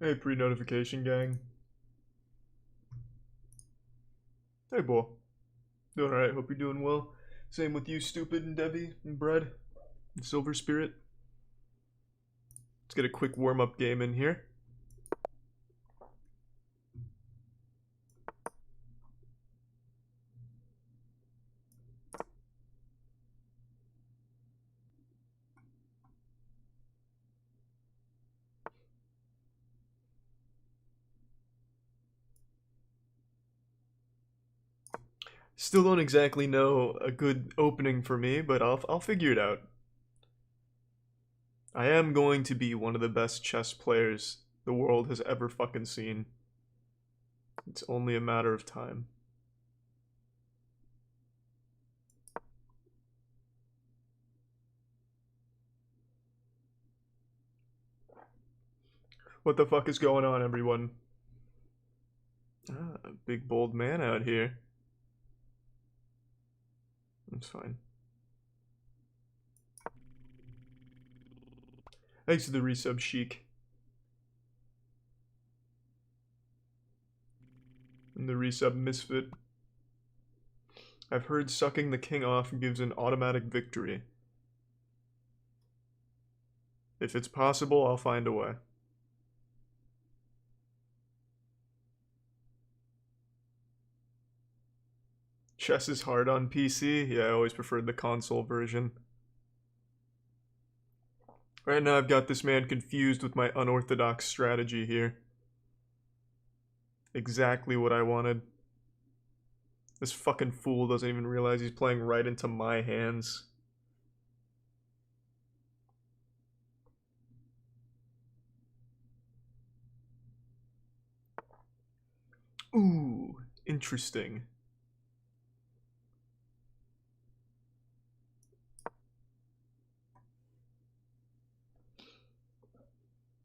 Hey, pre-notification gang. Hey, boy. Doing alright, hope you're doing well. Same with you, Stupid and Debbie and Bread and Silver Spirit. Let's get a quick warm-up game in here. Still don't exactly know a good opening for me, but I'll figure it out. I am going to be one of the best chess players the world has ever fucking seen. It's only a matter of time. What the fuck is going on, everyone? Ah, big bold man out here. That's fine. Thanks to the resub, Chic. And the resub, Misfit. I've heard sucking the king off gives an automatic victory. If it's possible, I'll find a way. Chess is hard on PC? Yeah, I always preferred the console version. Right now I've got this man confused with my unorthodox strategy here. Exactly what I wanted. This fucking fool doesn't even realize he's playing right into my hands. Ooh, interesting.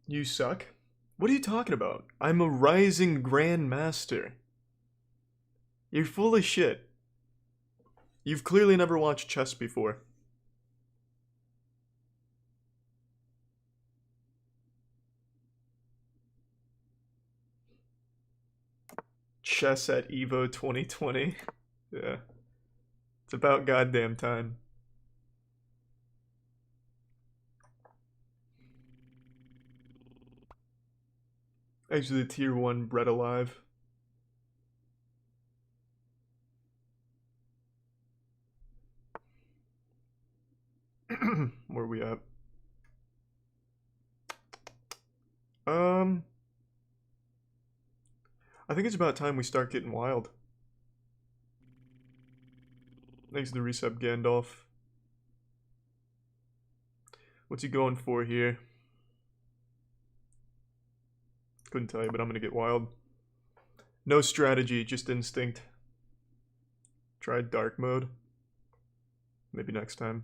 You suck? What are you talking about? I'm a rising grandmaster. You're full of shit. You've clearly never watched chess before. Chess at EVO 2020. Yeah. It's about goddamn time. Actually, the tier 1 Bread Alive. Where are we at? I think it's about time we start getting wild. Thanks to the resub, Gandalf. What's he going for here? Couldn't tell you, but I'm gonna get wild. No strategy, just instinct. Try dark mode. Maybe next time.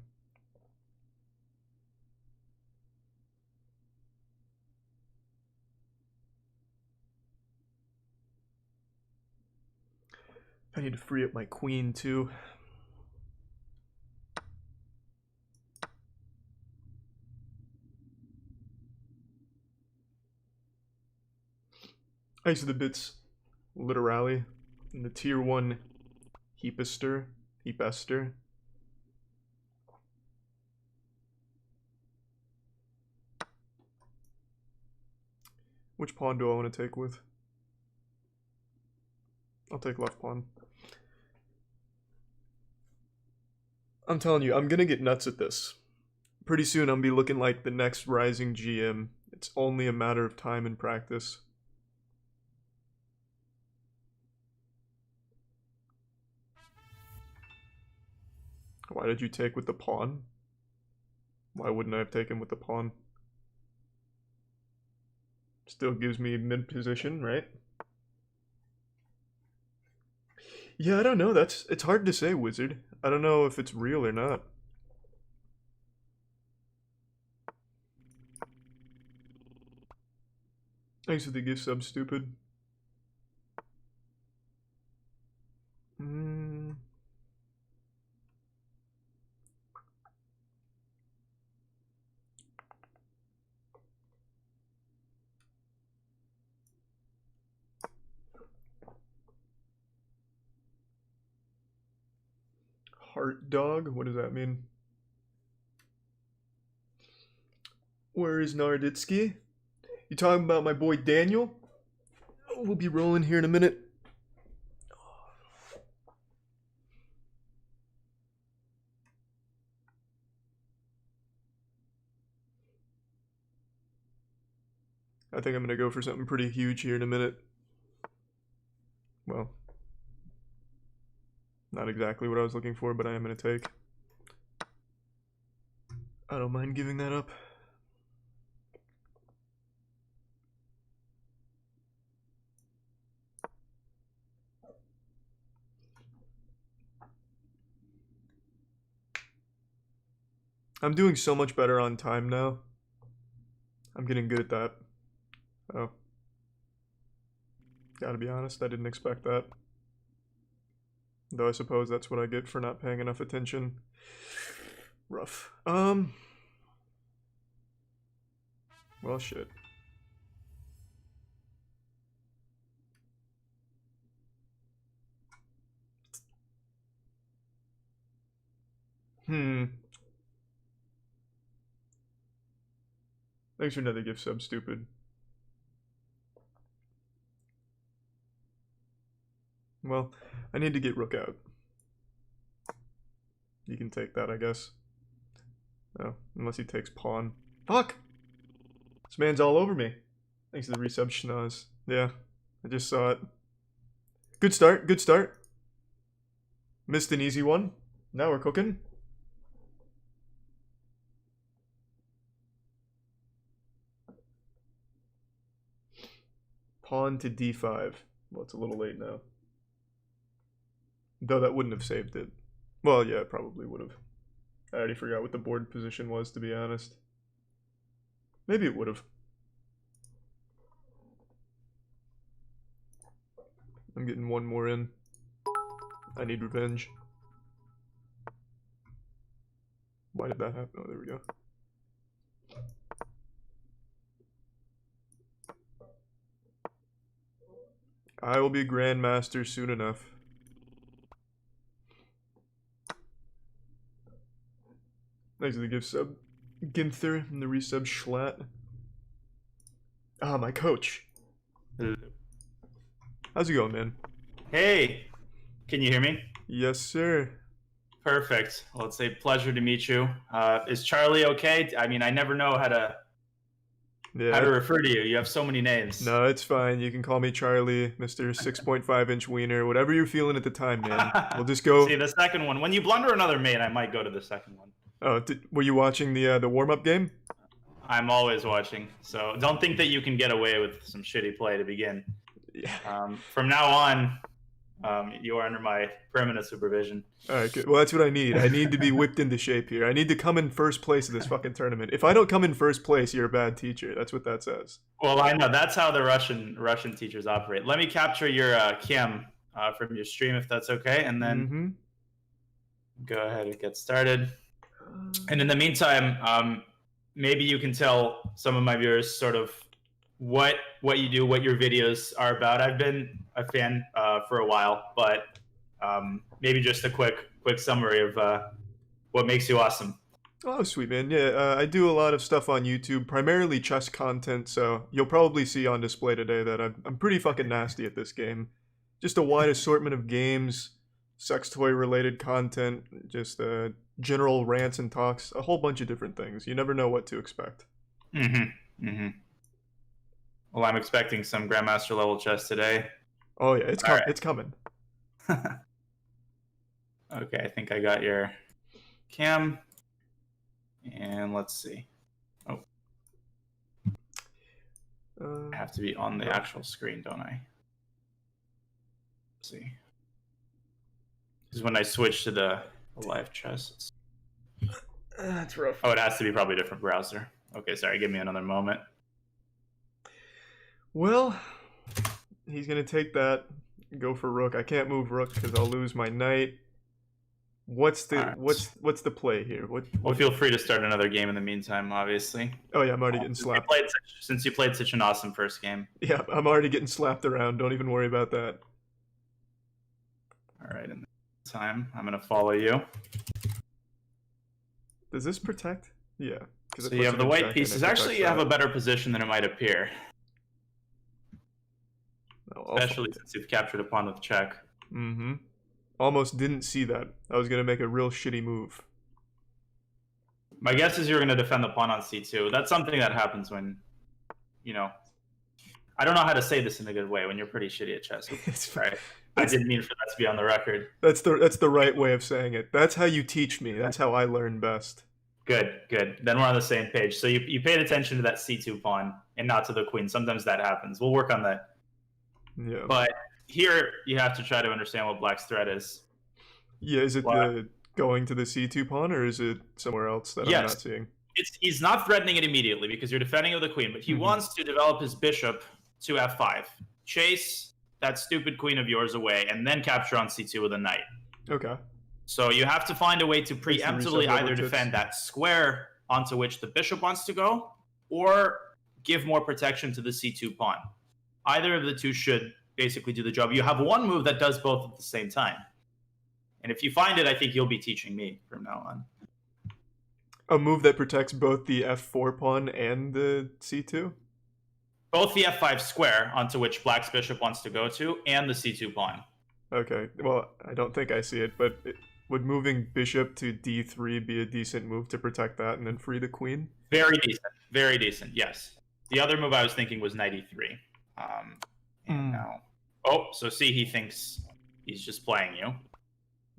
I need to free up my queen too. Thanks to the bits, literally. And the tier 1 Heapester. Heapester. Which pawn do I want to take with? I'll take left pawn. I'm telling you, I'm gonna get nuts at this. Pretty soon I'm gonna be looking like the next rising GM. It's only a matter of time and practice. Why did you take with the pawn? Why wouldn't I have taken with the pawn? Still gives me mid position, right? Yeah, I don't know. It's hard to say, Wizard. I don't know if it's real or not. Thanks for the gift sub, stupid. Heart dog? What does that mean? Where is Narditsky? You talking about my boy Daniel? We'll be rolling here in a minute. I think I'm gonna go for something pretty huge here in a minute. Well, not exactly what I was looking for, but I am gonna take. I don't mind giving that up. I'm doing so much better on time now. I'm getting good at that. Oh. Gotta be honest, I didn't expect that. Though I suppose that's what I get for not paying enough attention. Rough. Well, shit. Thanks for another gift sub, stupid. Well, I need to get Rook out. You can take that, I guess. Oh, unless he takes pawn. Fuck! This man's all over me. Thanks to the resub, Schnoz. Yeah, I just saw it. Good start, good start. Missed an easy one. Now we're cooking. Pawn to d5. Well, it's a little late now. Though that wouldn't have saved it. Well, yeah, it probably would have. I already forgot what the board position was, to be honest. Maybe it would have. I'm getting one more in. I need revenge. Why did that happen? Oh, there we go. I will be Grandmaster soon enough. Thanks for the gift sub, Ginther, and the resub Schlatt. Ah, my coach. How's it going, man? Hey, can you hear me? Yes, sir. Perfect. Well, it's a pleasure to meet you. Is Charlie okay? I mean, I never know how to refer to you. You have so many names. No, it's fine. You can call me Charlie, Mr. 6.5-inch wiener, whatever you're feeling at the time, man. We'll just go. See, the second one. When you blunder another mate, I might go to the second one. Oh, were you watching the warm-up game? I'm always watching, so don't think that you can get away with some shitty play to begin. Yeah. From now on, you are under my permanent supervision. All right, good. Well, that's what I need. I need to be whipped into shape here. I need to come in first place of this fucking tournament. If I don't come in first place, you're a bad teacher. That's what that says. Well, I know. That's how the Russian teachers operate. Let me capture your cam from your stream, if that's okay, and then go ahead and get started. And in the meantime, maybe you can tell some of my viewers sort of what you do, what your videos are about. I've been a fan for a while, but maybe just a quick summary of what makes you awesome. Oh, sweet, man. Yeah, I do a lot of stuff on YouTube, primarily chess content, so you'll probably see on display today that I'm pretty fucking nasty at this game. Just a wide assortment of games, sex toy-related content, just general rants and talks, a whole bunch of different things. You never know what to expect. Well, I'm expecting some Grandmaster level chess today. Oh yeah, it's coming. Okay, I think I got your cam. And let's see. Oh. I have to be on the actual screen, don't I? Let's see. Because when I switch to the live chess, that's rough. Oh, it has to be probably a different browser. Okay, sorry, give me another moment. Well, he's gonna take that, go for rook. I can't move rook because I'll lose my knight. What's the what's the play here? Well, feel free to start another game in the meantime, obviously. Oh yeah, I'm already getting slapped. Since you played such an awesome first game. Yeah, I'm already getting slapped around. Don't even worry about that. All right, and time. I'm going to follow you. Does this protect? Yeah. So you have the white pieces. Actually, you have a better position than it might appear. Especially since you've captured a pawn with check. Mm-hmm. Almost didn't see that. I was going to make a real shitty move. My guess is you're going to defend the pawn on c2. That's something that happens when, you know... I don't know how to say this in a good way when you're pretty shitty at chess. It's right. I didn't mean for that to be on the record. That's the right way of saying it. That's how you teach me. That's how I learn best. Good, good. Then we're on the same page. So you paid attention to that c2 pawn and not to the queen. Sometimes that happens. We'll work on that. Yeah. But here you have to try to understand what black's threat is. Yeah, is it the going to the c2 pawn, or is it somewhere else that I'm not seeing? He's not threatening it immediately because you're defending with the queen, but he wants to develop his bishop to f5. Chase that stupid queen of yours away, and then capture on c2 with a knight. Okay. So you have to find a way to preemptively either defend that square onto which the bishop wants to go, or give more protection to the c2 pawn. Either of the two should basically do the job. You have one move that does both at the same time. And if you find it, I think you'll be teaching me from now on. A move that protects both the f4 pawn and the c2? Both the f5 square onto which black's bishop wants to go to, and the c2 pawn. Okay, well, I don't think I see it, but would moving bishop to d3 be a decent move to protect that and then free the queen? Very decent, yes. The other move I was thinking was knight e3. And now... Oh, so see, he thinks he's just playing you.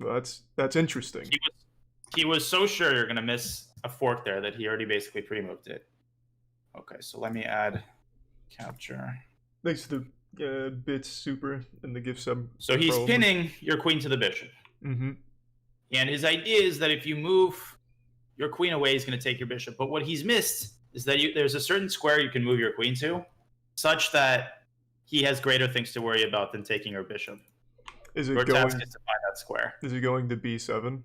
Well, that's interesting. He was so sure you're going to miss a fork there that he already basically pre-moved it. Okay, so let me add capture. Thanks to the bits super and the gift sub. So he's pinning your queen to the bishop. Mm-hmm. And his idea is that if you move your queen away, he's going to take your bishop. But what he's missed is that there's a certain square you can move your queen to, such that he has greater things to worry about than taking your bishop. Is it your going task is to find that square? Is it going to b7?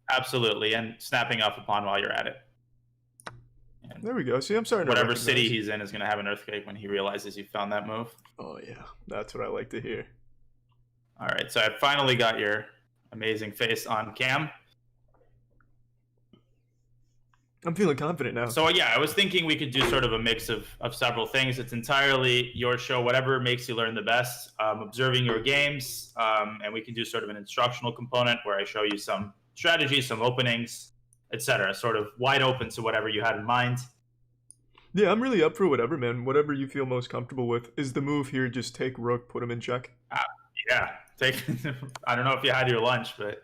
Absolutely, and snapping off a pawn while you're at it. And there we go. See, I'm starting to whatever city he's in is going to have an earthquake when he realizes you found that move. Oh yeah, that's what I like to hear. All right, so I finally got your amazing face on cam. I'm feeling confident now. So yeah, I was thinking we could do sort of a mix of several things. It's entirely your show, whatever makes you learn the best. Observing your games, and we can do sort of an instructional component where I show you some strategies, some openings, etc. Sort of wide open to whatever you had in mind. Yeah, I'm really up for whatever, man. Whatever you feel most comfortable with. Is the move here just take rook, put him in check? Yeah, take. I don't know if you had your lunch, but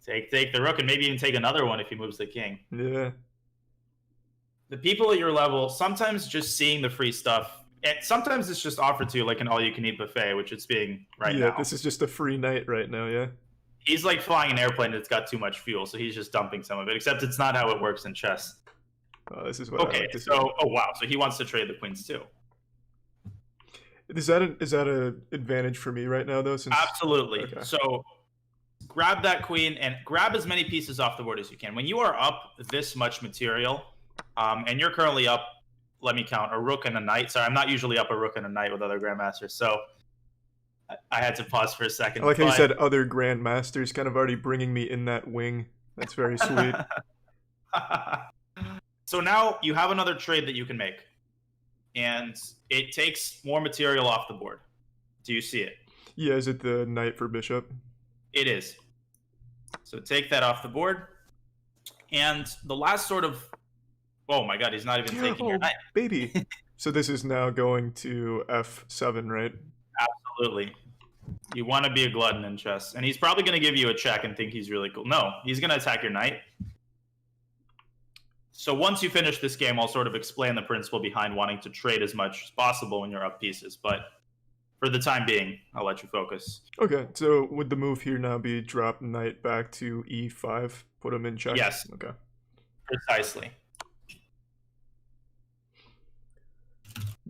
take the rook, and maybe even take another one if he moves the king. Yeah. The people at your level, sometimes just seeing the free stuff, and sometimes it's just offered to you like an all-you-can-eat buffet, which it's being now. Yeah, this is just a free night right now, yeah. He's like flying an airplane that's got too much fuel, so he's just dumping some of it, except it's not how it works in chess. This is what I like to see. Oh wow, so he wants to trade the queens too. Is that an advantage for me right now, though? Absolutely. Okay. So grab that queen and grab as many pieces off the board as you can. When you are up this much material, and you're currently up, let me count, a rook and a knight. Sorry, I'm not usually up a rook and a knight with other grandmasters, so I had to pause for a second. I like how you said other grandmasters, kind of already bringing me in that wing. That's very sweet. So now you have another trade that you can make, and it takes more material off the board. Do you see it? Yeah, is it the knight for bishop? It is. So take that off the board. And the last sort of... Oh my god, he's not even taking your knight. Baby. So this is now going to f7, right? Absolutely. You want to be a glutton in chess. And he's probably going to give you a check and think he's really cool. No, he's going to attack your knight. So once you finish this game, I'll sort of explain the principle behind wanting to trade as much as possible when you're up pieces. But for the time being, I'll let you focus. Okay, so would the move here now be drop knight back to e5, put him in check? Yes. Okay. Precisely.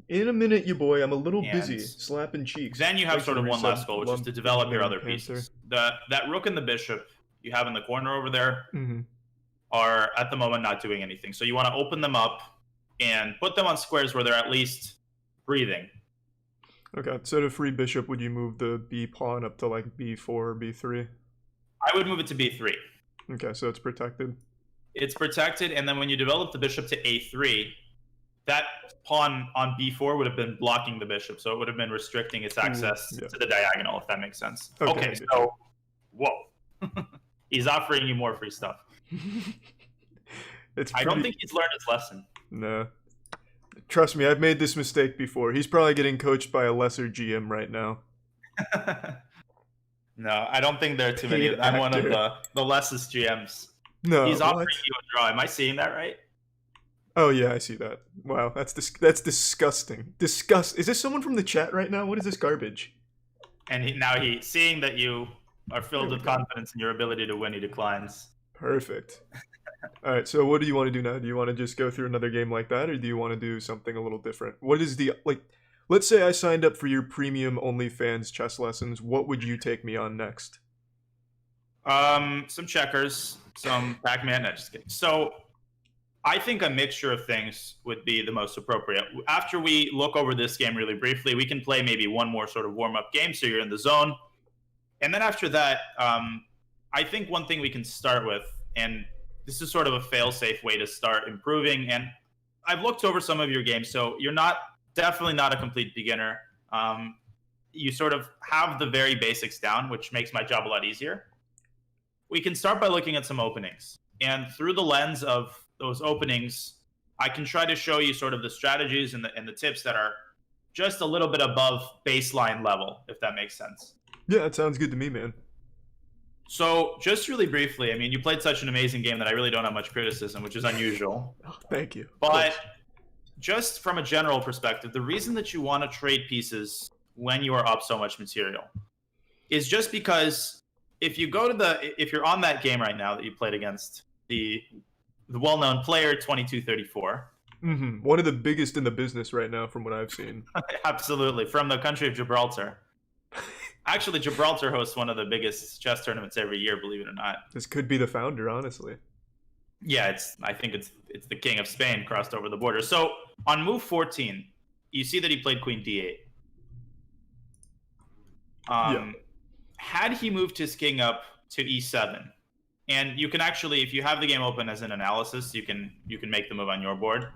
In a minute, you boy. I'm a little busy slapping cheeks. Then you have sort of one last goal, which is to develop your other pieces. That rook and the bishop you have in the corner over there are at the moment not doing anything. So you want to open them up and put them on squares where they're at least breathing. Okay, so to free bishop, would you move the b pawn up to like b4 or b3? I would move it to b3. Okay, so it's protected. It's protected, and then when you develop the bishop to a3, that pawn on b4 would have been blocking the bishop, so it would have been restricting its access to the diagonal, if that makes sense. Okay, so, whoa. He's offering you more free stuff. I don't think he's learned his lesson. No. Trust me, I've made this mistake before. He's probably getting coached by a lesser GM right now. No, I don't think there are too many. I'm one of the lessest GMs. No, he's offering you a draw. Am I seeing that right? Oh yeah, I see that. Wow, that's disgusting. Is this someone from the chat right now? What is this garbage? And now seeing that you are filled with confidence in your ability to win, he declines. Perfect. All right, so what do you want to do now? Do you want to just go through another game like that, or do you want to do something a little different? What is let's say I signed up for your premium OnlyFans chess lessons. What would you take me on next? Some checkers, some Pac-Man. No, just kidding. So I think a mixture of things would be the most appropriate. After we look over this game really briefly, we can play maybe one more sort of warm-up game so you're in the zone. And then after that, I think one thing we can start with, and this is sort of a fail-safe way to start improving, and I've looked over some of your games, so you're definitely not a complete beginner. You sort of have the very basics down, which makes my job a lot easier. We can start by looking at some openings. And through the lens of those openings, I can try to show you sort of the strategies and the tips that are just a little bit above baseline level, if that makes sense. Yeah, that sounds good to me, man. So just really briefly, I mean, you played such an amazing game that I really don't have much criticism, which is unusual. Oh, thank you. But just from a general perspective, the reason that you want to trade pieces when you are up so much material is just because if you're on that game right now that you played against the well-known player 2234. Mm-hmm. One of the biggest in the business right now from what I've seen. Absolutely. From the country of Gibraltar. Actually, Gibraltar hosts one of the biggest chess tournaments every year, believe it or not. This could be the founder, honestly. Yeah, I think it's the king of Spain crossed over the border. So on move 14, you see that he played queen d8. Had he moved his king up to e7, and you can actually, if you have the game open as an analysis, you can make the move on your board.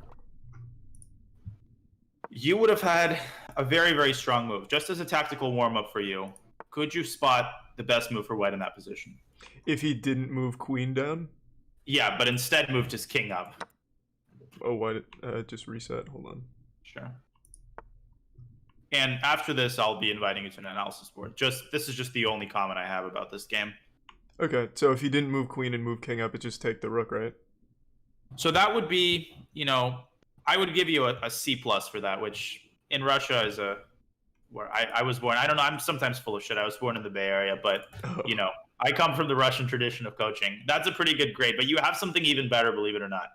You would have had a very, very strong move. Just as a tactical warm-up for you, could you spot the best move for white in that position? If he didn't move queen down? Yeah, but instead moved his king up. Oh, why just reset? Hold on. Sure. And after this, I'll be inviting you to an analysis board. This is just the only comment I have about this game. Okay, so if you didn't move queen and move king up, it just take the rook, right? So that would be, I would give you a C+ for that, which in Russia is where I was born. I don't know, I'm sometimes full of shit. I was born in the Bay Area, but, I come from the Russian tradition of coaching. That's a pretty good grade, but you have something even better, believe it or not.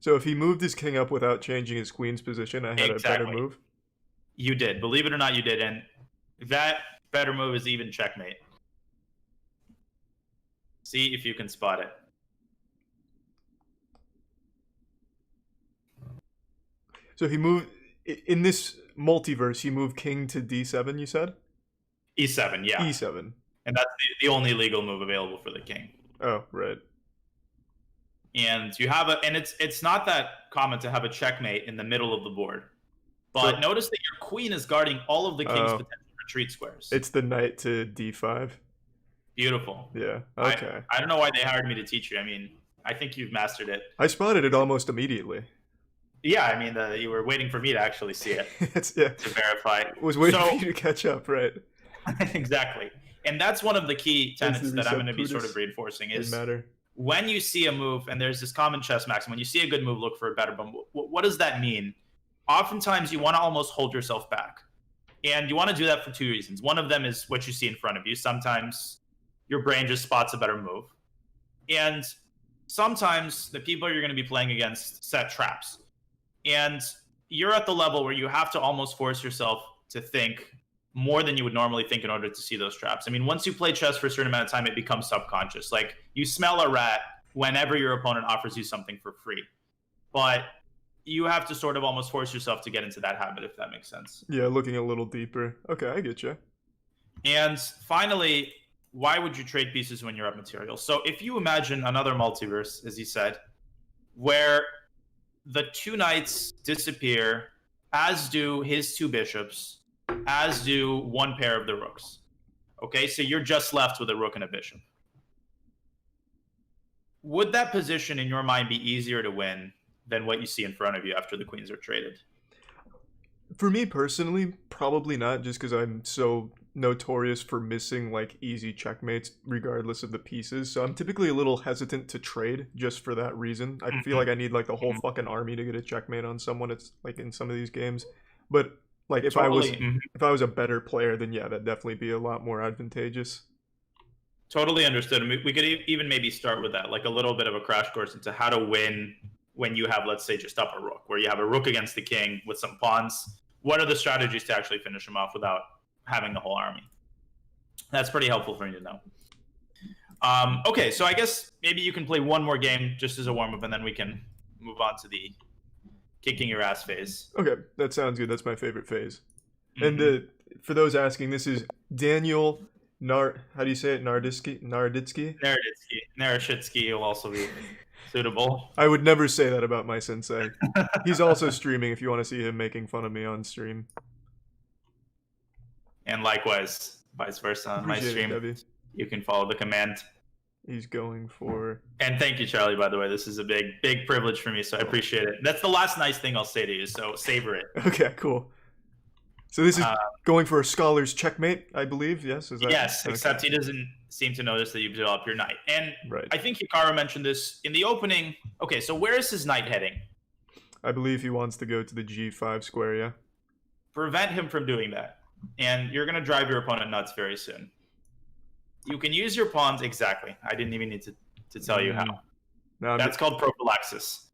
So if he moved his king up without changing his queen's position, I had a better move? You did. Believe it or not, you did. And that better move is even checkmate. See if you can spot it. So he moved, in this multiverse, he moved king to d7, you said? e7, yeah. e7. And that's the only legal move available for the king. Oh, right. And you have and it's not that common to have a checkmate in the middle of the board. But notice that your queen is guarding all of the king's potential retreat squares. It's the knight to d5. Beautiful. Yeah, okay. I don't know why they hired me to teach you. I mean, I think you've mastered it. I spotted it almost immediately. Yeah, I mean, you were waiting for me to actually see it to verify. I was waiting for you to catch up, right? Exactly. And that's one of the key tenets that I'm going to be sort of reinforcing is when you see a move, and there's this common chess maxim, when you see a good move, look for a better move. What does that mean? Oftentimes, you want to almost hold yourself back. And you want to do that for two reasons. One of them is what you see in front of you. Sometimes your brain just spots a better move. And sometimes the people you're going to be playing against set traps. And you're at the level where you have to almost force yourself to think more than you would normally think in order to see those traps. I mean, once you play chess for a certain amount of time, it becomes subconscious. Like, you smell a rat whenever your opponent offers you something for free. But you have to sort of almost force yourself to get into that habit, if that makes sense. Yeah, looking a little deeper. Okay, I get you. And finally, why would you trade pieces when you're up material? So if you imagine another multiverse, as he said, where the 2 knights disappear, as do his 2 bishops, as do 1 pair of the rooks. Okay, so you're just left with a rook and a bishop. Would that position in your mind be easier to win than what you see in front of you after the queens are traded? For me personally, probably not, just because I'm so notorious for missing like easy checkmates regardless of the pieces. So I'm typically a little hesitant to trade just for that reason. I feel like I need like the whole fucking army to get a checkmate on someone. It's like in some of these games. But like if I was a better player, then yeah, that'd definitely be a lot more advantageous. Totally understood. We could even maybe start with that, like a little bit of a crash course into how to win when you have, let's say, just up a rook, where you have a rook against the king with some pawns. What are the strategies to actually finish him off without having the whole army? That's pretty helpful for me to know. Okay, so I guess maybe you can play one more game just as a warm-up, and then we can move on to the kicking your ass phase. Okay, that sounds good. That's my favorite phase. And for those asking, this is Daniel how do you say it? Naroditsky? Narashitsky will also be suitable. I would never say that about my sensei. He's also streaming if you want to see him making fun of me on stream. And likewise, vice versa on my stream. You can follow the command. He's going for... And thank you, Charlie, by the way. This is a big privilege for me, so I appreciate it. That's the last nice thing I'll say to you, so savor it. Okay, cool. So this is going for a scholar's checkmate, I believe, yes? Yes, okay. Except he doesn't seem to notice that you've developed your knight. And I think Hikaru mentioned this in the opening. Okay, so where is his knight heading? I believe he wants to go to the G5 square, yeah? Prevent him from doing that. And you're going to drive your opponent nuts very soon. You can use your pawns, exactly. I didn't even need to tell you how. No, that's called prophylaxis.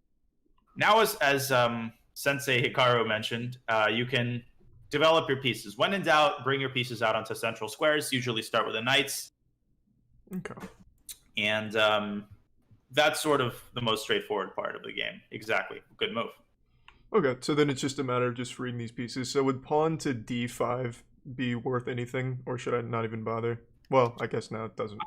Now, as Sensei Hikaru mentioned, you can develop your pieces. When in doubt, bring your pieces out onto central squares. Usually start with the knights. Okay. And that's sort of the most straightforward part of the game. Exactly. Good move. Okay, so then it's just a matter of just freeing these pieces. So would pawn to d5 be worth anything, or should I not even bother? Well, I guess now it doesn't.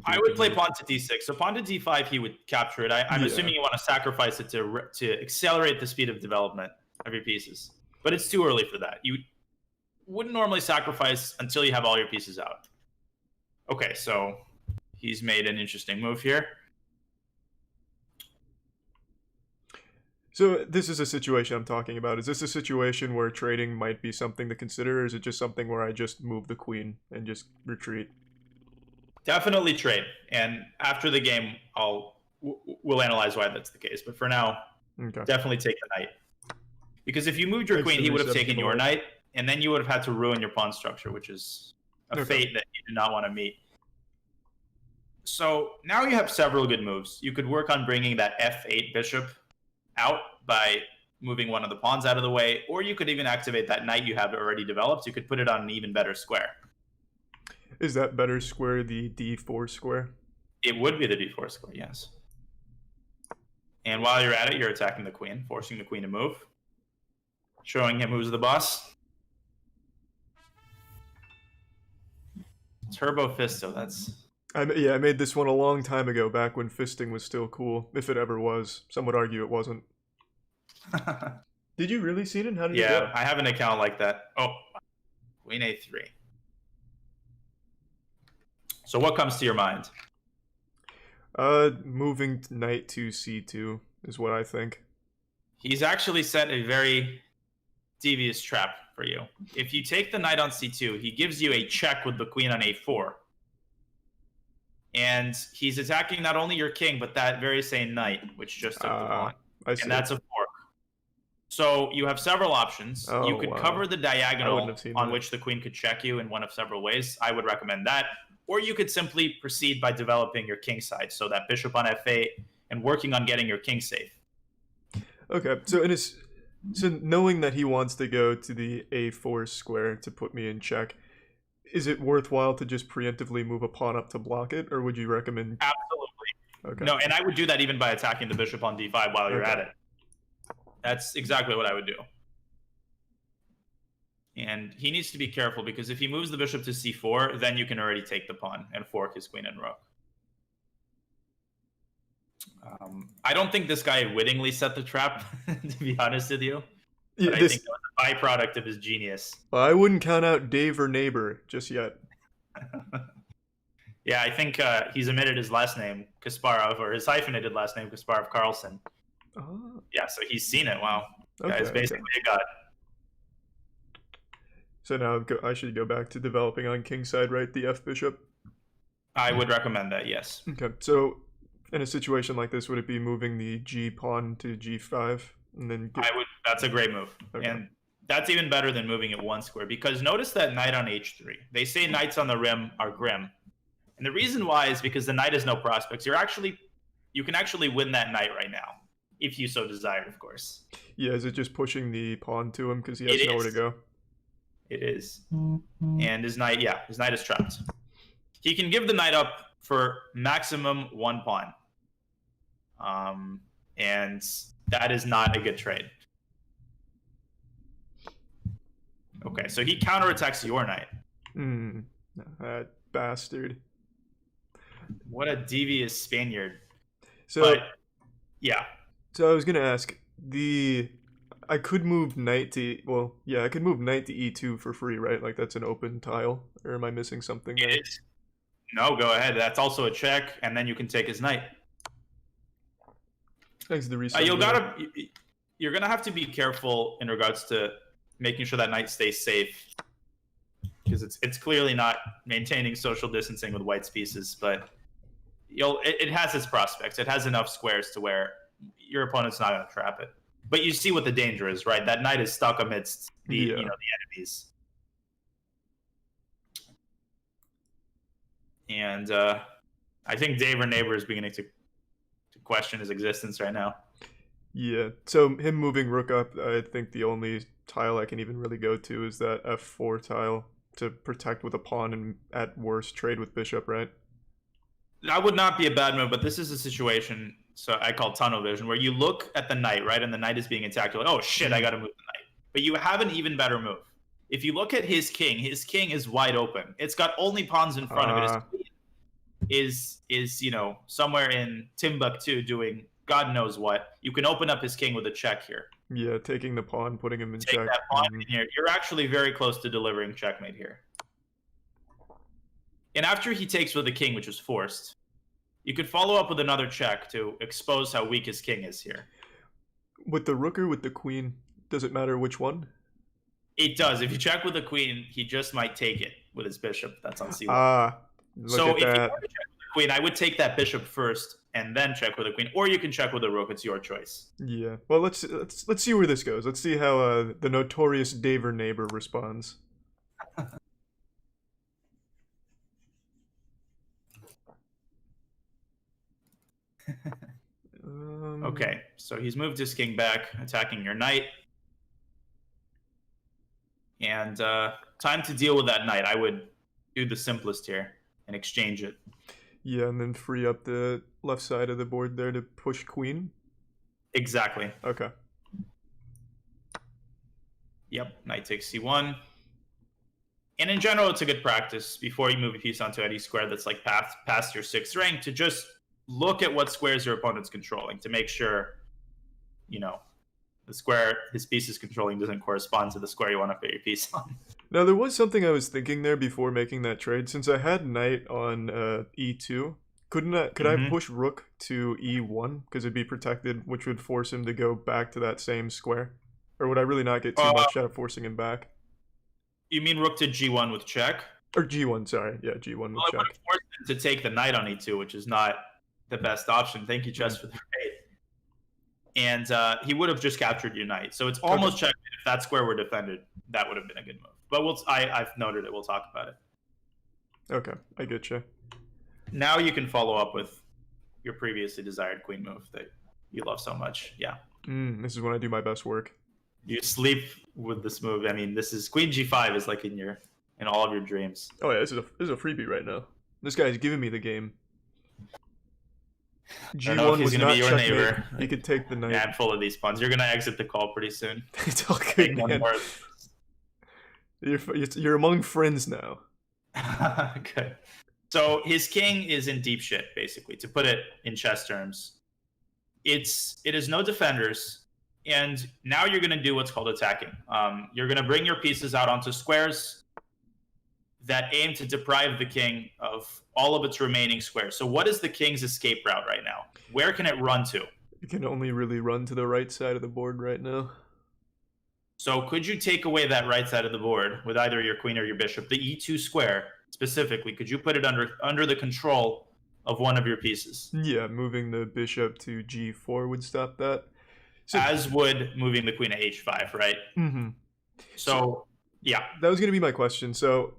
I would play pawn to d6. So pawn to d5, he would capture it. I'm assuming you want to sacrifice it to accelerate the speed of development of your pieces. But it's too early for that. You wouldn't normally sacrifice until you have all your pieces out. Okay, so he's made an interesting move here. So this is a situation I'm talking about. Is this a situation where trading might be something to consider, or is it just something where I just move the queen and just retreat? Definitely trade. And after the game, we'll analyze why that's the case. But for now, definitely take the knight. Because if you moved your queen, he would have taken your knight, and then you would have had to ruin your pawn structure, which is a fate that you do not want to meet. So now you have several good moves. You could work on bringing that f8 bishop out by moving one of the pawns out of the way, or you could even activate that knight you have already developed. You could put it on an even better square. Is that better square the d4 square? It would be the d4 square, yes. And while you're at it, you're attacking the queen, forcing the queen to move. Showing him who's the boss. Turbo Fisto, that's... I made this one a long time ago, back when fisting was still cool, if it ever was. Some would argue it wasn't. Did you really see it? How did you do it? I have an account like that. Oh, Queen A3. So what comes to your mind? Moving knight to C2 is what I think. He's actually set a very devious trap for you. If you take the knight on C2, he gives you a check with the queen on A4. And he's attacking not only your king, but that very same knight, which just took the pawn. And that's a fork. So you have several options. You could cover the diagonal on which the queen could check you in one of several ways. I would recommend that. Or you could simply proceed by developing your king side. So that bishop on F8 and working on getting your king safe. Okay, so knowing that he wants to go to the A4 square to put me in check, is it worthwhile to just preemptively move a pawn up to block it, or would you recommend... Absolutely. Okay. No, and I would do that even by attacking the bishop on d5 while you're at it. That's exactly what I would do. And he needs to be careful because if he moves the bishop to c4, then you can already take the pawn and fork his queen and rook. I don't think this guy wittingly set the trap, to be honest with you. But I think it was a byproduct of his genius. I wouldn't count out Dave or Neighbor just yet. Yeah, I think he's omitted his last name, Kasparov, or his hyphenated last name, Kasparov Carlson. Oh. Yeah, so he's seen it. Wow. Okay, Guy's basically a god. So now I should go back to developing on kingside, right? The F bishop? I would recommend that, yes. Okay, so in a situation like this, would it be moving the G pawn to G5? And then that's a great move. Okay. And that's even better than moving it one square, because notice that knight on H3. They say knights on the rim are grim. And the reason why is because the knight has no prospects. You can actually win that knight right now, if you so desired, of course. Yeah, is it just pushing the pawn to him because he has nowhere to go? It is. And his knight is trapped. He can give the knight up for maximum one pawn. And that is not a good trade. Okay, so he counterattacks your knight. That bastard. What a devious Spaniard. So, yeah. So I was gonna ask, I could move knight to, I could move knight to e2 for free, right? Like that's an open tile, or am I missing something there? It is. No, go ahead. That's also a check, and then you can take his knight. Thanks to the reset. You're gonna have to be careful in regards to making sure that knight stays safe, because it's clearly not maintaining social distancing with white's pieces, but it has its prospects. It has enough squares to where your opponent's not gonna trap it. But you see what the danger is, right? That knight is stuck amidst the the enemies. And I think Dave or Neighbor is beginning to question his existence right now. Yeah, so him moving rook up, I think the only tile I can even really go to is that f4 tile to protect with a pawn and at worst trade with bishop, right? That would not be a bad move, but this is a situation, so I call tunnel vision, where you look at the knight, right, and the knight is being attacked. You're like, oh shit, I gotta move the knight. But you have an even better move. If you look at his king is wide open. It's got only pawns in front of it. His queen is somewhere in Timbuktu doing God knows what. You can open up his king with a check here. Yeah, taking the pawn, putting him in check. Take that pawn in here. You're actually very close to delivering checkmate here. And after he takes with the king, which is forced, you could follow up with another check to expose how weak his king is here. With the rook or with the queen, does it matter which one? It does. If you check with the queen, he just might take it with his bishop. That's on c1. So if you want to check with the queen, I would take that bishop first and then check with the queen, or you can check with the rook. It's your choice. Yeah. Well, let's see where this goes. Let's see how the notorious Dave or Neighbor responds. Okay, so he's moved his king back, attacking your knight. And time to deal with that knight. I would do the simplest here and exchange it. Yeah, and then free up the left side of the board there to push queen? Exactly. Okay. Yep, knight takes c1. And in general, it's a good practice before you move a piece onto any square that's like past your 6th rank to just look at what squares your opponent's controlling to make sure, the square his piece is controlling doesn't correspond to the square you want to put your piece on. Now, there was something I was thinking there before making that trade. Since I had knight on e2, could I push rook to e1? Because it'd be protected, which would force him to go back to that same square? Or would I really not get too much out of forcing him back? You mean rook to g1 with check? Or g1, sorry. Yeah, g1 with check. I would force him to take the knight on e2, which is not the best option. Thank you, Jess, for the trade. And he would have just captured your knight. So it's almost checkmate. If that square were defended, that would have been a good move. But I've noted it. We'll talk about it. Okay, I get you. Now you can follow up with your previously desired queen move that you love so much. Yeah. This is when I do my best work. You sleep with this move. I mean, this is queen g5 is like in all of your dreams. Oh yeah, this is a freebie right now. This guy's giving me the game. G1 was not your neighbor. You could take the knight. Yeah, I'm full of these pawns. You're gonna exit the call pretty soon. It's all good, man. You're among friends now. Good. So his king is in deep shit, basically, to put it in chess terms. It is no defenders, and now you're going to do what's called attacking. You're going to bring your pieces out onto squares that aim to deprive the king of all of its remaining squares. So what is the king's escape route right now? Where can it run to? It can only really run to the right side of the board right now. So could you take away that right side of the board with either your queen or your bishop, the e2 square specifically? Could you put it under the control of one of your pieces? Yeah, moving the bishop to g4 would stop that. So, as would moving the queen to h5, right? Mm-hmm. So, yeah. That was going to be my question. So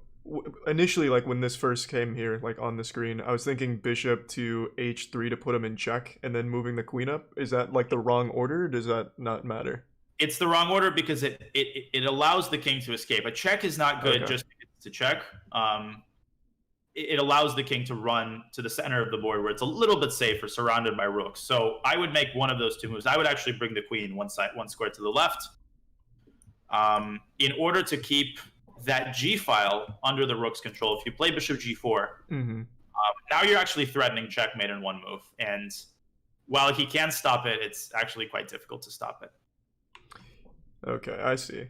initially, like when this first came here, like on the screen, I was thinking bishop to h3 to put him in check, and then moving the queen up. Is that like the wrong order? Or does that not matter? It's the wrong order because it allows the king to escape. A check is not good just because it's a check. It allows the king to run to the center of the board where it's a little bit safer, surrounded by rooks. So I would make one of those two moves. I would actually bring the queen one square to the left, in order to keep that g file under the rook's control. If you play bishop g4, now you're actually threatening checkmate in one move. And while he can stop it, it's actually quite difficult to stop it. Okay, I see.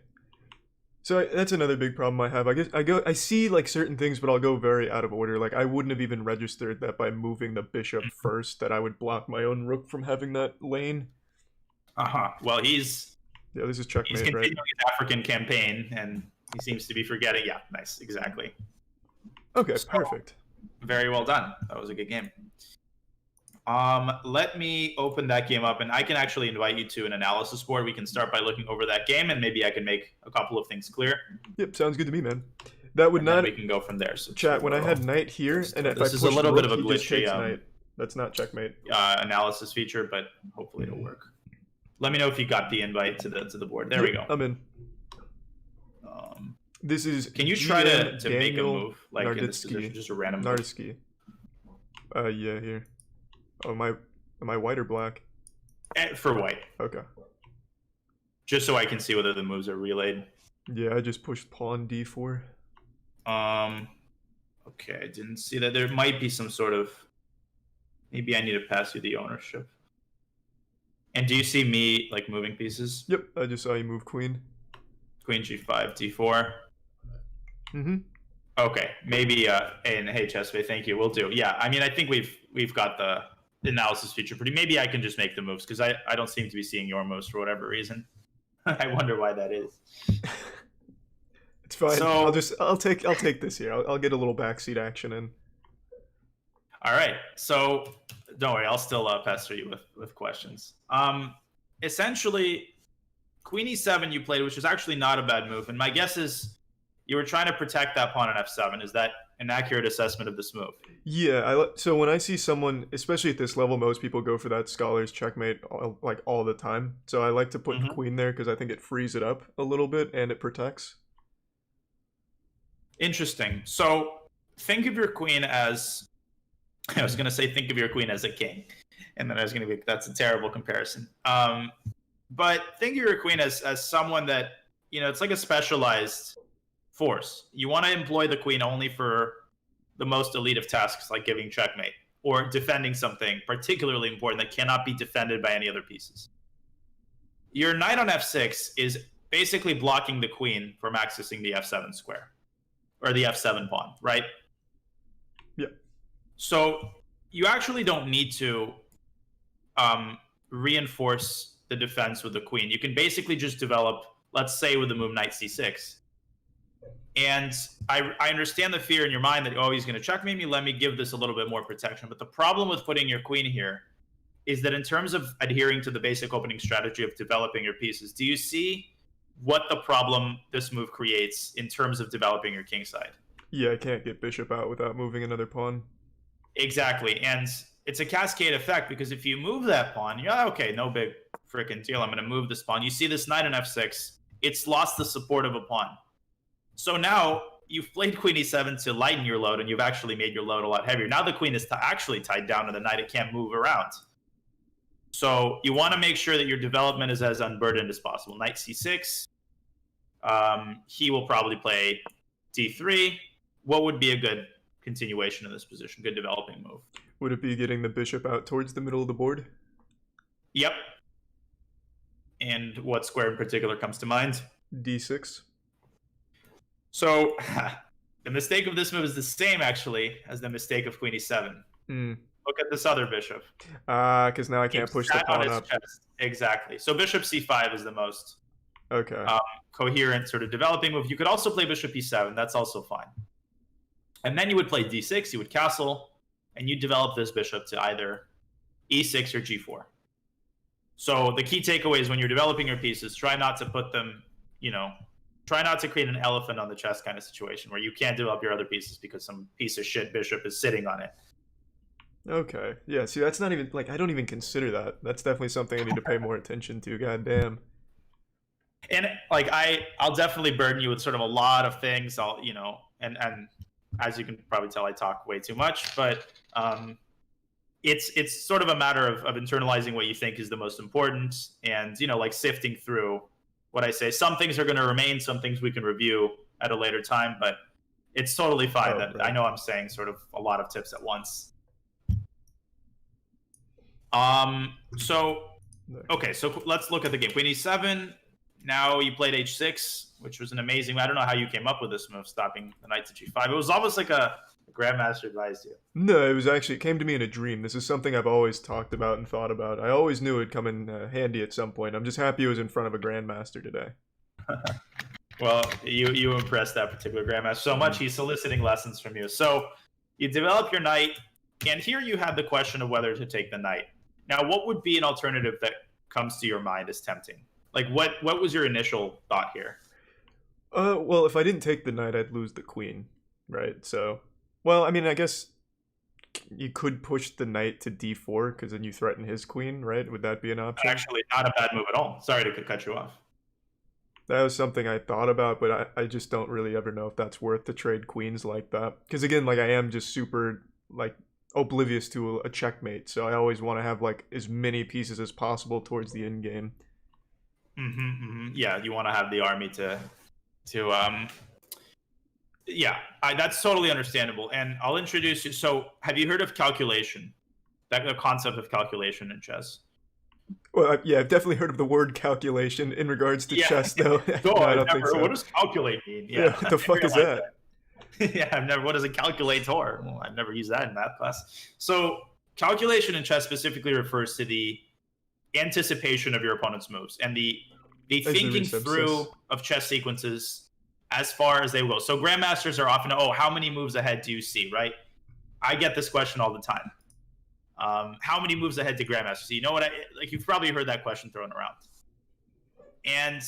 So that's another big problem I have. I guess I see like certain things, but I'll go very out of order. Like I wouldn't have even registered that by moving the bishop first, that I would block my own rook from having that lane. Well, this is checkmate, he's continuing right? his African campaign, and he seems to be forgetting. Yeah, nice, exactly. Okay, so, perfect. Very well done. That was a good game. Let me open that game up, and I can actually invite you to an analysis board. We can start by looking over that game, and maybe I can make a couple of things clear. Yep, sounds good to me, man. That would not. We can go from there. So chat, when I had knight here, and if this is a little bit of a glitchy knight. That's not checkmate. Analysis feature, but hopefully it'll work. Let me know if you got the invite to the board. There we go. I'm in. This is. Can you try to make a move like in this position, just a random move? Nardsky. Yeah, here. Oh, am I white or black? For white. Okay. Just so I can see whether the moves are relayed. Yeah, I just pushed pawn d4. Okay, I didn't see that. There might be some sort of. Maybe I need to pass you the ownership. And do you see me like moving pieces? Yep, I just saw you move queen. Queen g5, d4. Okay, maybe. And hey, Chespe, thank you. We'll do. Yeah, I mean, I think we've got the analysis feature pretty. Maybe I can just make the moves because I don't seem to be seeing your moves for whatever reason. I wonder why that is. It's fine. So, I'll take this here. I'll get a little backseat action in. All right. So don't worry, I'll still pester you with questions. Essentially, Queen e7 you played, which was actually not a bad move, and my guess is you were trying to protect that pawn on f7. Is that an accurate assessment of this move? Yeah. So when I see someone, especially at this level, most people go for that scholar's checkmate like all the time. So I like to put the queen there because I think it frees it up a little bit and it protects. Interesting. So think of your queen as, I was going to say think of your queen as a king. And then I was going to be, that's a terrible comparison. But think of your queen as someone that, it's like a specialized force. You want to employ the queen only for the most elite of tasks, like giving checkmate or defending something particularly important that cannot be defended by any other pieces. Your knight on f6 is basically blocking the queen from accessing the f7 square or the f7 pawn, right? Yeah. So you actually don't need to reinforce the defense with the queen. You can basically just develop, let's say with the move knight c6. And I understand the fear in your mind that, oh, he's going to checkmate me. Let me give this a little bit more protection. But the problem with putting your queen here is that in terms of adhering to the basic opening strategy of developing your pieces, do you see what the problem this move creates in terms of developing your king side? Yeah, I can't get bishop out without moving another pawn. Exactly. And it's a cascade effect because if you move that pawn, you're okay, no big freaking deal. I'm going to move this pawn. You see this knight on f6. It's lost the support of a pawn. So now you've played queen e7 to lighten your load, and you've actually made your load a lot heavier. Now the queen is actually tied down to the knight. It can't move around. So you want to make sure that your development is as unburdened as possible. Knight c6. He will probably play d3. What would be a good continuation of this position? Good developing move. Would it be getting the bishop out towards the middle of the board? Yep. And what square in particular comes to mind? D6. So the mistake of this move is the same, actually, as the mistake of queen e7. Look at this other bishop. Because now I can't push the pawn up. Chest. Exactly. So bishop c5 is the most coherent sort of developing move. You could also play bishop e7. That's also fine. And then you would play d6. You would castle, and you develop this bishop to either e6 or g4. So the key takeaway is when you're developing your pieces, try not to put them, try not to create an elephant on the chess kind of situation where you can't develop your other pieces because some piece of shit bishop is sitting on it. Okay. Yeah, see, that's not even, I don't even consider that. That's definitely something I need to pay more attention to, goddamn. And, I'll definitely burden you with sort of a lot of things. And as you can probably tell, I talk way too much, but it's sort of a matter of internalizing what you think is the most important and, sifting through what I say. Some things are going to remain, some things we can review at a later time, but it's totally fine that right. I know I'm saying sort of a lot of tips at once. So let's look at the game. Queen e7. Now you played h6, which was an amazing. I don't know how you came up with this move, stopping the knight to g5. It was almost like a grandmaster advised you. No, it came to me in a dream. This is something I've always talked about and thought about. I always knew it'd come in handy at some point. I'm just happy it was in front of a grandmaster today. Well, you impressed that particular grandmaster so much. He's soliciting lessons from you. So you develop your knight, and here you have the question of whether to take the knight. Now, what would be an alternative that comes to your mind as tempting? What was your initial thought here? Well, if I didn't take the knight, I'd lose the queen, right? So, well, I mean, I guess you could push the knight to d4 because then you threaten his queen, right? Would that be an option? Actually, not a bad move at all. Sorry to cut you off. That was something I thought about, but I just don't really ever know if that's worth to trade queens like that. Because again, I am just super, oblivious to a checkmate, so I always want to have as many pieces as possible towards the end game. Yeah, you want to have the army that's totally understandable. And I'll introduce you. So have you heard of calculation? The concept of calculation in chess? Well, yeah, I've definitely heard of the word calculation in regards to chess, though. No, I don't think so. What does calculate mean? Yeah, what the fuck is that? Yeah, what is a calculator? Well, I've never used that in math class. So calculation in chess specifically refers to the anticipation of your opponent's moves and the thinking through of chess sequences as far as they will. So grandmasters are often, how many moves ahead do you see, right? I get this question all the time. How many moves ahead to grandmasters? So you know what? You've probably heard that question thrown around. And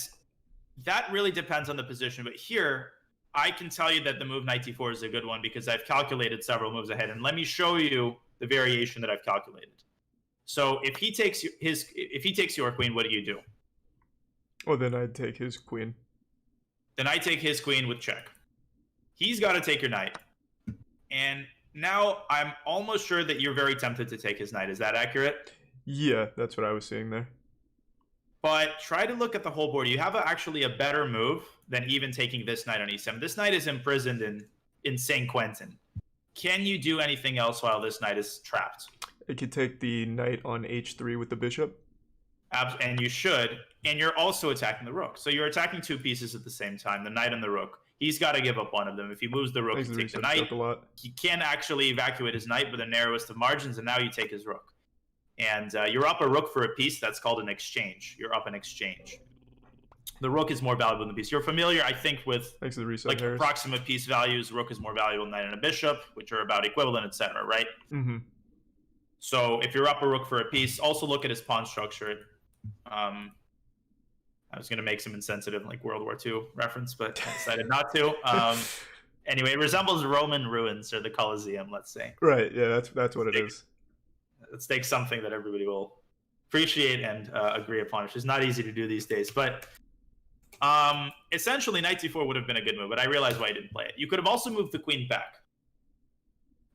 that really depends on the position. But here, I can tell you that the move knight d4 is a good one because I've calculated several moves ahead. And let me show you the variation that I've calculated. So if he takes your queen, what do you do? Well, then I'd take his queen. Then I take his queen with check. He's got to take your knight. And now I'm almost sure that you're very tempted to take his knight. Is that accurate? Yeah, that's what I was seeing there. But try to look at the whole board. You have actually a better move than even taking this knight on e7. This knight is imprisoned in St. Quentin. Can you do anything else while this knight is trapped? I could take the knight on h3 with the bishop. And you should. And you're also attacking the rook. So you're attacking two pieces at the same time, the knight and the rook. He's got to give up one of them. If he moves the rook, you take the knight. He can actually evacuate his knight with the narrowest of margins, and now you take his rook. And you're up a rook for a piece. That's called an exchange. You're up an exchange. The rook is more valuable than the piece. You're familiar, I think, with approximate piece values. Rook is more valuable than knight and a bishop, which are about equivalent, etc., right? Mm-hmm. So if you're up a rook for a piece, also look at his pawn structure. I was going to make some insensitive World War II reference, but I decided not to. Anyway, it resembles Roman ruins or the Colosseum, let's say. Right, yeah, that's what it is. Let's take something that everybody will appreciate and agree upon, which is not easy to do these days. But essentially, knight d4 would have been a good move, but I realized why I didn't play it. You could have also moved the queen back.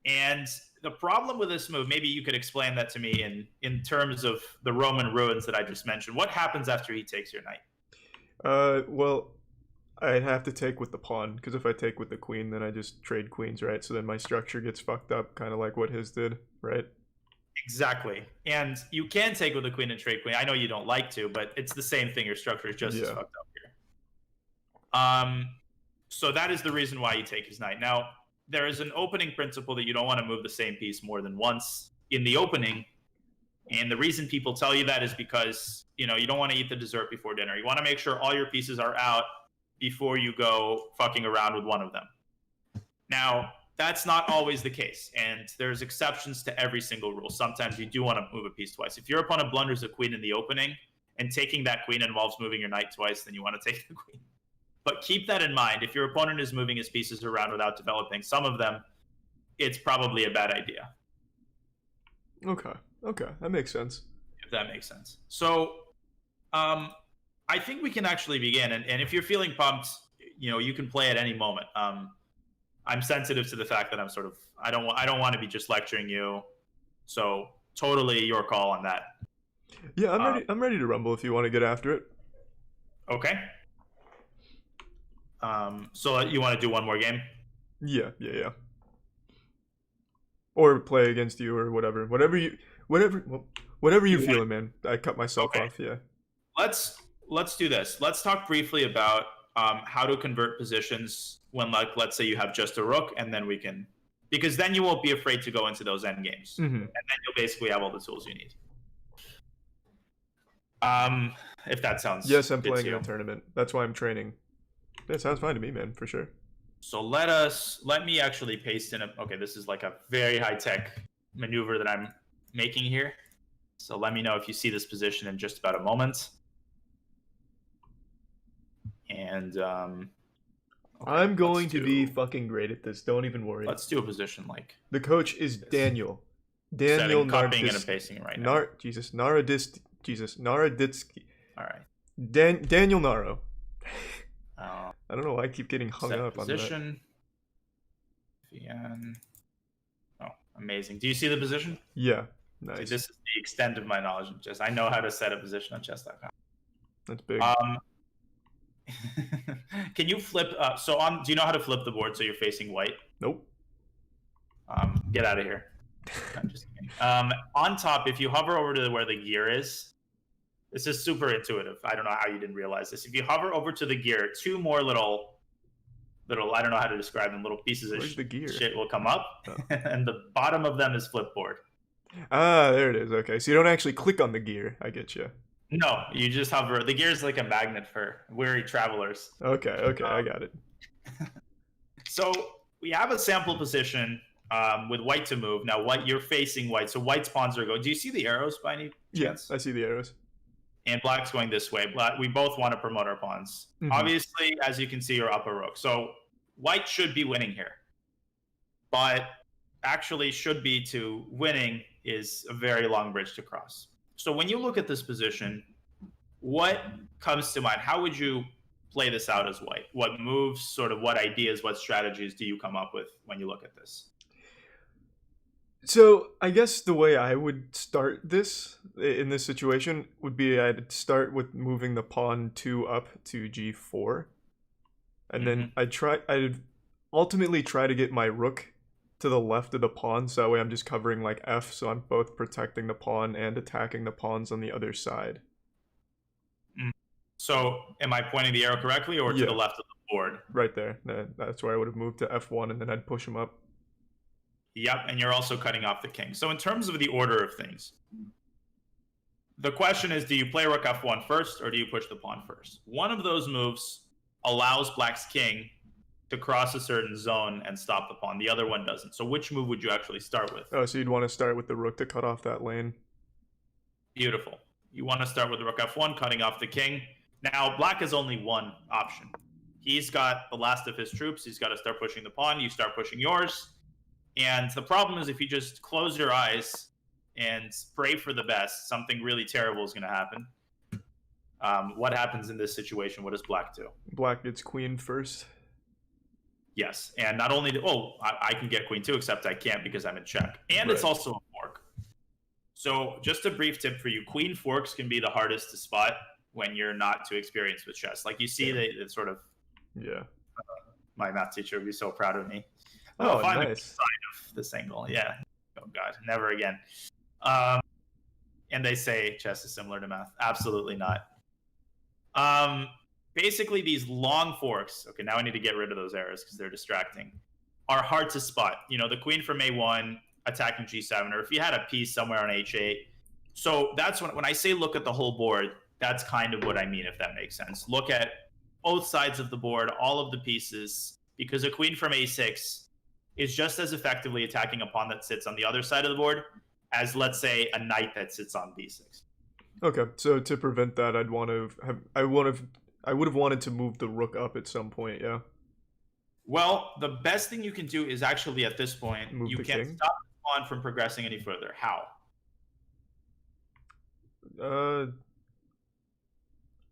And the problem with this move, maybe you could explain that to me in terms of the Roman ruins that I just mentioned. What happens after he takes your knight? Well, I'd have to take with the pawn, because if I take with the queen, then I just trade queens, right? So then my structure gets fucked up, kind of like what his did, right? Exactly. And you can take with the queen and trade queen. I know you don't like to, but it's the same thing. Your structure is just as fucked up here. So that is the reason why you take his knight. Now, there is an opening principle that you don't want to move the same piece more than once in the opening. And the reason people tell you that is because, you don't want to eat the dessert before dinner. You want to make sure all your pieces are out before you go fucking around with one of them. Now, that's not always the case, and there's exceptions to every single rule. Sometimes you do want to move a piece twice. If your opponent blunders a queen in the opening, and taking that queen involves moving your knight twice, then you want to take the queen. But keep that in mind. If your opponent is moving his pieces around without developing some of them, it's probably a bad idea. Okay, that makes sense. If that makes sense. So, I think we can actually begin, and if you're feeling pumped, you can play at any moment. I'm sensitive to the fact that I don't want to be just lecturing you, so totally your call on that. Yeah, I'm ready to rumble if you want to get after it. Okay. So you want to do one more game? Yeah. Or play against you or whatever you feeling, man. I cut myself off. Yeah. Let's do this. Let's talk briefly about how to convert positions when, let's say you have just a rook, and then because then you won't be afraid to go into those end games, and then you'll basically have all the tools you need. If that sounds yes, I'm playing in a tournament. That's why I'm training. That sounds fine to me, man, for sure. So let me actually paste in okay, this is like a very high-tech maneuver that I'm making here. So let me know if you see this position in just about a moment. And okay, I'm going to be fucking great at this. Don't even worry. Let's do a position like the coach is this. Daniel copying and pasting right now. Naroditsky. All right. Daniel Naro. I don't know why I keep getting hung up position. On that. Oh, amazing. Do you see the position? Yeah. Nice. See, this is the extent of my knowledge of chess. I know how to set a position on chess.com. That's big. Can you flip? Do you know how to flip the board so you're facing white? Nope. Get out of here. I'm just kidding. On top, if you hover over to where the gear is, this is super intuitive. I don't know how you didn't realize this. If you hover over to the gear, two more little I don't know how to describe them, little pieces of shit will come up, and the bottom of them is flipboard. Ah, there it is. Okay, so you don't actually click on the gear. I get you. No, you just hover. The gear is like a magnet for weary travelers. Okay, I got it. So we have a sample position with white to move. Now, you're facing white, so white's pawns are going. Do you see the arrows by any chance? Yes, I see the arrows. And black's going this way. We both want to promote our pawns. Obviously, as you can see, you're up a rook. So white should be winning here. But actually should be to winning is a very long bridge to cross. So when you look at this position, what comes to mind? How would you play this out as white? What moves, sort of what ideas, what strategies do you come up with when you look at this? So I guess the way I would start this in this situation would be I'd start with moving the pawn 2 up to g4. And then I'd ultimately try to get my rook to the left of the pawn, so that way I'm just covering like F, so I'm both protecting the pawn and attacking the pawns on the other side. So am I pointing the arrow correctly, or to the left of the board? Right there. That's where I would have moved to F1, and then I'd push him up. Yep, and you're also cutting off the king. So in terms of the order of things, the question is, do you play rook F1 first, or do you push the pawn first? One of those moves allows black's king to cross a certain zone and stop the pawn. The other one doesn't. So which move would you actually start with? Oh, so you'd want to start with the rook to cut off that lane. Beautiful. You want to start with the rook F1, cutting off the king. Now, black has only one option. He's got the last of his troops. He's got to start pushing the pawn. You start pushing yours. And the problem is, if you just close your eyes and pray for the best, something really terrible is going to happen. What happens in this situation? What does black do? Black gets queen first. Yes, and not only I can get queen too, except I can't because I'm in check. And It's also a fork. So just a brief tip for you. Queen forks can be the hardest to spot when you're not too experienced with chess. Like you see, they sort of Yeah. My math teacher would be so proud of me. Oh, find nice. the side of this angle. Yeah. Oh God, never again. And they say chess is similar to math. Absolutely not. Basically, these long forks. Okay, now I need to get rid of those errors because they're distracting. Are hard to spot. You know, the queen from A1 attacking G7, or if you had a piece somewhere on H8. So that's when I say look at the whole board. That's kind of what I mean, if that makes sense. Look at both sides of the board, all of the pieces, because a queen from A6 is just as effectively attacking a pawn that sits on the other side of the board as, let's say, a knight that sits on B6. Okay, so to prevent that, I would have wanted to move the rook up at some point. Yeah. Well, the best thing you can do is actually at this point, Move you the can't king? stop the pawn from progressing any further. How?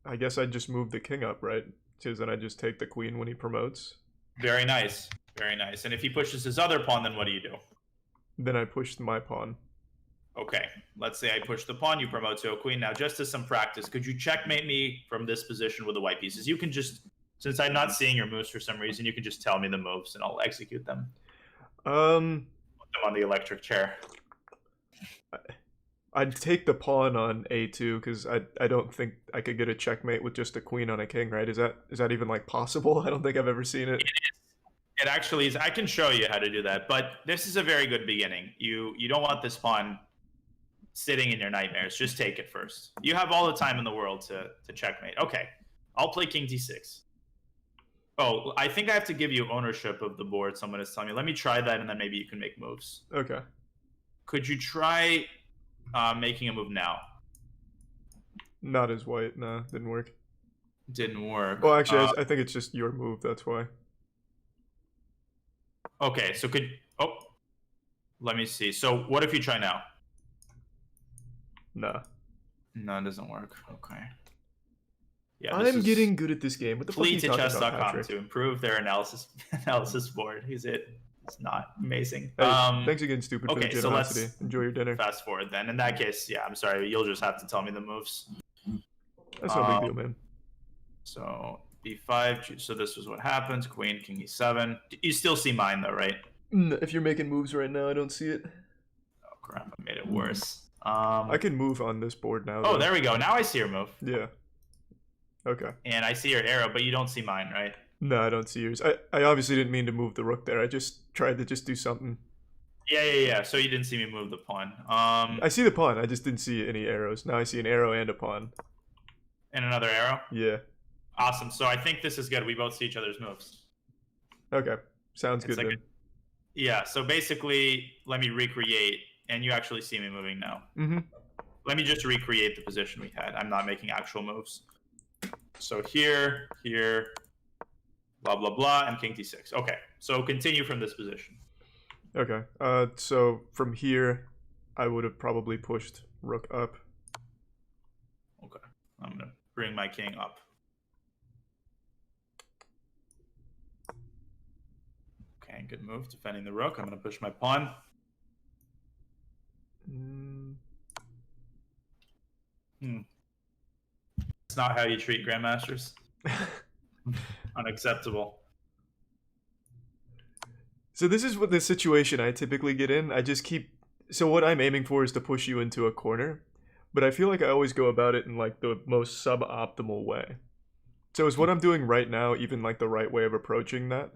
I guess I'd just move the king up, right? Because then I just take the queen when he promotes. Very nice. Very nice. And if he pushes his other pawn, then what do you do? Then I push my pawn. Okay, let's say I push the pawn, you promote to a queen. Now, just as some practice, could you checkmate me from this position with the white pieces? You can just, since I'm not seeing your moves for some reason, you can just tell me the moves and I'll execute them. Put them on the electric chair. I'd take the pawn on A2 because I don't think I could get a checkmate with just a queen on a king, right? Is that even like possible? I don't think I've ever seen it. It actually is. I can show you how to do that, but this is a very good beginning. You don't want this pawn sitting in your nightmares. Just take it first. You have all the time in the world to checkmate. Okay, I'll play king d6. Oh, I think I have to give you ownership of the board. Someone is telling me. Let me try that, and then maybe you can make moves. Okay. Could you try making a move now? Not as white. Nah, didn't work. Didn't work. Well, actually, I think it's just your move. That's why. Okay, so let me see. So what if you try now? Nah. No, it doesn't work. Okay. Yeah, I'm getting good at this game. What the fuck are you talking about, chess.com Patrick? to improve their analysis board. It's not amazing. Hey, thanks again, stupid, for the okay, generosity. so Enjoy your dinner. Fast forward then. In that case, yeah, I'm sorry. You'll just have to tell me the moves. That's no big deal, man. So b5. So this was what happens. Queen, king e7. You still see mine though, right? If you're making moves right now, I don't see it. Oh crap! I made it worse. I can move on this board now. Oh, there we go. Now I see your move. Yeah. Okay. And I see your arrow, but you don't see mine, right? No, I don't see yours. I obviously didn't mean to move the rook there. I just tried to just do something. Yeah. So you didn't see me move the pawn. I see the pawn. I just didn't see any arrows. Now I see an arrow and a pawn. And another arrow? Yeah. Awesome. So I think this is good. We both see each other's moves. Okay. Sounds good like then. Yeah. So basically, let me recreate, and you actually see me moving now. Mm-hmm. Let me just recreate the position we had. I'm not making actual moves. So here, blah, blah, blah, and king d6. Okay. So continue from this position. Okay. So from here, I would have probably pushed rook up. Okay. I'm going to bring my king up. Okay, good move. Defending the rook. I'm going to push my pawn. It's not how you treat grandmasters. Unacceptable. So this is what the situation I typically get in. So what I'm aiming for is to push you into a corner, but I feel like I always go about it in like the most suboptimal way. So is what I'm doing right now even like the right way of approaching that?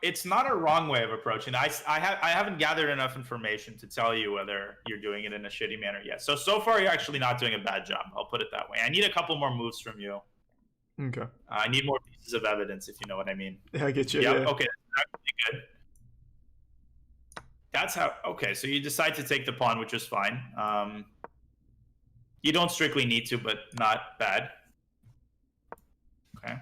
It's not a wrong way of approaching. I haven't gathered enough information to tell you whether you're doing it in a shitty manner yet. So far you're actually not doing a bad job. I'll put it that way. I need a couple more moves from you. Okay. I need more pieces of evidence, if you know what I mean. Yeah, I get you. Yep. Yeah. Okay. That's actually good. That's how. Okay. So you decide to take the pawn, which is fine. You don't strictly need to, but not bad. Okay.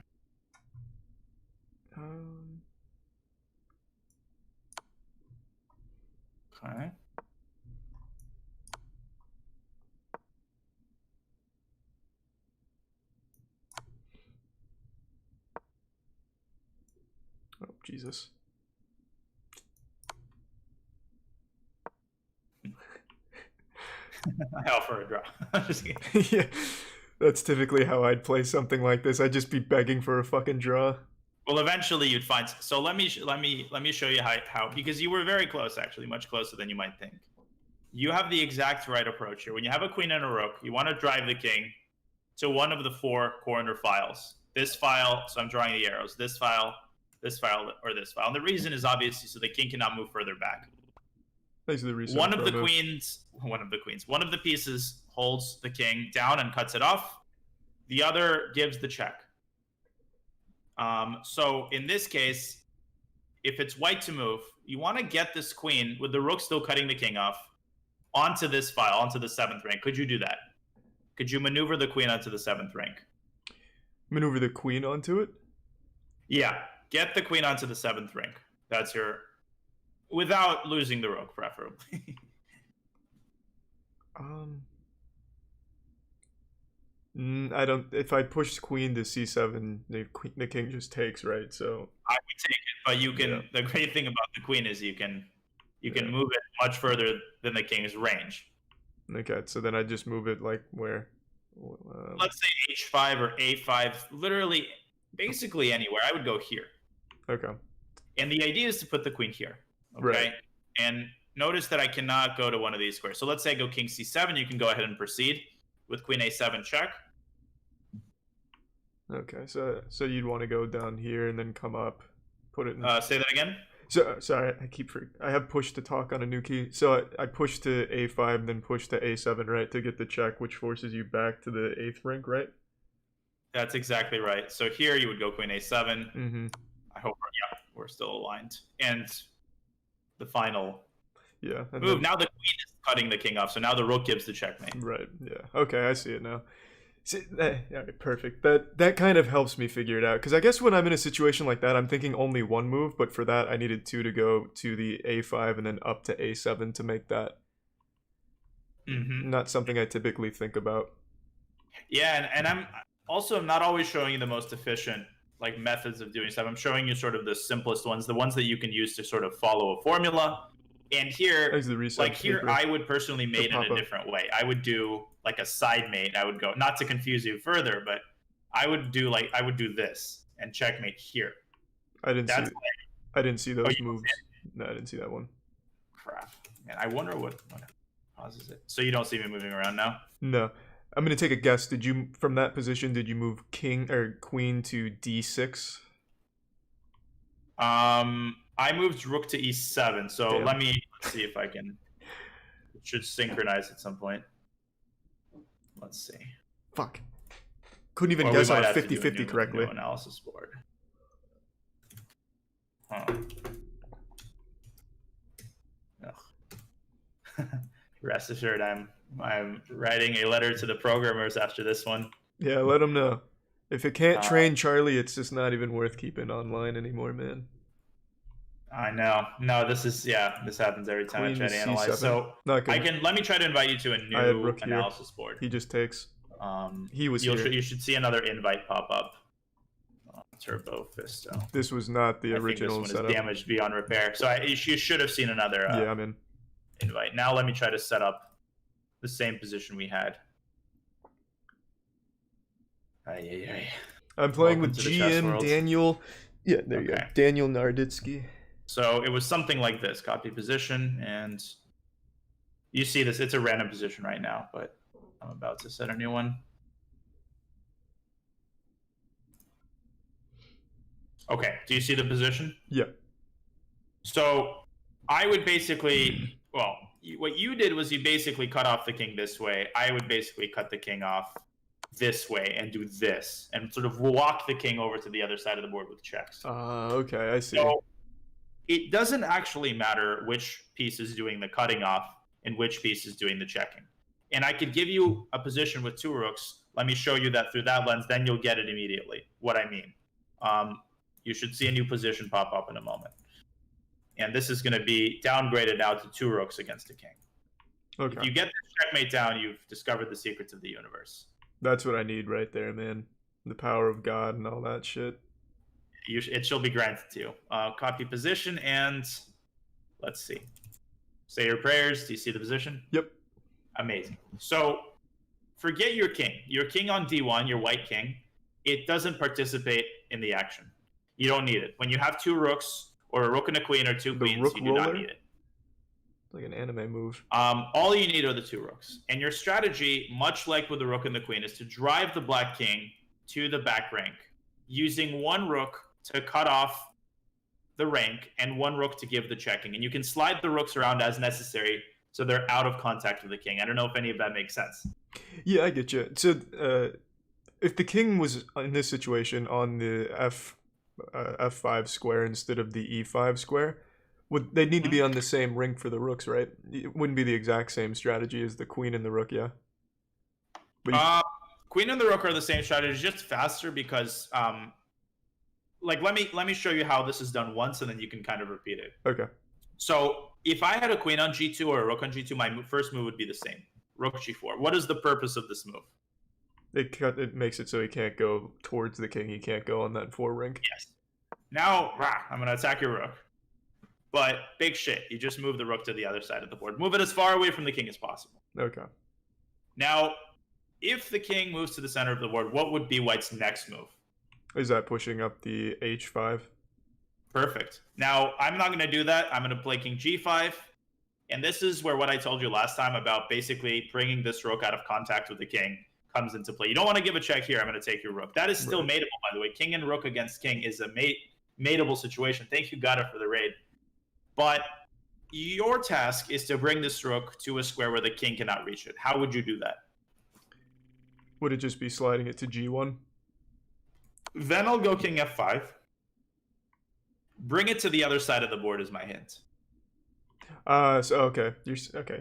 Okay. Oh, Jesus. I offer a draw. I'm just kidding. Yeah. That's typically how I'd play something like this. I'd just be begging for a fucking draw. Well, eventually you'd find. So let me show you how because you were very close, actually, much closer than you might think. You have the exact right approach here. When you have a queen and a rook, you want to drive the king to one of the 4 corner files. This file, so I'm drawing the arrows. This file, or this file. And the reason is obviously so the king cannot move further back. Thanks for the research. One of the pieces holds the king down and cuts it off. The other gives the check. So in this case, if it's white to move, you want to get this queen with the rook still cutting the king off onto this file, onto the 7th rank. Could you do that? Could you maneuver the queen onto the 7th rank? Maneuver the queen onto it? Yeah, get the queen onto the 7th rank. That's your, without losing the rook, preferably. I don't. If I push queen to c7, the king just takes, right? So I would take it, but you can. Yeah. The great thing about the queen is you can move it much further than the king's range. Okay, so then I just move it like where? Let's say h5 or a5, literally, basically anywhere. I would go here. Okay. And the idea is to put the queen here. Okay. Right. And notice that I cannot go to one of these squares. So let's say I go king c7. You can go ahead and proceed with queen a7 check. Okay, so you'd want to go down here and then come up, put it in... Say that again? So, sorry, I have push to talk on a new key. So I push to a5, then push to a7, right, to get the check, which forces you back to the 8th rank, right? That's exactly right. So here you would go queen a7. Mm-hmm. I hope, yeah, we're still aligned. And the final move. Then... Now the queen is cutting the king off, so now the rook gives the checkmate. Right, yeah. Okay, I see it now. See, yeah, perfect. That kind of helps me figure it out, because I guess when I'm in a situation like that, I'm thinking only one move, but for that I needed 2 to go to the a5 and then up to a7 to make that. Mm-hmm. Not something I typically think about. Yeah, and I'm not always showing you the most efficient like methods of doing stuff. I'm showing you sort of the simplest ones, the ones that you can use to sort of follow a formula. And here, like here, I would personally mate in a different way. I would do like a side mate. I would go, not to confuse you further, but I would do this and checkmate here. I didn't see those moves. No, I didn't see that one. Crap, man. I wonder what causes it. So you don't see me moving around now? No. I'm gonna take a guess. From that position, did you move king or queen to d6? I moved rook to e7, so Damn. let me see if I can. It should synchronize at some point. Let's see. Fuck. Couldn't even guess on a 50-50 correctly. New analysis board. Rest assured, I'm writing a letter to the programmers after this one. Yeah, let them know. If it can't train Charlie, it's just not even worth keeping online anymore, man. I know. No, this happens every time I try to analyze. So let me try to invite you to a new analysis board. He just takes. You should see another invite pop up. Turbo Fisto. This was not the original setup. This one is damaged beyond repair. So you should have seen another I'm in. Invite. Now let me try to set up the same position we had. I'm playing with GM Daniel. Yeah, there you go. Daniel Narditsky. So it was something like this. Copy position, and you see this. It's a random position right now, but I'm about to set a new one. Okay, do you see the position? Yeah. So I would basically, what you did was you basically cut off the king this way. I would basically cut the king off this way and do this and sort of walk the king over to the other side of the board with checks. Okay, I see. So it doesn't actually matter which piece is doing the cutting off and which piece is doing the checking. And I could give you a position with 2 rooks. Let me show you that through that lens, then you'll get it immediately, what I mean. You should see a new position pop up in a moment. And this is going to be downgraded now to 2 rooks against a king. Okay. If you get this checkmate down, you've discovered the secrets of the universe. That's what I need right there, man. The power of God and all that shit. It shall be granted to you. Copy position, and let's see. Say your prayers. Do you see the position? Yep. Amazing. So forget your king. Your king on d1, your white king, it doesn't participate in the action. You don't need it. When you have 2 rooks, or a rook and a queen, or 2 queens, you do not need it. Like an anime move. All you need are the 2 rooks. And your strategy, much like with the rook and the queen, is to drive the black king to the back rank, using 1 rook to cut off the rank and 1 rook to give the checking. And you can slide the rooks around as necessary so they're out of contact with the king. I don't know if any of that makes sense. Yeah, I get you. So if the king was in this situation on the f5 square instead of the e5 square, they'd need to be on the same ring for the rooks, right? It wouldn't be the exact same strategy as the queen and the rook, yeah? But queen and the rook are the same strategy, just faster because... like let me show you how this is done once, and then you can kind of repeat it. Okay. So if I had a queen on g2 or a rook on g2, my first move would be the same. Rook g4. What is the purpose of this move? It makes it so he can't go towards the king. He can't go on that 4 rank. Yes. Now, I'm going to attack your rook. But big shit. You just move the rook to the other side of the board. Move it as far away from the king as possible. Okay. Now, if the king moves to the center of the board, what would be white's next move? Is that pushing up the h5? Perfect. Now, I'm not going to do that. I'm going to play king g5. And this is where what I told you last time about basically bringing this rook out of contact with the king comes into play. You don't want to give a check here. I'm going to take your rook. That is still mateable, by the way. King and rook against king is a mateable situation. Thank you, Gata, for the raid. But your task is to bring this rook to a square where the king cannot reach it. How would you do that? Would it just be sliding it to g1? Then I'll go king f5. Bring it to the other side of the board is my hint. Okay.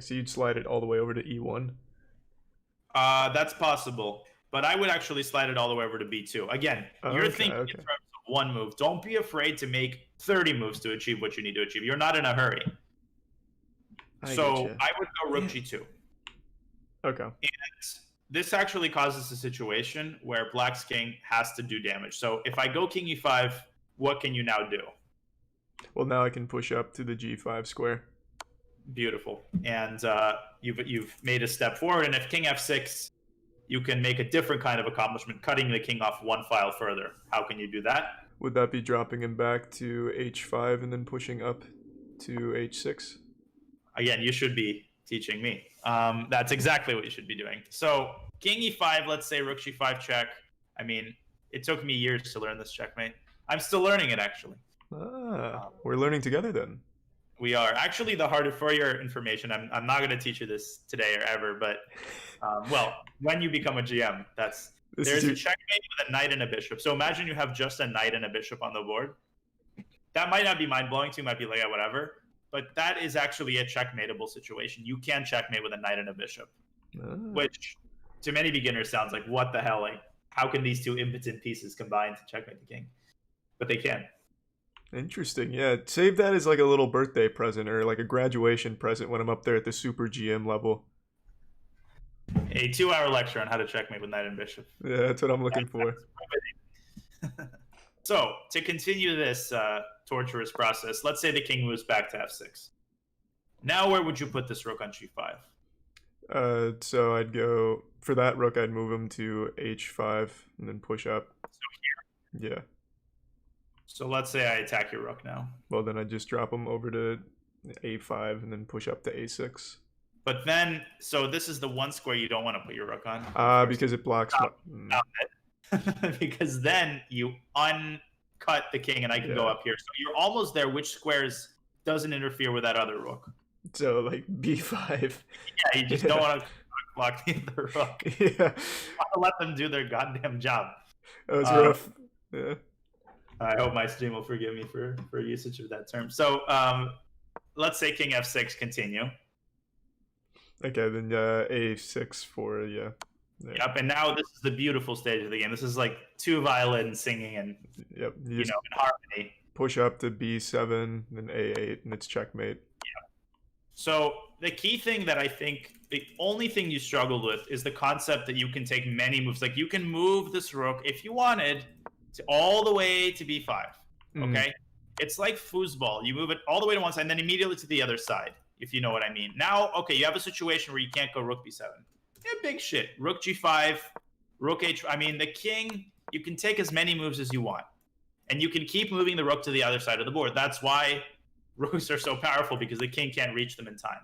So you'd slide it all the way over to e1? That's possible. But I would actually slide it all the way over to b2. Again, you're thinking in terms of 1 move. Don't be afraid to make 30 moves to achieve what you need to achieve. You're not in a hurry. I would go rook g2. Okay. And this actually causes a situation where black's king has to do damage. So if I go king e5, what can you now do? Well, now I can push up to the g5 square. Beautiful. And you've made a step forward. And if king f6, you can make a different kind of accomplishment, cutting the king off 1 file further. How can you do that? Would that be dropping him back to h5 and then pushing up to h6? Again, you should be teaching me. That's exactly what you should be doing. So king e5, let's say rook g5 check. I mean, it took me years to learn this checkmate. I'm still learning it, actually. We're learning together then. We are. Actually, for your information, I'm not going to teach you this today or ever, but, well, when you become a GM, there's a checkmate with a knight and a bishop. So imagine you have just a knight and a bishop on the board. That might not be mind-blowing to you, might be like, yeah, whatever. But that is actually a checkmateable situation. You can checkmate with a knight and a bishop, which to many beginners sounds like, what the hell? Like, how can these 2 impotent pieces combine to checkmate the king? But they can. Interesting. Yeah, save that as like a little birthday present or like a graduation present when I'm up there at the super GM level. A 2-hour lecture on how to checkmate with knight and bishop. Yeah, that's what I'm looking for. So, to continue this torturous process, let's say the king moves back to f6. Now, where would you put this rook on g5? So I'd go, for that rook, I'd move him to h5 and then push up. So here? Yeah. So let's say I attack your rook now. Well, then I'd just drop him over to a5 and then push up to a6. But then, so this is the 1 square you don't want to put your rook on. Because it blocks Stop it. Because then you uncut the king and I can go up here. So you're almost there. Which squares doesn't interfere with that other rook? So like b5. Yeah, you just don't want to block the other rook. Yeah. You want to let them do their goddamn job. That was rough. Yeah. I hope my stream will forgive me for usage of that term. So let's say king f6, continue. Okay, then a6 for, yeah. Yep, and now this is the beautiful stage of the game. This is like 2 violins singing and, yep, in harmony. Push up to b7, then a8, and it's checkmate. Yeah. So the key thing that I think, the only thing you struggled with is the concept that you can take many moves. Like you can move this rook, if you wanted, all the way to b5, okay? It's like foosball. You move it all the way to one side and then immediately to the other side, if you know what I mean. Now, okay, you have a situation where you can't go rook b7. big shit. Rook g5, rook h. I mean, the king, you can take as many moves as you want. And you can keep moving the rook to the other side of the board. That's why rooks are so powerful, because the king can't reach them in time.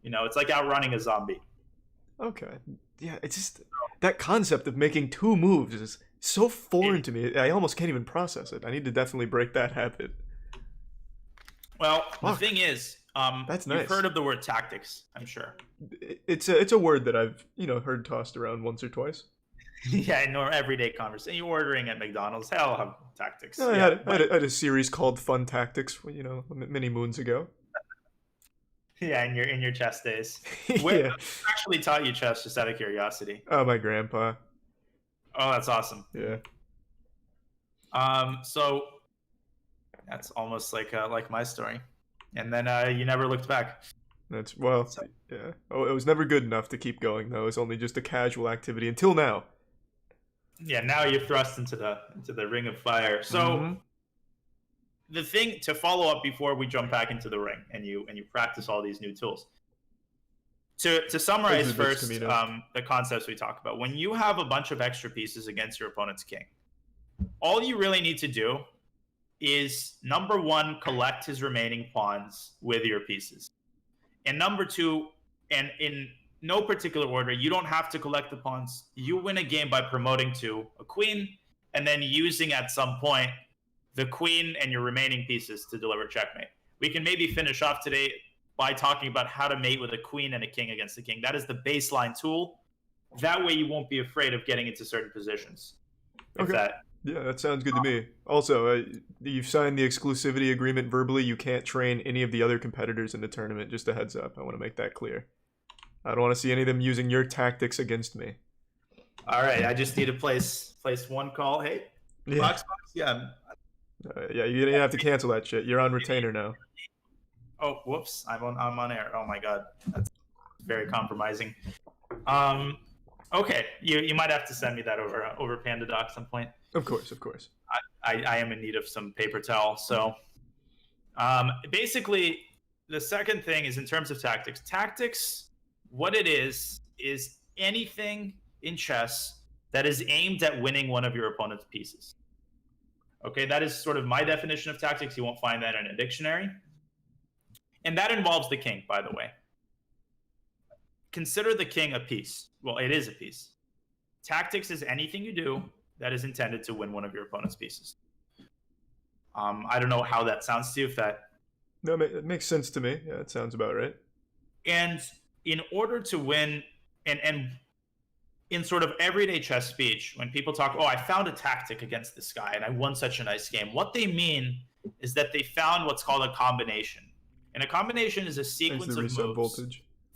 You know, it's like outrunning a zombie. Okay. Yeah, it's just that concept of making 2 moves is so foreign to me. I almost can't even process it. I need to definitely break that habit. Well, the thing is, that's nice. You've heard of the word tactics, I'm sure. It's a word that I've, heard tossed around once or twice. Yeah, in our everyday conversation. You're ordering at McDonald's. Hell, have tactics. I had a series called Fun Tactics, many moons ago. Yeah, in your chess days. Who actually taught you chess, just out of curiosity? Oh, my grandpa. Oh, that's awesome. Yeah. So that's almost like my story. And then you never looked back. Yeah. Oh, it was never good enough to keep going though. It was only just a casual activity until now. Yeah, now you're thrust into the ring of fire. So the thing to follow up before we jump back into the ring and you practice all these new tools. To summarize first, the concepts we talked about. When you have a bunch of extra pieces against your opponent's king, all you really need to do is, number 1, collect his remaining pawns with your pieces. And number 2, and in no particular order, you don't have to collect the pawns. You win a game by promoting to a queen and then using at some point the queen and your remaining pieces to deliver checkmate. We can maybe finish off today by talking about how to mate with a queen and a king against the king. That is the baseline tool. That way you won't be afraid of getting into certain positions. Okay. Yeah, that sounds good to me. Also, you've signed the exclusivity agreement verbally. You can't train any of the other competitors in the tournament. Just a heads up. I want to make that clear. I don't want to see any of them using your tactics against me. All right, I just need to place one call. Hey, box, yeah. Yeah, you didn't have to cancel that shit. You're on retainer now. Oh, whoops! I'm on air. Oh my god, that's very compromising. Okay, you might have to send me that over PandaDoc some point. Of course. I am in need of some paper towel. So, basically, the second thing is in terms of tactics. Tactics, what it is anything in chess that is aimed at winning one of your opponent's pieces. Okay, that is sort of my definition of tactics. You won't find that in a dictionary. And that involves the king, by the way. Consider the king a piece. Well, it is a piece. Tactics is anything you do that is intended to win one of your opponent's pieces. I don't know how that sounds to you. No, it makes sense to me. Yeah, it sounds about right. And in order to win, and in sort of everyday chess speech, when people talk, I found a tactic against this guy and I won such a nice game, what they mean is that they found what's called a combination. And a combination is a sequence of moves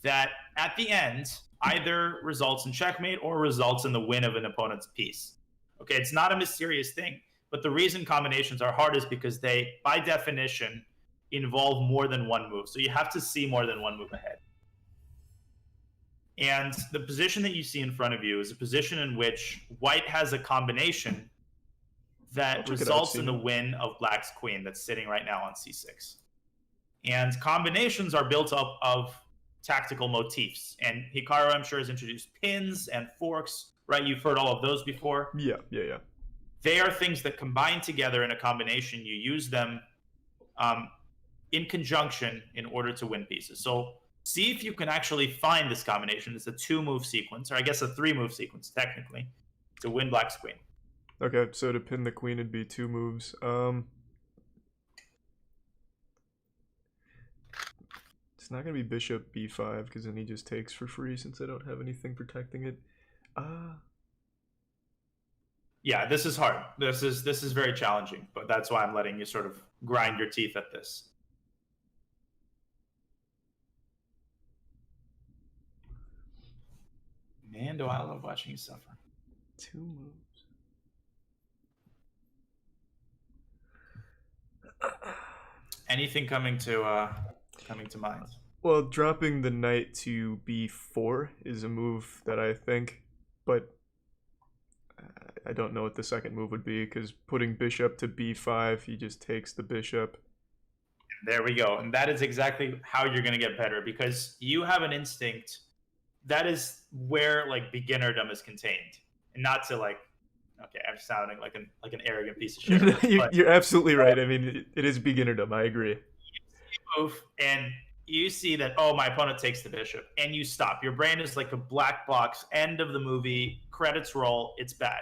that at the end either results in checkmate or results in the win of an opponent's piece. Okay, it's not a mysterious thing, but the reason combinations are hard is because they, by definition, involve more than one move. So you have to see more than one move ahead. And the position that you see in front of you is a position in which white has a combination that results in the win of black's queen that's sitting right now on c6. And combinations are built up of tactical motifs. And Hikaru, I'm sure, has introduced pins and forks, right? You've heard all of those before. Yeah. They are things that combine together in a combination. You use them in conjunction in order to win pieces. So see if you can actually find this combination. It's a 2-move sequence, or I guess a 3-move sequence, technically, to win black's queen. Okay, so to pin the queen, it'd be 2 moves. It's not going to be bishop b5, because then he just takes for free since I don't have anything protecting it. Yeah, this is hard. This is very challenging, but that's why I'm letting you sort of grind your teeth at this. Man, do I love watching you suffer. 2 moves. Anything coming to mind? Well, dropping the knight to b4 is a move that I think, but I don't know what the second move would be, because putting bishop to b5, he just takes the bishop. There we go. And that is exactly how you're going to get better, because you have an instinct that is where like beginnerdom is contained, and not to like. Okay, I'm sounding like an arrogant piece of shit. You're absolutely right. I mean, it is beginnerdom. I agree. Move and you see that, oh, my opponent takes the bishop, and you stop. Your brain is like a black box. End of the movie. Credits roll. It's bad,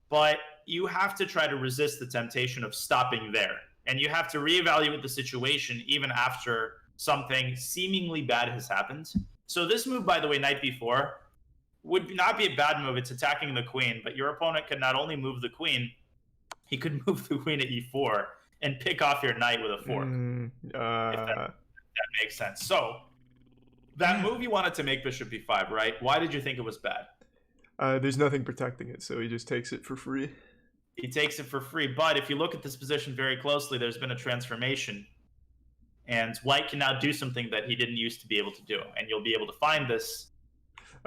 but you have to try to resist the temptation of stopping there, and you have to reevaluate the situation even after something seemingly bad has happened. So this move, by the way, knight b4 would not be a bad move. It's attacking the queen, but your opponent could not only move the queen, he could move the queen at e4 and pick off your knight with a fork. If that makes sense. So that move you wanted to make bishop b5, right? Why did you think it was bad? There's nothing protecting it, so he just takes it for free. He takes it for free, but if you look at this position very closely, there's been a transformation. And white can now do something that he didn't used to be able to do. And you'll be able to find this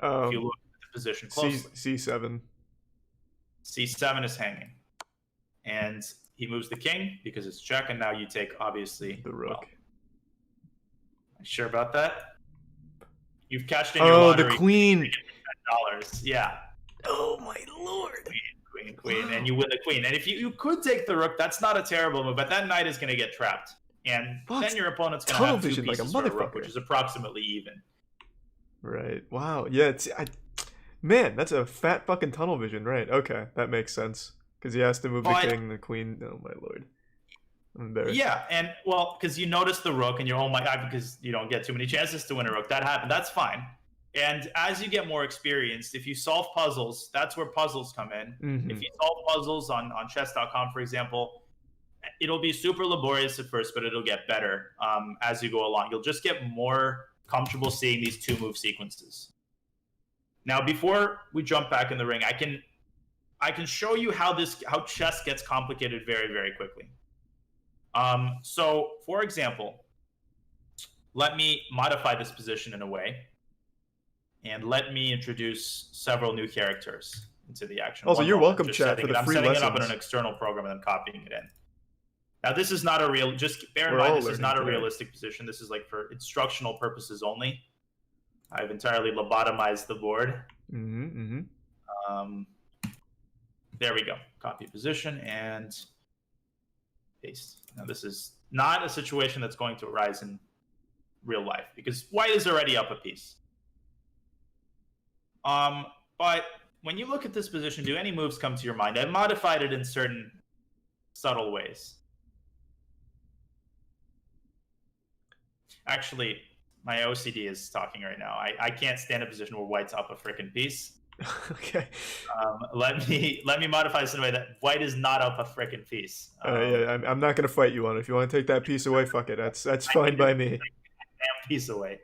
if you look at the position closely. C7. C7 is hanging. And he moves the king because it's check, and now you take, obviously, the rook. Well, sure about that? You've cashed in your lottery. Oh, the queen. $10. Yeah. Oh, my lord. Queen, and you win the queen. And if you could take the rook, that's not a terrible move, but that knight is going to get trapped. And then your opponent's going to have two pieces like a rook, which is approximately even. Right. Wow. Yeah. Man, that's a fat fucking tunnel vision. Right. Okay. That makes sense. Because he has to move the king, the queen. Oh, my lord. I'm embarrassed. Yeah. And, well, because you notice the rook and you're, oh, my God, because you don't get too many chances to win a rook. That happened. That's fine. And as you get more experienced, if you solve puzzles, that's where puzzles come in. Mm-hmm. If you solve puzzles on chess.com, for example, it'll be super laborious at first, but it'll get better as you go along. You'll just get more comfortable seeing these two move sequences. Now, before we jump back in the ring, I can show you how chess gets complicated very, very quickly. So, for example, let me modify this position in a way. And let me introduce several new characters into the action. Also, you're welcome, chat, for the free lessons. I'm setting it up in an external program and I'm copying it in. Now, this is not a real. Just bear in mind, this is not a realistic position. This is like for instructional purposes only. I've entirely lobotomized the board. There we go. Copy position and paste. Now, this is not a situation that's going to arise in real life because white is already up a piece. But when you look at this position, do any moves come to your mind? I've modified it in certain subtle ways. Actually, my OCD is talking right now. I can't stand a position where white's up a freaking piece. Okay. Let me modify this in a way that white is not up a freaking piece. Yeah, I'm not gonna fight you on it. If you want to take that piece away, fuck it. That's fine by me. Take a piece away.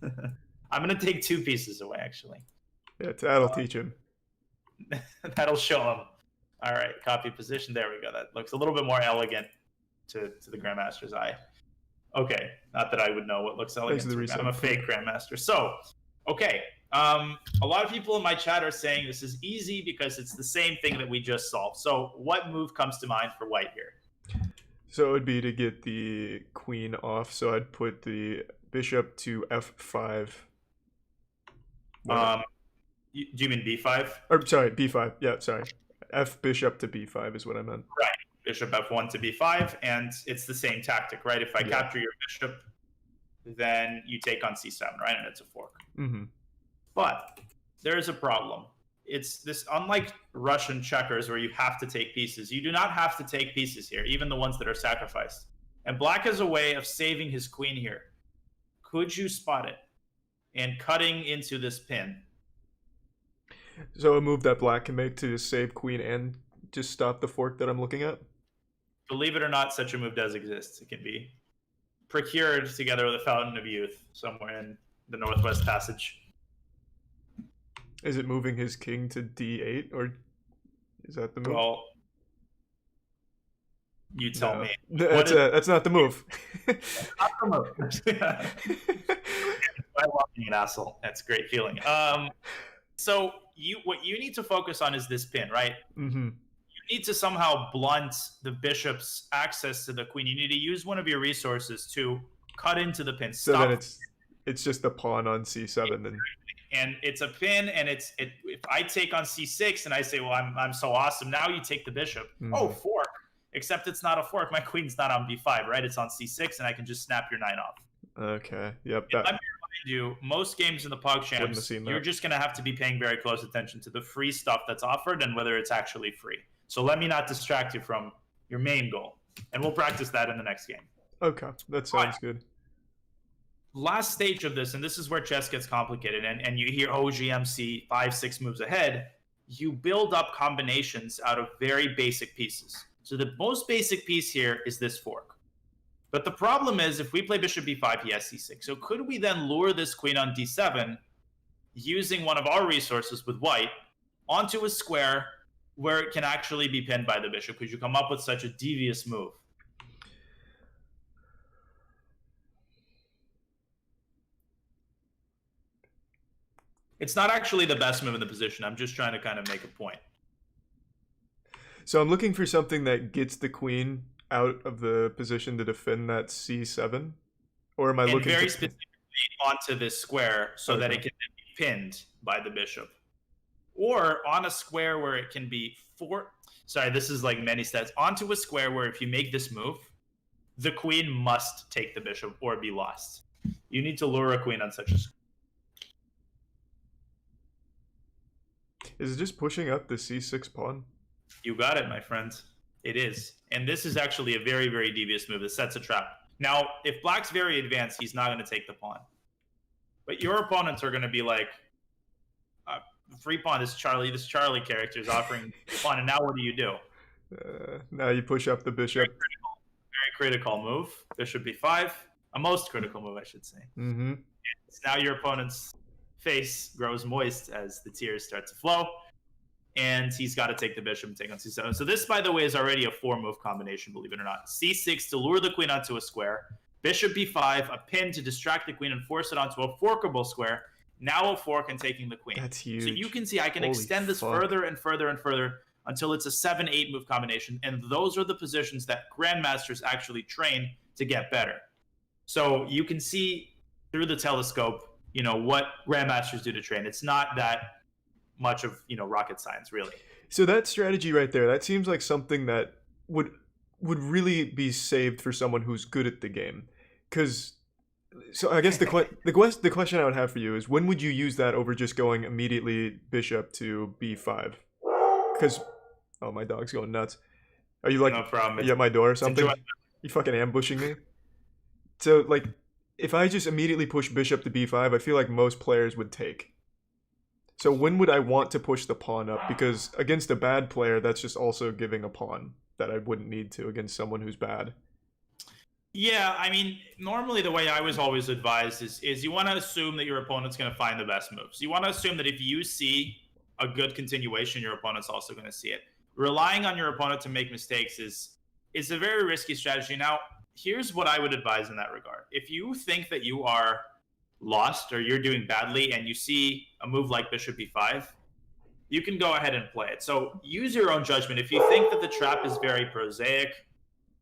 I'm gonna take 2 pieces away, actually. Yeah, that'll teach him. That'll show him. All right, copy position. There we go. That looks a little bit more elegant to the Grandmaster's eye. Okay, not that I would know what looks elegant. I'm a fake Grandmaster. So, okay. A lot of people in my chat are saying this is easy because it's the same thing that we just solved. So, what move comes to mind for white here? So it would be to get the queen off. So I'd put the bishop to f5. Do you mean b5? Or sorry, b5. Yeah, sorry. F bishop to b5 is what I meant. Right. Bishop f1 to b5, and it's the same tactic, right? If I capture your bishop, then you take on c7, right? And it's a fork. Mm-hmm. But there is a problem. It's this, unlike Russian checkers where you have to take pieces, you do not have to take pieces here, even the ones that are sacrificed. And black has a way of saving his queen here. Could you spot it? And cutting into this pin. So a move that black can make to save queen and just stop the fork that I'm looking at? Believe it or not, such a move does exist. It can be procured together with a Fountain of Youth somewhere in the Northwest Passage. Is it moving his king to d8, or is that the move? Well, you tell me. That's not the move. That's not the move. I love being an asshole. That's a great feeling. So what you need to focus on is this pin, right? Mm-hmm. You need to somehow blunt the bishop's access to the queen. You need to use one of your resources to cut into the pin. So then it's just the pawn on c7. and it's a pin, and if I take on c6 and I say, well, I'm so awesome, now you take the bishop. Oh, fork. Except it's not a fork. My queen's not on b5, right? It's on c6, and I can just snap your knight off. Okay. Yep. Let me remind you, most games in the PogChamps, you're just going to have to be paying very close attention to the free stuff that's offered and whether it's actually free. So let me not distract you from your main goal. And we'll practice that in the next game. Okay. That sounds good. Last stage of this, and this is where chess gets complicated, and you hear OGMC 5-6 moves ahead, you build up combinations out of very basic pieces. So the most basic piece here is this fork. But the problem is, if we play bishop b5, he has c6. So could we then lure this queen on d7 using one of our resources with white onto a square where it can actually be pinned by the bishop? Could you come up with such a devious move? It's not actually the best move in the position. I'm just trying to kind of make a point. So I'm looking for something that gets the queen out of the position to defend that c7, or am I looking very specifically onto this square so that it can be pinned by the bishop, or on a square where it can be sorry, this is like many steps, onto a square where if you make this move, the queen must take the bishop or be lost. You need to lure a queen on such a square. Is it just pushing up the c6 pawn? You got it, my friend. It is. And this is actually a very, very devious move that sets a trap. Now, if black's very advanced, he's not going to take the pawn. But your opponents are going to be like, free pawn, this Charlie character is offering pawn, and now what do? Now you push up the bishop. Very critical move. Bishop b5. A most critical move, I should say. Mm-hmm. Now your opponent's face grows moist as the tears start to flow. And he's got to take the bishop and take on c7. So this, by the way, is already a 4-move combination, believe it or not. c6 to lure the queen onto a square. Bishop b5, a pin to distract the queen and force it onto a forkable square. Now a fork and taking the queen. That's huge. So you can see I can extend this further and further and further until it's a 7-8 move combination. And those are the positions that grandmasters actually train to get better. So you can see through the telescope, what grandmasters do to train. It's not that much of rocket science, really. So that strategy right there, that seems like something that would really be saved for someone who's good at the game. So I guess the question I would have for you is, when would you use that over just going immediately bishop to b5? Because my dog's going nuts. Are you like, no problem. You at my door or something? You fucking ambushing me? So like, if I just immediately push bishop to b5, I feel like most players would take. So when would I want to push the pawn up? Because against a bad player, that's just also giving a pawn that I wouldn't need to against someone who's bad. Yeah, I mean, normally the way I was always advised is you want to assume that your opponent's going to find the best moves. You want to assume that if you see a good continuation, your opponent's also going to see it. Relying on your opponent to make mistakes is a very risky strategy. Now, here's what I would advise in that regard. If you think that you are lost or you're doing badly and you see a move like bishop b5, you can go ahead and play it. So use your own judgment. If you think that the trap is very prosaic,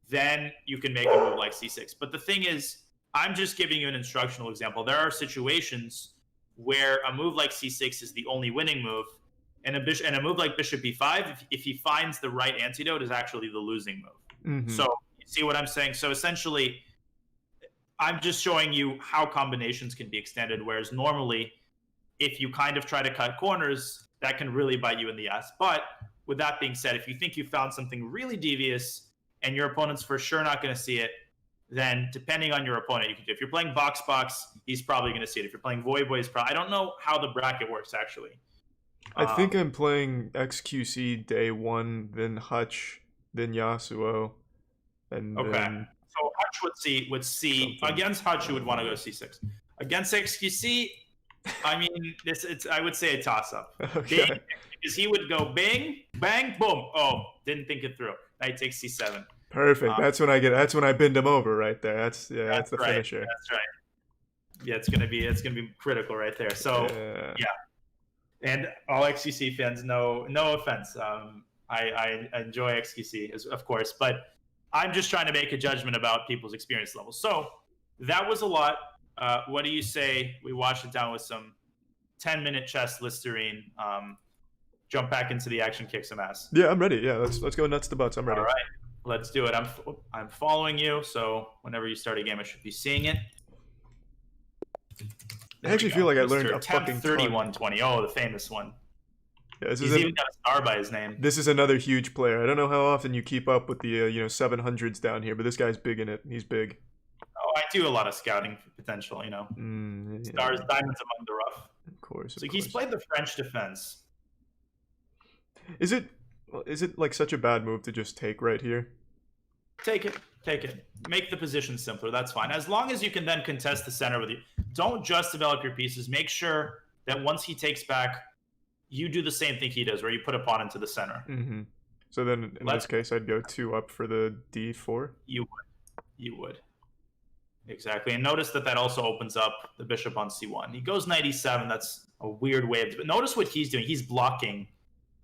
then you can make a move like c6. But the thing is, I'm just giving you an instructional example. There are situations where a move like c6 is the only winning move, and a move like bishop b5, if he finds the right antidote, is actually the losing move. Mm-hmm. So you see what I'm saying? So essentially, I'm just showing you how combinations can be extended, whereas normally, if you kind of try to cut corners, that can really bite you in the ass. But with that being said, if you think you found something really devious and your opponent's for sure not going to see it, then depending on your opponent, you can do. If you're playing box, he's probably going to see it. If you're playing voy, I don't know how the bracket works actually. I think I'm playing XQC day 1, then Hutch, then Yasuo, and okay. Then... So Hutch would see against Hutch, you would want to go c6. Against XQC, I mean, I would say a toss-up. Okay. Because he would go bang, bang, boom. Oh, didn't think it through. Knight takes c7. Perfect. That's when I bend him over right there. That's the right. finisher. That's right. Yeah, it's gonna be critical right there. So yeah. And all XQC fans, no offense. I enjoy XQC, of course, but I'm just trying to make a judgment about people's experience levels. So that was a lot. What do you say we wash it down with some 10-minute chess Listerine. Jump back into the action, kick some ass. Yeah, I'm ready. Yeah, let's go nuts to butts. I'm ready. All right, let's do it. I'm following you, so whenever you start a game, I should be seeing it. I actually feel like I learned a fucking 3120. Oh, the famous one. Yeah, He's even got a star by his name. This is another huge player. I don't know how often you keep up with the 700s down here, but this guy's big in it. He's big. Oh, I do a lot of scouting potential. Yeah. Stars, diamonds among the rough. Of course. So he's played the French defense. Is it like such a bad move to just take right here? Take it. Make the position simpler. That's fine. As long as you can then contest the center with you. Don't just develop your pieces. Make sure that once he takes back, you do the same thing he does, where you put a pawn into the center. Mm-hmm. So then, in this case, I'd go 2 up for the d4. You would. Exactly. And notice that also opens up the bishop on c1. He goes knight e7. That's a weird way of... But notice what he's doing. He's blocking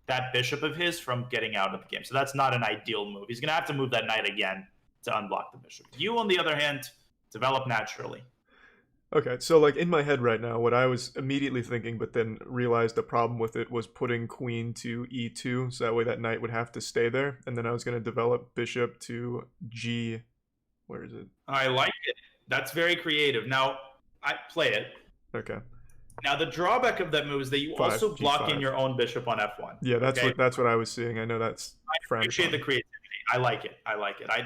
that bishop of his from getting out of the game. So that's not an ideal move. He's going to have to move that knight again to unblock the bishop. You, on the other hand, develop naturally. Okay, so like in my head right now, what I was immediately thinking, but then realized the problem with it was putting queen to e2, so that way that knight would have to stay there, and then I was going to develop bishop to g... Where is it? I like it. That's very creative. Now, I play it. Okay. Now, the drawback of that move is that you also block in your own bishop on f1. Yeah, that's what I was seeing. I know that's... I appreciate the creativity. I like it.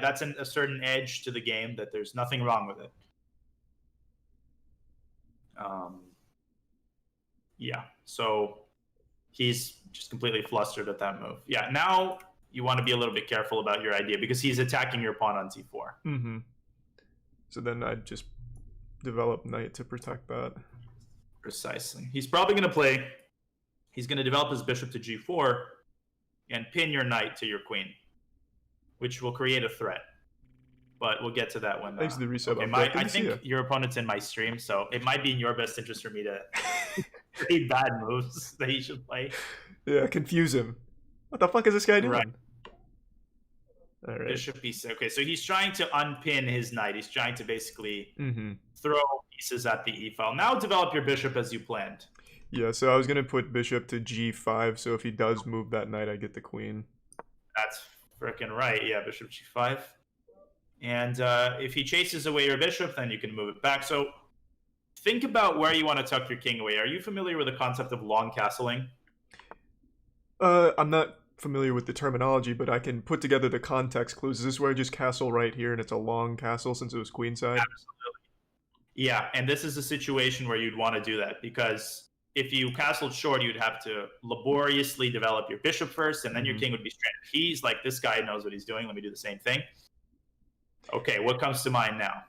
That's a certain edge to the game that there's nothing wrong with it. Yeah, so he's just completely flustered at that move. Yeah, now you want to be a little bit careful about your idea because he's attacking your pawn on c4. Mm-hmm. So then I'd just develop knight to protect that. Precisely. He's probably going to develop his bishop to g4 and pin your knight to your queen, which will create a threat. But we'll get to that when... Thanks to the reset. Okay, I think your opponent's in my stream, so it might be in your best interest for me to create bad moves that he should play. Yeah, confuse him. What the fuck is this guy doing? Right. All right. Bishop b6. Okay, so he's trying to unpin his knight. He's trying to basically mm-hmm. throw pieces at the e file. Now develop your bishop as you planned. Yeah, so I was going to put bishop to g5, so if he does move that knight, I get the queen. That's freaking right. Yeah, bishop g5. And if he chases away your bishop, then you can move it back. So think about where you want to tuck your king away. Are you familiar with the concept of long castling? I'm not familiar with the terminology, but I can put together the context clues. Is this where I just castle right here and it's a long castle since it was queenside? Absolutely. Yeah, and this is a situation where you'd want to do that because if you castled short, you'd have to laboriously develop your bishop first, and then your king would be stranded. He's like, this guy knows what he's doing. Let me do the same thing. Okay, what comes to mind now?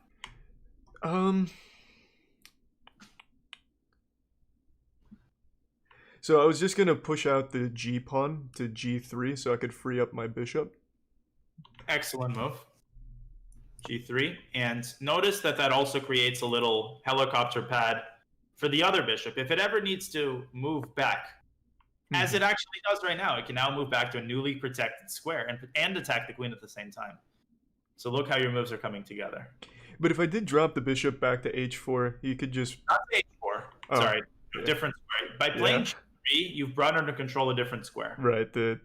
So I was just going to push out the g pawn to g3 so I could free up my bishop. Excellent move. g3. And notice that also creates a little helicopter pad for the other bishop. If it ever needs to move back, as it actually does right now, it can now move back to a newly protected square and attack the queen at the same time. So look how your moves are coming together. But if I did drop the bishop back to h4, he could just... Not to h4. Oh, sorry. Yeah. Different square. By playing g3, you've brought under control a different square. Right, the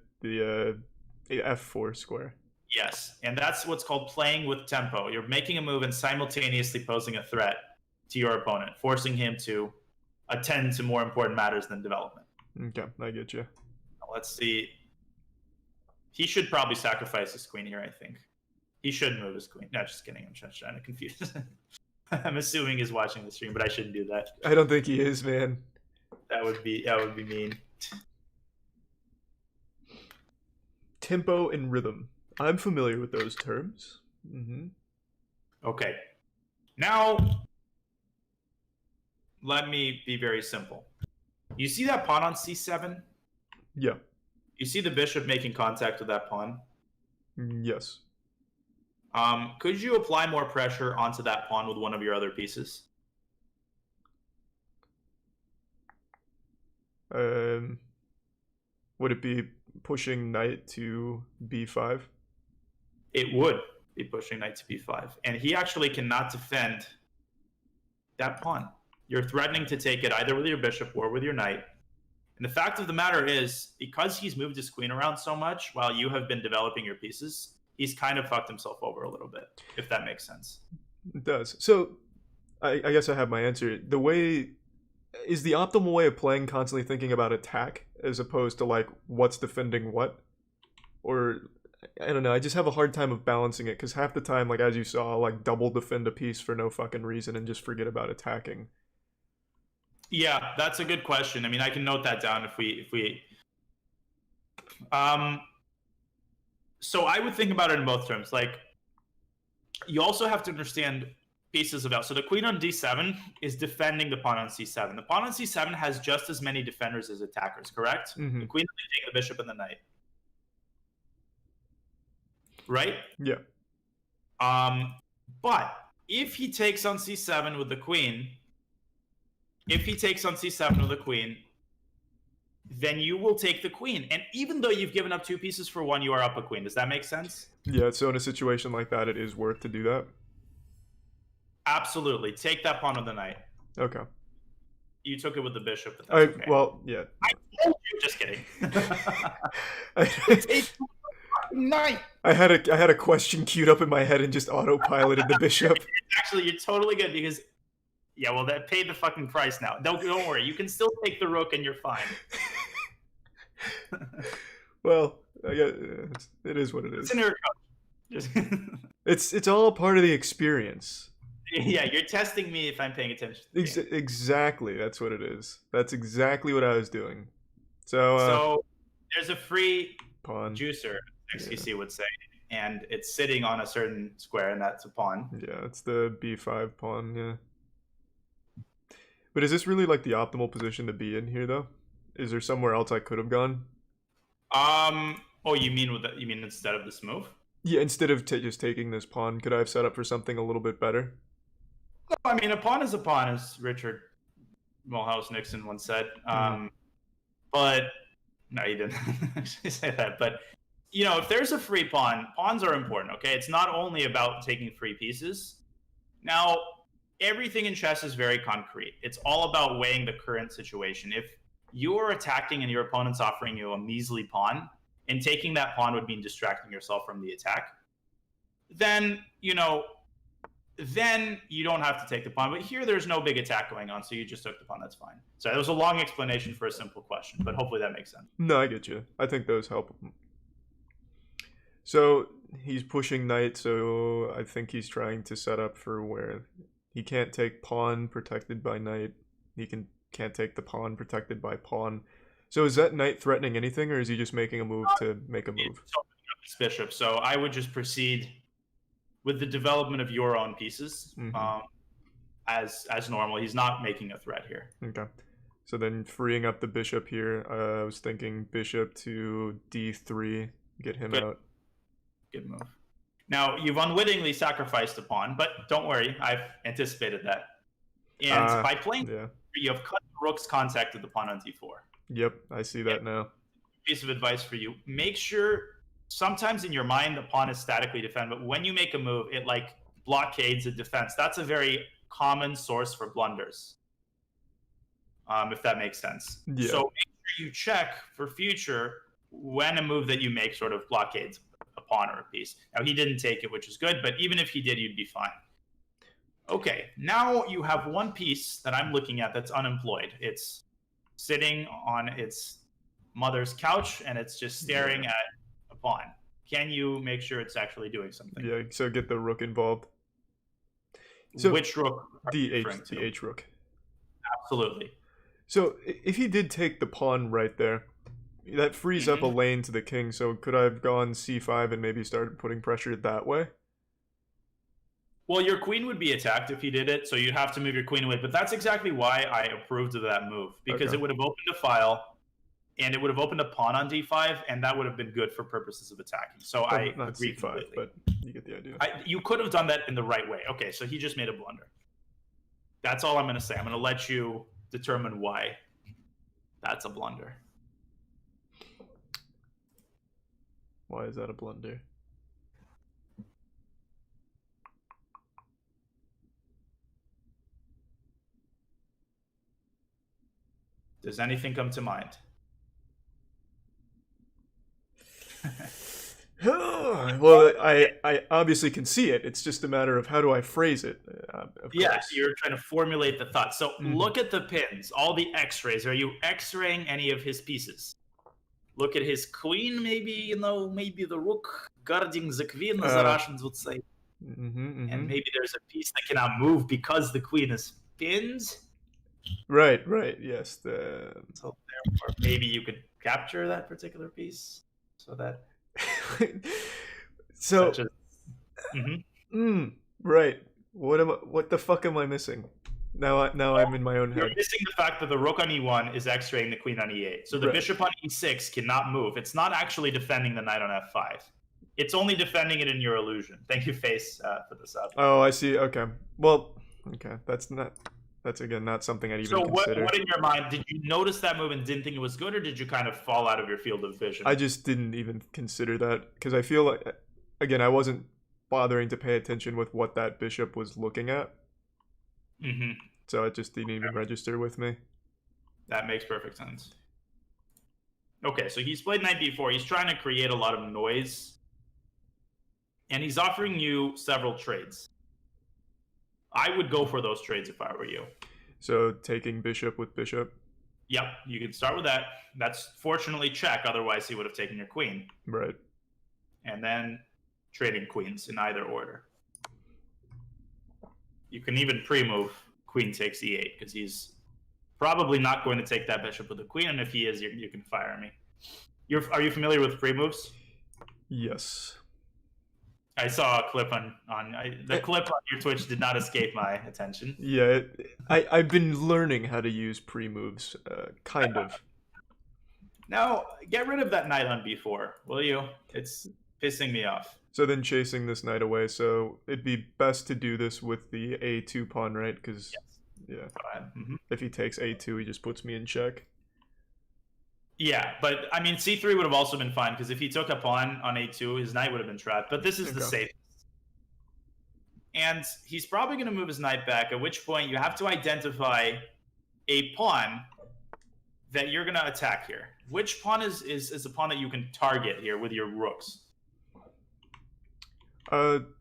f4 square. Yes, and that's what's called playing with tempo. You're making a move and simultaneously posing a threat to your opponent, forcing him to attend to more important matters than development. Okay, I get you. Let's see. He should probably sacrifice his queen here, I think. He should move his queen. No, just kidding. I'm just trying to confuse. I'm assuming he's watching the stream, but I shouldn't do that. I don't think he is, man. That would be mean. Tempo and rhythm. I'm familiar with those terms. Okay. Now, let me be very simple. You see that pawn on c7? Yeah. You see the bishop making contact with that pawn? Yes. Could you apply more pressure onto that pawn with one of your other pieces? Would it be pushing knight to b5? It would be pushing knight to b5. And he actually cannot defend that pawn. You're threatening to take it either with your bishop or with your knight. And the fact of the matter is, because he's moved his queen around so much while you have been developing your pieces, he's kind of fucked himself over a little bit, if that makes sense. It does. So, I guess I have my answer. The optimal way of playing constantly thinking about attack as opposed to like what's defending what? Or I don't know, I just have a hard time of balancing it because half the time, like as you saw, I'll like double defend a piece for no fucking reason and just forget about attacking. Yeah, that's a good question. I mean, I can note that down if we so I would think about it in both terms. Like, you also have to understand pieces about. So the queen on d7 is defending the pawn on c7. The pawn on c7 has just as many defenders as attackers, correct? Mm-hmm. The queen is taking the bishop and the knight. Right? Yeah. But if he takes on c7 with the queen, then you will take the queen. And even though you've given up 2 pieces for 1, you are up a queen. Does that make sense? Yeah, so in a situation like that, it is worth to do that? Absolutely. Take that pawn with the knight. Okay. You took it with the bishop, but that's okay. Well, yeah. I told you. Just kidding. Knight. I had a question queued up in my head and just autopiloted the bishop. Actually, you're totally good because, yeah, well, that paid the fucking price now. Don't worry. You can still take the rook and you're fine. Well, I guess it is what it is. It's all part of the experience. Yeah, you're testing me if I'm paying attention. Exactly, that's what it is. That's exactly what I was doing. So there's a free pawn juicer, XQC would say, and it's sitting on a certain square, and that's a pawn. Yeah, it's the b5 pawn. Yeah. But is this really like the optimal position to be in here, though? Is there somewhere else I could have gone? Oh, you mean instead of this move? Yeah, instead of just taking this pawn, could I have set up for something a little bit better? No, I mean, a pawn is a pawn, as Richard Milhouse Nixon once said. But no, he didn't actually say that. But you know, if there's a free pawn, pawns are important. Okay, it's not only about taking free pieces. Now, everything in chess is very concrete. It's all about weighing the current situation. If you're attacking and your opponent's offering you a measly pawn, and taking that pawn would mean distracting yourself from the attack, then you don't have to take the pawn. But here, there's no big attack going on, so you just took the pawn. That's fine. So that was a long explanation for a simple question, but hopefully that makes sense. No, I get you. I think those help. So he's pushing knight, so I think he's trying to set up for where he can't take pawn protected by knight. He can't take the pawn protected by pawn. So is that knight threatening anything, or is he just making a move to make a move? It's opening up his bishop, so I would just proceed with the development of your own pieces, as normal. He's not making a threat here. Okay. So then freeing up the bishop here, I was thinking bishop to d3, get him out. Good move. Now, you've unwittingly sacrificed a pawn, but don't worry, I've anticipated that. And by playing, you have cut the rook's contact with the pawn on d4. Yep, I see that now. Piece of advice for you. Make sure, sometimes in your mind, the pawn is statically defended, but when you make a move, it like blockades a defense. That's a very common source for blunders, if that makes sense. Yeah. So make sure you check for future when a move that you make sort of blockades a pawn or a piece. Now, he didn't take it, which is good, but even if he did, you'd be fine. Okay, now you have one piece that I'm looking at that's unemployed. It's sitting on its mother's couch, and it's just staring at a pawn. Can you make sure it's actually doing something? Yeah, so get the rook involved. So which rook? The H rook. Absolutely. So if he did take the pawn right there, that frees up a lane to the king, so could I have gone c5 and maybe started putting pressure that way? Well, your queen would be attacked if he did it, so you'd have to move your queen away. But that's exactly why I approved of that move, because it would have opened a file, and it would have opened a pawn on d5, and that would have been good for purposes of attacking. So I agree c5, completely. But you get the idea. You could have done that in the right way. Okay, so he just made a blunder. That's all I'm going to say. I'm going to let you determine why that's a blunder. Why is that a blunder? Does anything come to mind? Well, I obviously can see it. It's just a matter of how do I phrase it. Of course. You're trying to formulate the thought. So look at the pins, all the X-rays. Are you X-raying any of his pieces? Look at his queen, maybe, maybe the rook guarding the queen, as the Russians would say. And maybe there's a piece that cannot move because the queen is pinned. Right, yes. So therefore, maybe you could capture that particular piece so that... So right. What the fuck am I missing? Now I'm in my own head. You're missing the fact that the rook on e1 is X-raying the queen on e8. So the bishop on e6 cannot move. It's not actually defending the knight on f5. It's only defending it in your illusion. Thank you, Face, for this up. Oh, I see. Okay. Well, okay. That's again not something I'd even consider. So what in your mind, did you notice that move and didn't think it was good, or did you kind of fall out of your field of vision? I just didn't even consider that because I feel like, again, I wasn't bothering to pay attention with what that bishop was looking at. So it just didn't even register with me. That makes perfect sense. Okay, so he's played knight b4. He's trying to create a lot of noise. And he's offering you several trades. I would go for those trades if I were you. So taking bishop with bishop? Yep, you could start with that. That's fortunately check, otherwise he would have taken your queen. Right. And then trading queens in either order. You can even pre-move queen takes e8, because he's probably not going to take that bishop with the queen, and if he is, you can fire me. Are you familiar with pre-moves? Yes. I saw a clip the clip on your Twitch did not escape my attention. Yeah, I've been learning how to use pre-moves, kind of. Now, get rid of that knight on b4, will you? It's pissing me off. So then chasing this knight away, so it'd be best to do this with the a2 pawn, right? Because, yeah, if he takes a2, he just puts me in check. Yeah, but I mean, c3 would have also been fine, because if he took a pawn on a2, his knight would have been trapped. But this is the safest. And he's probably going to move his knight back, at which point you have to identify a pawn that you're going to attack here. Which pawn is a pawn that you can target here with your rooks?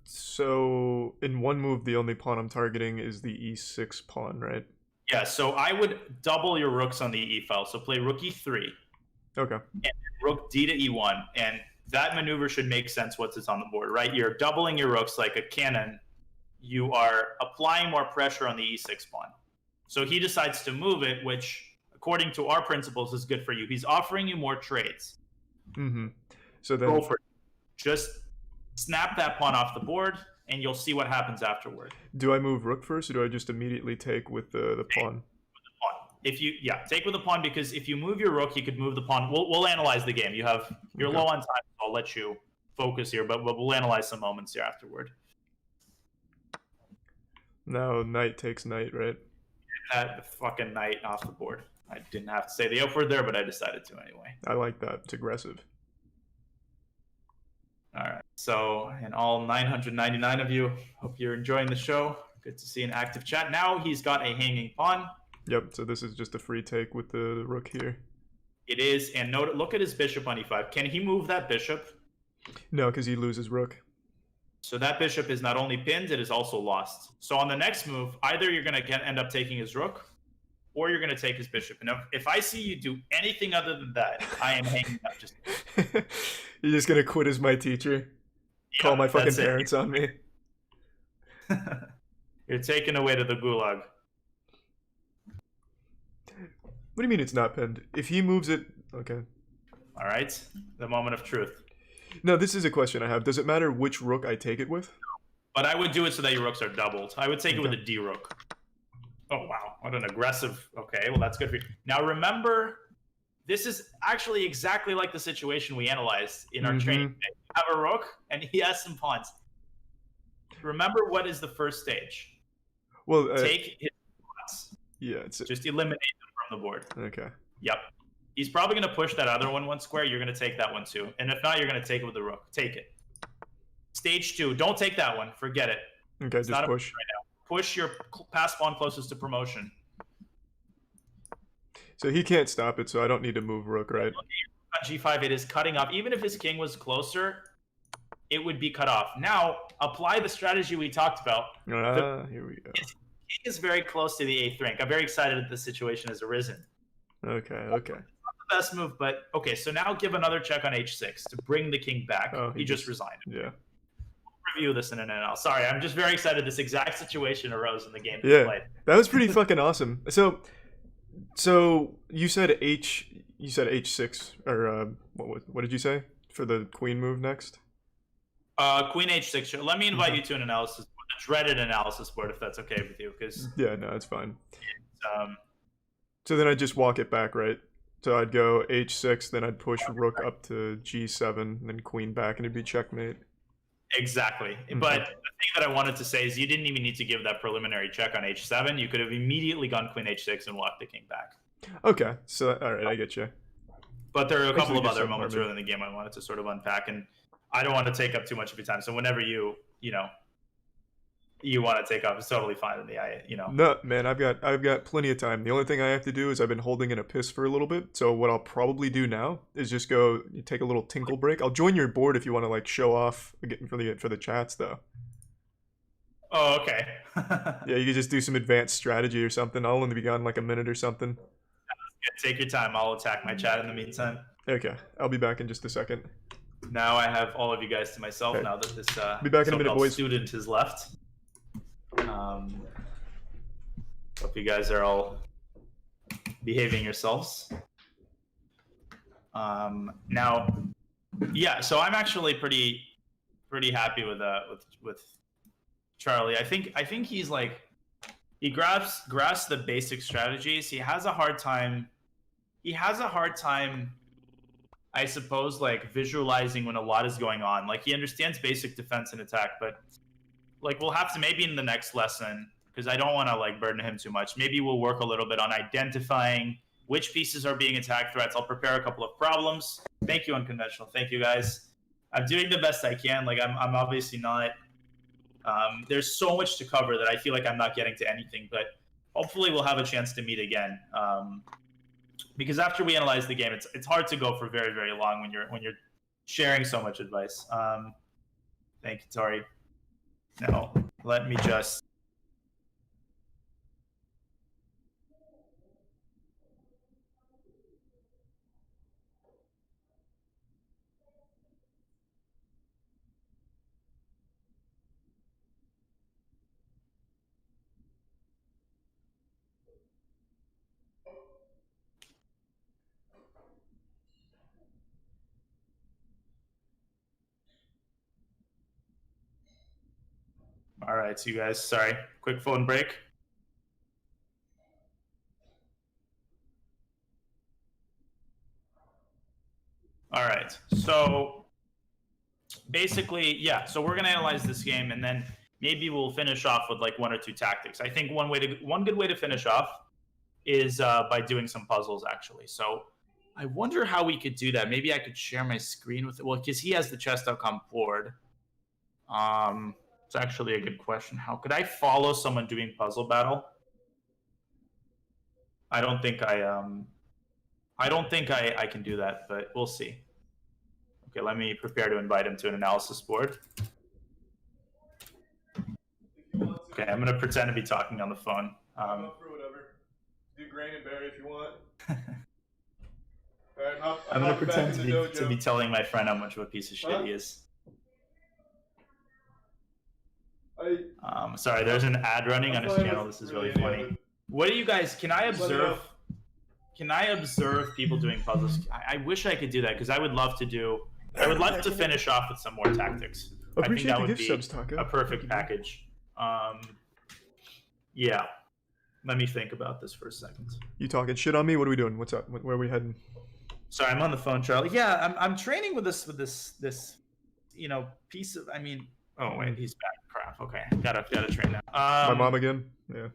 So in one move, the only pawn I'm targeting is the e6 pawn, right? Yeah, so I would double your rooks on the e file. So play rook e3. Okay. And rook d to e1. And that maneuver should make sense once it's on the board, right? You're doubling your rooks like a cannon. You are applying more pressure on the e6 pawn. So he decides to move it, which, according to our principles, is good for you. He's offering you more trades. So then go for it. Just snap that pawn off the board, and you'll see what happens afterward. Do I move rook first, or do I just immediately take with the pawn? With the pawn. Take with the pawn, because if you move your rook, you could move the pawn. We'll analyze the game. You're low on time, so I'll let you focus here, but we'll analyze some moments here afterward. Now knight takes knight, right? That fucking knight off the board. I didn't have to say the F word there, but I decided to anyway. I like that. It's aggressive. All right. So, and all 999 of you, hope you're enjoying the show. Good to see an active chat. Now he's got a hanging pawn. Yep. So this is just a free take with the rook here. It is. And look at his bishop on e5. Can he move that bishop? No, because he loses rook. So that bishop is not only pinned, it is also lost. So on the next move, either you're going to end up taking his rook, or you're going to take his bishop. And if I see you do anything other than that, I am hanging up. Just You're just going to quit as my teacher? Yeah, call my fucking parents on me? You're taken away to the gulag. What do you mean it's not pinned? If he moves it... Okay. All right. The moment of truth. No, this is a question I have. Does it matter which rook I take it with? But I would do it so that your rooks are doubled. I would take it with a D rook. Oh, wow. What an aggressive... Okay, well, that's good for you. Now, remember, this is actually exactly like the situation we analyzed in our training. You have a rook, and he has some pawns. Remember what is the first stage. Well, take his pawns. Yeah. Just eliminate them from the board. Okay. Yep. He's probably going to push that other one square. You're going to take that one too. And if not, you're going to take it with the rook. Take it. Stage 2. Don't take that one. Forget it. Okay, it's just push. Right now. Push your pass pawn closest to promotion. So he can't stop it, so I don't need to move rook, right? On g5, it is cutting off. Even if his king was closer, it would be cut off. Now, apply the strategy we talked about. Here we go. His king is very close to the 8th rank. I'm very excited that this situation has arisen. Okay. Not the best move, but okay. So now give another check on h6 to bring the king back. Oh, he just resigned. Yeah. Review this in an NL. Sorry, I'm just very excited this exact situation arose in the game Yeah, played. That was pretty fucking awesome. So you said h6 or what did you say for the queen move next? Queen h6. Let me invite you to an analysis, a dreaded analysis board, if that's okay with you, because yeah, no, it's fine. So then I'd just walk it back, right? So I'd go h6, then I'd push rook up to g7, and then queen back, and it'd be checkmate. Exactly. But the thing that I wanted to say is you didn't even need to give that preliminary check on h7. You could have immediately gone queen h6 and walked the king back. Okay, so all right, I get you. But there are a couple of other moments early in the game I wanted to sort of unpack, and I don't want to take up too much of your time. So whenever you want to take up, it's totally fine with me. No, man, I've got plenty of time. The only thing I have to do is I've been holding in a piss for a little bit. So what I'll probably do now is just go take a little tinkle break. I'll join your board if you want to like show off again for the chats though. Oh, okay. Yeah, you could just do some advanced strategy or something. I'll only be gone like a minute or something. Take your time. I'll attack my chat in the meantime. Okay, I'll be back in just a second. Now I have all of you guys to myself. Okay. Now that this be back in a minute, boys. Student has left. Hope you guys are all behaving yourselves. Now, yeah. So I'm actually pretty happy with Charlie. I think he's like he grasps the basic strategies. He has a hard time. I suppose, like visualizing when a lot is going on. Like he understands basic defense and attack, but like we'll have to maybe in the next lesson, because I don't want to like burden him too much. Maybe we'll work a little bit on identifying which pieces are being attack threats. I'll prepare a couple of problems. Thank you, Unconventional. Thank you, guys. I'm doing the best I can. Like I'm obviously not. There's so much to cover that I feel like I'm not getting to anything, but hopefully we'll have a chance to meet again. Because after we analyze the game, it's hard to go for very, very long when you're sharing so much advice. Thank you, Tori. Now, let me just... All right, so you guys, sorry, quick phone break. All right, so basically, yeah, so we're gonna analyze this game and then maybe we'll finish off with like one or two tactics. I think one good way to finish off is by doing some puzzles actually. So I wonder how we could do that. Maybe I could share my screen with it. Well, because he has the chess.com board. It's actually a good question. How could I follow someone doing puzzle battle? I don't think I can do that, but we'll see. Okay, let me prepare to invite him to an analysis board. Okay, I'm gonna pretend to be talking on the phone. For whatever. Do grain and berry if you want. I'm gonna pretend to be telling my friend how much of a piece of shit he is. Sorry, there's an ad running on his channel. This is really funny. What do you guys? Can I observe people doing puzzles? I wish I could do that because I would love to do. I would love to finish off with some more tactics. I think that would be a perfect package. Yeah. Let me think about this for a second. You talking shit on me? What are we doing? What's up? Where are we heading? Sorry, I'm on the phone, Charlie. Yeah, I'm training with this piece of. I mean. Oh wait, he's back. Crap. Okay, gotta train now. My mom again. Yeah.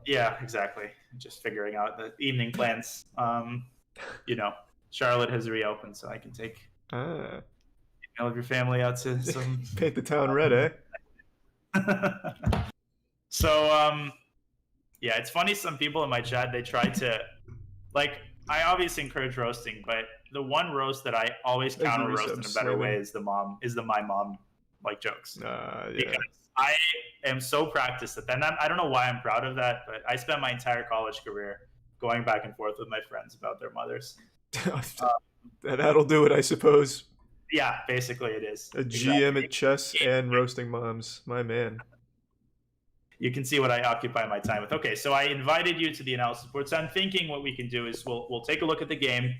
Yeah, exactly. Just figuring out the evening plans. Charlotte has reopened, so I can take all of your family out to some. Paint the town red, eh? So, yeah, it's funny. Some people in my chat they try to Like, I obviously encourage roasting, but the one roast that I always Thank you, counter roast in a resub, better way Slimmy. is the my mom like jokes. Yeah. Because I am so practiced at that. And I don't know why I'm proud of that, but I spent my entire college career going back and forth with my friends about their mothers. That'll do it, I suppose. Yeah, basically it is. A GM at chess and roasting moms. My man. You can see what I occupy my time with. Okay, so I invited you to the analysis board. So I'm thinking what we can do is we'll take a look at the game,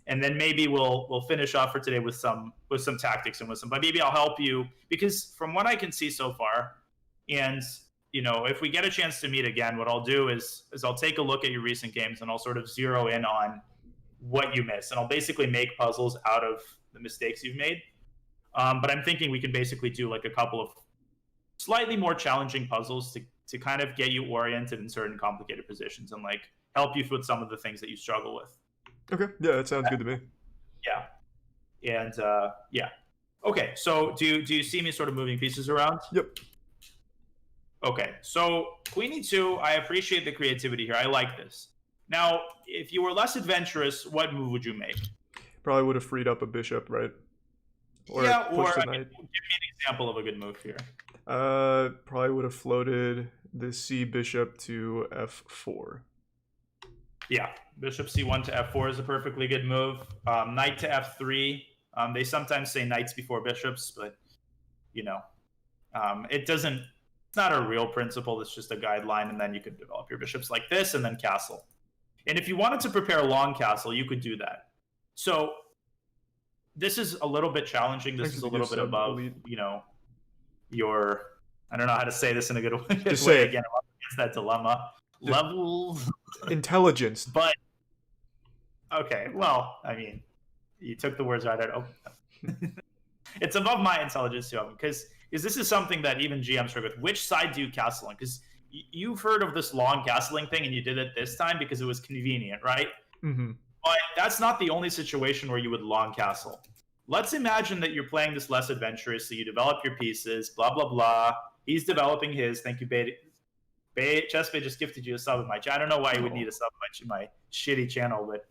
and then maybe we'll finish off for today with some tactics and with some. But maybe I'll help you, because from what I can see so far, and if we get a chance to meet again, what I'll do is I'll take a look at your recent games and I'll sort of zero in on what you missed, and I'll basically make puzzles out of the mistakes you've made. But I'm thinking we can basically do like a couple of slightly more challenging puzzles to kind of get you oriented in certain complicated positions and like help you with some of the things that you struggle with. Okay, yeah, that sounds good to me. Yeah, and yeah. Okay, so do you see me sort of moving pieces around? Yep. Okay, so Queen E2, I appreciate the creativity here. I like this. Now, if you were less adventurous, what move would you make? Probably would have freed up a bishop, right? Or give me an example of a good move here. Probably would have floated the C bishop to F4. Yeah, bishop C1 to F4 is a perfectly good move. Knight to F3. They sometimes say knights before bishops, but it's not a real principle. It's just a guideline, and then you could develop your bishops like this, and then castle. And if you wanted to prepare a long castle, you could do that. So this is a little bit challenging. This is a little bit above, your, I don't know how to say this in a good way. Just say it. Again, I'm up against that dilemma. Level intelligence. But okay, well, I mean, you took the words right out. It's above my intelligence too, because this is something that even GMs struggle with. Which side do you castle on? Because you've heard of this long castling thing, and you did it this time because it was convenient, right? Mm-hmm. But that's not the only situation where you would long castle. Let's imagine that you're playing this less adventurous, so you develop your pieces, blah, blah, blah. He's developing his. Thank you, Bay. Chessbay just gifted you a sub in my channel. I don't know why you would need a sub in my shitty channel, but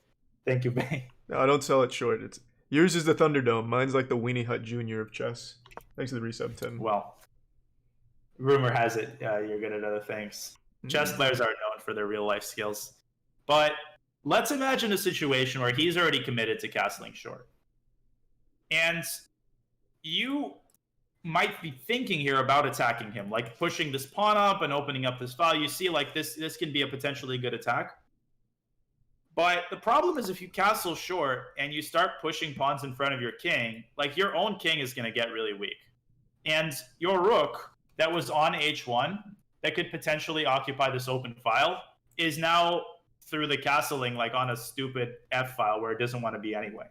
thank you, Bay. No, I don't sell it short. Yours is the Thunderdome. Mine's like the Weenie Hut Jr. of chess. Thanks to the resub, Tim. Well, rumor has it you're good at other things. Chess players aren't known for their real-life skills. But let's imagine a situation where he's already committed to castling short. And you might be thinking here about attacking him, like pushing this pawn up and opening up this file. You see, like this can be a potentially good attack. But the problem is if you castle short and you start pushing pawns in front of your king, like your own king is going to get really weak. And your rook that was on h1 that could potentially occupy this open file is now through the castling like on a stupid f file where it doesn't want to be anyway.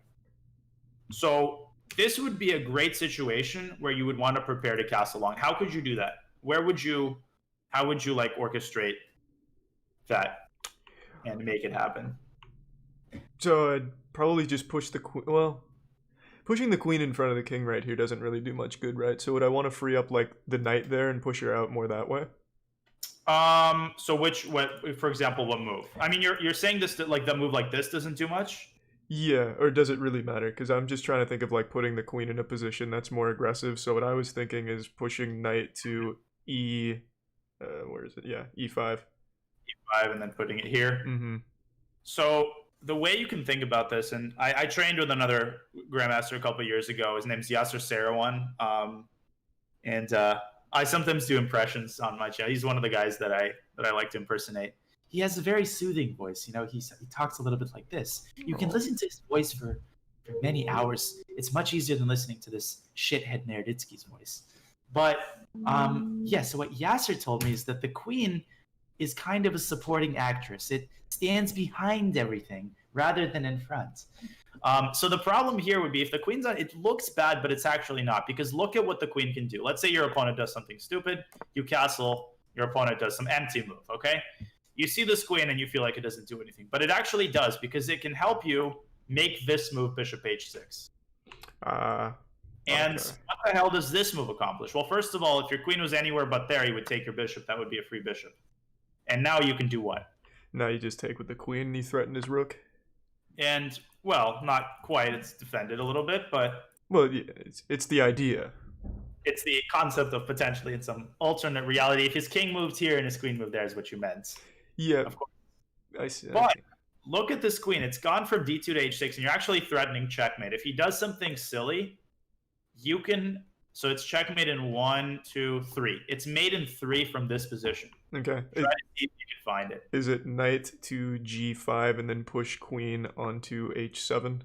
So this would be a great situation where you would want to prepare to castle long. How could you do that? How would you like orchestrate that and make it happen? So I'd probably just push the queen. Well, pushing the queen in front of the king right here doesn't really do much good, right? So would I want to free up like the knight there and push her out more that way? So for example, what move? I mean, you're saying this that like the move like this doesn't do much? Yeah, or does it really matter? Because I'm just trying to think of like putting the queen in a position that's more aggressive. So what I was thinking is pushing knight to where is it? Yeah, e5. E5 and then putting it here. Mm-hmm. So the way you can think about this, and I trained with another grandmaster a couple of years ago. His name's Yasser Sarawan, and I sometimes do impressions on my channel. He's one of the guys that I like to impersonate. He has a very soothing voice. He talks a little bit like this. You can listen to his voice for many hours. It's much easier than listening to this shithead Nerditsky's voice. But so what Yasser told me is that the queen is kind of a supporting actress. It stands behind everything rather than in front. So the problem here would be if the queen's on, it looks bad, but it's actually not, because look at what the queen can do. Let's say your opponent does something stupid. You castle, your opponent does some empty move, okay? You see this queen and you feel like it doesn't do anything, but it actually does, because it can help you make this move, bishop h6. And what the hell does this move accomplish? Well, first of all, if your queen was anywhere but there, you would take your bishop. That would be a free bishop. And now you can do what? Now you just take with the queen and you threaten his rook. And, well, not quite. It's defended a little bit, but... Well, yeah, it's the idea. It's the concept of potentially in some alternate reality. If his king moved here and his queen moved there is what you meant. Yeah. Of course. I see. But look at this queen. It's gone from d2 to h6, and you're actually threatening checkmate. If he does something silly, you can... So it's checkmate in 1, 2, 3. It's mate in 3 from this position. Okay. Try to see if you can find it. Is it knight to g5 and then push queen onto h7?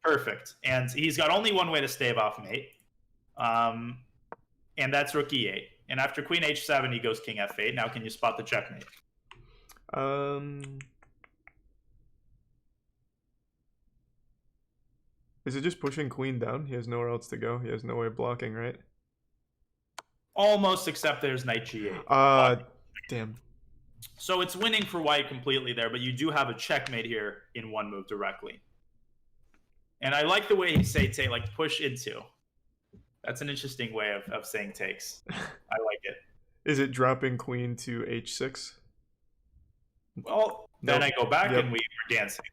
Perfect. And he's got only one way to stave off mate. And that's rook e8. And after queen h7, he goes king f8. Now can you spot the checkmate? Is it just pushing queen down? He has nowhere else to go. He has no way of blocking, right? Almost, except there's knight g8. Damn. So it's winning for white completely there, but you do have a checkmate here in one move directly. And I like the way he say take, like push into. That's an interesting way of saying takes. I like it. Is it dropping queen to h6? Well, then I go back and we're dancing.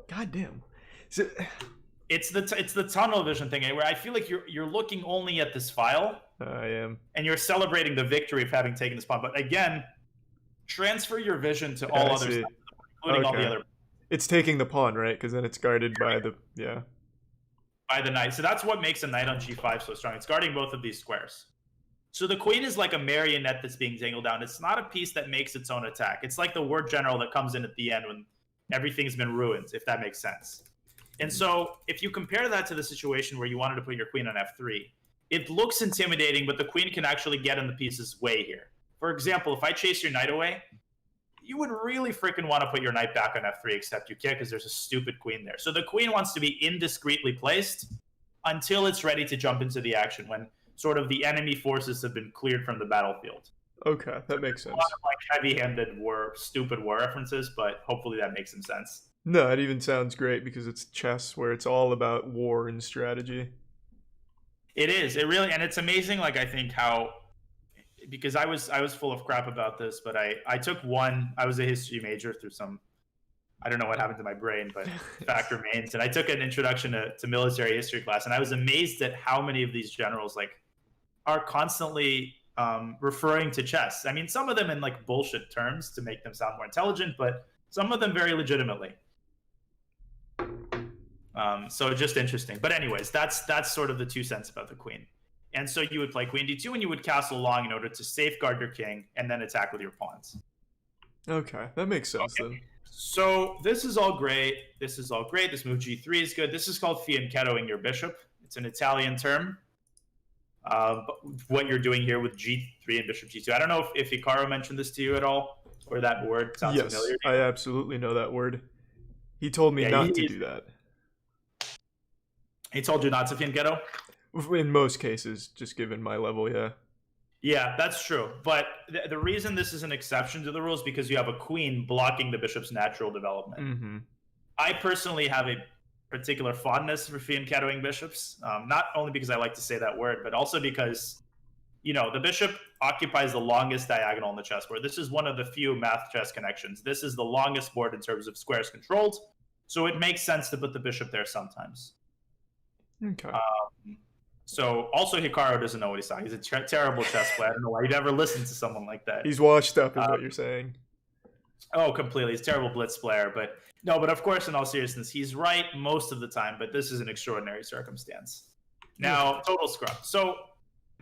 God damn. It's the tunnel vision thing where I feel like you're looking only at this file. I am. And you're celebrating the victory of having taken this pawn. But again, transfer your vision to all other stuff, including all the other. It's taking the pawn, right? Because then it's guarded by the by the knight. So that's what makes a knight on g5 so strong. It's guarding both of these squares. So the queen is like a marionette that's being dangled down. It's not a piece that makes its own attack. It's like the word general that comes in at the end when everything's been ruined, if that makes sense. And so if you compare that to the situation where you wanted to put your queen on f3, it looks intimidating, but the queen can actually get in the pieces way here. For example, if I chase your knight away, you would really freaking want to put your knight back on f3, except you can't because there's a stupid queen there. So the queen wants to be indiscreetly placed until it's ready to jump into the action, when sort of the enemy forces have been cleared from the battlefield. Okay, that makes sense. A lot of like heavy-handed stupid war references, but hopefully that makes some sense. No, it even sounds great because it's chess where it's all about war and strategy. It is. It really, and it's amazing. Like I think how, because I was full of crap about this, but I took one. I was a history major through some, I don't know what happened to my brain, but fact remains. And I took an introduction to military history class, and I was amazed at how many of these generals like are constantly referring to chess. I mean, some of them in like bullshit terms to make them sound more intelligent, but some of them very legitimately. So just interesting. But anyways, that's sort of the 2 cents about the queen. And so you would play queen d2 and you would castle long in order to safeguard your king and then attack with your pawns. Okay, that makes sense then. So this is all great. This is all great. This move g3 is good. This is called fianchettoing your bishop. It's an Italian term. What you're doing here with g3 and bishop g2. I don't know if Hikaru mentioned this to you at all, or that word sounds familiar. Yes, I absolutely know that word. He told me not to do that. He told you not to fianchetto? In most cases, just given my level, yeah. Yeah, that's true. But the reason this is an exception to the rule is because you have a queen blocking the bishop's natural development. Mm-hmm. I personally have a particular fondness for fianchettoing bishops, not only because I like to say that word, but also because, you know, the bishop occupies the longest diagonal on the chessboard. This is one of the few math chess connections. This is the longest board in terms of squares controlled, so it makes sense to put the bishop there sometimes. Okay. So also Hikaru doesn't know what he's talking. He's a terrible chess player. I don't know why you'd ever listen to someone like that. He's washed up, is what you're saying. Oh, completely. He's a terrible blitz player. But no, but of course, in all seriousness, he's right most of the time. But this is an extraordinary circumstance. Now, total scrub. So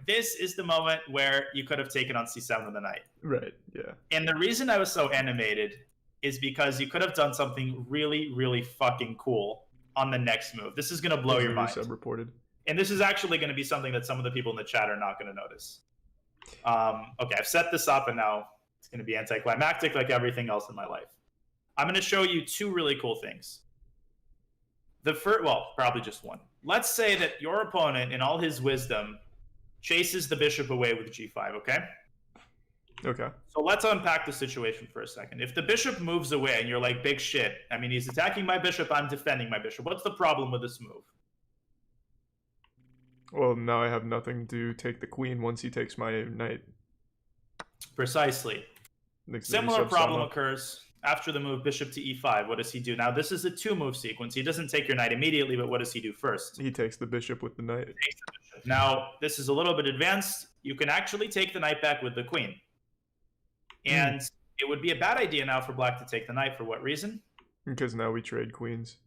this is the moment where you could have taken on c7 with the knight. Right, yeah. And the reason I was so animated is because you could have done something really, really fucking cool on the next move. This is going to blow your mind. Sub-reported. And this is actually going to be something that some of the people in the chat are not going to notice. Okay, I've set this up, and now it's going to be anticlimactic like everything else in my life. I'm going to show you 2 really cool things. The first, well, probably just one. Let's say that your opponent, in all his wisdom, chases the bishop away with g5, okay? Okay. So let's unpack the situation for a second. If the bishop moves away and you're like, big shit, I mean, he's attacking my bishop, I'm defending my bishop. What's the problem with this move? Well, now I have nothing to take the queen once he takes my knight. Precisely. Similar problem occurs after the move bishop to e5, what does he do? Now, this is a 2-move sequence. He doesn't take your knight immediately, but what does he do first? He takes the bishop with the knight. Now, this is a little bit advanced. You can actually take the knight back with the queen. And it would be a bad idea now for black to take the knight. For what reason? Because now we trade queens.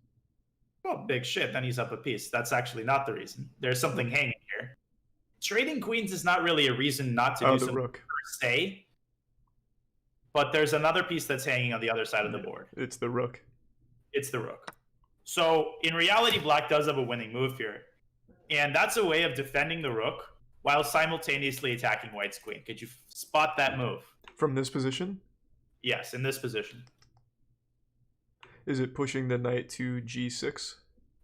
Well, big shit. Then he's up a piece. That's actually not the reason. There's something hanging here. Trading queens is not really a reason not to do something rook. per se. But there's another piece that's hanging on the other side of the board. It's the rook. It's the rook. So in reality, black does have a winning move here. And that's a way of defending the rook while simultaneously attacking white's queen. Could you spot that move? From this position? Yes, in this position. Is it pushing the knight to g6?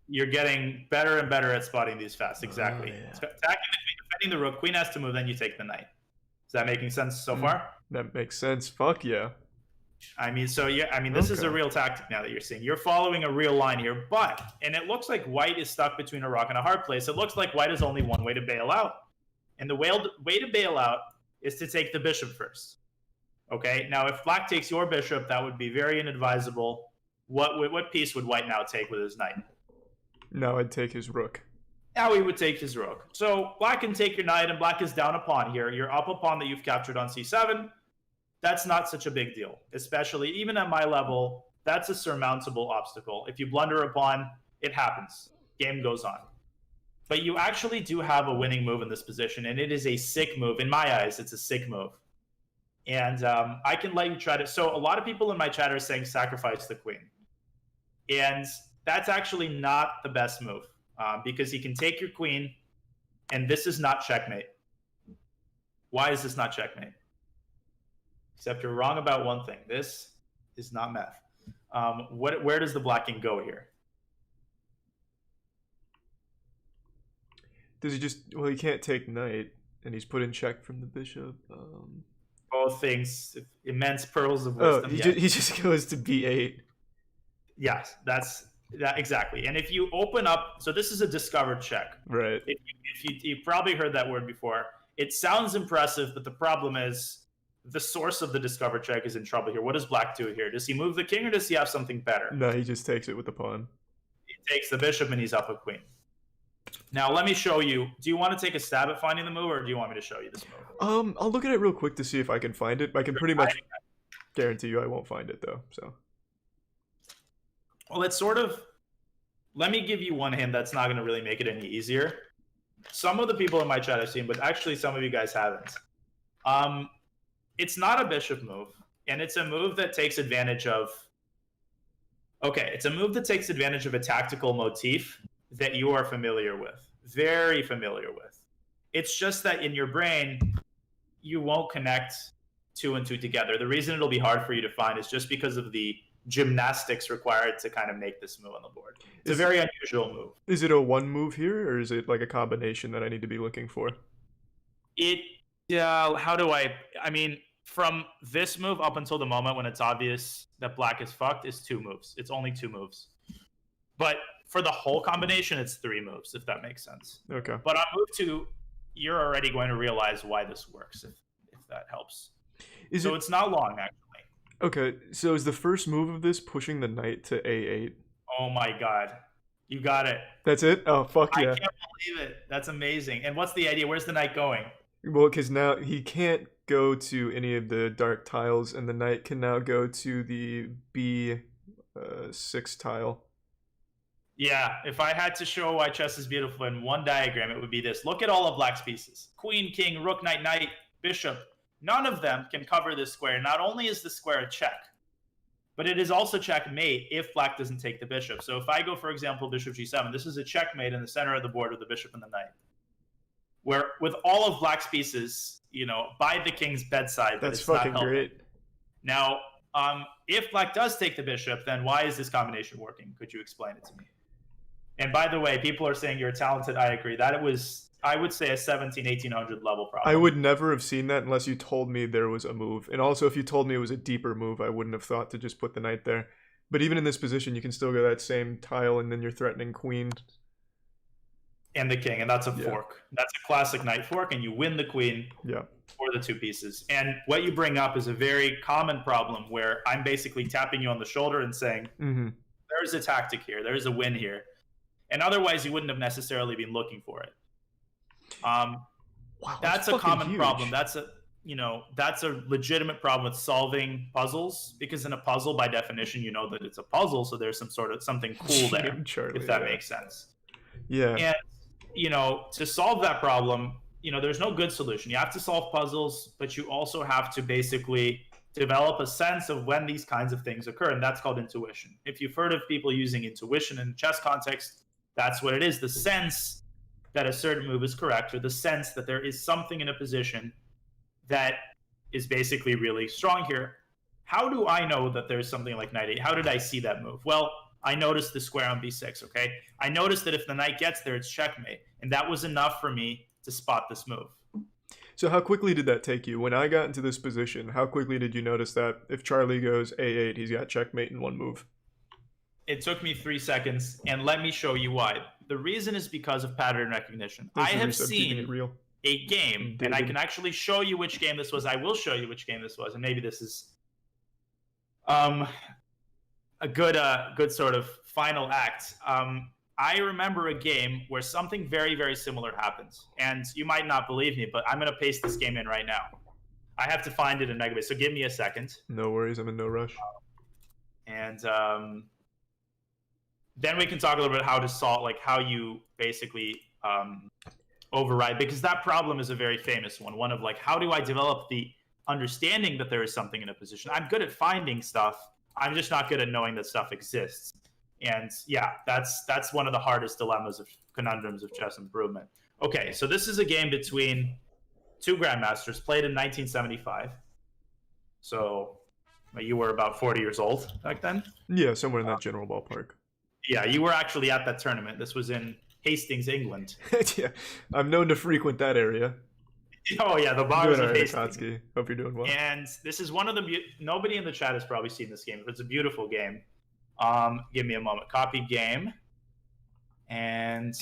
You're getting better and better at spotting these fast. Exactly. Yeah. So attacking the queen, defending the rook, queen has to move, then you take the knight. Is that making sense so far? That makes sense. Fuck yeah. I mean, so yeah, I mean, this is a real tactic now that you're seeing. You're following a real line here, and it looks like white is stuck between a rock and a hard place. It looks like white has only one way to bail out. And the way to bail out is to take the bishop first. Okay, now if black takes your bishop, that would be very inadvisable. What piece would white now take with his knight? Now I'd take his rook. Now he would take his rook. So black can take your knight, and black is down a pawn here. You're up a pawn that you've captured on c7. That's not such a big deal, especially even at my level. That's a surmountable obstacle. If you blunder a pawn, it happens. Game goes on. But you actually do have a winning move in this position, and it is a sick move. In my eyes, it's a sick move. And I can let you try to... So a lot of people in my chat are saying sacrifice the queen. And that's actually not the best move. Because he can take your queen, and this is not checkmate. Why is this not checkmate? Except you're wrong about one thing. This is not math. Where does the black king go here? Does he just... Well, he can't take knight, and he's put in check from the bishop. Both things, immense pearls of wisdom. He just goes to b8. Yes, that's... That exactly. And if you open up, so this is a discovered check. Right. If you probably heard that word before. It sounds impressive, but the problem is the source of the discovered check is in trouble here. What does black do here? Does he move the king, or does he have something better? No, he just takes it with the pawn. He takes the bishop, and he's up a queen. Now, let me show you. Do you want to take a stab at finding the move, or do you want me to show you this move? I'll look at it real quick to see if I can find it. I can pretty much guarantee you I won't find it, though. So. Well, it's sort of... Let me give you one hint that's not going to really make it any easier. Some of the people in my chat have seen, but actually some of you guys haven't. It's not a bishop move, and it's a move that takes advantage of... Okay, it's a move that takes advantage of a tactical motif that you are familiar with. Very familiar with. It's just that in your brain, you won't connect 2 and 2 together. The reason it'll be hard for you to find is just because of the gymnastics required to kind of make this move on the board. It's a very unusual move. Is it a one move here, or is it like a combination that I need to be looking for? How do I mean, from this move up until the moment when it's obvious that black is fucked is 2 moves. It's only 2 moves. But for the whole combination, it's 3 moves, if that makes sense. Okay. But on move 2, you're already going to realize why this works, if that helps. It's not long, actually. Okay, so is the first move of this pushing the knight to a8? Oh my god. You got it. That's it? Oh, fuck yeah. I can't believe it. That's amazing. And what's the idea? Where's the knight going? Well, because now he can't go to any of the dark tiles, and the knight can now go to the b6 tile. Yeah, if I had to show why chess is beautiful in one diagram, it would be this. Look at all of black's pieces. Queen, king, rook, knight, knight, bishop. None of them can cover this square. Not only is the square a check, but it is also checkmate if black doesn't take the bishop. So if I go, for example, bishop g7, this is a checkmate in the center of the board with the bishop and the knight. Where with all of black's pieces, by the king's bedside, that's fucking great. Now, if black does take the bishop, then why is this combination working? Could you explain it to me? And by the way, people are saying you're talented. I agree. That it was... I would say a 1800 level problem. I would never have seen that unless you told me there was a move. And also, if you told me it was a deeper move, I wouldn't have thought to just put the knight there. But even in this position, you can still go that same tile, and then you're threatening queen. And the king, and that's a fork. That's a classic knight fork, and you win the queen. Yeah. for the 2 pieces. And what you bring up is a very common problem where I'm basically tapping you on the shoulder and saying, there's a tactic here, there's a win here. And otherwise, you wouldn't have necessarily been looking for it. Wow, that's a common huge. problem. That's a legitimate problem with solving puzzles, because in a puzzle, by definition, you know that it's a puzzle, so there's something cool there, Charlie, if that makes sense. Yeah. And to solve that problem, there's no good solution. You have to solve puzzles, but you also have to basically develop a sense of when these kinds of things occur, and that's called intuition. If you've heard of people using intuition in chess context, that's what it is. The sense that a certain move is correct, or the sense that there is something in a position that is basically really strong here. How do I know that there's something like knight 8? How did I see that move? Well, I noticed the square on b6, okay? I noticed that if the knight gets there, it's checkmate, and that was enough for me to spot this move. So how quickly did that take you? When I got into this position, how quickly did you notice that if Charlie goes a8, he's got checkmate in 1 move? It took me 3 seconds, and let me show you why. The reason is because of pattern recognition. I have seen a game, and I can actually show you which game this was. I will show you which game this was, and maybe this is a good sort of final act. I remember a game where something very, very similar happens, and you might not believe me, but I'm going to paste this game in right now. I have to find it in Megabase, so give me a second. No worries, I'm in no rush. And then we can talk a little bit how to solve, like how you basically override, because that problem is a very famous one of like, how do I develop the understanding that there is something in a position? I'm good at finding stuff. I'm just not good at knowing that stuff exists. And yeah, that's one of the hardest conundrums of chess improvement. Okay, so this is a game between 2 grandmasters played in 1975. So you were about 40 years old back then? Yeah, somewhere in that general ballpark. Yeah, you were actually at that tournament. This was in Hastings, England. Yeah, I'm known to frequent that area. Oh yeah, the bars of Hastings. Kotsky. Hope you're doing well. And this is one of the nobody in the chat has probably seen this game, but it's a beautiful game. Give me a moment. Copy game, and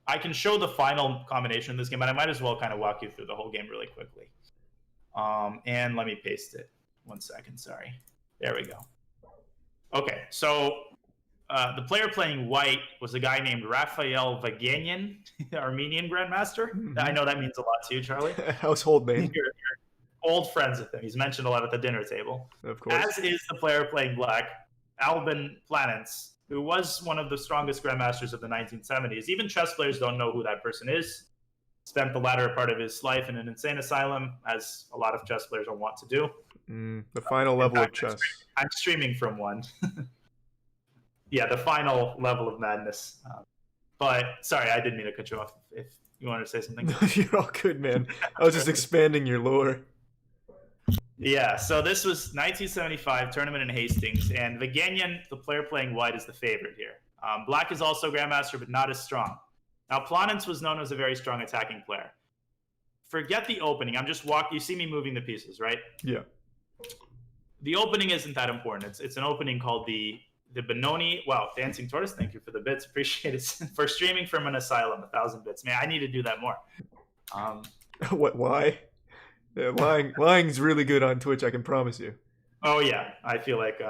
I can show the final combination of this game, but I might as well kind of walk you through the whole game really quickly. And let me paste it. 1 second, sorry. There we go. Okay, so the player playing white was a guy named Raphael Vaganyan, Armenian grandmaster. I know that means a lot to you, Charlie. Household name. You're old friends with him. He's mentioned a lot at the dinner table. Of course. As is the player playing black, Albin Planets, who was one of the strongest grandmasters of the 1970s. Even chess players don't know who that person is. Spent the latter part of his life in an insane asylum, as a lot of chess players are wont to do. The final level of chess. I'm streaming from one. Yeah, the final level of madness. But sorry, I didn't mean to cut you off. If you wanted to say something. No, you're all good, man. I was just expanding your lore. Yeah, so this was 1975 tournament in Hastings, and Vaganyan, the player playing white, is the favorite here. Black is also grandmaster, but not as strong. Now, Planets was known as a very strong attacking player. Forget the opening. I'm just you see me moving the pieces, right? Yeah. The opening isn't that important. It's an opening called the Benoni. Wow, Dancing Tortoise, thank you for the bits. Appreciate it. For streaming from an asylum, 1,000 bits. Man, I need to do that more. What? Why? Yeah, lying's really good on Twitch, I can promise you. Oh yeah, I feel like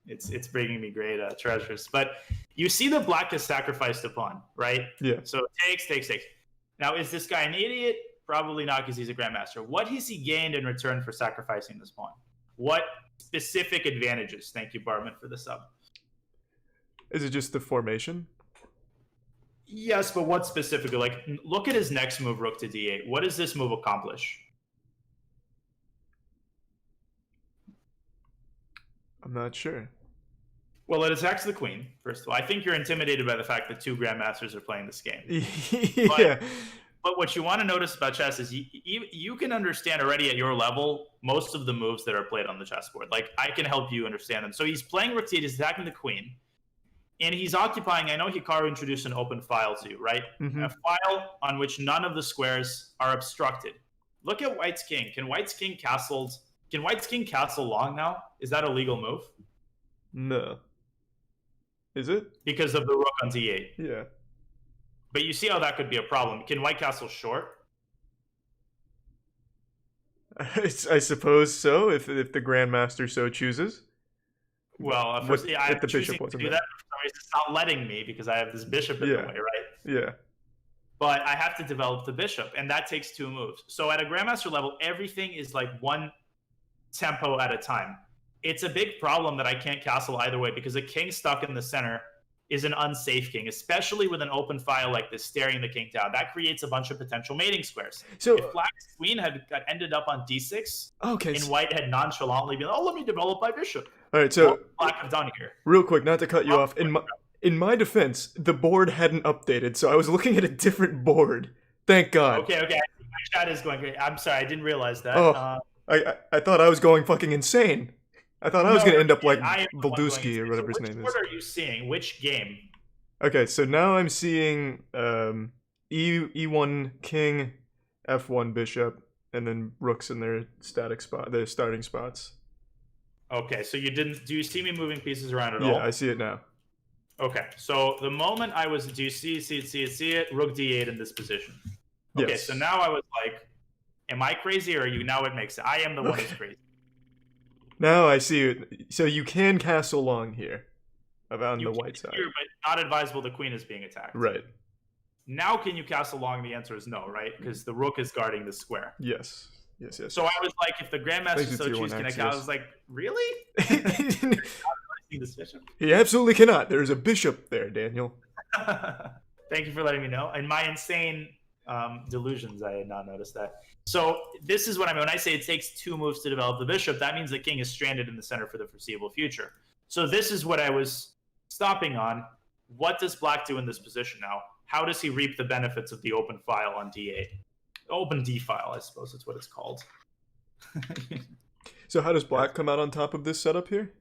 it's bringing me great treasures. But you see the black is sacrificed a pawn, right? Yeah. So it takes. Now, is this guy an idiot? Probably not, because he's a grandmaster. What has he gained in return for sacrificing this pawn? What specific advantages? Thank you, Barman, for the sub. Is it just the formation? Yes, but what specifically? Like, look at his next move, rook to d8. What does this move accomplish? I'm not sure. Well, it attacks the queen, first of all. I think you're intimidated by the fact that 2 grandmasters are playing this game. Yeah. But what you want to notice about chess is you can understand already at your level most of the moves that are played on the chessboard. Like, I can help you understand them. So he's playing rook to 8, he's attacking the queen. And he's occupying, I know Hikaru introduced an open file to you, right? A file on which none of the squares are obstructed. Look at White's king. Can White's king castle long now? Is that a legal move? No. Is it? Because of the rook on d8. Yeah. But you see how that could be a problem. Can White castle short? I suppose so, if the Grandmaster so chooses. Well, What first, yeah, if I'm the choosing bishop to wasn't do there? that. For some reason, it's not letting me because I have this bishop in the Yeah, way, right? yeah. But I have to develop the bishop, and that takes 2 moves. So at a grandmaster level, everything is like one tempo at a time. It's a big problem that I can't castle either way because a king stuck in the center is an unsafe king, especially with an open file like this staring the king down. That creates a bunch of potential mating squares. So If black's queen had ended up on d6, okay, and white had nonchalantly been, oh, let me develop my bishop. all right. What So would black have done here? real quick, not to cut you off, in my defense, the board hadn't updated, so I was looking at a different board. Thank God. Okay. My chat is going great. I'm sorry, I didn't realize that. Oh, I thought I was going fucking insane. I thought I was gonna end up like Volduski or whatever his name is. What are you seeing? Which game? Okay, so now I'm seeing E1 king, F1 bishop, and then rooks in their their starting spots. Okay, so you didn't. Do you see me moving pieces around at all? Yeah, I see it now. Okay, so the moment I was, do you see it? Rook d8 in this position. Okay, Yes. so now I was like, am I crazy or are you? Now it makes sense. I am the one who's crazy. Now I see it. So you can castle long here, on the white side. Here, but not advisable. The queen is being attacked. Right. Now, can you castle long? The answer is no, right? Because the rook is guarding the square. Yes. So I was like, if the grandmaster Plays it so to your chooses, one can I axis. castle? I was like, really? This bishop? He absolutely cannot. There's a bishop there, Daniel. Thank you for letting me know. In my insane delusions, I had not noticed that. So this is what I mean when I say it takes 2 moves to develop the bishop. That means the king is stranded in the center for the foreseeable future. So this is what I was stopping on. What does black do in this position now? How does he reap the benefits of the open file on d8? Open d file, I suppose that's what it's called. So how does black come out on top of this setup here?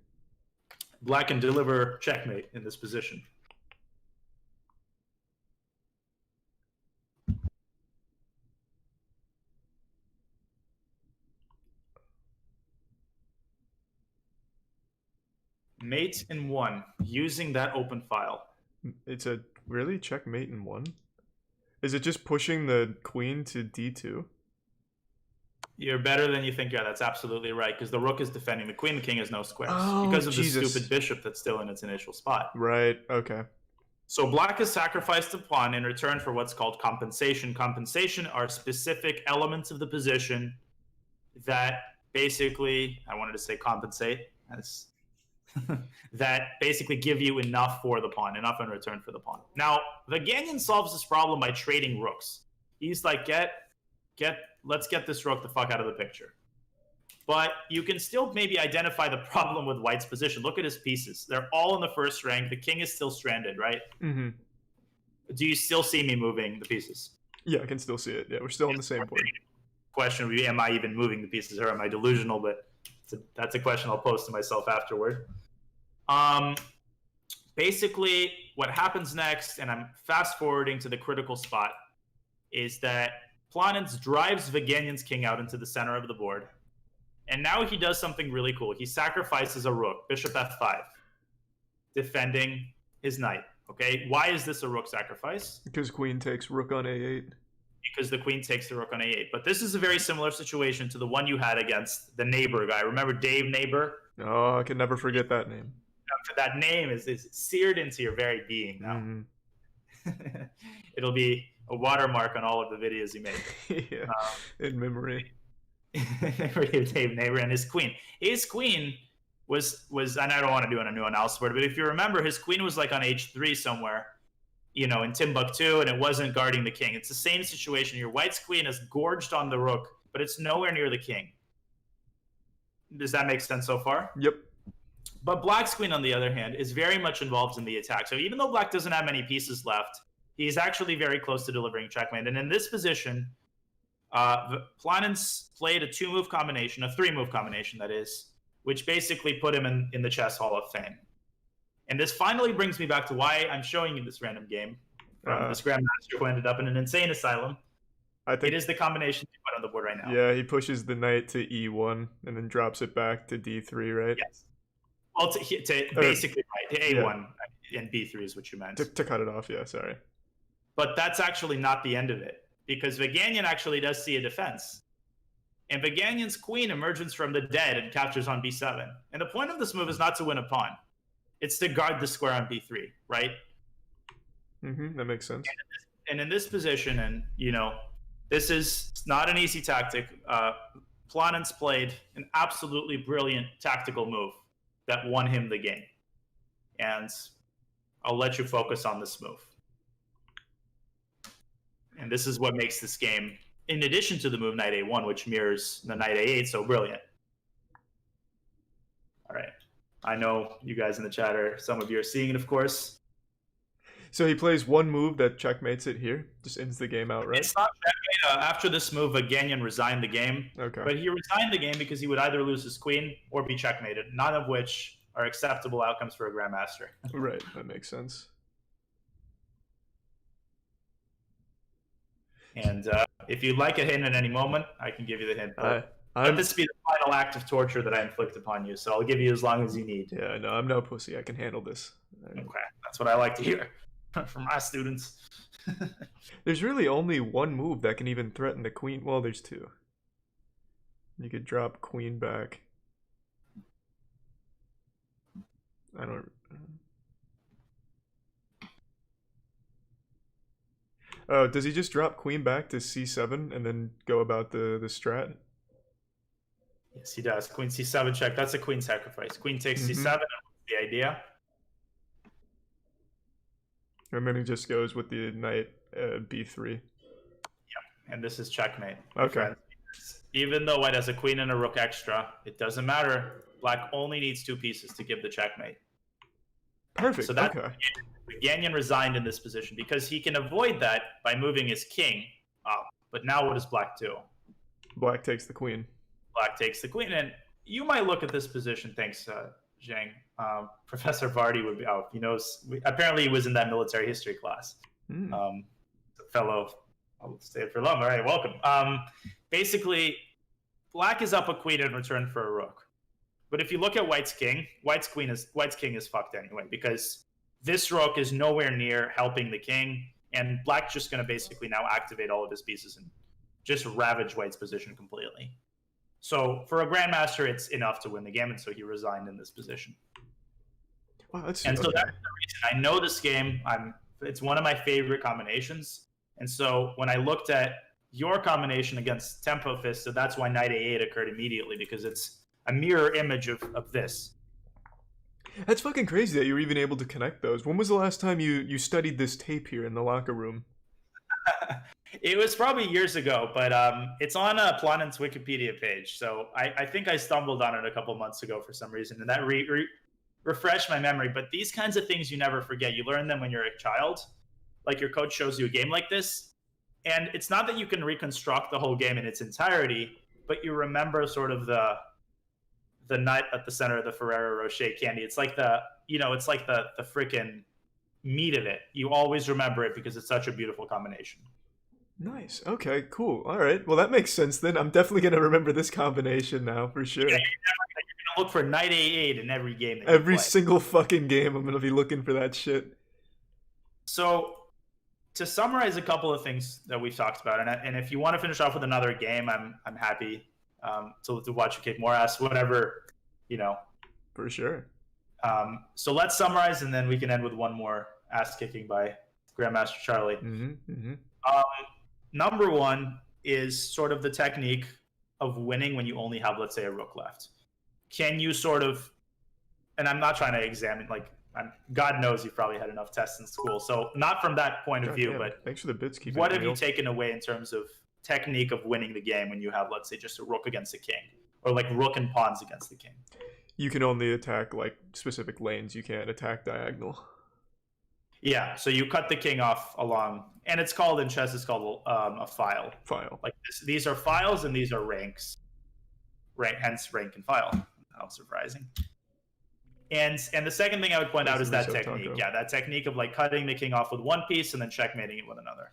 Black can deliver checkmate in this position. Mate in 1, using that open file. It's a really checkmate in 1? Is it just pushing the queen to d2? You're better than you think. Yeah, that's absolutely right. Because the rook is defending the queen. The king has no squares Oh, because of Jesus. the stupid bishop that's still in its initial spot. Right, okay. So black has sacrificed a pawn in return for what's called compensation. Compensation are specific elements of the position that basically, I wanted to say compensate, as that basically give you enough for the pawn, enough in return for the pawn. Now, Vaganian solves this problem by trading rooks. He's like, let's get this rook the fuck out of the picture. But you can still maybe identify the problem with white's position. Look at his pieces. They're all in the first rank. The king is still stranded, right? Mm-hmm. Do you still see me moving the pieces? Yeah, I can still see it. Yeah, we're still on the same board. Question would be, am I even moving the pieces or am I delusional? But that's a question I'll pose to myself afterward. Basically, what happens next, and I'm fast forwarding to the critical spot, is that Planins drives Vaganian's king out into the center of the board. And now he does something really cool. He sacrifices a rook, bishop f5, defending his knight. Okay, why is this a rook sacrifice? Because queen takes rook on a8. Because the queen takes the rook on a8. But this is a very similar situation to the one you had against the neighbor guy. Remember Dave Neighbor? Oh, I can never forget that name. That name is seared into your very being now. Mm-hmm. It'll be a watermark on all of the videos you make. Yeah, in memory. Dave Neighbor and his queen. His queen was, and I don't want to do a new analysis board, but if you remember, his queen was like on h3 somewhere, you know, in Timbuktu, and it wasn't guarding the king. It's the same situation. Your white's queen is gorged on the rook, but it's nowhere near the king. Does that make sense so far? Yep. But black's queen, on the other hand, is very much involved in the attack. So even though black doesn't have many pieces left, he's actually very close to delivering checkmate. And in this position, Planins played a 2-move combination, a 3-move combination, that is, which basically put him in the chess hall of fame. And this finally brings me back to why I'm showing you this random game from this grandmaster who ended up in an insane asylum. I think it is the combination you put on the board right now. Yeah, he pushes the knight to e1 and then drops it back to d3, right? Yes. Well, basically, right, to a1 and b3 is what you meant. To cut it off, yeah, sorry. But that's actually not the end of it, because Vaganian actually does see a defense. And Vaganyan's queen emerges from the dead and captures on b7. And the point of this move is not to win a pawn. It's to guard the square on b3, right? That makes sense. And in this position, and this is not an easy tactic. Planens played an absolutely brilliant tactical move that won him the game. And I'll let you focus on this move. And this is what makes this game, in addition to the move knight a1, which mirrors the knight a8, so brilliant. All right. I know you guys in the chat some of you are seeing it, of course. So he plays one move that checkmates it here, just ends the game outright. It's not checkmate. After this move, Vaganyan resigned the game. Okay. But he resigned the game because he would either lose his queen or be checkmated, none of which are acceptable outcomes for a grandmaster. Right, that makes sense. And if you'd like a hint at any moment, I can give you the hint. Let this be the final act of torture that I inflict upon you, so I'll give you as long as you need. Yeah, no, I'm no pussy. I can handle this. Okay, that's what I like to hear from my students. There's really only one move that can even threaten the queen. Well, there's two. You could drop queen back. I don't... Oh, does he just drop queen back to c7 and then go about the strat? Yes, he does. Queen c7 check. That's a queen sacrifice. Queen takes c7, the idea. And then he just goes with the knight b3. Yeah, and this is checkmate. Okay. Even though white has a queen and a rook extra, it doesn't matter. Black only needs 2 pieces to give the checkmate. Perfect. So that's okay. Vaganyan resigned in this position because he can avoid that by moving his king up. But now what does black do? Black takes the queen. Black takes the queen. And you might look at this position, thanks, Zhang. Professor Vardy would be out. He knows. Apparently, he was in that military history class. Fellow, I'll stay for long. All right, welcome. Basically, black is up a queen in return for a rook. But if you look at white's king, white's king is fucked anyway, because this rook is nowhere near helping the king, and black's just going to basically now activate all of his pieces and just ravage white's position completely. So for a grandmaster, it's enough to win the game, and so he resigned in this position. Wow, that's so that's the reason I know this game. It's one of my favorite combinations, and so when I looked at your combination against Tempo Fist, so that's why knight a8 occurred immediately, because it's a mirror image of this. That's fucking crazy that you were even able to connect those. When was the last time you studied this tape here in the locker room? It was probably years ago, but it's on Planen's Wikipedia page. So I think I stumbled on it a couple months ago for some reason, and that refreshed my memory. But these kinds of things you never forget. You learn them when you're a child. Like your coach shows you a game like this, and it's not that you can reconstruct the whole game in its entirety, but you remember sort of the nut at the center of the Ferrero Rocher candy. It's like the freaking meat of it. You always remember it because it's such a beautiful combination. Nice. Okay, cool. All right. Well, that makes sense then. I'm definitely going to remember this combination now for sure. Yeah, you're going to look for knight a8 in every game. Every single fucking game, I'm going to be looking for that shit. So, to summarize a couple of things that we've talked about, and if you want to finish off with another game, I'm happy to watch you kick more ass, whatever, For sure. So let's summarize, and then we can end with one more ass kicking by Grandmaster Charlie. Number one is sort of the technique of winning when you only have, let's say, a rook left. Can you sort of, and I'm not trying to examine, God knows you've probably had enough tests in school, so not from that point of view, but thanks for the bits. What have you taken away in terms of technique of winning the game when you have, let's say, just a rook against a king, or like rook and pawns against the king? You can only attack like specific lanes. You can't attack diagonal. Yeah, so you cut the king off along, and it's called in chess, it's called a file. Like this, these are files and these are ranks. Hence rank and file. How surprising. And the second thing I would point out is that technique. Yeah, that technique of like cutting the king off with one piece and then checkmating it with another.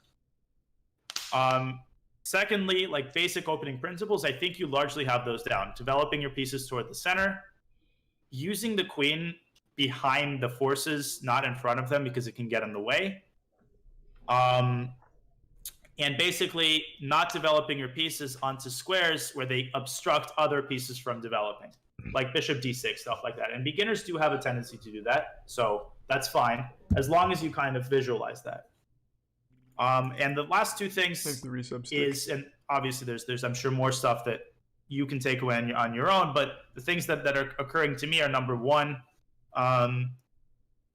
Secondly, like basic opening principles, I think you largely have those down. Developing your pieces toward the center, using the queen behind the forces, not in front of them, because it can get in the way. and basically not developing your pieces onto squares where they obstruct other pieces from developing, like bishop d6, stuff like that. And beginners do have a tendency to do that, so that's fine, as long as you kind of visualize that. And the last two things is, and obviously there's I'm sure more stuff that you can take away on your own, but the things that are occurring to me are, number one,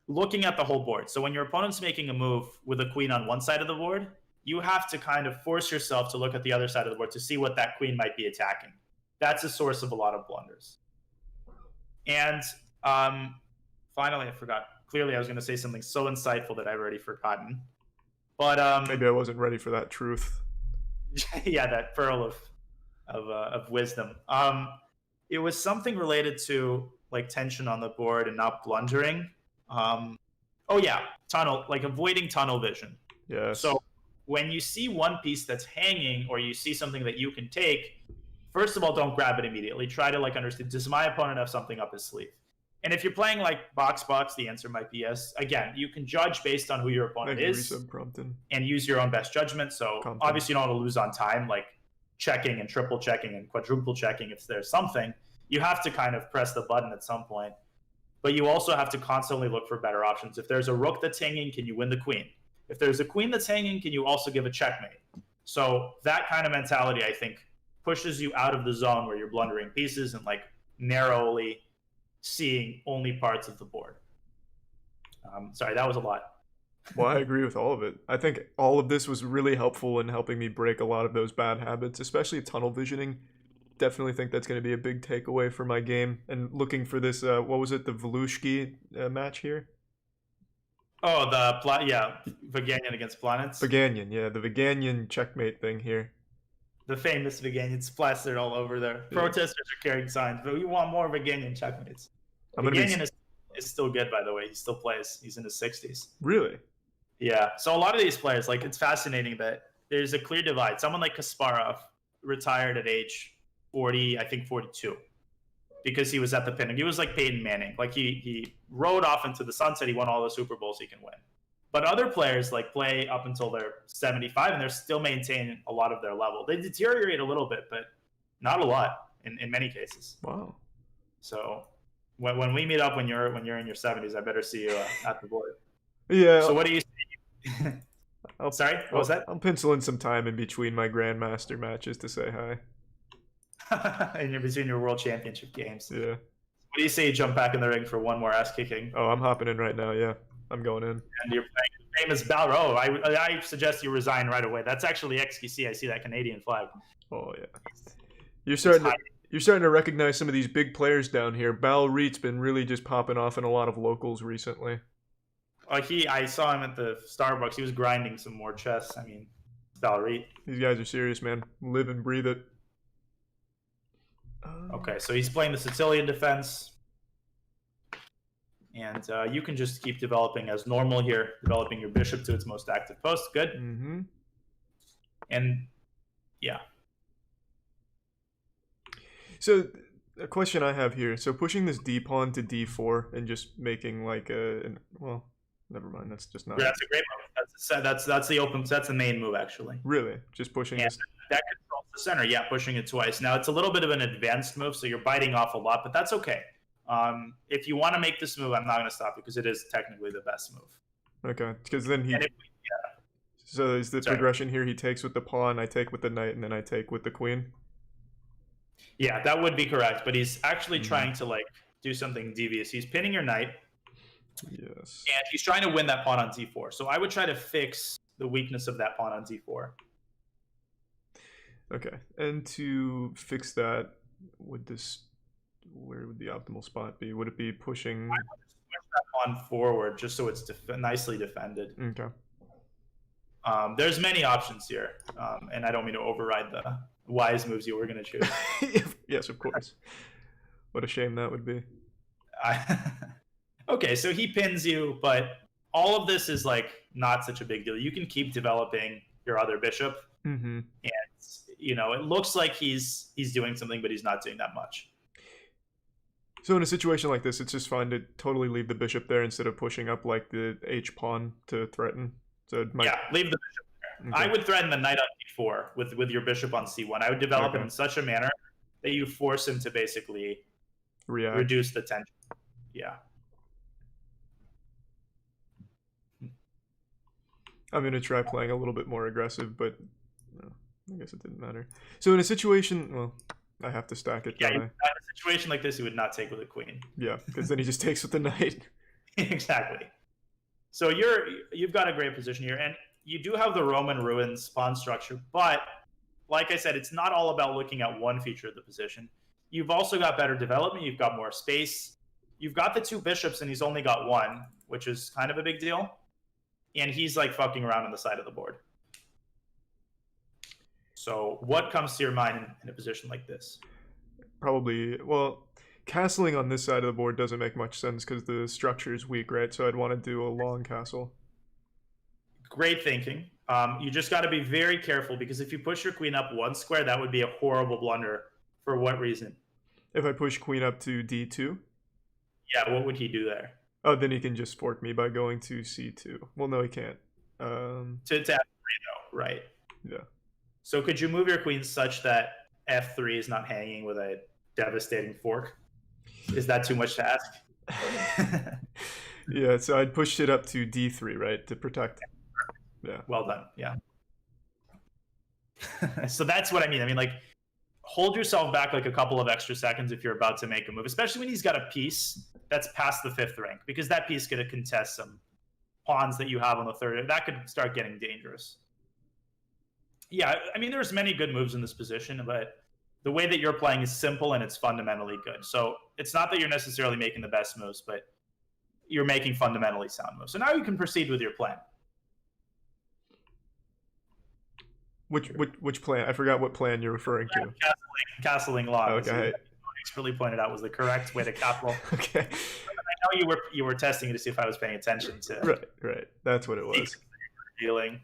looking at the whole board. So when your opponent's making a move with a queen on one side of the board, you have to kind of force yourself to look at the other side of the board to see what that queen might be attacking. That's a source of a lot of blunders. And finally, I forgot. Clearly, I was going to say something so insightful that I've already forgotten. But maybe I wasn't ready for that truth. Yeah, that pearl of wisdom. It was something related to like tension on the board and not blundering. Oh yeah, tunnel, like avoiding tunnel vision. Yeah. So when you see one piece that's hanging, or you see something that you can take, first of all, don't grab it immediately. Try to like understand, does my opponent have something up his sleeve? And if you're playing like box, the answer might be yes. Again, you can judge based on who your opponent is and use your own best judgment. So obviously you don't want to lose on time, like checking and triple checking and quadruple checking if there's something. You have to kind of press the button at some point. But you also have to constantly look for better options. If there's a rook that's hanging, can you win the queen? If there's a queen that's hanging, can you also give a checkmate? So that kind of mentality, I think, pushes you out of the zone where you're blundering pieces and like narrowly seeing only parts of the board. Sorry, that was a lot. Well, I agree with all of it. I think all of this was really helpful in helping me break a lot of those bad habits, especially tunnel visioning. Definitely think that's going to be a big takeaway for my game. And looking for this, what was it, the Volushki match here? Oh, Vaganian against Planets. Vaganian, yeah, the Vaganian checkmate thing here. The famous Vaganian plastered all over there. Yeah. Protesters are carrying signs, but we want more Vaganian checkmates. Vaganian is still good, by the way. He still plays. He's in his 60s. Really? Yeah. So a lot of these players, like, it's fascinating that there's a clear divide. Someone like Kasparov retired at age 40, I think 42, because he was at the pinnacle. He was like Peyton Manning. Like he rode off into the sunset. He won all the Super Bowls he can win. But other players like play up until they're 75 and they're still maintaining a lot of their level. They deteriorate a little bit, but not a lot in many cases. Wow. So when we meet up when you're in your 70s, I better see you at the board. Yeah. So what do you see? Sorry, what was that? I'm penciling some time in between my Grandmaster matches to say hi. And you're between your World Championship games. Yeah. What do you say you jump back in the ring for one more ass kicking? Oh, I'm hopping in right now, yeah. I'm going in. And you're playing the famous Balro. I suggest you resign right away. That's actually XQC. I see that Canadian flag. Oh yeah. You're starting to recognize some of these big players down here. Bal Reet's been really just popping off in a lot of locals recently. I saw him at the Starbucks. He was grinding some more chess. I mean, Bal Reet. These guys are serious, man. Live and breathe it. Okay, so he's playing the Sicilian defense. And you can just keep developing as normal here, developing your bishop to its most active post. Good. Mm-hmm. And yeah. So a question I have here. So pushing this d pawn to d4 and just making like well, never mind. That's just not. Yeah, that's a great move. That's the main move actually. Really, just pushing. And this. That controls the center. Yeah, pushing it twice. Now it's a little bit of an advanced move, so you're biting off a lot, but that's okay. If you want to make this move, I'm not going to stop you because it is technically the best move. Okay, because then he. So is the progression here? He takes with the pawn, I take with the knight, and then I take with the queen. Yeah, that would be correct. But he's actually trying to like do something devious. He's pinning your knight. Yes. And he's trying to win that pawn on d4. So I would try to fix the weakness of that pawn on d4. Okay, and to fix that, where would the optimal spot be? Would it be pushing? I would just push that pawn forward just so it's nicely defended. Okay. There's many options here, and I don't mean to override the wise moves you were going to choose. Yes, of course. What a shame that would be. Okay, so he pins you, but all of this is like not such a big deal. You can keep developing your other bishop, and it looks like he's doing something, but he's not doing that much. So in a situation like this, it's just fine to totally leave the bishop there instead of pushing up like the h pawn to threaten. So yeah, leave the bishop there. Okay. I would threaten the knight on d4 with your bishop on c1. I would develop it Okay. in such a manner that you force him to basically React. reduce the tension. Yeah. I'm going to try playing a little bit more aggressive, but I guess it didn't matter. So in a situation, well, I have to stack it. Yeah, don't in a situation like this, he would not take with a queen. Yeah, because then he just takes with the knight. Exactly. So you've got a great position here, and you do have the Roman ruins pawn structure, but like I said, it's not all about looking at one feature of the position. You've also got better development. You've got more space. You've got the 2 bishops, and he's only got 1, which is kind of a big deal. And he's like fucking around on the side of the board. So what comes to your mind in a position like this? Probably, well, castling on this side of the board doesn't make much sense because the structure is weak, right? So I'd want to do a long castle. Great thinking. You just got to be very careful, because if you push your queen up 1 square, that would be a horrible blunder. For what reason? If I push queen up to d2? Yeah, what would he do there? Oh, then he can just fork me by going to c2. Well, no, he can't. To f3 though, right? Yeah. So could you move your queen such that f3 is not hanging with a devastating fork? Is that too much to ask? Yeah, so I'd pushed it up to d3, right, to protect. Yeah. Well done. Yeah. So that's what I mean. I mean, like, hold yourself back like a couple of extra seconds if you're about to make a move, especially when he's got a piece that's past the 5th rank, because that piece could contest some pawns that you have on the 3rd. That could start getting dangerous. Yeah, I mean, there's many good moves in this position, but the way that you're playing is simple and it's fundamentally good. So it's not that you're necessarily making the best moves, but you're making fundamentally sound moves. So now you can proceed with your plan. Which plan? I forgot what plan you're referring to. Castling law. Okay. Expertly pointed out was the correct way to castle. Okay. I know you were testing it to see if I was paying attention to. Right. That's what it was. Dealing.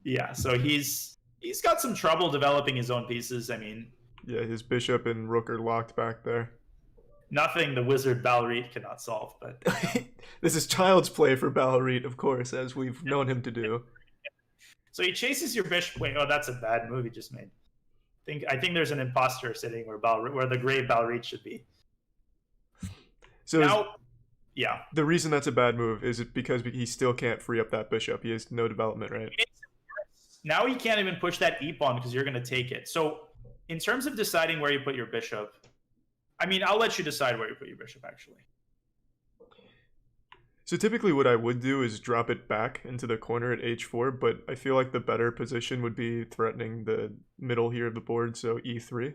Yeah, so he's got some trouble developing his own pieces. I mean, yeah, his bishop and rook are locked back there. Nothing the wizard Balrit cannot solve, but this is child's play for Balrit, of course, as we've known him to do. So he chases your bishop. Wait, oh, that's a bad move he just made. I think there's an imposter sitting where the great Balrit should be. So now, yeah. The reason that's a bad move is it because he still can't free up that bishop. He has no development, right? Now he can't even push that e-pawn because you're going to take it. So in terms of deciding where you put your bishop, I mean, I'll let you decide where you put your bishop, actually. So typically what I would do is drop it back into the corner at h4, but I feel like the better position would be threatening the middle here of the board, so e3.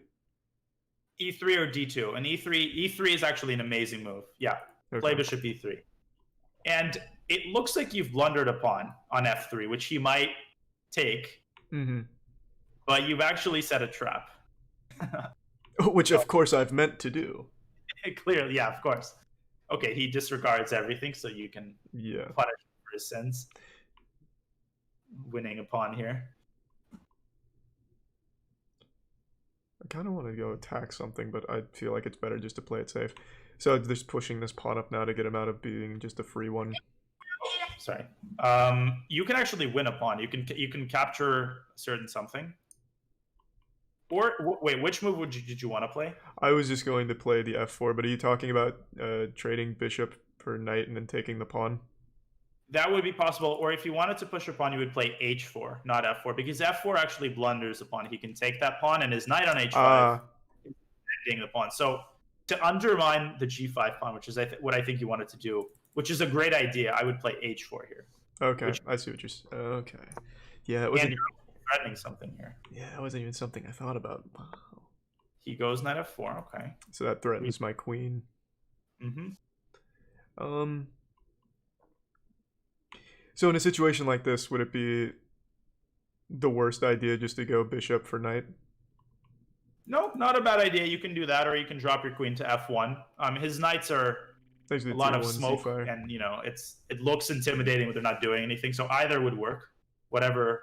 E3 or d2. And e3 is actually an amazing move. Yeah, okay. Play bishop e3. And it looks like you've blundered a pawn on f3, which he might take, but you've actually set a trap. Which, of course, I've meant to do. Clearly, yeah, of course. Okay, he disregards everything, so you can punish him for his sins. Winning a pawn here. I kind of want to go attack something, but I feel like it's better just to play it safe. So just pushing this pawn up now to get him out of being just a free one. Sorry. You can actually win a pawn. You can capture a certain something. Or wait, which move did you want to play? I was just going to play the f4, but are you talking about trading bishop for knight and then taking the pawn? That would be possible. Or if you wanted to push a pawn, you would play h4, not f4, because f4 actually blunders the pawn. He can take that pawn, and his knight on h5 is taking the pawn. So to undermine the g5 pawn, which is what I think you wanted to do, which is a great idea, I would play h4 here. Okay, I see what you're saying. Okay. Yeah, it wasn't threatening something here. Yeah, that wasn't even something I thought about. Wow. He goes knight f4, okay. So that threatens my queen. So in a situation like this, would it be the worst idea just to go bishop for knight? No, not a bad idea. You can do that, or you can drop your queen to f1. His knights are a lot of smoke, and it looks intimidating when they're not doing anything. So either would work, whatever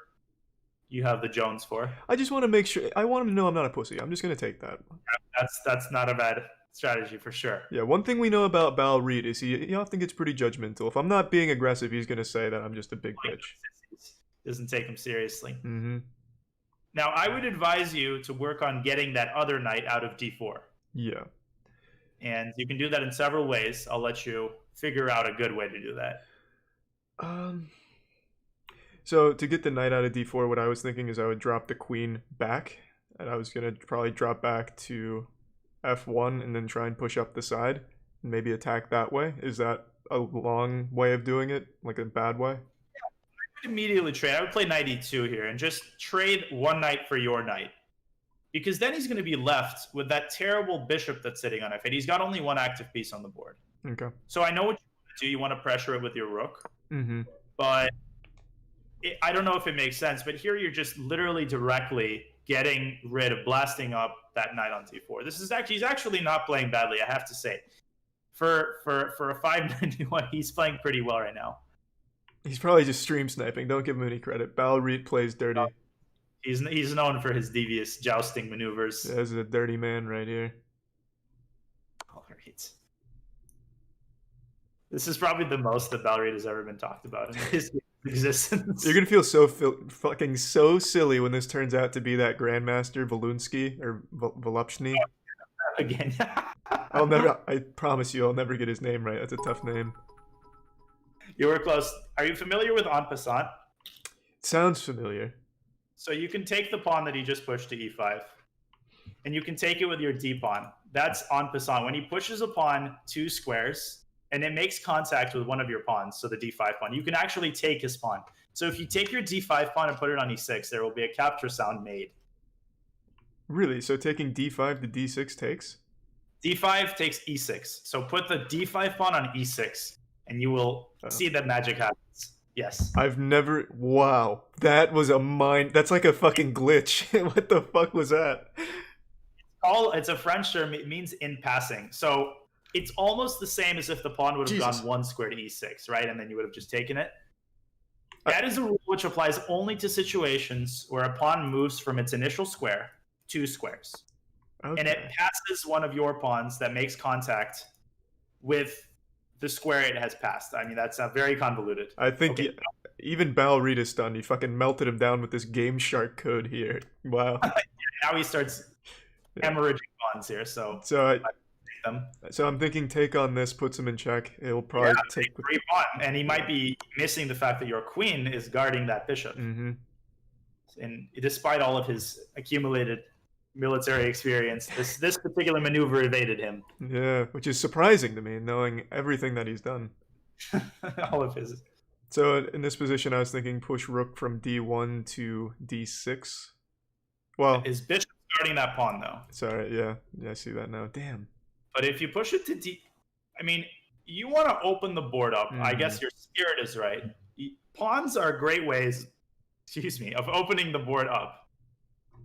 you have the Jones for. I just want to make sure. I want him to know I'm not a pussy. I'm just gonna take that. That's not a bad strategy for sure. Yeah, one thing we know about Bal Reed is he often gets pretty judgmental. If I'm not being aggressive, he's gonna say that I'm just a big bitch. Doesn't take him seriously. Mm-hmm. Now, I would advise you to work on getting that other knight out of d4. Yeah. And you can do that in several ways. I'll let you figure out a good way to do that. So to get the knight out of d4, what I was thinking is I would drop the queen back, and I was gonna probably drop back to f1 and then try and push up the side and maybe attack that way. Is that a long way of doing it? Like a bad way? I would immediately trade. I would play knight e2 here and just trade one knight for your knight. Because then he's going to be left with that terrible bishop that's sitting on f8. He's got only one active piece on the board. Okay. So I know what you want to do. You want to pressure it with your rook. Mm-hmm. But I don't know if it makes sense. But here you're just literally directly getting rid of blasting up that knight on d4. He's actually not playing badly, I have to say. For a 591, he's playing pretty well right now. He's probably just stream sniping. Don't give him any credit. Bal Reed plays dirty. He's known for his devious jousting maneuvers. Yeah, this is a dirty man right here. All right. This is probably the most that Bal Reed has ever been talked about in his existence. You're gonna feel fucking so silly when this turns out to be that Grandmaster Volunsky or Volupshny. Again. I promise you, I'll never get his name right. That's a tough name. You were close. Are you familiar with en passant? Sounds familiar. So you can take the pawn that he just pushed to e5, and you can take it with your d pawn. That's en passant. When he pushes a pawn 2 squares, and it makes contact with one of your pawns, so the d5 pawn, you can actually take his pawn. So if you take your d5 pawn and put it on e6, there will be a capture sound made. Really? So taking d5 to d6 takes? d5 takes e6. So put the d5 pawn on e6, and you will see that magic happens. Yes. I've never... Wow. That was a mind... That's like a fucking glitch. What the fuck was that? It's a French term. It means in passing. So it's almost the same as if the pawn would have gone 1 square to e6, right? And then you would have just taken it. That is a rule which applies only to situations where a pawn moves from its initial square 2 squares. Okay. And it passes one of your pawns that makes contact with the square it has passed. I mean, that's very convoluted. I think even Bal Reed is stunned. He fucking melted him down with this Game Shark code here. Wow. Now he starts hemorrhaging pawns here. So I'm thinking take on this, puts him in check. He'll probably take 3 pawn, and he might be missing the fact that your queen is guarding that bishop. Mm-hmm. And despite all of his accumulated military experience, this particular maneuver evaded him. Yeah, which is surprising to me, knowing everything that he's done. All of his. So in this position, I was thinking push rook from d1 to d6. Well, his bishop guarding that pawn, though. Sorry, yeah, I see that now. Damn. But if you push it to I mean, you want to open the board up. I guess your spirit is right. Pawns are great ways, of opening the board up.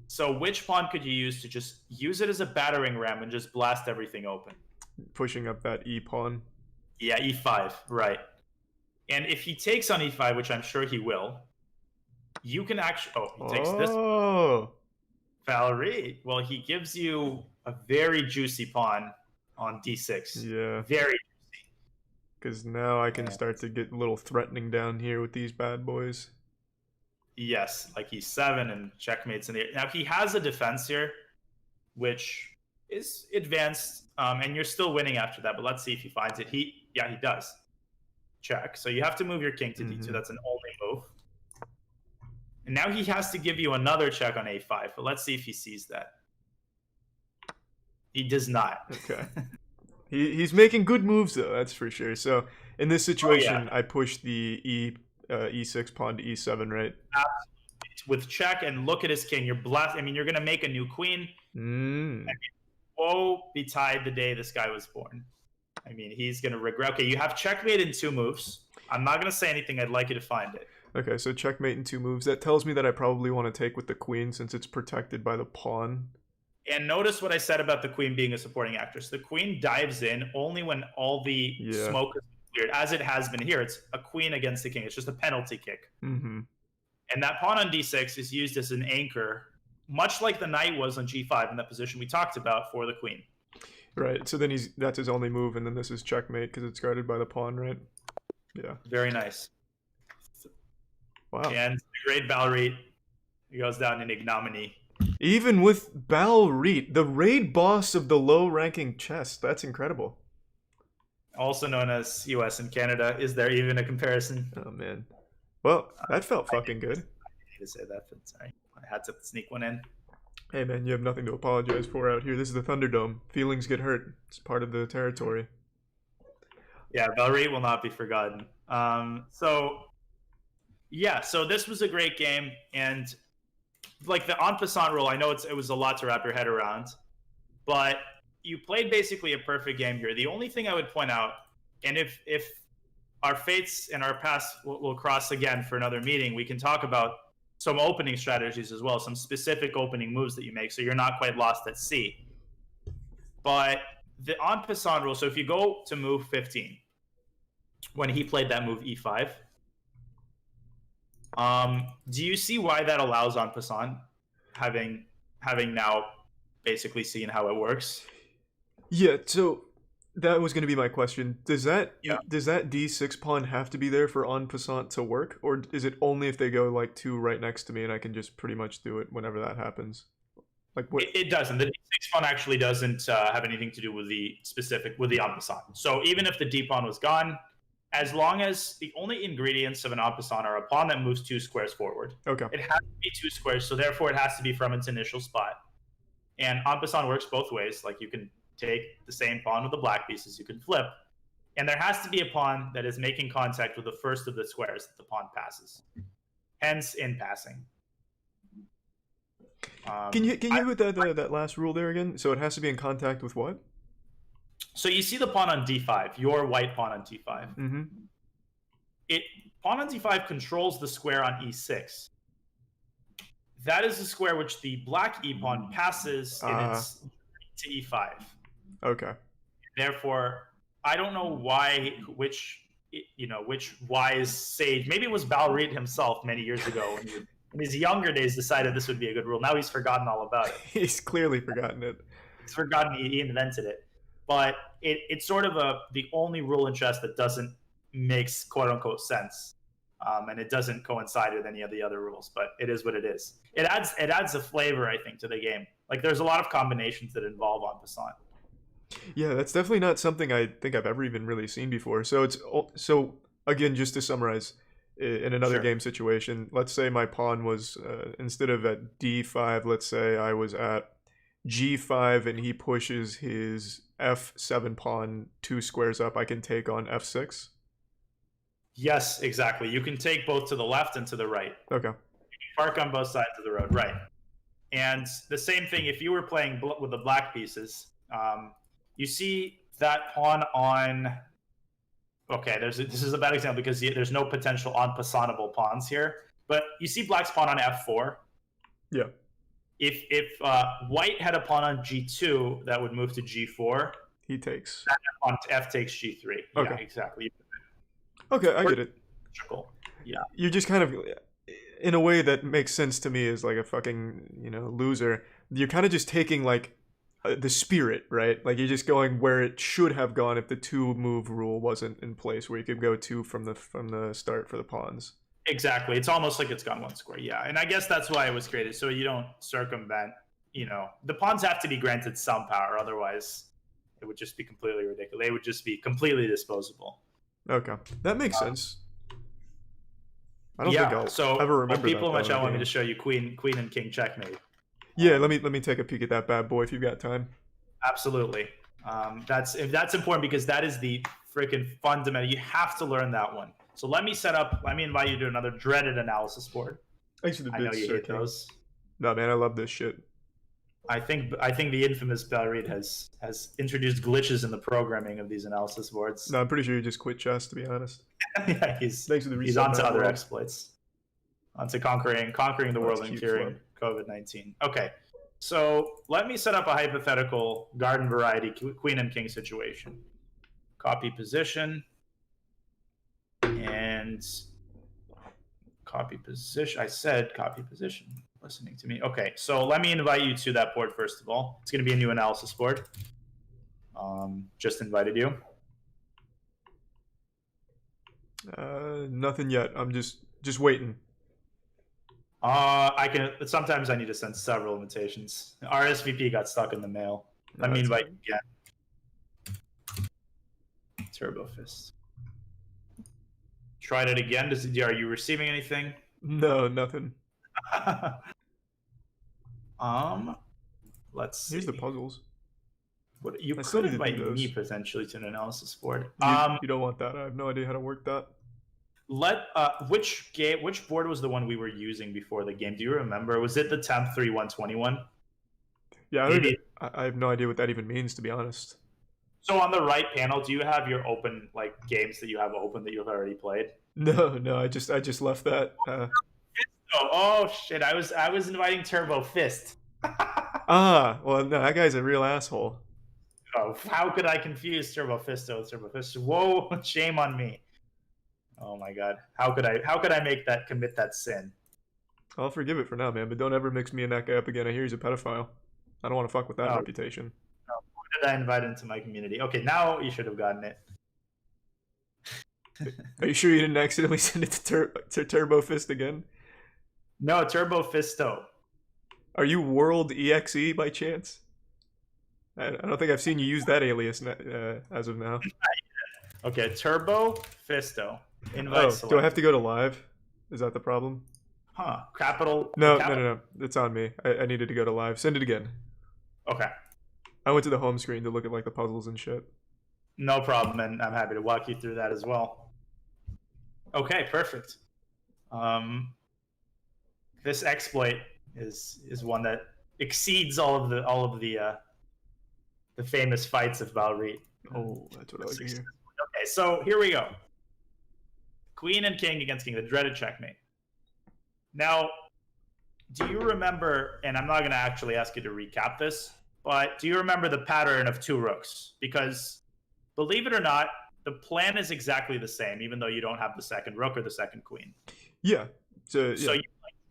So which pawn could you use to just use it as a battering ram and just blast everything open? Pushing up that e pawn. Yeah, e5, right. And if he takes on e5, which I'm sure he will, you can actually... he takes this. Oh. Bal Reed. Well, he gives you a very juicy pawn on d6. Yeah. Very juicy. Because now I can start to get a little threatening down here with these bad boys. Yes, like e7 and checkmates in the... Now, he has a defense here, which is advanced, and you're still winning after that, but let's see if he finds it. He does. Check. So you have to move your king to d2. That's an only move. And now he has to give you another check on a5, but let's see if he sees that. He does not. Okay. He's making good moves, though, that's for sure. So in this situation, I push the e6 pawn to e7, right? Absolutely. With check and look at his king. You're going to make a new queen. I mean, woe betide the day this guy was born. I mean, he's going to regret. Okay, you have checkmate in 2 moves. I'm not going to say anything. I'd like you to find it. Okay, so checkmate in 2 moves. That tells me that I probably want to take with the queen since it's protected by the pawn. And notice what I said about the queen being a supporting actress. The queen dives in only when all the smoke is cleared, as it has been here. It's a queen against the king. It's just a penalty kick. Mm-hmm. And that pawn on d6 is used as an anchor, much like the knight was on g5 in that position we talked about for the queen. Right. So then that's his only move, and then this is checkmate because it's guarded by the pawn, right? Yeah. Very nice. Wow. And the great Balrit, he goes down in ignominy. Even with Balrit, the raid boss of the low-ranking chess, that's incredible. Also known as US and Canada. Is there even a comparison? Oh man. Well, that felt fucking good. I need to say that, but sorry. I had to sneak one in. Hey man, you have nothing to apologize for out here. This is the Thunderdome. Feelings get hurt. It's part of the territory. Yeah, Balrit will not be forgotten. So this was a great game, and like the en passant rule, I know it was a lot to wrap your head around, but you played basically a perfect game here. The only thing I would point out, and if our fates and our paths will cross again for another meeting, we can talk about some opening strategies as well, some specific opening moves that you make, so you're not quite lost at sea. But the en passant rule, so if you go to move 15, when he played that move e5, do you see why that allows en passant, having now basically seen how it works? Yeah, so that was going to be my question. Does that d6 pawn have to be there for en passant to work, or is it only if they go like 2 right next to me and I can just pretty much do it whenever that happens? Like what? It doesn't. The d6 pawn actually doesn't have anything to do with the en passant. So even if the d pawn was gone, as long as the only ingredients of an en passant are a pawn that moves 2 squares forward. Okay. It has to be 2 squares, so therefore it has to be from its initial spot. And en passant works both ways. Like you can take the same pawn with the black pieces, you can flip. And there has to be a pawn that is making contact with the first of the squares that the pawn passes. Hence, in passing. Can you with that last rule there again? So it has to be in contact with what? So you see the pawn on d5, your white pawn on d5. Mm-hmm. Pawn on d5 controls the square on e6. That is the square which the black e-pawn passes in its to e5. Okay. Therefore, I don't know which wise sage, maybe it was Balrit himself many years ago when he, in his younger days, decided this would be a good rule. Now he's forgotten all about it. He's clearly forgotten it. He's forgotten he invented it. But it's sort of the only rule in chess that doesn't make quote-unquote sense. And it doesn't coincide with any of the other rules, but it is what it is. It adds a flavor, I think, to the game. Like there's a lot of combinations that involve en passant. Yeah, that's definitely not something I think I've ever even really seen before. So again, just to summarize, in another game situation, let's say my pawn was instead of at d5, let's say I was at g5 and he pushes his f7 pawn 2 squares up, I can take on f6. Yes, exactly. You can take both to the left and to the right. Okay. You can park on both sides of the road, right? And the same thing if you were playing with the black pieces. You see that pawn on. Okay, this is a bad example because there's no potential en passantable pawns here. But you see black's pawn on f4. Yeah. If white had a pawn on g2, that would move to g4. He takes. That pawn to f takes g3. Okay. Yeah, exactly. Okay, I get it. Yeah. You're just kind of, in a way that makes sense to me as like a fucking, loser. You're kind of just taking like the spirit, right? Like you're just going where it should have gone if the 2-move rule wasn't in place, where you could go 2 from the start for the pawns. Exactly. It's almost like it's gone 1 square. Yeah. And I guess that's why it was created. So you don't circumvent, the pawns have to be granted some power. Otherwise it would just be completely ridiculous. They would just be completely disposable. Okay. That makes sense. I don't think I'll ever remember people in my that. chat want me to show you queen and king checkmate. Yeah, let me take a peek at that bad boy if you've got time. Absolutely. That's important because that is the freaking fundamental. You have to learn that one. So let me invite you to another dreaded analysis board. I know you hate those. No, man, I love this shit. I think the infamous Balrit has introduced glitches in the programming of these analysis boards. No, I'm pretty sure you just quit chess, to be honest. Yeah, he's on to other exploits. On to conquering the world and curing COVID-19. Okay, so let me set up a hypothetical garden variety queen and king situation. Copy position. And copy position. I said copy position. Listening to me. Okay, so let me invite you to that board first of all. It's going to be a new analysis board. Just invited you. Nothing yet. I'm just waiting. Sometimes I need to send several invitations. RSVP got stuck in the mail. Let me invite you again. Turbo Fist. Tried it again. Are you receiving anything? No, nothing. Let's see. Here's the puzzles. What you could invite me potentially to an analysis board. You don't want that. I have no idea how to work that. Which board was the one we were using before the game? Do you remember? Was it the Temp 3121? Yeah, I have no idea what that even means, to be honest. So on the right panel, do you have your open games that you have open that you've already played? No, I just left that. Oh shit! I was inviting Turbo Fist. Well, no, that guy's a real asshole. Oh, how could I confuse Turbo Fisto with Turbo Fist? Whoa, shame on me. Oh my god, how could I commit that sin? I'll forgive it for now, man, but don't ever mix me and that guy up again. I hear he's a pedophile. I don't want to fuck with that reputation. No, who did I invite into my community? Okay, now you should have gotten it. Are you sure you didn't accidentally send it to Turbo Fist again? No, Turbo Fisto. Are you World EXE by chance? I don't think I've seen you use that alias as of now. Okay, Turbo Fisto. Invite select. Do I have to go to live? Is that the problem? Huh. Capital. No. It's on me. I needed to go to live. Send it again. Okay. I went to the home screen to look at the puzzles and shit. No problem, and I'm happy to walk you through that as well. Okay, perfect. This exploit is one that exceeds all of the famous fights of Valreed. Oh, that's what I like to hear. Okay, so here we go. Queen and king against king, the dreaded checkmate. Now, do you remember, and I'm not going to actually ask you to recap this, but do you remember the pattern of 2 rooks? Because, believe it or not, the plan is exactly the same, even though you don't have the second rook or the second queen. Yeah. So you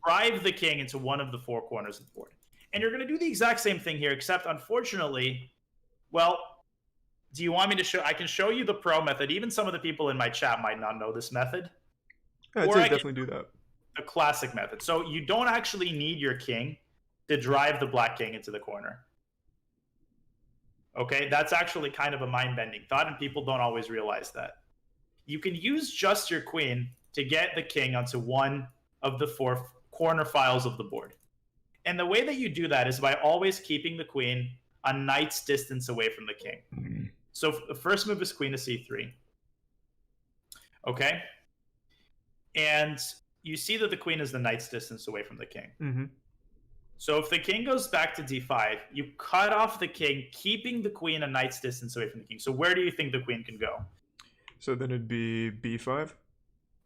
drive the king into one of the 4 corners of the board. And you're going to do the exact same thing here, except unfortunately, well, do you want me to show? I can show you the pro method. Even some of the people in my chat might not know this method. Yeah, I'd say definitely do that. The classic method. So you don't actually need your king to drive the black king into the corner. Okay, that's actually kind of a mind-bending thought, and people don't always realize that. You can use just your queen to get the king onto one of the 4 corner files of the board. And the way that you do that is by always keeping the queen a knight's distance away from the king. Mm-hmm. So the first move is queen to c3. Okay? And you see that the queen is the knight's distance away from the king. Mm-hmm. So if the king goes back to d5, you cut off the king, keeping the queen a knight's distance away from the king. So where do you think the queen can go? So then it'd be b5?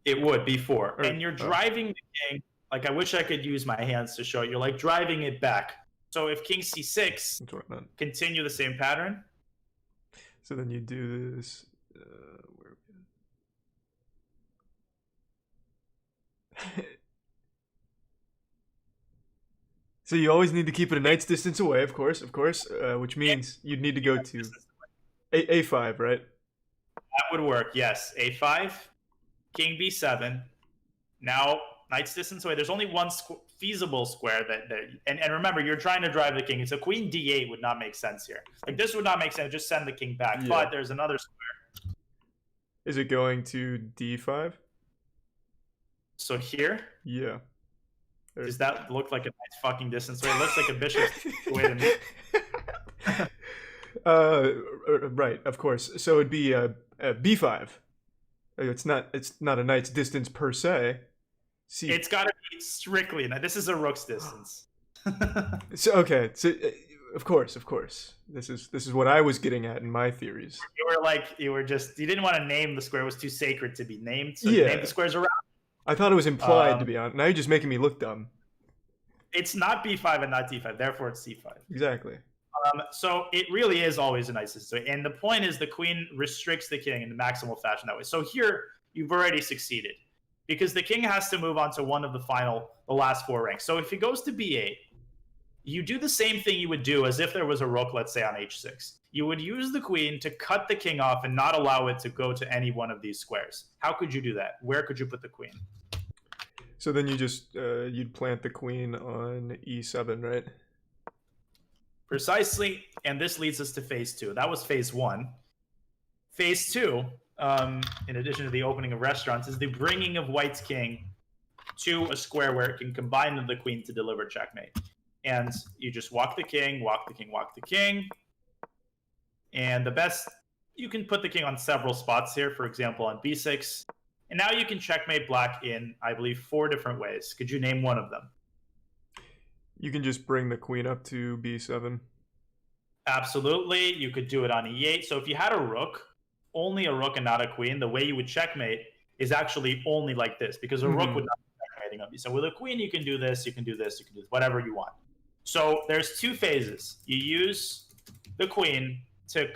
It would, b4. And you're driving the king, I wish I could use my hands to show it. You're driving it back. So if king c6, that's what I meant. Continue the same pattern. So then you do this. So you always need to keep it a knight's distance away, of course, which means you'd need to go to a5, right? That would work, yes. a5, king b7. Now, knight's distance away. There's only one feasible square and remember, you're trying to drive the king. So queen d8 would not make sense here. This would not make sense. Just send the king back. Yeah. But there's another square. Is it going to d5? So here? Yeah. Does that look like a nice fucking distance away? It looks like a bishop's way to me. Right, of course. So it'd be b5. It's not a knight's distance per se. It's got to be strictly. Now, this is a rook's distance. So of course. This is what I was getting at in my theories. You didn't want to name the square. It was too sacred to be named. So you named the squares around. I thought it was implied, to be honest. Now you're just making me look dumb. It's not b5 and not d5. Therefore, it's c5. Exactly. So it really is always a nice system. And the point is the queen restricts the king in the maximal fashion that way. So here, you've already succeeded. Because the king has to move on to one of the last 4 ranks. So if he goes to b8, you do the same thing you would do as if there was a rook, let's say, on h6. You would use the queen to cut the king off and not allow it to go to any one of these squares. How could you do that? Where could you put the queen? So then you just, you'd plant the queen on e7, right? Precisely, and this leads us to phase 2. That was phase 1. Phase 2, in addition to the opening of restaurants, is the bringing of white's king to a square where it can combine with the queen to deliver checkmate. And you just walk the king, walk the king, walk the king. And the best, you can put the king on several spots here, for example, on b6. And now you can checkmate black in, I believe, 4 different ways. Could you name one of them? You can just bring the queen up to b7. Absolutely. You could do it on e8. So if you had a rook, only a rook and not a queen, the way you would checkmate is actually only like this, because a rook would not be checkmating on you. So with a queen, you can do this, you can do this, you can do this, whatever you want. So there's 2 phases. You use the queen to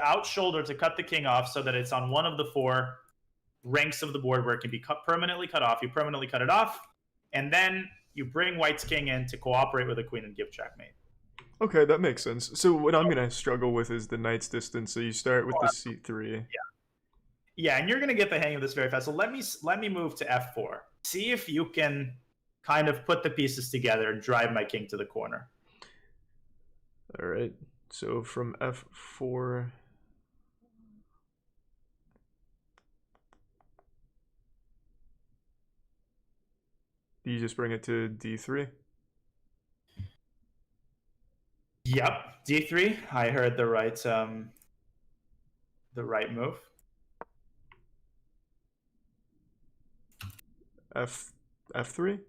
out-shoulder, to cut the king off so that it's on one of the 4 ranks of the board where it can be permanently cut off. You permanently cut it off, and then you bring white's king in to cooperate with the queen and give checkmate. Okay, that makes sense. So what I'm going to struggle with is the knight's distance. So you start with the c3. Yeah, and you're going to get the hang of this very fast. So let me move to f4. See if you can kind of put the pieces together and drive my king to the corner. All right. So from f4... you just bring it to d3? Yep, d3. I heard the right move. f3?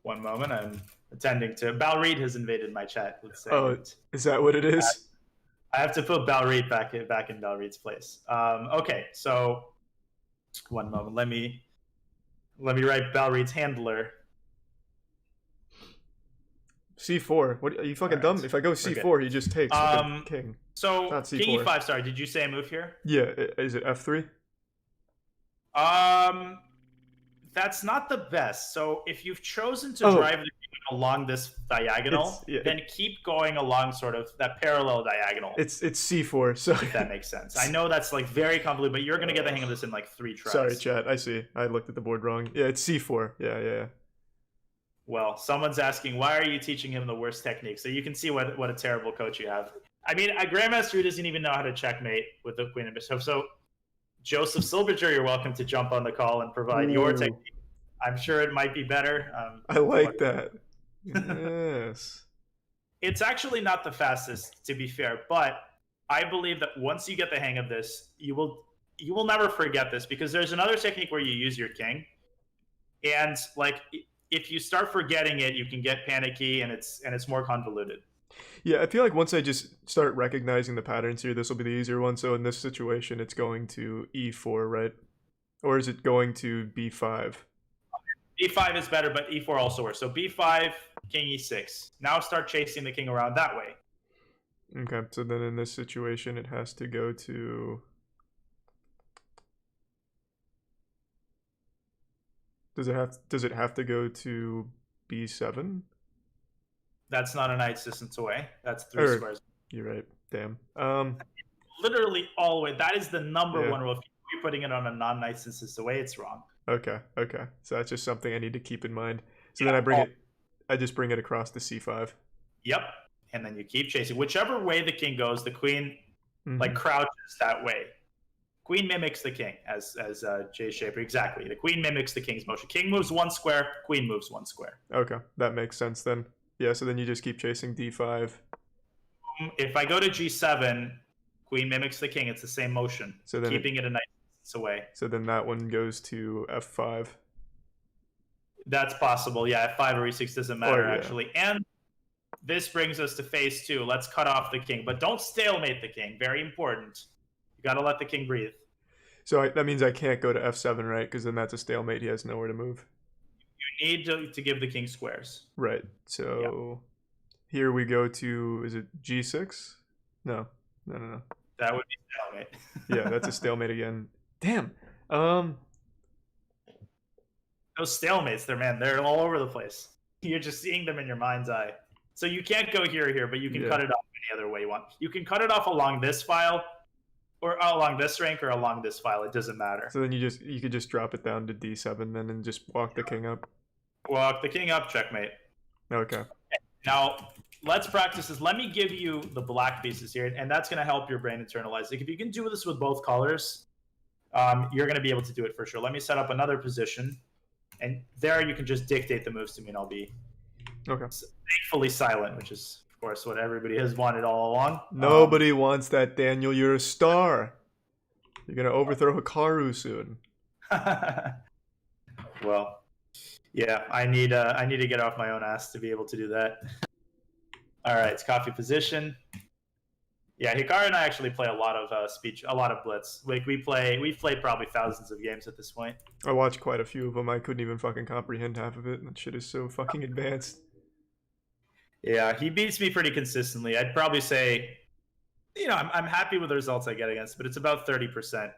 One moment, I'm attending to... Balreed has invaded my chat. Let's say. Oh, is that what it is? I have to put Balreed back in Balreed's place. Okay, so one moment. Let me write Balreed's handler. c4. What are you fucking dumb? If I go c4, he just takes with the king. So not c4. King e5. Sorry, did you say a move here? Yeah. Is it f3? That's not the best. So if you've chosen to drive the king along this diagonal, then keep going along sort of that parallel diagonal. It's c4. So if that makes sense. I know that's like very convoluted, but you're gonna get the hang of this in like 3 tries. Sorry, chat. I see. I looked at the board wrong. Yeah, it's c4. Yeah. Well, someone's asking, why are you teaching him the worst technique? So you can see what a terrible coach you have. I mean, a grandmaster who doesn't even know how to checkmate with the queen and bishop. So Joseph Silberger, you're welcome to jump on the call and provide your technique. I'm sure it might be better. I like that. Yes. It's actually not the fastest, to be fair, but I believe that once you get the hang of this, you will never forget this, because there's another technique where you use your king, and like if you start forgetting it, you can get panicky, and it's more convoluted. Yeah, I feel like once I just start recognizing the patterns here, this will be the easier one. So in this situation, it's going to e4, right? Or is it going to b5? b5 is better, but e4 also works. So b5, king e6. Now start chasing the king around that way. Okay, so then in this situation, it has to go to... Does it have to go to b7? That's not a knight's distance away. That's 3 squares. You're right. Damn. Literally all the way. That is the number one rule. If you're putting it on a non-knight's distance away, it's wrong. Okay. So that's just something I need to keep in mind. So then I just bring it across to c5. Yep. And then you keep chasing. Whichever way the king goes, the queen like crouches that way. Queen mimics the king, as Jay Shaper. Exactly. The queen mimics the king's motion. King moves 1 square, queen moves 1 square. Okay, that makes sense then. Yeah, so then you just keep chasing d5. If I go to g7, queen mimics the king. It's the same motion. So then keeping it a nice distance away. So then that one goes to f5. That's possible. Yeah, f5 or e6 doesn't matter, actually. And this brings us to phase 2. Let's cut off the king. But don't stalemate the king. Very important. You got to let the king breathe. So that means I can't go to f7, right? Because then that's a stalemate. He has nowhere to move. You need to give the king squares. Right. So here we go to, is it g6? No. That would be stalemate. Yeah, that's a stalemate again. Damn. Those stalemates, they're all over the place. You're just seeing them in your mind's eye. So you can't go here or here, but you can cut it off any other way you want. You can cut it off along this file, or along this rank, or along this file. It doesn't matter. So then you could just drop it down to d7 then and just walk the king up. Walk the king up, checkmate. Okay. Now, let's practice this. Let me give you the black pieces here, and that's going to help your brain internalize. Like, if you can do this with both colors, you're going to be able to do it for sure. Let me set up another position, and there you can just dictate the moves to me, and I'll be thankfully silent, which is, of course, what everybody has wanted all along. Nobody wants that, Daniel. You're a star. You're going to overthrow Hikaru soon. Well, yeah, I need to get off my own ass to be able to do that. All right, it's coffee position. Yeah, Hikaru and I actually play a lot of a lot of Blitz. Like we've played probably thousands of games at this point. I watched quite a few of them. I couldn't even fucking comprehend half of it. That shit is so fucking advanced. Yeah, he beats me pretty consistently. I'd probably say, I'm happy with the results I get against, but it's about 30%.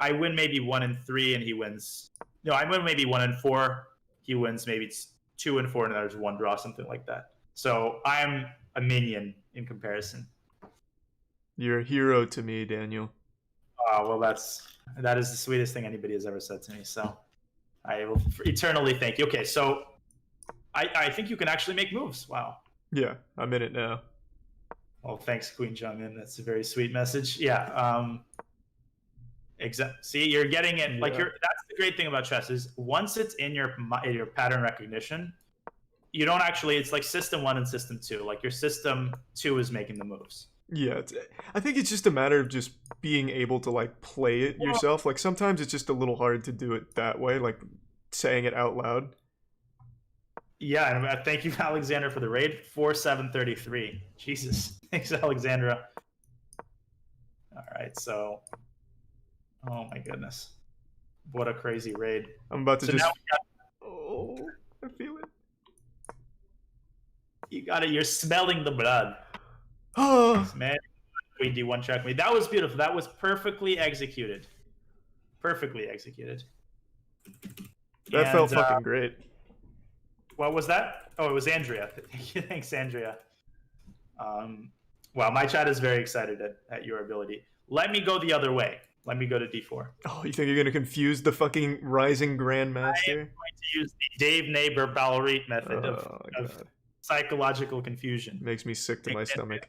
I win maybe 1 in 3, and he wins. No, I win maybe 1 in 4. He wins maybe 2 in 4, and there's 1 draw, something like that. So I'm a minion in comparison. You're a hero to me, Daniel. Well, that is the sweetest thing anybody has ever said to me. So I will eternally thank you. Okay, so I think you can actually make moves. Wow. Yeah, I'm in it now. Well, thanks, Queen Jong-un. That's a very sweet message. Yeah. See, you're getting it. Like that's the great thing about chess is once it's in your pattern recognition, you don't actually. It's like system 1 and system 2. Like your system 2 is making the moves. Yeah, I think it's just a matter of just being able to like play it yourself. Like sometimes it's just a little hard to do it that way, like saying it out loud. Yeah, and thank you, Alexander, for the raid. 4733. Jesus, thanks, Alexandra. All right, so. Oh my goodness. What a crazy raid. I'm about to Oh, I feel it. You got it. You're smelling the blood. Oh. Man, Queen D1 checkmate. That was beautiful. That was perfectly executed. Perfectly executed. That felt fucking great. What was that? Oh, it was Andrea. Thanks, Andrea. Wow, my chat is very excited at your ability. Let me go the other way. Let me go to d4. Oh, you think you're going to confuse the fucking Rising Grandmaster? I am going to use the Dave Neighbor Ballerit method of psychological confusion. Makes me sick to my stomach.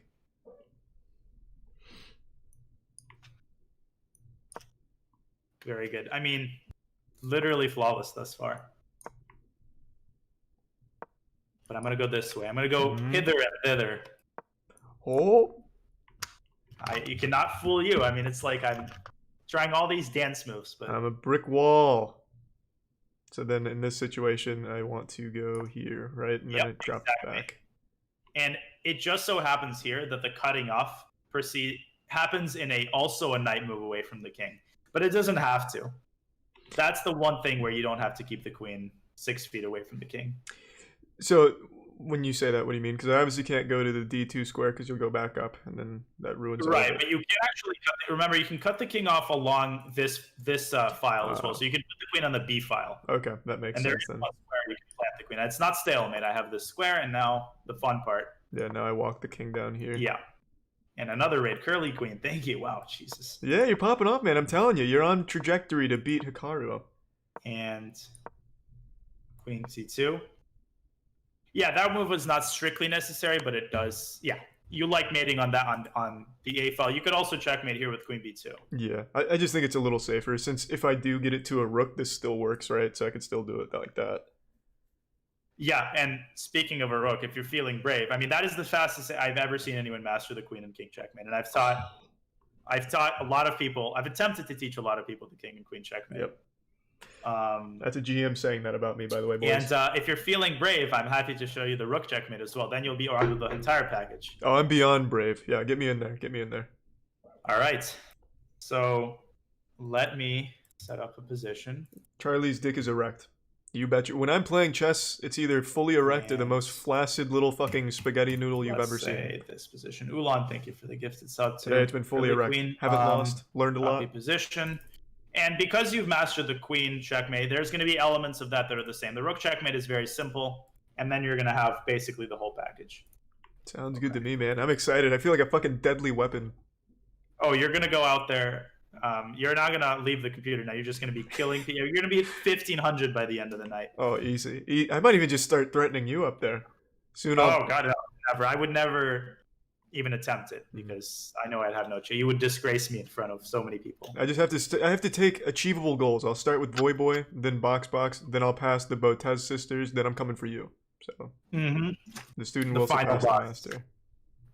Very good. I mean, literally flawless thus far. But I'm going to go this way. I'm going to go hither and thither. Oh. You cannot fool you. I mean, it's like I'm trying all these dance moves, but I'm a brick wall. So then in this situation, I want to go here, right? And then it drops back. And it just so happens here that the cutting off happens in also a knight move away from the king. But it doesn't have to. That's the one thing where you don't have to keep the queen 6 feet away from the king. So when you say that, what do you mean? Because I obviously can't go to the d2 square because you'll go back up, and then that ruins. Right, but you can actually remember you can cut the king off along this file as well. So you can put the queen on the b file. Okay, that makes sense. And there's square you can plant the queen. It's not stalemate. I have this square, and now the fun part. Yeah, now I walk the king down here. Yeah, and another raid, curly queen. Thank you. Wow, Jesus. Yeah, you're popping off, man. I'm telling you, you're on trajectory to beat Hikaru. And queen c2. Yeah, that move was not strictly necessary, but it does. Yeah, you like mating on that on the A file. You could also checkmate here with queen b2. Yeah, I just think it's a little safer since if I do get it to a rook, this still works, right? So I could still do it like that. Yeah, and speaking of a rook, if you're feeling brave, I mean that is the fastest I've ever seen anyone master the queen and king checkmate. And I've taught a lot of people. I've attempted to teach a lot of people the king and queen checkmate. Yep. That's a GM saying that about me, by the way, boys. And if you're feeling brave, I'm happy to show you the rook checkmate as well. Then you'll be armed with the entire package. Oh, I'm beyond brave. Yeah, get me in there. Get me in there. All right. So let me set up a position. Charlie's dick is erect. You betcha. When I'm playing chess, it's either fully erect or the most flaccid little fucking spaghetti noodle you've ever seen. This position. Ulan, thank you for the gifted sub. Today it's been fully erect. Queen, haven't lost. Learned a lot. Position. And because you've mastered the queen checkmate, there's going to be elements of that are the same. The rook checkmate is very simple, and then you're going to have basically the whole package. Sounds good to me, man. I'm excited. I feel like a fucking deadly weapon. Oh, you're going to go out there. You're not going to leave the computer now. You're just going to be killing people. You're going to be at 1,500 by the end of the night. Oh, easy. I might even just start threatening you up there. Soon. Oh, God, no, never. I would never even attempt it because I know I'd have no chance. You would disgrace me in front of so many people. I just have to. I have to take achievable goals. I'll start with Voy, then Box, then I'll pass the Botez sisters. Then I'm coming for you. So the student will surpass the master.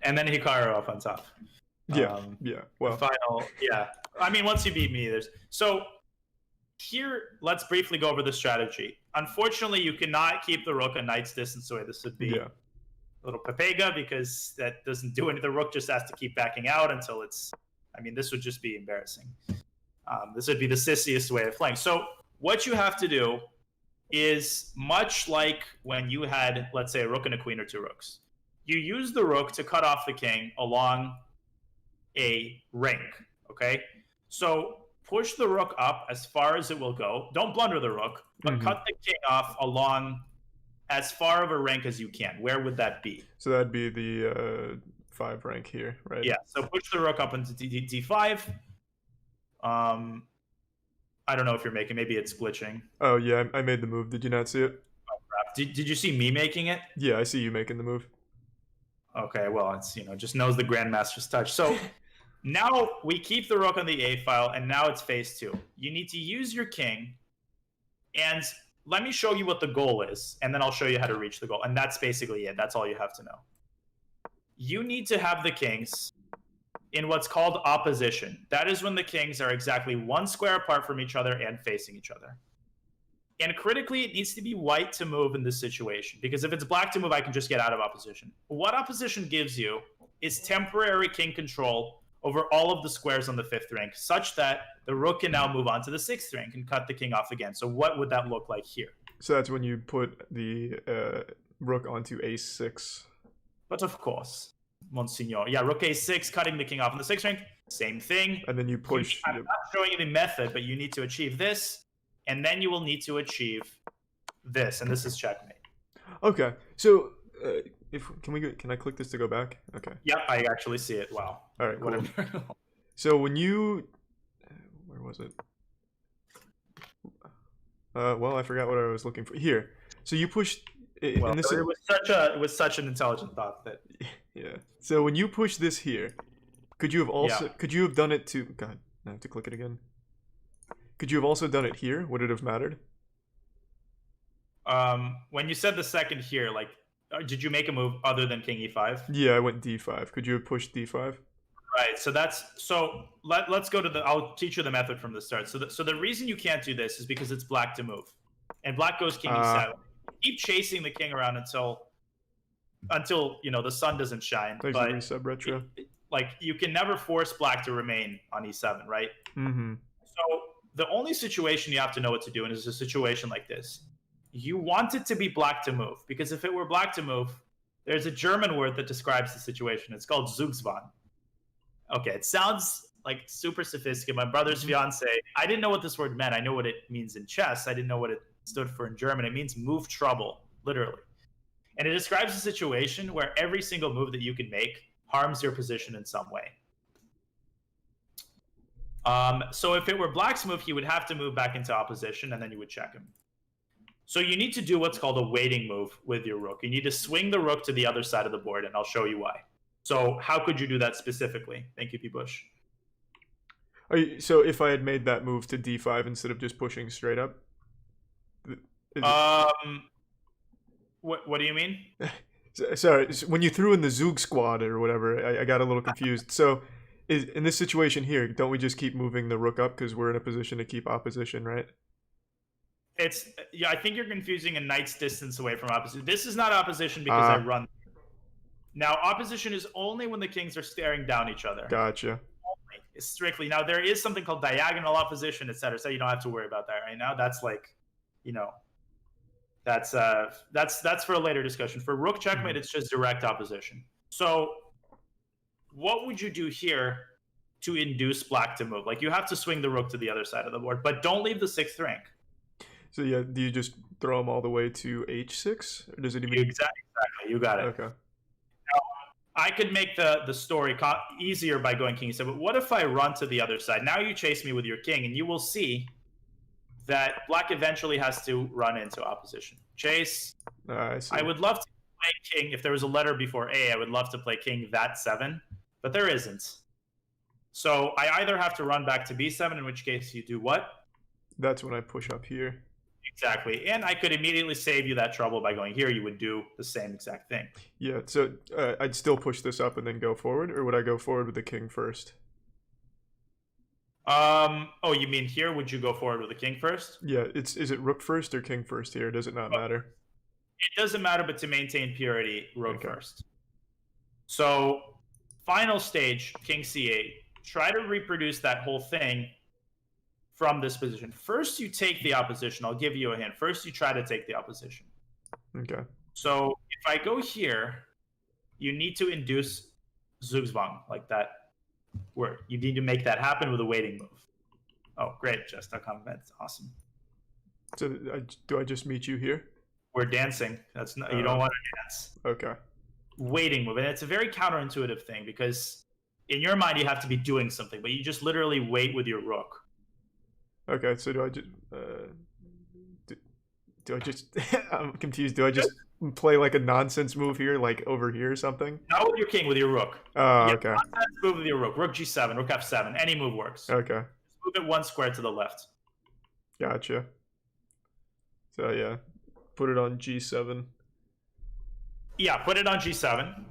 And then Hikaru up on top. Yeah, Well, final. Yeah. I mean, once you beat me, so here. Let's briefly go over the strategy. Unfortunately, you cannot keep the rook a knight's distance away. This would be a little Pepega because that doesn't do anything. The rook just has to keep backing out until it's. I mean, this would just be embarrassing. This would be the sissiest way of playing. So what you have to do is much like when you had, let's say, a rook and a queen or two rooks. You use the rook to cut off the king along a rank, okay? So push the rook up as far as it will go. Don't blunder the rook, but cut the king off along as far of a rank as you can. Where would that be? So that'd be the 5 rank here, right? Yeah, so push the rook up into D5. I don't know if you're making, maybe it's glitching. Oh, yeah, I made the move. Did you not see it? Oh, crap. Did you see me making it? Yeah, I see you making the move. Okay, well, it's, just knows the Grandmaster's touch. So now we keep the rook on the A file, and now it's phase 2. You need to use your king, and let me show you what the goal is, and then I'll show you how to reach the goal. And that's basically it. That's all you have to know. You need to have the kings in what's called opposition. That is when the kings are exactly 1 square apart from each other and facing each other. And critically, it needs to be white to move in this situation, because if it's black to move, I can just get out of opposition. What opposition gives you is temporary king control over all of the squares on the 5th rank, such that the rook can now move on to the 6th rank and cut the king off again. So what would that look like here? So that's when you put the rook onto A6. But of course, Monsignor. Yeah, rook A6, cutting the king off in the 6th rank, same thing. And then you push. I'm not showing you the method, but you need to achieve this, and then you will need to achieve this, and this is checkmate. Okay, so can I click this to go back? Okay. Yep, I actually see it. Wow. All right, cool. So when you, where was it? Well, I forgot what I was looking for. Here. So you push. It was such an intelligent thought that. Yeah. So when you push this here, could you have done it to? God, I have to click it again. Could you have also done it here? Would it have mattered? When you said the second here, like, did you make a move other than king e5? Yeah, I went d5. Could you have pushed d5? Right. So let's go to I'll teach you the method from the start. So the reason you can't do this is because it's black to move, and black goes king e7. Keep chasing the king around until the sun doesn't shine. Thanks for resub retro. Like, you can never force black to remain on e7, right? Mm-hmm. So the only situation you have to know what to do, and is a situation like this. You want it to be black to move, because if it were black to move, there's a German word that describes the situation. It's called Zugzwang. Okay, it sounds like super sophisticated. My brother's fiance, I didn't know what this word meant. I know what it means in chess. I didn't know what it stood for in German. It means move trouble, literally. And it describes a situation where every single move that you can make harms your position in some way. So if it were black's move, he would have to move back into opposition, and then you would check him. So you need to do what's called a waiting move with your rook. You need to swing the rook to the other side of the board, and I'll show you why. So how could you do that specifically? Thank you, P. Bush. So if I had made that move to d5 instead of just pushing straight up? What do you mean? Sorry, when you threw in the Zug squad or whatever, I got a little confused. So in this situation here, don't we just keep moving the rook up because we're in a position to keep opposition, right? I think you're confusing a knight's distance away from opposition. This is not opposition because I run. Now, opposition is only when the kings are staring down each other. Gotcha. Only. It's strictly. Now, there is something called diagonal opposition, etc. So you don't have to worry about that right now. That's like, that's for a later discussion. For rook checkmate, it's just direct opposition. So what would you do here to induce black to move. Like, you have to swing the rook to the other side of the board, but don't leave the 6th rank. So yeah, do you just throw them all the way to h6, or does it even? Exactly. You got it. Okay. Now, I could make the story easier by going king e7, but what if I run to the other side? Now you chase me with your king, and you will see that black eventually has to run into opposition. Chase. I see. I would love to play king. If there was a letter before A, I would love to play king that 7, but there isn't. So I either have to run back to b7, in which case you do what? That's when I push up here. Exactly. And I could immediately save you that trouble by going here. You would do the same exact thing. Yeah, so I'd still push this up and then go forward, or would I go forward with the king first? Oh, you mean here? Would you go forward with the king first? Yeah, is it rook first or king first here? Does it not matter? It doesn't matter, but to maintain purity, rook first. So, final stage, king c8. Try to reproduce that whole thing from this position. First, you take the opposition. I'll give you a hint. First, you try to take the opposition. Okay. So if I go here, you need to induce Zugzwang, like that word. You need to make that happen with a waiting move. Oh, great, Chess.com. That's awesome. So do I just meet you here? We're dancing. That's not, you don't want to dance. Okay. Waiting move. And it's a very counterintuitive thing because in your mind, you have to be doing something, but you just literally wait with your rook. Okay, so do I just I'm confused. Do I just play like a nonsense move here, like over here or something? Not with your king, with your rook. Okay. Nonsense move with your rook. Rook g7, rook f7. Any move works. Okay. Just move it 1 square to the left. Gotcha. So yeah, put it on g7. Yeah, put it on g7.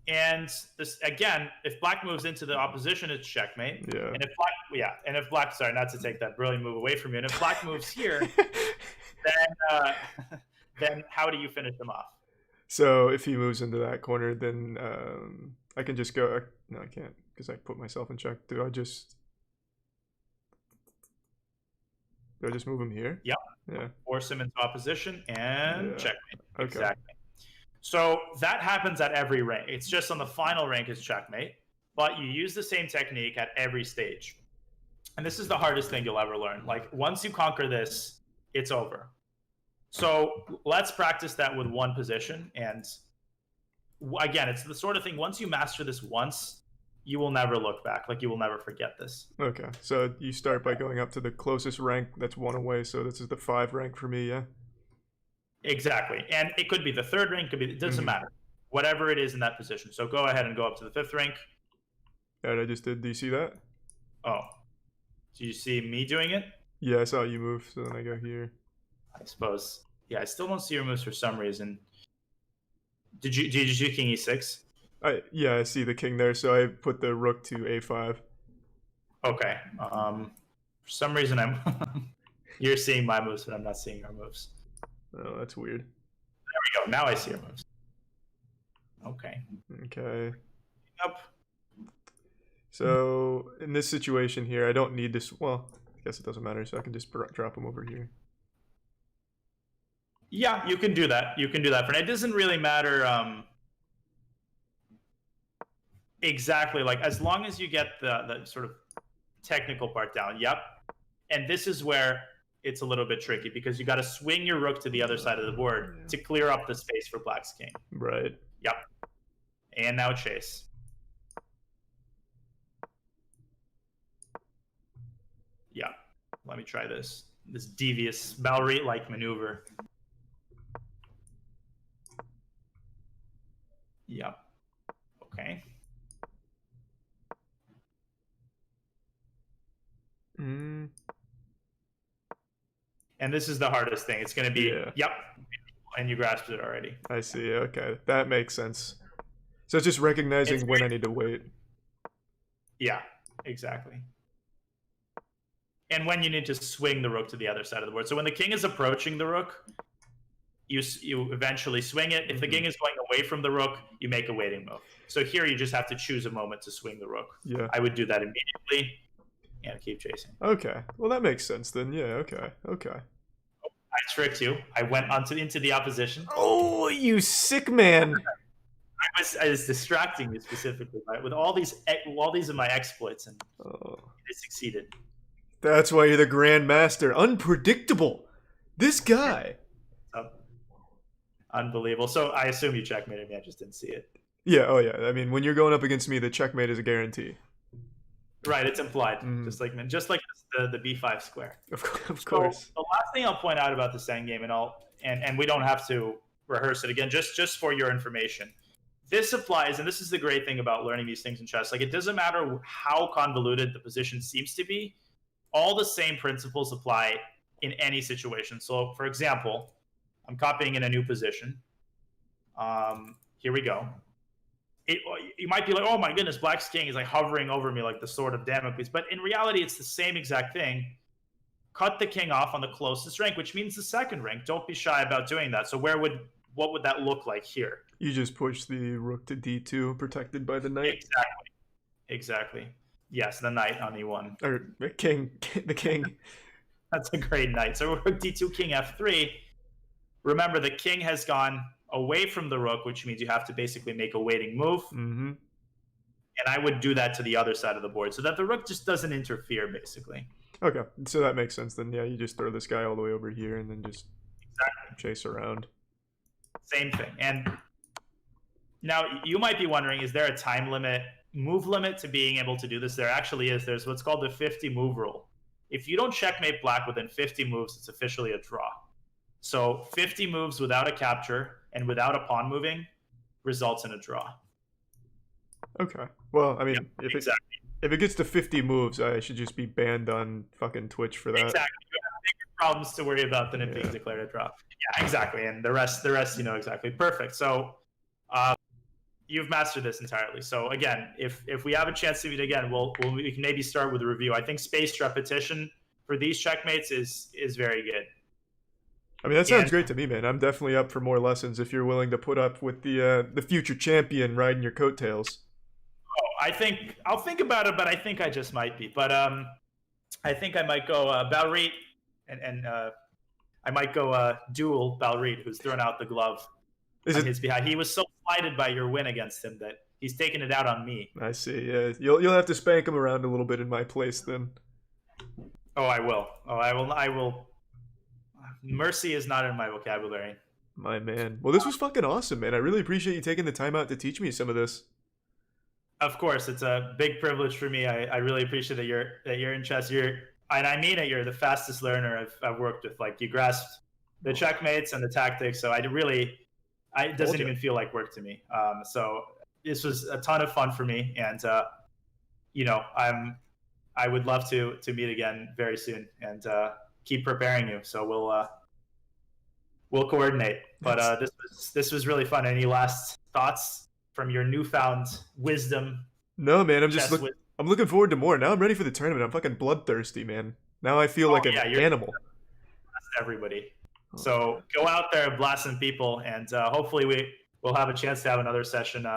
And this again, if black moves into the opposition, it's checkmate. Yeah. And if black, sorry, not to take that brilliant move away from you. And if black moves here, then how do you finish him off? So if he moves into that corner, then I can just go. No, I can't because I put myself in check. Do I just move him here? Yep. Yeah. Force him into opposition and checkmate. Okay. Exactly. So that happens at every rank. It's just on the final rank is checkmate, but you use the same technique at every stage. And this is the hardest thing you'll ever learn. Like, once you conquer this, it's over. So let's practice that with one position. And again, it's the sort of thing, once you master this once, you will never look back. Like, you will never forget this. Okay. So you start by going up to the closest rank that's 1 away. So this is the 5 rank for me, yeah? Exactly. And it could be the 3rd rank, it doesn't matter. Whatever it is in that position. So go ahead and go up to the 5th rank. Yeah, I just did. Do you see that? Oh. Do you see me doing it? Yeah, I saw you move, so then I go here. I suppose. Yeah, I still don't see your moves for some reason. Did you do king e6? Yeah, I see the king there, so I put the rook to a5. Okay. For some reason I'm you're seeing my moves, but I'm not seeing your moves. Oh, that's weird. There we go. Now I see your moves. Okay. Okay. Up. So in this situation here, I don't need this. Well, I guess it doesn't matter, so I can just drop him over here. Yeah, you can do that. You can do that. For it doesn't really matter exactly. Like, as long as you get the sort of technical part down. Yep. And this is where it's a little bit tricky because you got to swing your rook to the other side of the board to clear up the space for black's king. Right. Yep. And now chase. Yeah. Let me try this devious Ballerite-like maneuver. Yep. Okay. And this is the hardest thing. It's going to be, yep, and you grasped it already. I see. Okay, that makes sense. So it's just recognizing when I need to wait. Yeah, exactly. And when you need to swing the rook to the other side of the board. So when the king is approaching the rook, you eventually swing it. If the king is going away from the rook, you make a waiting move. So here you just have to choose a moment to swing the rook. Yeah. I would do that immediately and keep chasing. Okay. Well, that makes sense then. Yeah, okay. I tricked you. I went into the opposition. Oh, you sick man. I was distracting you specifically with all these of my exploits, and I succeeded. That's why you're the Grandmaster. Unpredictable. This guy. Unbelievable. So I assume you checkmated me. I just didn't see it. Yeah. Oh yeah. I mean, when you're going up against me, the checkmate is a guarantee. Right. It's implied. Just like the b5 square. Of course. So the last thing I'll point out about this endgame, and we don't have to rehearse it again, just for your information. This applies, and this is the great thing about learning these things in chess. Like, it doesn't matter how convoluted the position seems to be. All the same principles apply in any situation. So, for example, I'm copying in a new position. Here we go. You might be like, oh my goodness, Black's king is like hovering over me like the sword of Damocles. But in reality, it's the same exact thing. Cut the king off on the closest rank, which means the second rank. Don't be shy about doing that. So what would that look like here? You just push the rook to d2, protected by the knight. Exactly. Yes, the knight on e1. Or the king. That's a great knight. So rook d2, king f3. Remember, the king has gone away from the rook, which means you have to basically make a waiting move. Mm-hmm. And I would do that to the other side of the board so that the rook just doesn't interfere, basically. Okay, so that makes sense then. Yeah, you just throw this guy all the way over here and then just chase around. Same thing. And now you might be wondering, is there a time limit, move limit to being able to do this? There actually is. There's what's called the 50 move rule. If you don't checkmate Black within 50 moves, it's officially a draw. So 50 moves without a capture and without a pawn moving results in a draw. Okay. Well, I mean, yep, if it gets to 50 moves, I should just be banned on fucking Twitch for that. Exactly. You have bigger problems to worry about than it being declared a draw. Yeah, exactly. And the rest, you know exactly. Perfect. So you've mastered this entirely. So again, if we have a chance to meet again, we can maybe start with a review. I think spaced repetition for these checkmates is very good. I mean, that sounds great to me, man. I'm definitely up for more lessons if you're willing to put up with the future champion riding your coattails. Oh, I'll think about it, but I think I just might be. But I think I might go Balrit, and I might go duel Balrit, who's thrown out the glove on his behalf. He was so slighted by your win against him that he's taken it out on me. I see. Yeah, you'll have to spank him around a little bit in my place then. Oh, I will. Oh, I will. Mercy is not in my vocabulary. My man. Well, this was fucking awesome, man. I really appreciate you taking the time out to teach me some of this. Of course, it's a big privilege for me. I really appreciate that you're in chess. And I mean it. You're the fastest learner I've worked with. Like, you grasped the checkmates and the tactics. So it doesn't even feel like work to me. So this was a ton of fun for me, and I would love to meet again very soon and keep preparing you. So we'll coordinate. But this was really fun. Any last thoughts from your newfound wisdom? No, man. I'm looking forward to more. Now I'm ready for the tournament. I'm fucking bloodthirsty, man. Now I feel like an animal. Everybody. So go out there and blast some people, and hopefully we'll have a chance to have another session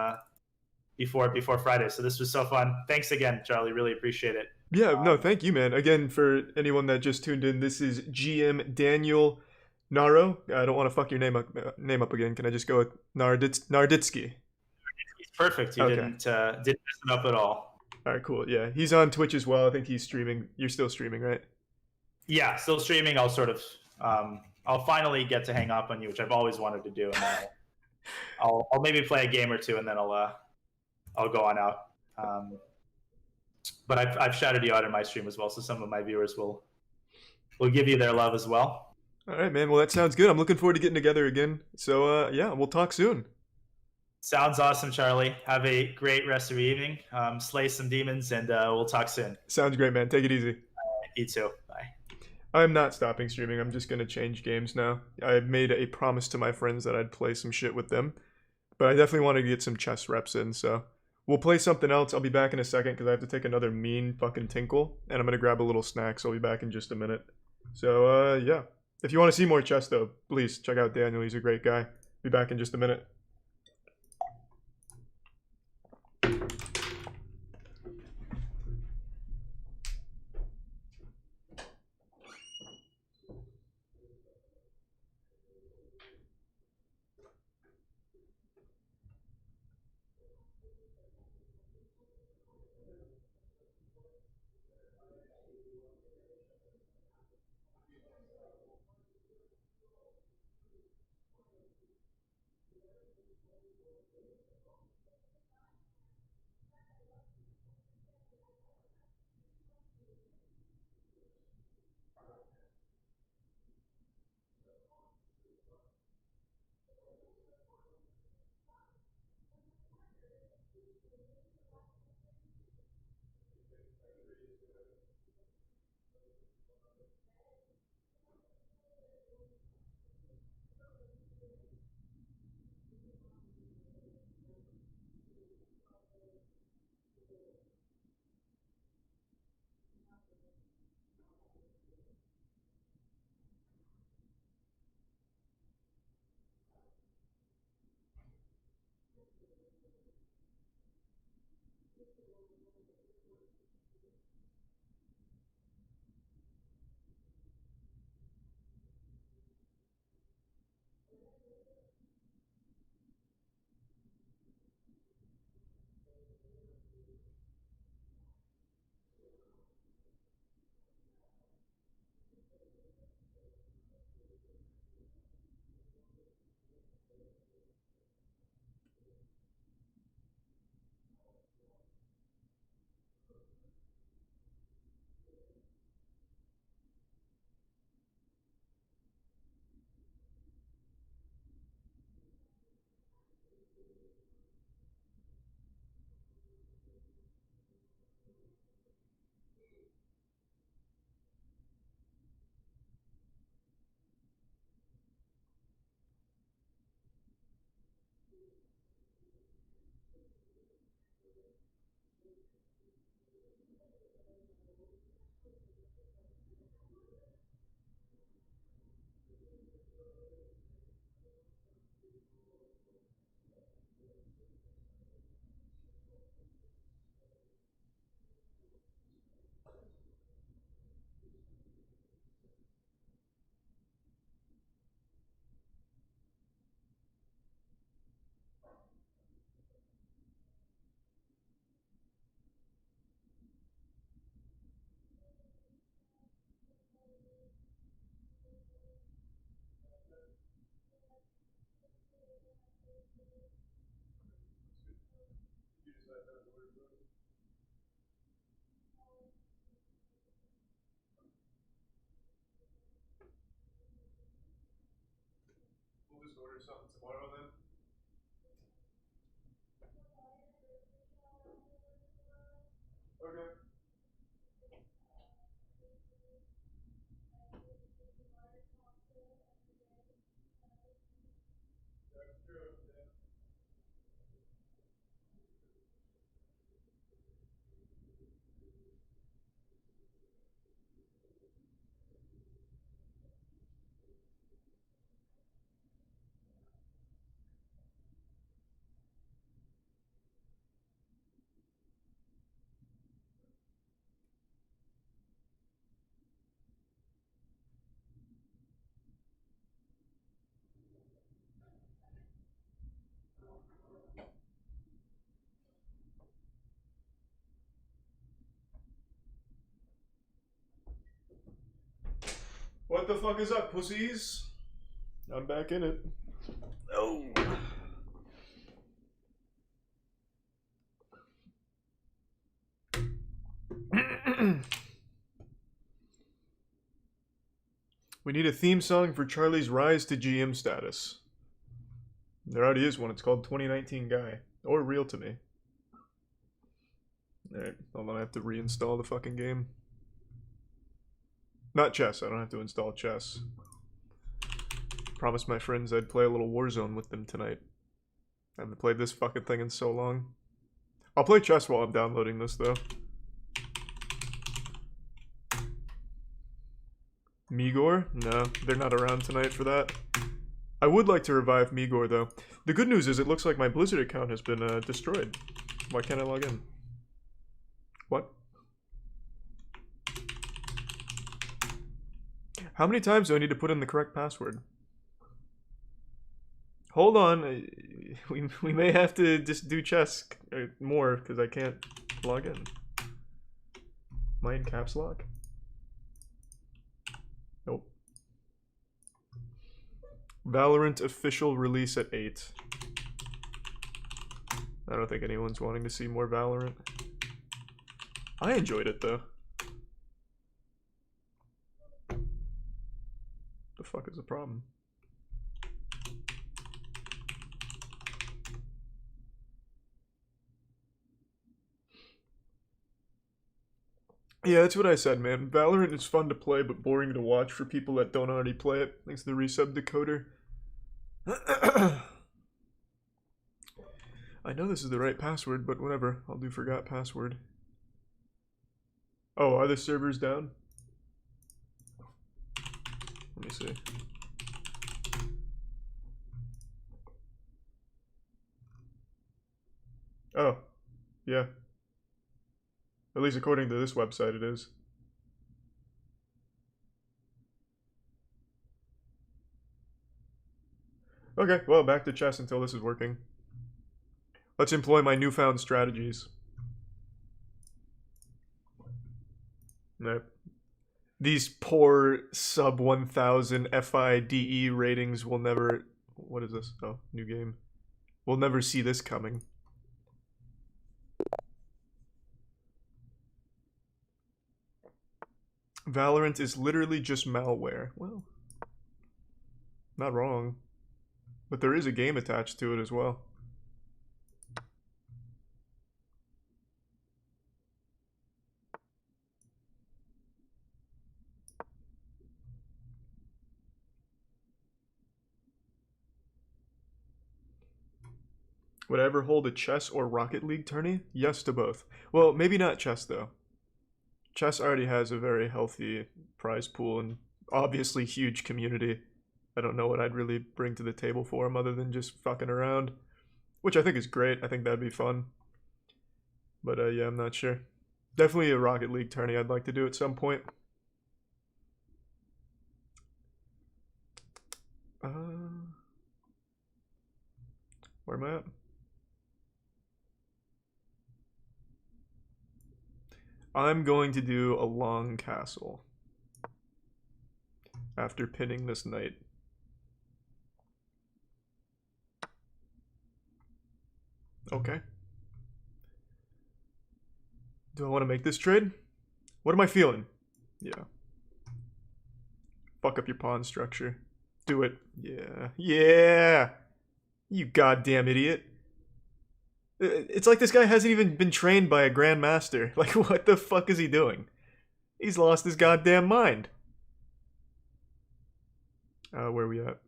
before Friday. So this was so fun. Thanks again, Charlie. Really appreciate it. Yeah, no, thank you, man. Again, for anyone that just tuned in, this is GM Daniel Naro. I don't want to fuck your name up again. Can I just go with Narditsky? Perfect. You didn't mess it up at all. All right, cool. Yeah, he's on Twitch as well. I think he's streaming. You're still streaming, right? Yeah, still streaming. I'll sort of I'll finally get to hang up on you, which I've always wanted to do, and then I'll maybe play a game or two, and then I'll go on out. But I've shouted you out in my stream as well, so some of my viewers will give you their love as well. All right, man. Well, that sounds good. I'm looking forward to getting together again. So yeah, we'll talk soon. Sounds awesome, Charlie. Have a great rest of your evening. Slay some demons, and we'll talk soon. Sounds great, man. Take it easy. You too. Bye. I'm not stopping streaming. I'm just going to change games now. I made a promise to my friends that I'd play some shit with them. But I definitely want to get some chess reps in, so we'll play something else. I'll be back in a second because I have to take another mean fucking tinkle. And I'm going to grab a little snack, so I'll be back in just a minute. So, yeah. If you want to see more chess, though, please check out Daniel. He's a great guy. Be back in just a minute. We'll just order something tomorrow then. Okay. That's true, yeah. What the fuck is up, pussies? I'm back in it. Oh. We need a theme song for Charlie's rise to GM status. There already is one. It's called 2019 Guy. Or Real to Me. Alright, hold on. I have to reinstall the fucking game. Not chess. I don't have to install chess. Promised my friends I'd play a little Warzone with them tonight. I haven't played this fucking thing in so long. I'll play chess while I'm downloading this, though. Migor? No, they're not around tonight for that. I would like to revive Migor, though. The good news is it looks like my Blizzard account has been destroyed. Why can't I log in? What? How many times do I need to put in the correct password? Hold on. We may have to just do chess more because I can't log in. Am I in caps lock? Nope. Valorant official release at 8. I don't think anyone's wanting to see more Valorant. I enjoyed it though. The fuck is the problem? Yeah, that's what I said, man. Valorant is fun to play, but boring to watch for people that don't already play it. Thanks to the resub decoder. I know this is the right password, but whatever. I'll do forgot password. Oh, are the servers down? Let me see. Oh, yeah. At least according to this website, it is. Okay, well, back to chess until this is working. Let's employ my newfound strategies. Nope. These poor sub 1000 FIDE ratings will never... What is this? Oh, new game. We'll never see this coming. Valorant is literally just malware. Well, not wrong. But there is a game attached to it as well. Would I ever hold a chess or Rocket League tourney? Yes to both. Well, maybe not chess though. Chess already has a very healthy prize pool and obviously huge community. I don't know what I'd really bring to the table for him other than just fucking around, which I think is great. I think that'd be fun. But yeah, I'm not sure. Definitely a Rocket League tourney I'd like to do at some point. Where am I at? I'm going to do a long castle after pinning this knight. Okay. Do I want to make this trade? What am I feeling? Yeah. Fuck up your pawn structure. Do it. Yeah. Yeah! You goddamn idiot. It's like this guy hasn't even been trained by a grandmaster. Like, what the fuck is he doing? He's lost his goddamn mind. Where are we at?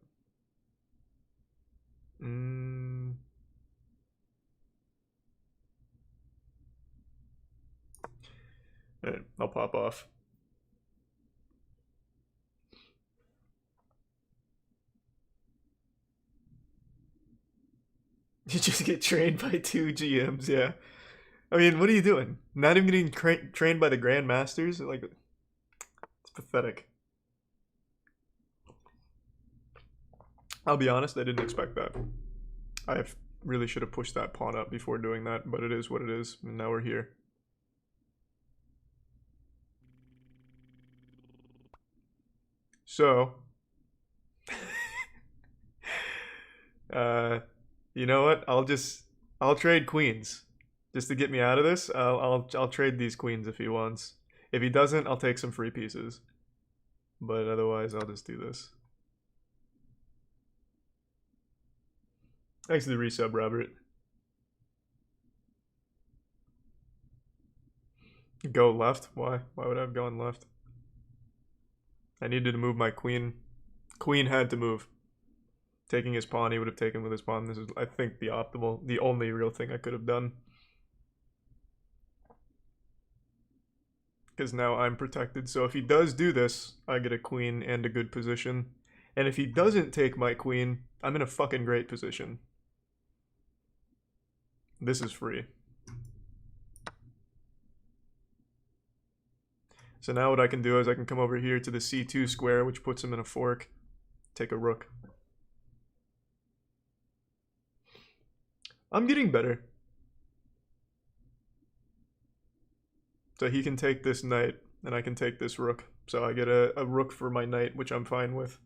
Alright, I'll pop off. You just get trained by 2 GMs, yeah. I mean, what are you doing? Not even getting trained by the grandmasters? Like, it's pathetic. I'll be honest, I didn't expect that. I really should have pushed that pawn up before doing that, but it is what it is, and now we're here. So, you know what? I'll trade queens just to get me out of this. I'll trade these queens if he wants. If he doesn't, I'll take some free pieces. But otherwise, I'll just do this. Thanks for the resub, Robert. Go left? Why? Why would I have gone left? I needed to move my queen. Queen had to move. Taking his pawn, he would have taken with his pawn. This is, I think, the only real thing I could have done. Because now I'm protected. So if he does do this, I get a queen and a good position. And if he doesn't take my queen, I'm in a fucking great position. This is free. So now what I can do is I can come over here to the C2 square, which puts him in a fork. Take a rook. I'm getting better. So he can take this knight, and I can take this rook. So I get a rook for my knight, which I'm fine with.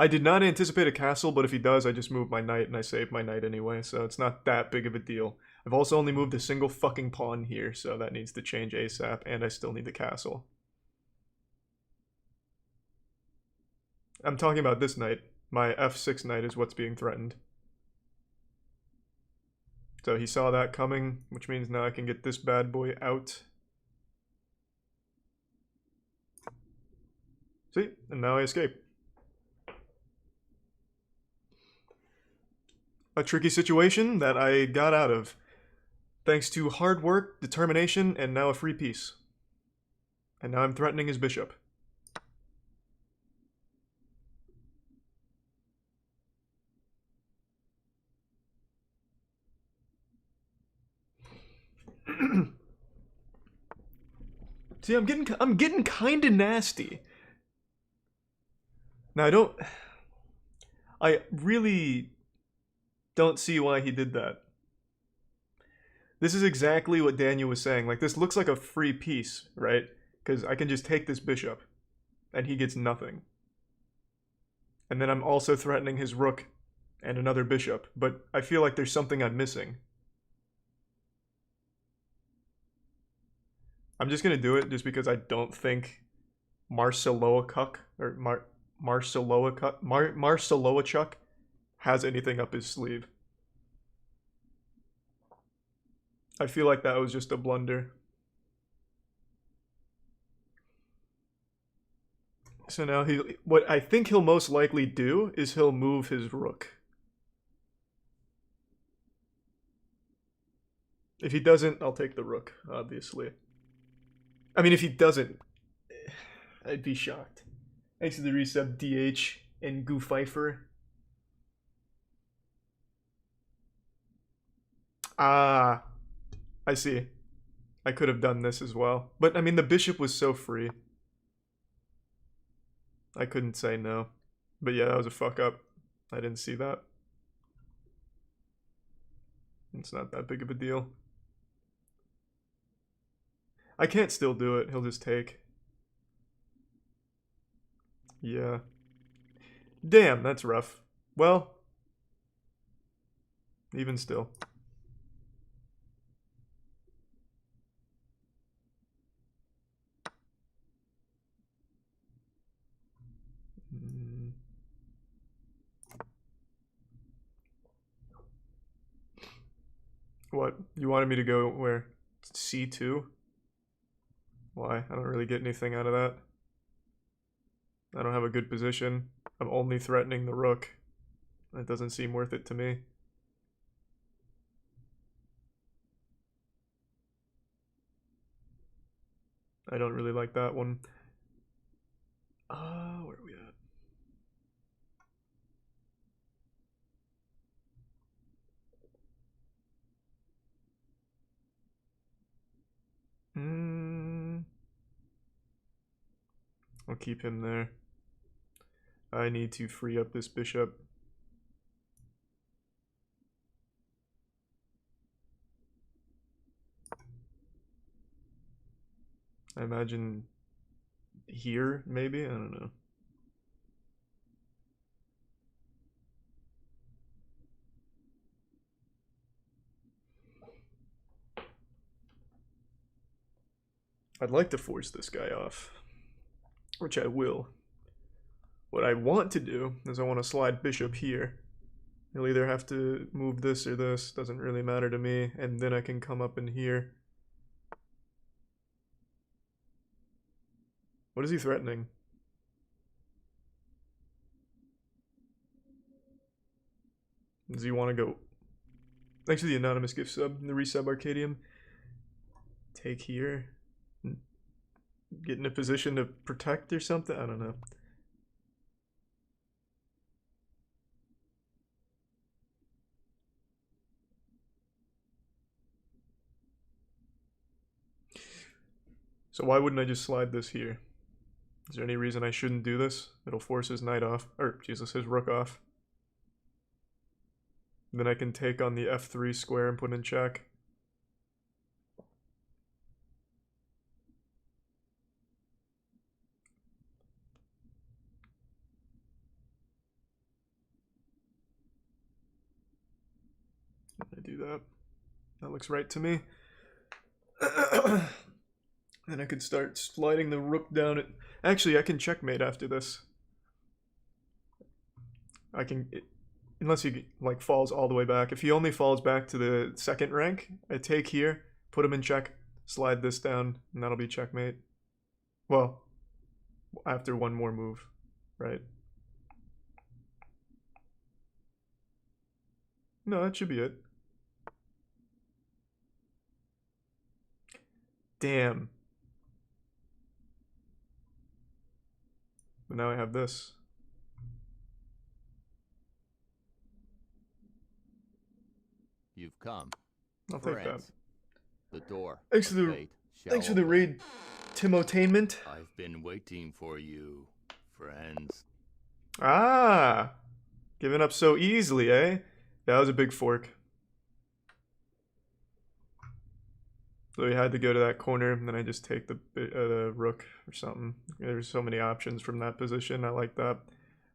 I did not anticipate a castle, but if he does, I just move my knight and I save my knight anyway, so it's not that big of a deal. I've also only moved a single fucking pawn here, so that needs to change ASAP, and I still need the castle. I'm talking about this knight. My F6 knight is what's being threatened. So he saw that coming, which means now I can get this bad boy out. See? And now I escape. A tricky situation that I got out of, thanks to hard work, determination, and now a free piece. And now I'm threatening his bishop. See, I'm getting kind of nasty. Now I really don't see why he did that. This is exactly what Daniel was saying. Like, this looks like a free piece, right? Because I can just take this bishop, and he gets nothing. And then I'm also threatening his rook and another bishop, but I feel like there's something I'm missing. I'm just gonna do it just because I don't think Marceloachuk has anything up his sleeve. I feel like that was just a blunder. So now what I think he'll most likely do is he'll move his rook. If he doesn't, I'll take the rook, obviously. I mean, if he doesn't, I'd be shocked. Thanks to the resub, DH and Goo Pfeiffer. Ah, I see. I could have done this as well. But, I mean, the bishop was so free. I couldn't say no. But yeah, that was a fuck up. I didn't see that. It's not that big of a deal. I can't still do it. He'll just take. Yeah. Damn, that's rough. Well, even still. What? You wanted me to go where? C2? Why? I don't really get anything out of that. I don't have a good position. I'm only threatening the rook. That doesn't seem worth it to me. I don't really like that one. Where are we at? I'll keep him there. I need to free up this bishop. I imagine here, maybe? I don't know. I'd like to force this guy off, which I will. What I want to do is I want to slide bishop here. He'll either have to move this or this, doesn't really matter to me, and then I can come up in here. What is he threatening? Does he want to go? Thanks for the anonymous gift sub, the resub Arcadium. Take here. Get in a position to protect or something? I don't know. So why wouldn't I just slide this here? Is there any reason I shouldn't do this? It'll force his knight off. Or, Jesus, his rook off. And then I can take on the f3 square and put in check. I do that. That looks right to me. Then I could start sliding the rook down. Actually, I can checkmate after this. I can, unless he like falls all the way back. If he only falls back to the second rank, I take here, put him in check, slide this down, and that'll be checkmate. Well, after one more move, right? No, that should be it. Damn. But now I have this. You've come. I'll take that. The door. Thanks for the raid, Timotainment. I've been waiting for you, friends. Ah, giving up so easily, eh? That was a big fork. So we had to go to that corner, and then I just take the rook or something. There's so many options from that position. I like that.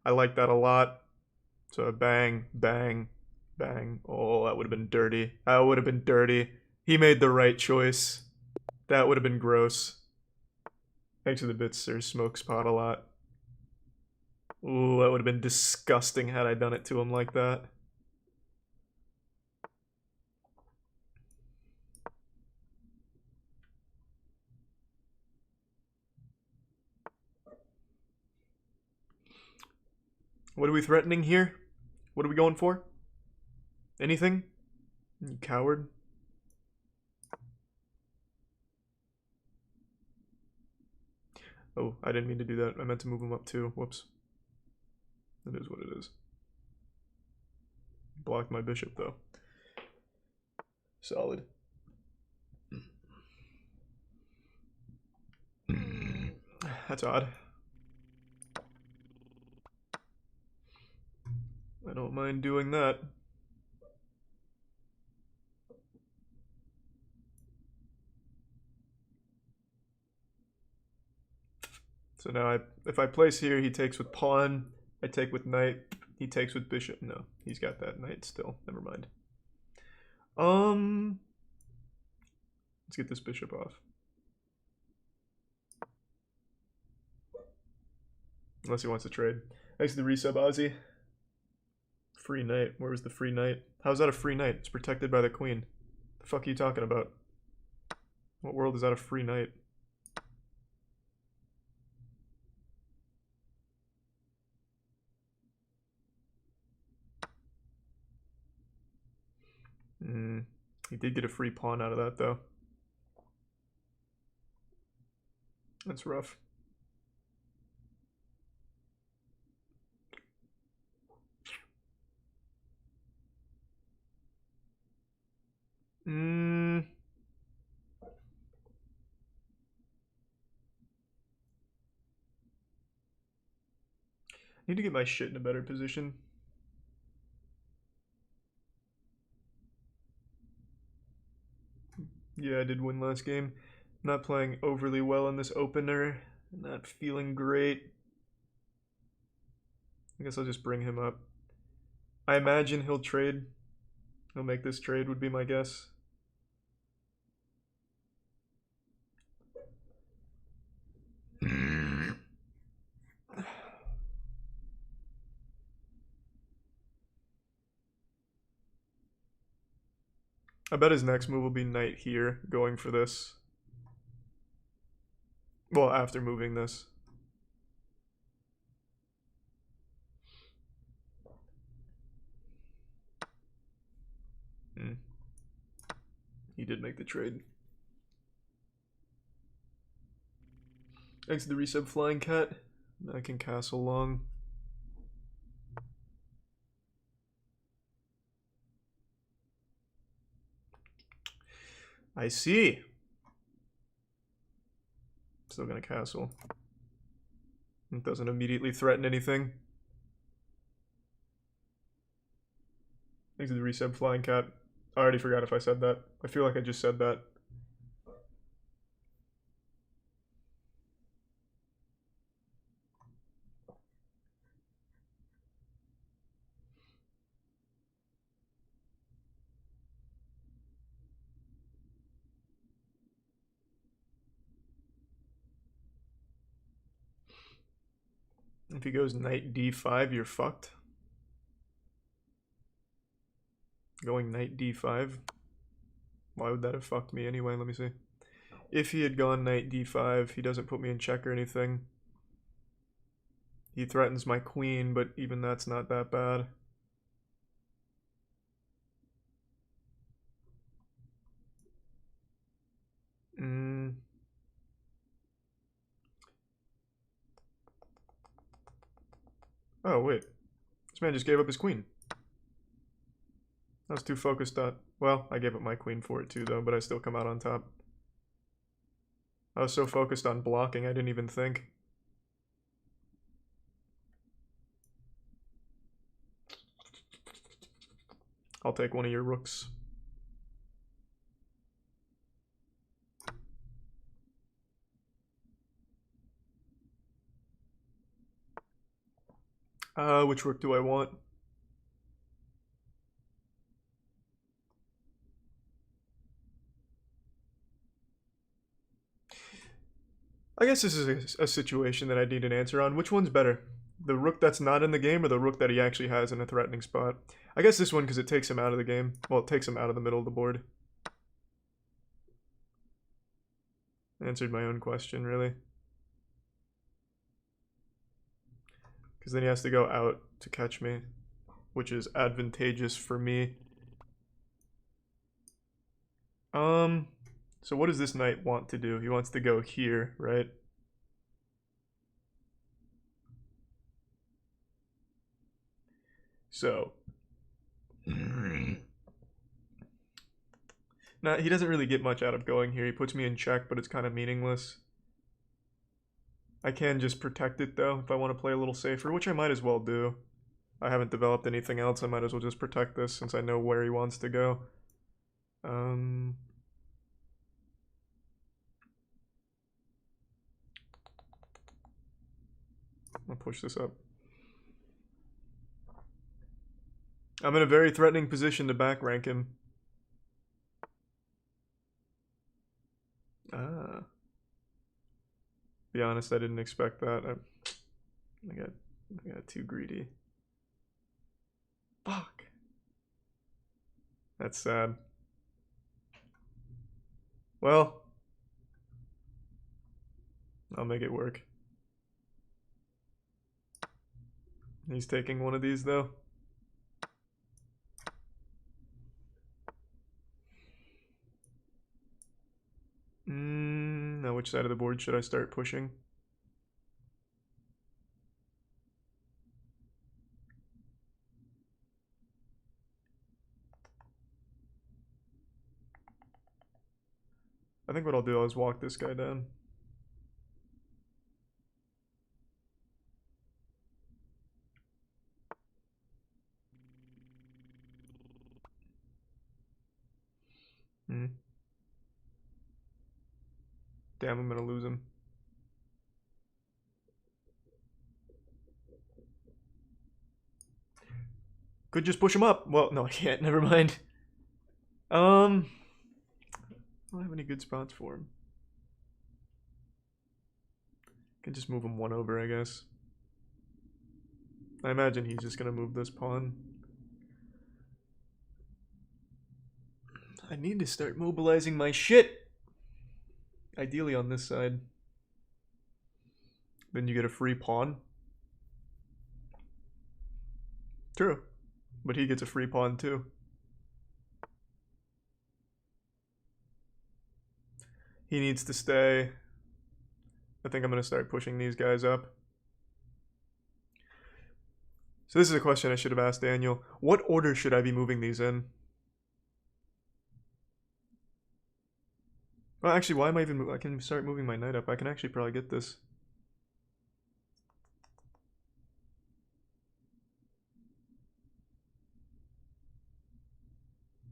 I like that a lot. So bang, bang, bang. Oh, that would have been dirty. That would have been dirty. He made the right choice. That would have been gross. Thanks for the bits, sir. Smoke spot a lot. Ooh, that would have been disgusting had I done it to him like that. What are we threatening here? What are we going for? Anything? You coward. Oh, I didn't mean to do that. I meant to move him up too. Whoops. That is what it is. Blocked my bishop though. Solid. That's odd. I don't mind doing that. So now if I place here, he takes with pawn. I take with knight. He takes with bishop. No, he's got that knight still. Never mind. Let's get this bishop off. Unless he wants to trade. Thanks to the resub, Ozzy. Free knight. Where was the free knight? How's that a free knight? It's protected by the queen. The fuck are you talking about? What world is that a free knight? He did get a free pawn out of that, though. That's rough. Need to get my shit in a better position. Yeah, I did win last game. Not playing overly well in this opener. Not feeling great. I guess I'll just bring him up. I imagine he'll trade. He'll make this trade would be my guess. I bet his next move will be knight here, going for this. Well, after moving this. He did make the trade. Thanks to the resub Flying Cat. I can castle long. I see. Still gonna castle. It doesn't immediately threaten anything. Thanks to the resub Flying Cat. I already forgot if I said that. I feel like I just said that. If he goes knight d5, you're fucked. Going knight d5. Why would that have fucked me anyway? Let me see. If he had gone knight d5, he doesn't put me in check or anything. He threatens my queen, but even that's not that bad. Oh, wait. This man just gave up his queen. I was too focused on... Well, I gave up my queen for it too, though, but I still come out on top. I was so focused on blocking, I didn't even think. I'll take one of your rooks. Which rook do I want? I guess this is a situation that I need an answer on. Which one's better? The rook that's not in the game or the rook that he actually has in a threatening spot? I guess this one because it takes him out of the game. Well, it takes him out of the middle of the board. Answered my own question, really. Because then he has to go out to catch me, which is advantageous for me. So what does this knight want to do? He wants to go here, right? So nah, he doesn't really get much out of going here. He puts me in check, but it's kind of meaningless. I can just protect it though if I want to play a little safer, which I might as well do. I haven't developed anything else. I might as well just protect this since I know where he wants to go. I'll push this up. I'm in a very threatening position to back rank him. Ah. Be honest, I didn't expect that. I got too greedy. Fuck. That's sad. Well, I'll make it work. He's taking one of these though. Now which side of the board should I start pushing? I think what I'll do is walk this guy down. Damn, I'm gonna lose him. Could just push him up. Well, no, I can't. Never mind. I don't have any good spots for him. Can just move him one over, I guess. I imagine he's just gonna move this pawn. I need to start mobilizing my shit. Ideally on this side. Then you get a free pawn. True. But he gets a free pawn too. He needs to stay. I think I'm going to start pushing these guys up. So this is a question I should have asked Daniel. What order should I be moving these in? Well, actually, why am I even... I can start moving my knight up. I can actually probably get this.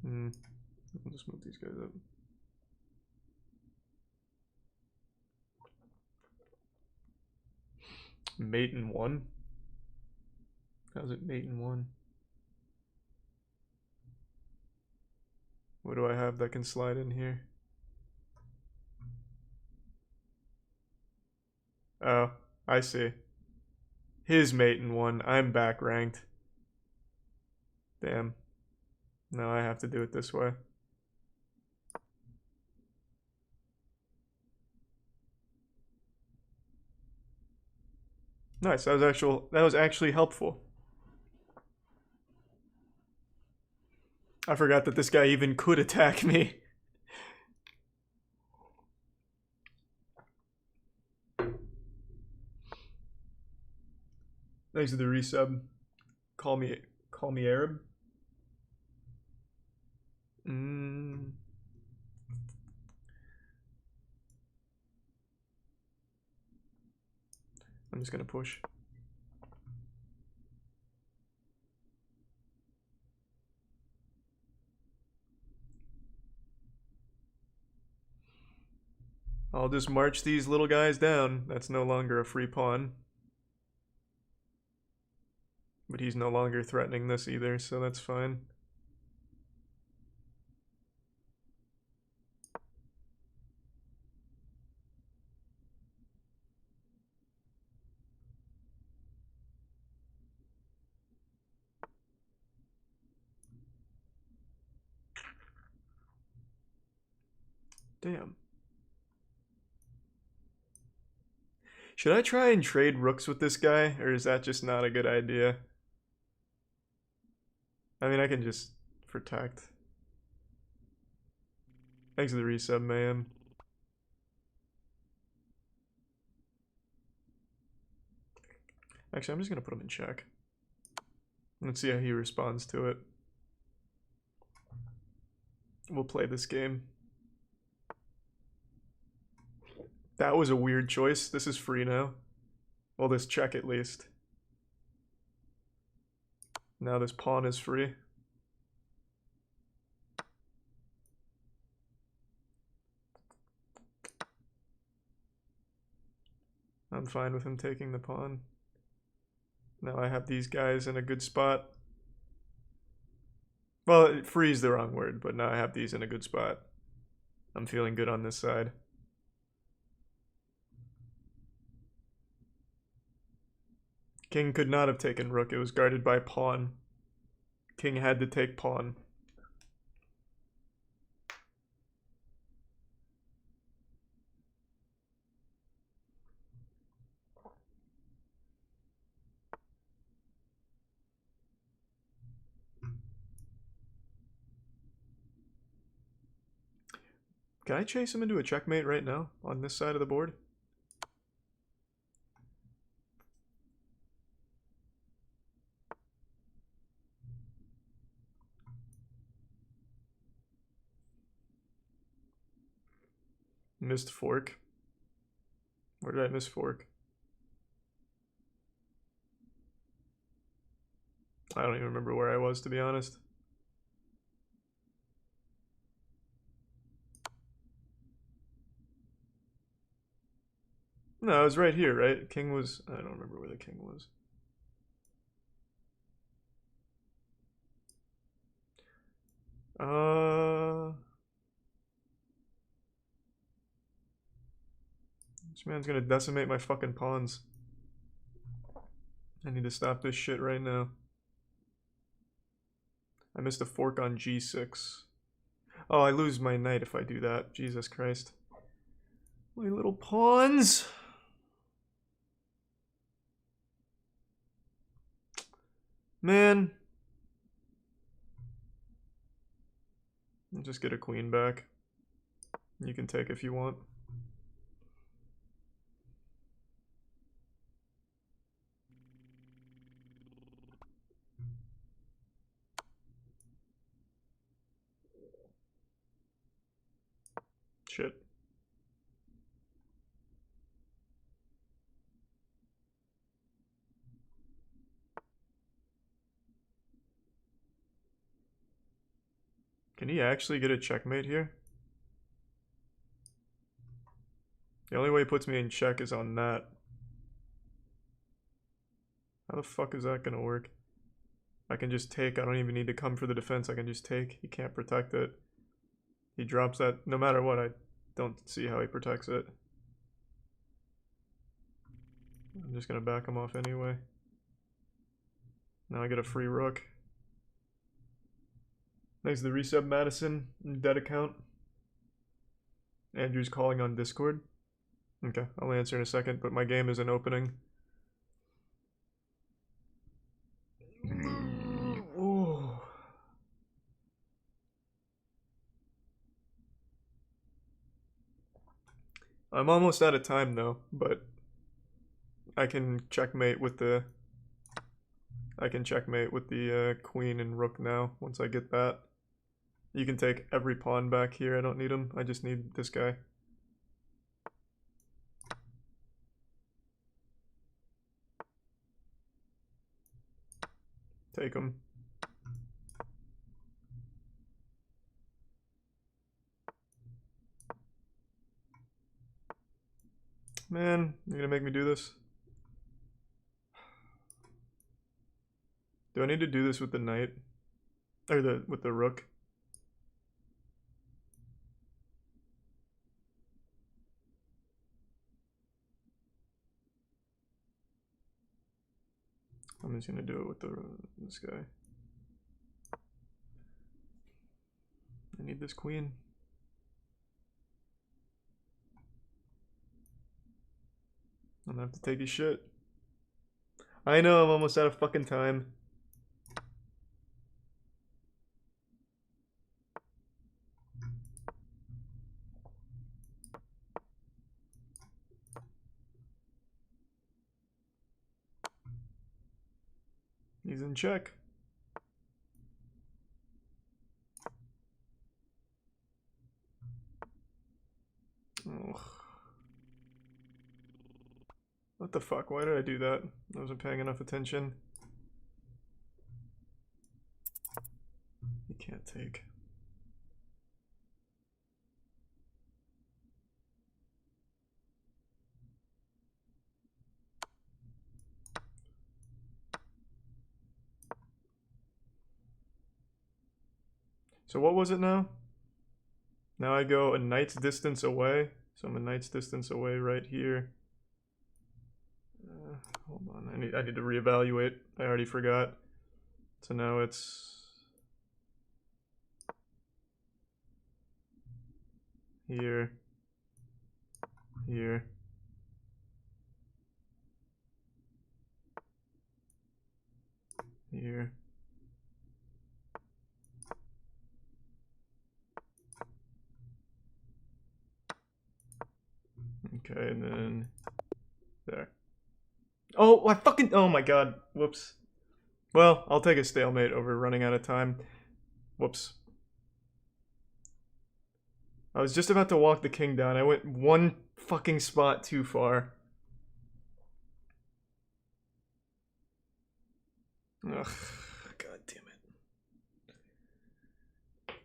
I'll just move these guys up. Mate in 1? How's it mate in 1? What do I have that can slide in here? Oh, I see. His mate in 1. I'm back ranked. Damn. Now I have to do it this way. Nice. That was actually helpful. I forgot that this guy even could attack me. Thanks for the resub. Call me Arab. I'm just gonna push. I'll just march these little guys down. That's no longer a free pawn. But he's no longer threatening this either, so that's fine. Damn. Should I try and trade rooks with this guy, or is that just not a good idea? I mean, I can just protect. Thanks for the resub, man. Actually, I'm just gonna put him in check. Let's see how he responds to it. We'll play this game. That was a weird choice. This is free now. Well, this check at least. Now this pawn is free. I'm fine with him taking the pawn. Now I have these guys in a good spot. Well, free is the wrong word, but now I have these in a good spot. I'm feeling good on this side. King could not have taken rook. It was guarded by pawn. King had to take pawn. Can I chase him into a checkmate right now on this side of the board? Missed fork. Where did I miss fork? I don't even remember where I was, to be honest. No, it was right here, right? King was... I don't remember where the king was. This man's gonna decimate my fucking pawns. I need to stop this shit right now. I missed a fork on g6. Oh, I lose my knight if I do that. Jesus Christ. My little pawns! Man. I'll just get a queen back. You can take if you want. Shit. Can he actually get a checkmate here? The only way he puts me in check is on that. How the fuck is that gonna work? I can just take. I don't even need to come for the defense. I can just take. He can't protect it. He drops that no matter what. I don't see how he protects it. I'm just gonna back him off anyway. Now I get a free rook. Thanks to the resub, Madison. Dead account. Andrew's calling on Discord. Okay, I'll answer in a second, but my game isn't opening. Ooh. I'm almost out of time though, but I can checkmate with the queen and rook now once I get that. You can take every pawn back here. I don't need him. I just need this guy. Take him. Man, you're gonna make me do this? Do I need to do this with the knight? Or with the rook? I'm just gonna do it with this guy. I need this queen. I'm gonna have to take his shit. I know, I'm almost out of fucking time. He's in check. Ugh. What the fuck? Why did I do that? I wasn't paying enough attention. You can't take. So what was it now? Now I go a knight's distance away. So I'm a knight's distance away right here. Hold on, I need to reevaluate. I already forgot. So now it's here, here. Here. Okay, and then there. Oh, I fucking, oh my god, whoops. Well, I'll take a stalemate over running out of time. Whoops. I was just about to walk the king down. I went one fucking spot too far. Ugh, god damn it.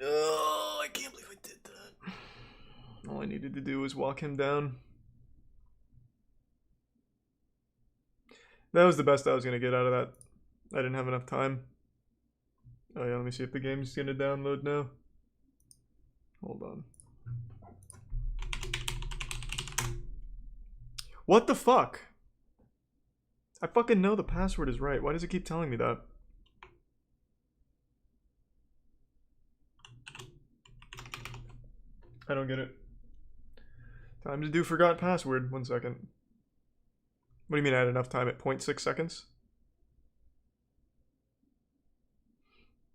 Oh, I can't believe I did that. All I needed to do was walk him down. That was the best I was gonna get out of that. I didn't have enough time. Oh yeah, let me see if the game's gonna download now. Hold on. What the fuck? I fucking know the password is right. Why does it keep telling me that? I don't get it. Time to do forgot password. 1 second. What do you mean I had enough time at 0.6 seconds?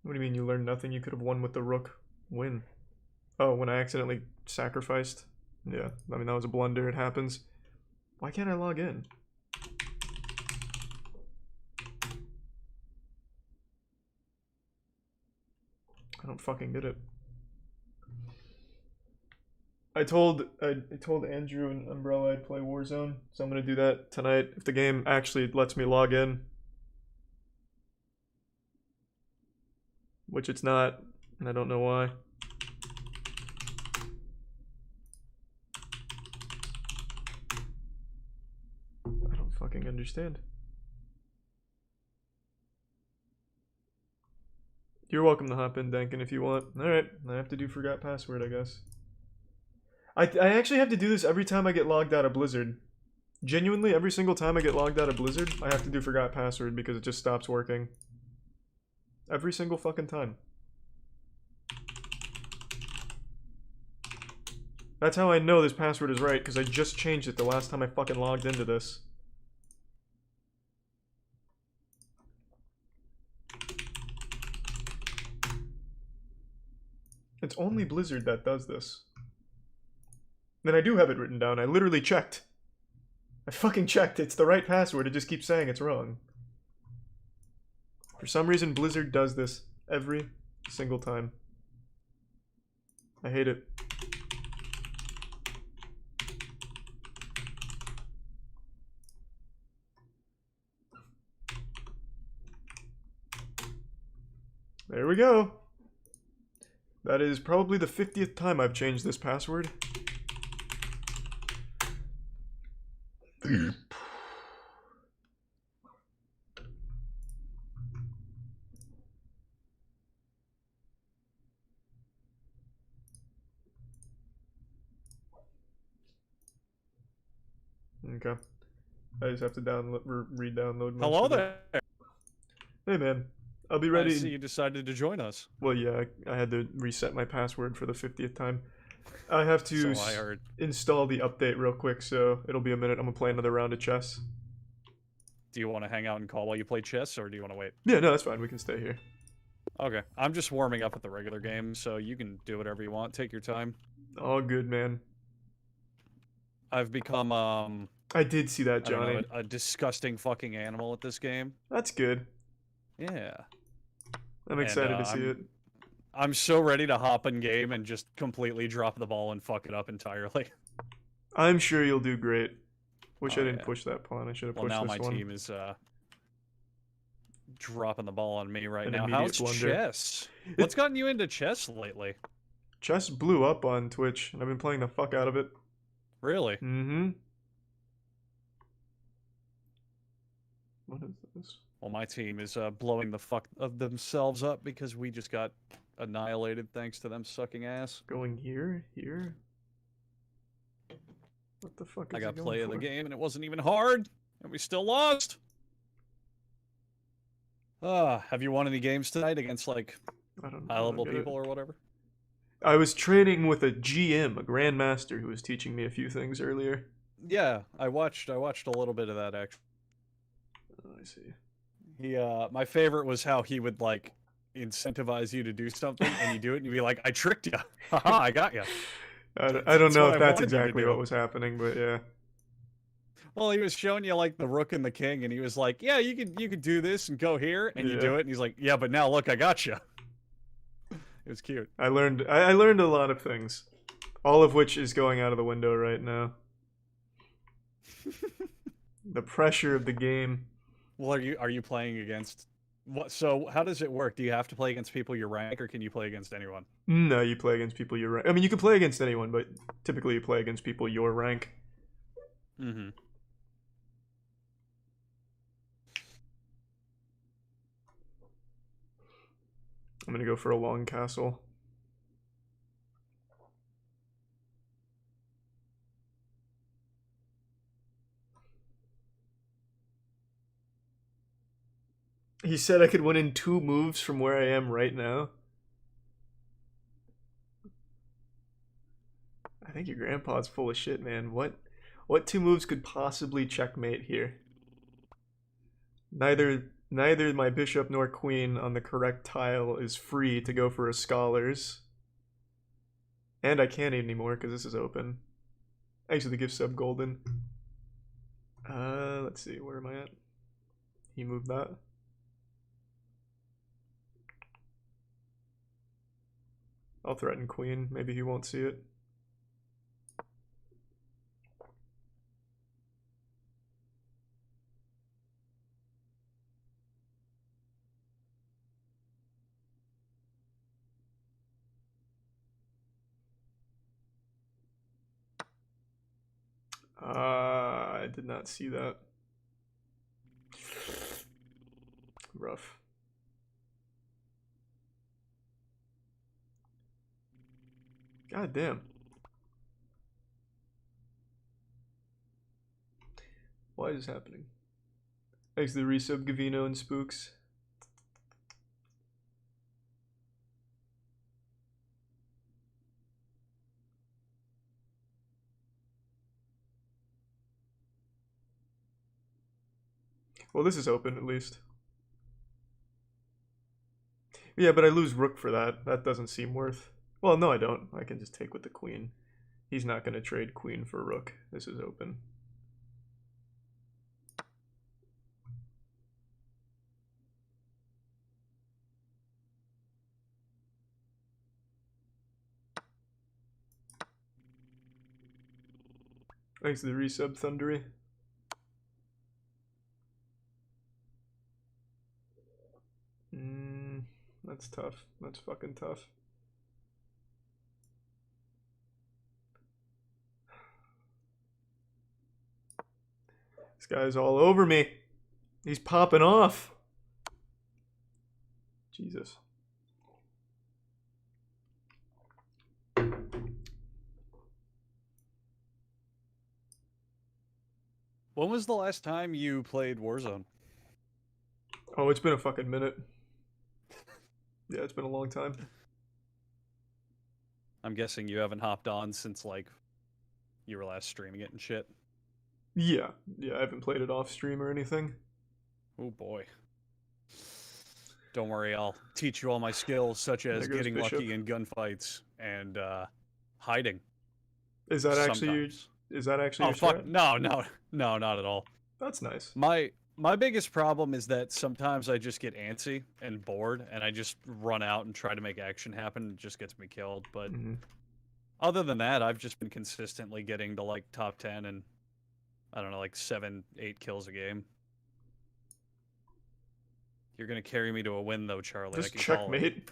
What do you mean you learned nothing? You could have won with the rook. Win. Oh, when I accidentally sacrificed? Yeah, I mean that was a blunder. It happens. Why can't I log in? I don't fucking get it. I told Andrew and Umbrella I'd play Warzone, so I'm gonna do that tonight if the game actually lets me log in. Which it's not, and I don't know why. I don't fucking understand. You're welcome to hop in, Dankin, if you want. Alright, I have to do forgot password, I guess. I actually have to do this every time I get logged out of Blizzard. Genuinely, every single time I get logged out of Blizzard, I have to do forgot password because it just stops working. Every single fucking time. That's how I know this password is right, because I just changed it the last time I fucking logged into this. It's only Blizzard that does this. Then I do have it written down. I literally checked. I fucking checked. It's the right password. It just keeps saying it's wrong. For some reason, Blizzard does this every single time. I hate it. There we go. That is probably the 50th time I've changed this password. Okay. I just have to download, re-download my Hello shit. there. Hey man, I'll be ready. I see you decided to join us. Well, yeah, I had to reset my password for the 50th time. I have to So I heard. install the update real quick, so it'll be a minute. I'm gonna play another round of chess. Do you want to hang out and call while you play chess, or do you want to wait? Yeah, no, that's fine. We can stay here. Okay. I'm just warming up at the regular game, so you can do whatever you want. Take your time. All good, man. I've become, I did see that, I don't Johnny. know, a disgusting fucking animal at this game. That's good. Yeah. I'm excited to see it. I'm so ready to hop in game and just completely drop the ball and fuck it up entirely. I'm sure you'll do great. Wish Oh, I didn't yeah. push that pawn. I should have Well, pushed now this my one. team is dropping the ball on me right An now. immediate How's blunder. chess? What's gotten you into chess lately? Chess blew up on Twitch, and I've been playing the fuck out of it. Really? Mm-hmm. What is this? Well, my team is blowing the fuck of themselves up because we just got annihilated thanks to them sucking ass. Going here? Here? What the fuck is I got he going play of the for? game and it wasn't even hard, and we still lost. Have you won any games tonight against like I don't high level get it. people or whatever? I was training with a GM, a grandmaster, who was teaching me a few things earlier. Yeah, I watched a little bit of that actually. Oh, I see. He my favorite was how he would like incentivize you to do something and you do it and you'd be like, I tricked you. Haha, I got you. I don't That's know what if I that's wanted you to exactly do. what was happening, but yeah. Well, he was showing you like the rook and the king, and he was like, "Yeah, you could do this and go here," and you Yeah. do it, and he's like, "Yeah, but now look, I got you." It was cute. I learned a lot of things, all of which is going out of the window right now. The pressure of the game. Well, are you playing against what? So how does it work? Do you have to play against people your rank, or can you play against anyone? No, you play against people your rank. I mean, you can play against anyone, but typically you play against people your rank. Mm-hmm. I'm gonna go for a long castle. He said I could win in 2 moves from where I am right now. I think your grandpa's full of shit, man. What 2 moves could possibly checkmate here? Neither my bishop nor queen on the correct tile is free to go for a scholars. And I can't anymore because this is open. Actually, the gift sub golden. Let's see, where am I at? He moved that. I'll threaten queen. Maybe he won't see it. I did not see that. Rough. God damn. Why is this happening? Thanks to the resub, Gavino and Spooks. Well, this is open at least. Yeah, but I lose rook for that. That doesn't seem worth... Well, no, I don't. I can just take with the queen. He's not going to trade queen for rook. This is open. Thanks to the resub, Thundery. That's tough. That's fucking tough. This guy's all over me. He's popping off. Jesus. When was the last time you played Warzone? Oh, it's been a fucking minute. Yeah, it's been a long time. I'm guessing you haven't hopped on since like you were last streaming it and shit. Yeah, I haven't played it off stream or anything. Oh boy. Don't worry, I'll teach you all my skills, such as There goes getting Bishop. lucky in gunfights and hiding. Is that actually sometimes. your, is that actually Oh your fuck! strat? No, not at all. That's nice. My My biggest problem is that sometimes I just get antsy and bored, and I just run out and try to make action happen, and it just gets me killed. But Mhm. other than that, I've just been consistently getting to like top 10 and I don't know, like 7, 8 kills a game. You're gonna carry me to a win though, Charlie. I Just can call it. checkmate.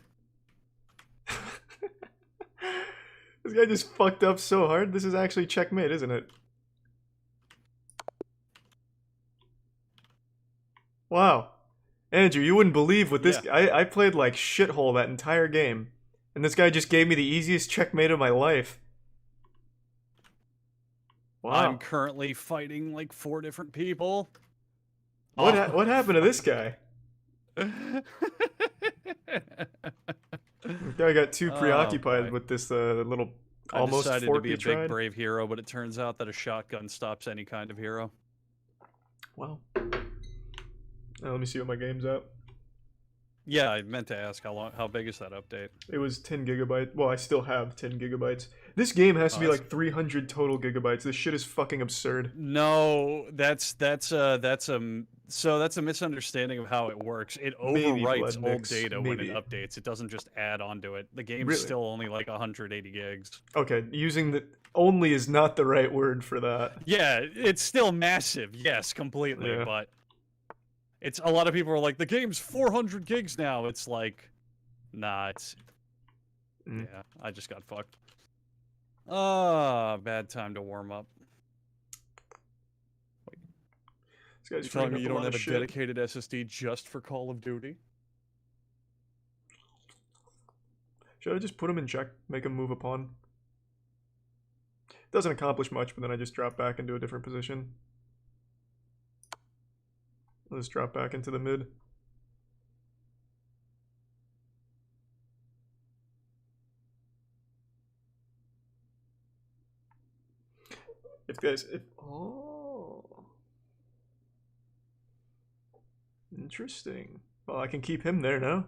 This guy just fucked up so hard. This is actually checkmate, isn't it? Wow. Andrew, you wouldn't believe what this... Yeah. I played like shithole that entire game. And this guy just gave me the easiest checkmate of my life. Wow. I'm currently fighting like 4 different people. What happened to this guy? This guy got too Oh, preoccupied boy. with this little I almost decided fork to be he a big tried. brave hero, but it turns out that a shotgun stops any kind of hero. Wow. Let me see what my game's at. Yeah, I meant to ask how big is that update? It was 10 gigabytes. Well, I still have 10 gigabytes. This game has to be that's- like 300 total gigabytes. This shit is fucking absurd. No, that's a misunderstanding of how it works. It Maybe overwrites Blood old Mix, data when it maybe. updates. It doesn't just add onto it. The game's Really? still only like 180 gigs. Okay, using the only is not the right word for that. Yeah, it's still massive. Yes, completely. Yeah. But it's a lot of people are like, the game's 400 gigs now. It's like, nah, it's Mm. yeah. I just got fucked. Ah, bad time to warm up. This guy's You're telling bringing me up you a don't lot have of a shit. dedicated SSD just for Call of Duty? Should I just put him in check, make him move a pawn? Doesn't accomplish much, but then I just drop back into a different position. I'll just drop back into the mid. Oh. Interesting. Well, I can keep him there now.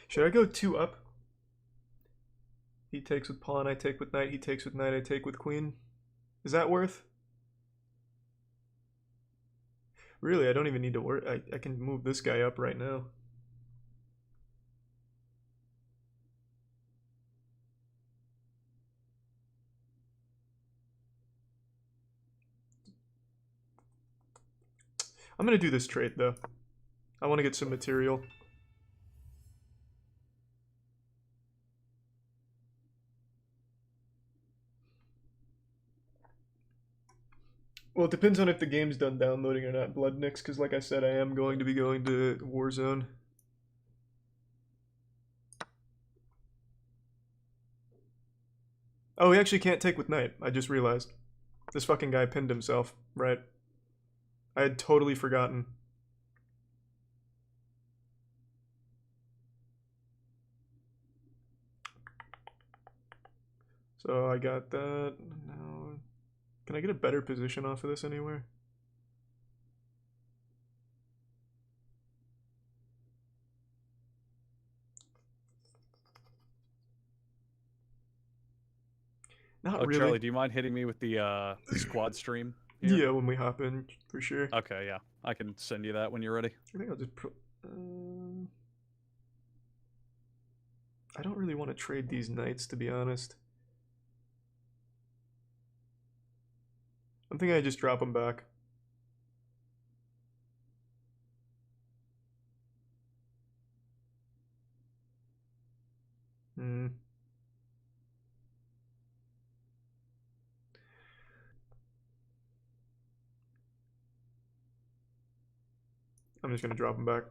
Should I go 2 up? He takes with pawn, I take with knight, he takes with knight, I take with queen. Is that worth? Really, I don't even need to work. I can move this guy up right now. I'm gonna do this trade though. I want to get some material. Well, it depends on if the game's done downloading or not, Bloodnix, because like I said, I am going to be going to Warzone. Oh, he actually can't take with knight. I just realized. This fucking guy pinned himself. Right. I had totally forgotten. So I got that. Now, can I get a better position off of this anywhere? Not Oh, really. Charlie, do you mind hitting me with the squad stream? Here? Yeah, when we hop in, for sure. Okay, yeah. I can send you that when you're ready. I think I'll just put. I don't really want to trade these knights, to be honest. I'm thinking I just drop them back. Hmm. I'm just gonna drop them back.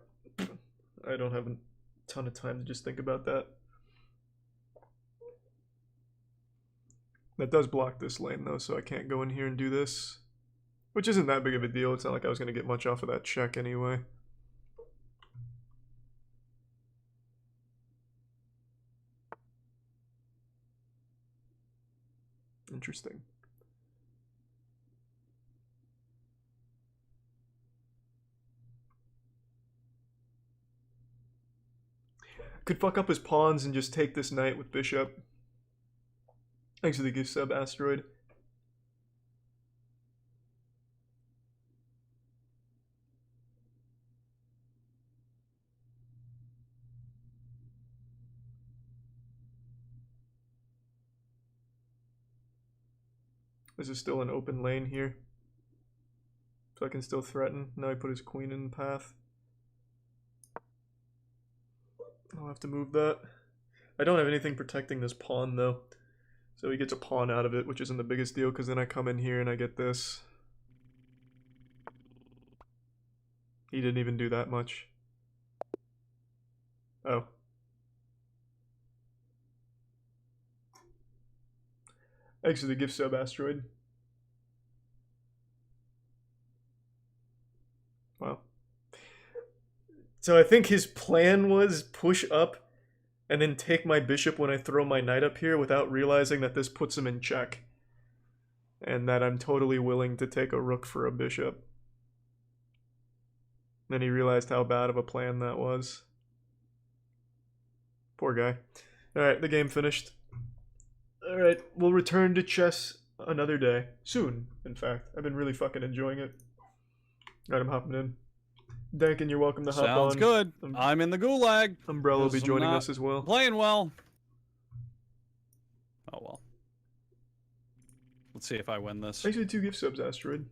I don't have a ton of time to just think about that. That does block this lane though, so I can't go in here and do this. Which isn't that big of a deal. It's not like I was gonna get much off of that check anyway. Interesting. Could fuck up his pawns and just take this knight with bishop. Thanks for the gift sub, Asteroid. This is still an open lane here. So I can still threaten. Now I put his queen in the path. I'll have to move that. I don't have anything protecting this pawn though. So he gets a pawn out of it, which isn't the biggest deal because then I come in here and I get this. He didn't even do that much. Oh. Thanks for the gift sub, Asteroid. Wow. So I think his plan was push up and then take my bishop when I throw my knight up here without realizing that this puts him in check. And that I'm totally willing to take a rook for a bishop. Then he realized how bad of a plan that was. Poor guy. Alright, the game finished. Alright, we'll return to chess another day. Soon, in fact. I've been really fucking enjoying it. Alright, I'm hopping in. Dankin, you're welcome to hop on. Sounds good. I'm in the gulag. Umbrella will be joining us as well. Playing well. Oh well. Let's see if I win this. Thanks for the 2 gift subs, Asteroid.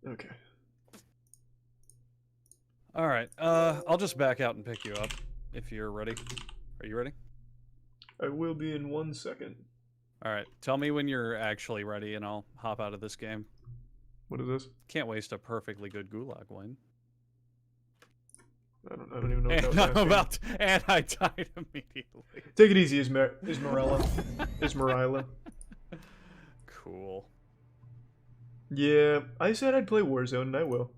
Okay. Alright, I'll just back out and pick you up if you're ready. Are you ready? I will be in 1 second. Alright, tell me when you're actually ready and I'll hop out of this game. What is this? Can't waste a perfectly good gulag win. I don't even know what that was And I'm asking. about to, and I died immediately. Take it easy, Ismarella. Ismarilla. Cool. Yeah, I said I'd play Warzone, and I will.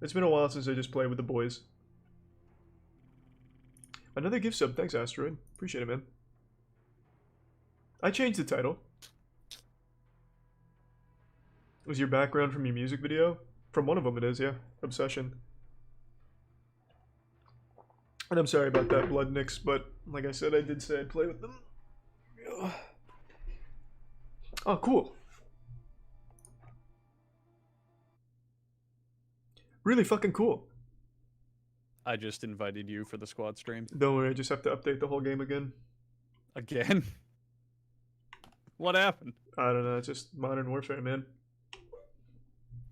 It's been a while since I just played with the boys. Another gift sub, thanks Asteroid. Appreciate it, man. I changed the title. Was your background from your music video? From one of them it is, yeah. Obsession. And I'm sorry about that, Blood Nix, but like I said, I did say I'd play with them. Oh, cool. Really fucking cool. I just invited you for the squad stream. Don't worry, I just have to update the whole game again. Again? What happened? I don't know, it's just Modern Warfare, man.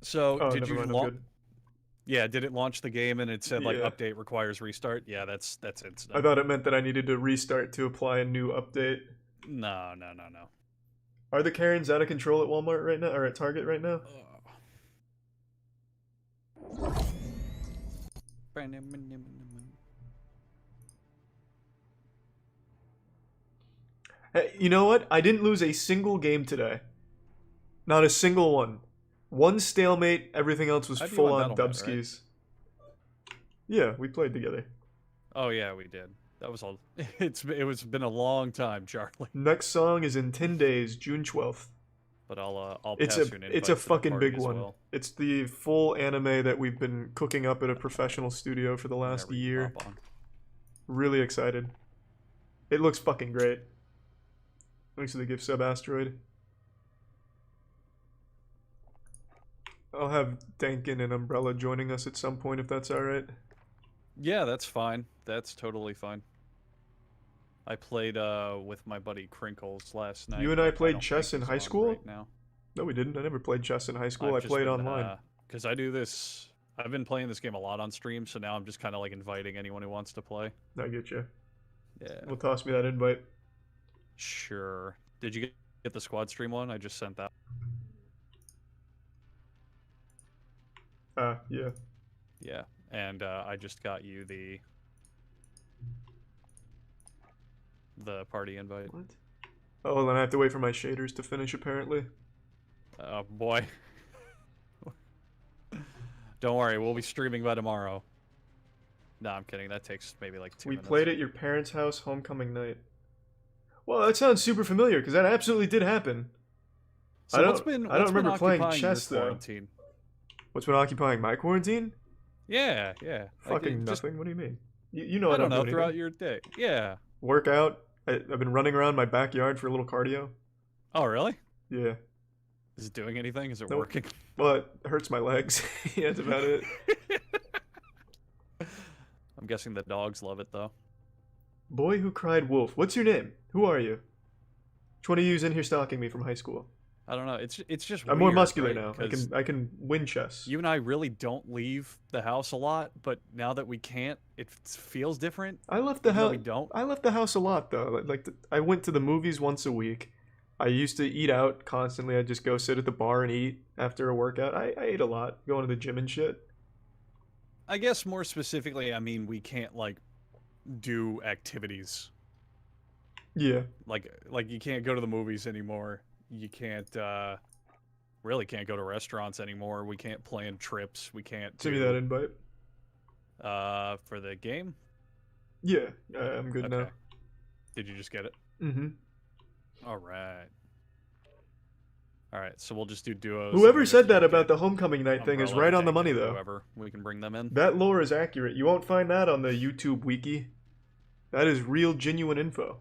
So, Oh, did never you mind, I'm launch? good. Yeah, did it launch the game and it said like Yeah. update requires restart? Yeah, that's instant. I thought it meant that I needed to restart to apply a new update. No. Are the Karens out of control at Walmart right now, or at Target right now? Hey, you know what? I didn't lose a single game today. Not a single one. One stalemate, everything else was How'd you full and on Battle Net, dubskis. Yeah, we played together. Oh yeah, we did. That was all. It was been a long time, Charlie. Next song is in 10 days, June 12th. But I'll It's pass a you an it's a invite to the fucking party big as one. well, It's the full anime that we've been cooking up at a professional studio for the last whenever you year. hop on. Really excited. It looks fucking great. Thanks for the gift sub, Asteroid. I'll have Dankin and Umbrella joining us at some point if that's alright. Yeah, that's fine. That's totally fine. I played with my buddy Crinkles last night. You and I but played don't chess think in he's high on school? right now. No, we didn't. I never played chess in high school. I played online. Because I do this. I've been playing this game a lot on stream, so now I'm just kind of like inviting anyone who wants to play. I get you. Yeah. Well, toss me that invite. Sure. Did you get the squad stream one? I just sent that. Yeah. Yeah. And I just got you the party invite. What? Oh, then I have to wait for my shaders to finish, apparently. Oh boy. Don't worry, we'll be streaming by tomorrow. No, I'm kidding. That takes maybe like 2 We minutes. played at your parents' house homecoming night. Well, that sounds super familiar, because that absolutely did happen. So I what's don't been remember playing occupying chess, your though. quarantine? What's been occupying my quarantine? Yeah, yeah. Fucking just, nothing. What do you mean? You know I I don't don't know, do throughout anything. your day. Yeah. Work out. I've been running around my backyard for a little cardio. Oh, really? Yeah. Is it doing anything? Is it Nope. working? Well, it hurts my legs. Yeah, that's about it. I'm guessing the dogs love it, though. Boy who cried wolf. What's your name? Who are you? Which one of you is in here stalking me from high school? I don't know. It's just I'm more weird, muscular right? now. I 'Cause can win chess. You and I really don't leave the house a lot, but now that we can't, it feels different. I left the even though house. we don't. I left the house a lot though. I went to the movies once a week. I used to eat out constantly. I'd just go sit at the bar and eat after a workout. I ate a lot, going to the gym and shit. I guess more specifically, I mean, we can't like do activities. Yeah. Like you can't go to the movies anymore. You can't really can't go to restaurants anymore. We can't plan trips. We can't Send me do that invite. for the game. Yeah, I'm good now. Did you just get it? Mm-hmm. All right. All right, so we'll just do duos. Whoever said that about the homecoming night thing is Umbrella right on the Gang, money though. Whoever, we can bring them in. That lore is accurate. You won't find that on the YouTube wiki. That is real, genuine info.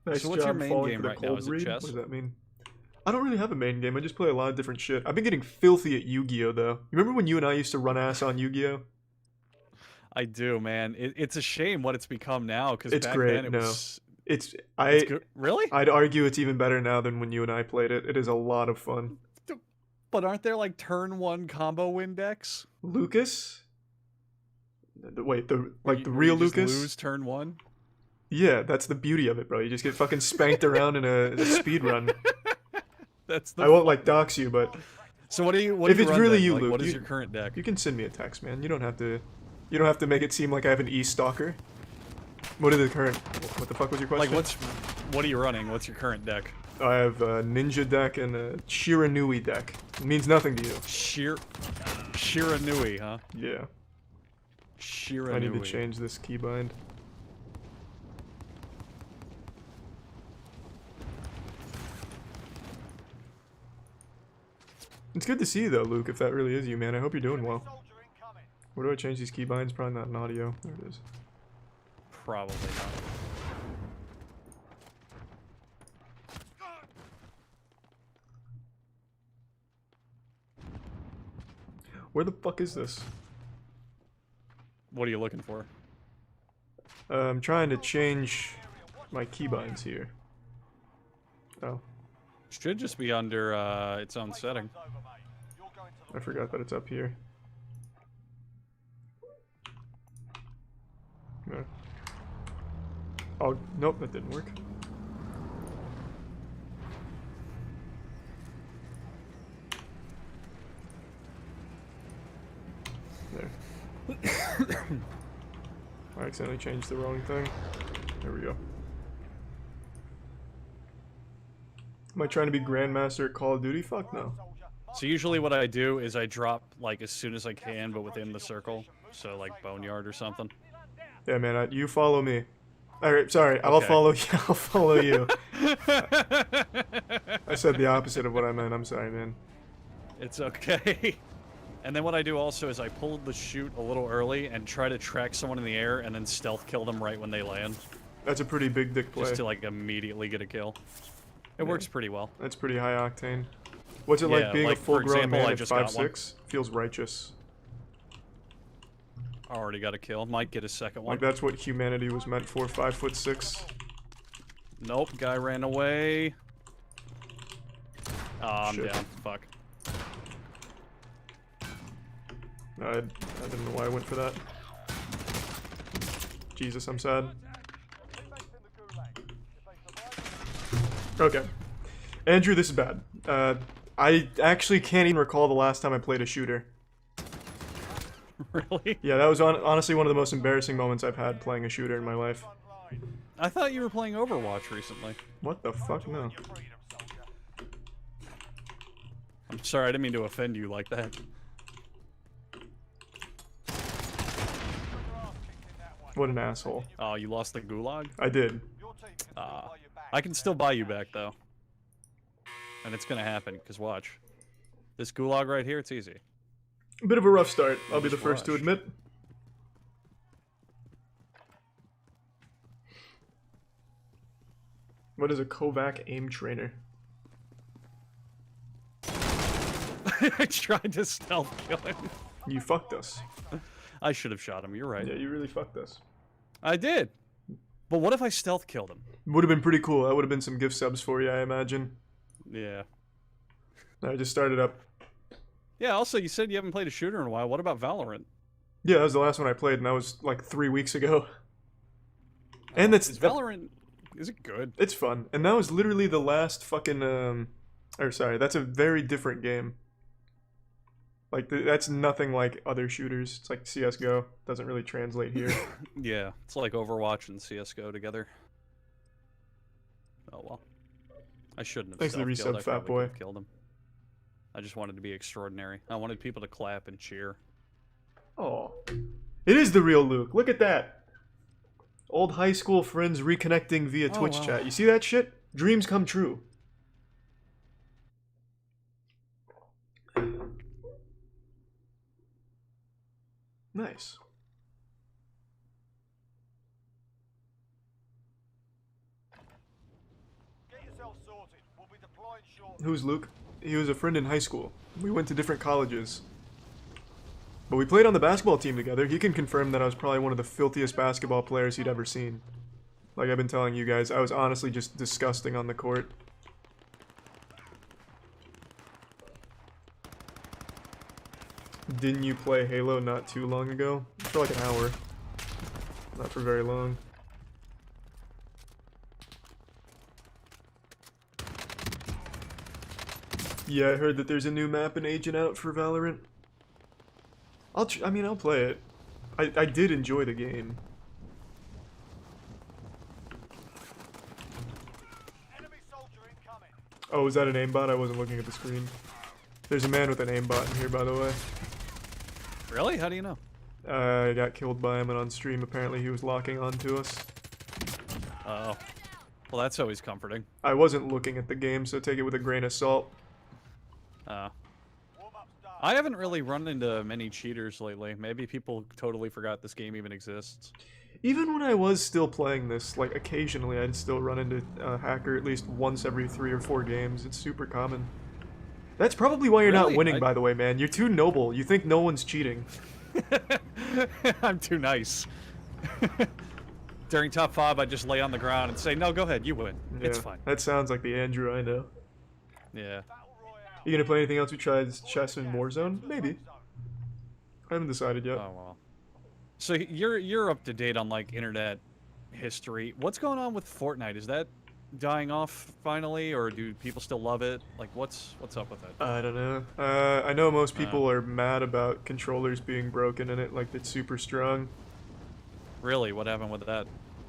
Nice So what's your job main falling game for the right now? cold Is it read. chess? What does that mean? I don't really have a main game. I just play a lot of different shit. I've been getting filthy at Yu-Gi-Oh though. You remember when you and I used to run ass on Yu-Gi-Oh? I do, man. It's a shame what it's become now because It's back great, then it no. was. It's It's good. Really? I'd argue it's even better now than when you and I played it. It is a lot of fun. But aren't there like turn one combo win decks? Lucas? Wait, the Where the where real just Lucas? lose turn one. Yeah, that's the beauty of it, bro. You just get fucking spanked around in a speed run. That's the. I won't like dox you, but So what do you? If do you it's run really then? you, Like, Luke, what is you- your current deck? you can send me a text, man. You don't have to. You don't have to make it seem like I have an e-stalker. What are the current? What the fuck was your question? Like what are you running? What's your current deck? I have a ninja deck and a Shiranui deck. It means nothing to you. Shiranui, huh? Yeah. Shiranui. I need to change this keybind. It's good to see you though, Luke, if that really is you, man. I hope you're doing well. Where do I change these keybinds? Probably not in audio. There it is. Probably not. Where the fuck is this? What are you looking for? I'm trying to change my keybinds here. Oh, Should just be under its own setting. I forgot that it's up here. No. Oh, nope, that didn't work. There. I accidentally changed the wrong thing. There we go. Am I trying to be Grandmaster at Call of Duty? Fuck no. So usually what I do is I drop like as soon as I can, but within the circle. So like Boneyard or something. Yeah, man, you follow me. Alright, sorry, I'll Okay. follow you. I'll follow you. I said the opposite of what I meant. I'm sorry, man. It's okay. And then what I do also is I pull the chute a little early and try to track someone in the air and then stealth kill them right when they land. That's a pretty big dick play. Just to like immediately get a kill. It Yeah. works pretty well. That's pretty high octane. What's it Yeah, like being like, a for full-grown example, man I at just got one. 5'6"? Feels righteous. Already got a kill. Might get a second one. Like that's what humanity was meant for. 5'6". Nope, guy ran away. I'm Shit. down. Fuck. I didn't know why I went for that. Jesus, I'm sad. Okay. Andrew, this is bad. I actually can't even recall the last time I played a shooter. Really? Yeah, that was honestly one of the most embarrassing moments I've had playing a shooter in my life. I thought you were playing Overwatch recently. What the fuck? No. I'm sorry, I didn't mean to offend you like that. What an asshole. Oh, you lost the gulag? I did. I can still buy you back, though. And it's gonna happen, because watch. This gulag right here, it's easy. A bit of a rough start, I'll be the Just first to watch. admit. What is a Kovac aim trainer? I tried to stealth kill him. You fucked us. I should have shot him, you're right. Yeah, you really fucked us. I did. But what if I stealth killed him? Would have been pretty cool. That would have been some gift subs for you, I imagine. Yeah. I just started up. Yeah, also, you said you haven't played a shooter in a while. What about Valorant? Yeah, that was the last one I played, and that was like 3 weeks ago. And that's Is Valorant... Is it good? It's fun, and that was literally the last fucking or sorry, that's a very different game. Like that's nothing like other shooters. It's like CS:GO. Doesn't really translate here. Yeah, it's like Overwatch and CS:GO together. Oh well. I shouldn't have Thanks for the stealth-killed. resub, I fat probably boy. could have killed him. I just wanted to be extraordinary. I wanted people to clap and cheer. Oh, it is the real Luke. Look at that. Old high school friends reconnecting via Oh, Twitch wow. chat. You see that shit? Dreams come true. Nice. Get yourself sorted. We'll be deploying shortly. Who's Luke? He was a friend in high school. We went to different colleges. But we played on the basketball team together. He can confirm that I was probably one of the filthiest basketball players he'd ever seen. Like I've been telling you guys, I was honestly just disgusting on the court. Didn't you play Halo not too long ago? For like an hour. Not for very long. Yeah, I heard that there's a new map and agent out for Valorant. I mean, I'll play it. I did enjoy the game. Enemy soldier incoming. Oh, is that an aimbot? I wasn't looking at the screen. There's a man with an aimbot in here, by the way. Really? How do you know? I got killed by him, and on stream, apparently he was locking onto us. Oh. Well, that's always comforting. I wasn't looking at the game, so take it with a grain of salt. Warm-up's done. I haven't really run into many cheaters lately. Maybe people totally forgot this game even exists. Even when I was still playing this, like, occasionally I'd still run into a hacker at least once every 3 or 4 games. It's super common. That's probably why you're not Really? winning, by the way, man. You're too noble. You think no one's cheating. I'm too nice. During top 5, I just lay on the ground and say, no, go ahead, you win. It's Yeah, fine. That sounds like the Andrew I know. Yeah. Battle Royale. You gonna play anything else besides chess and Warzone? Maybe. I haven't decided yet. Oh, well. So you're up to date on, like, internet history. What's going on with Fortnite? Is that dying off finally, or do people still love it? Like, what's up with it? I don't know. I know most people are mad about controllers being broken in it, like it's super strong. Really, what happened with that?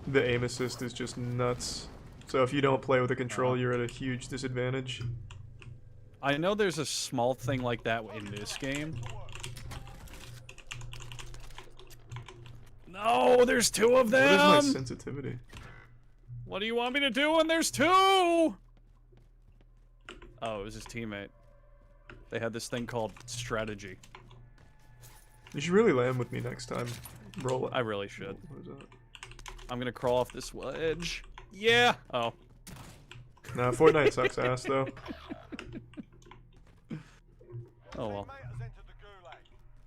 The aim assist is just nuts. So if you don't play with a control, Uh-huh. you're at a huge disadvantage. I know there's a small thing like that in this game. No, there's 2 of What is my them! sensitivity? What do you want me to do when there's 2? Oh, it was his teammate. They had this thing called strategy. You should really land with me next time. Roll it. I really should. What is that? I'm gonna crawl off this ledge. Yeah! Oh. Nah, Fortnite sucks ass though. Oh well. Teammate has entered the gulag.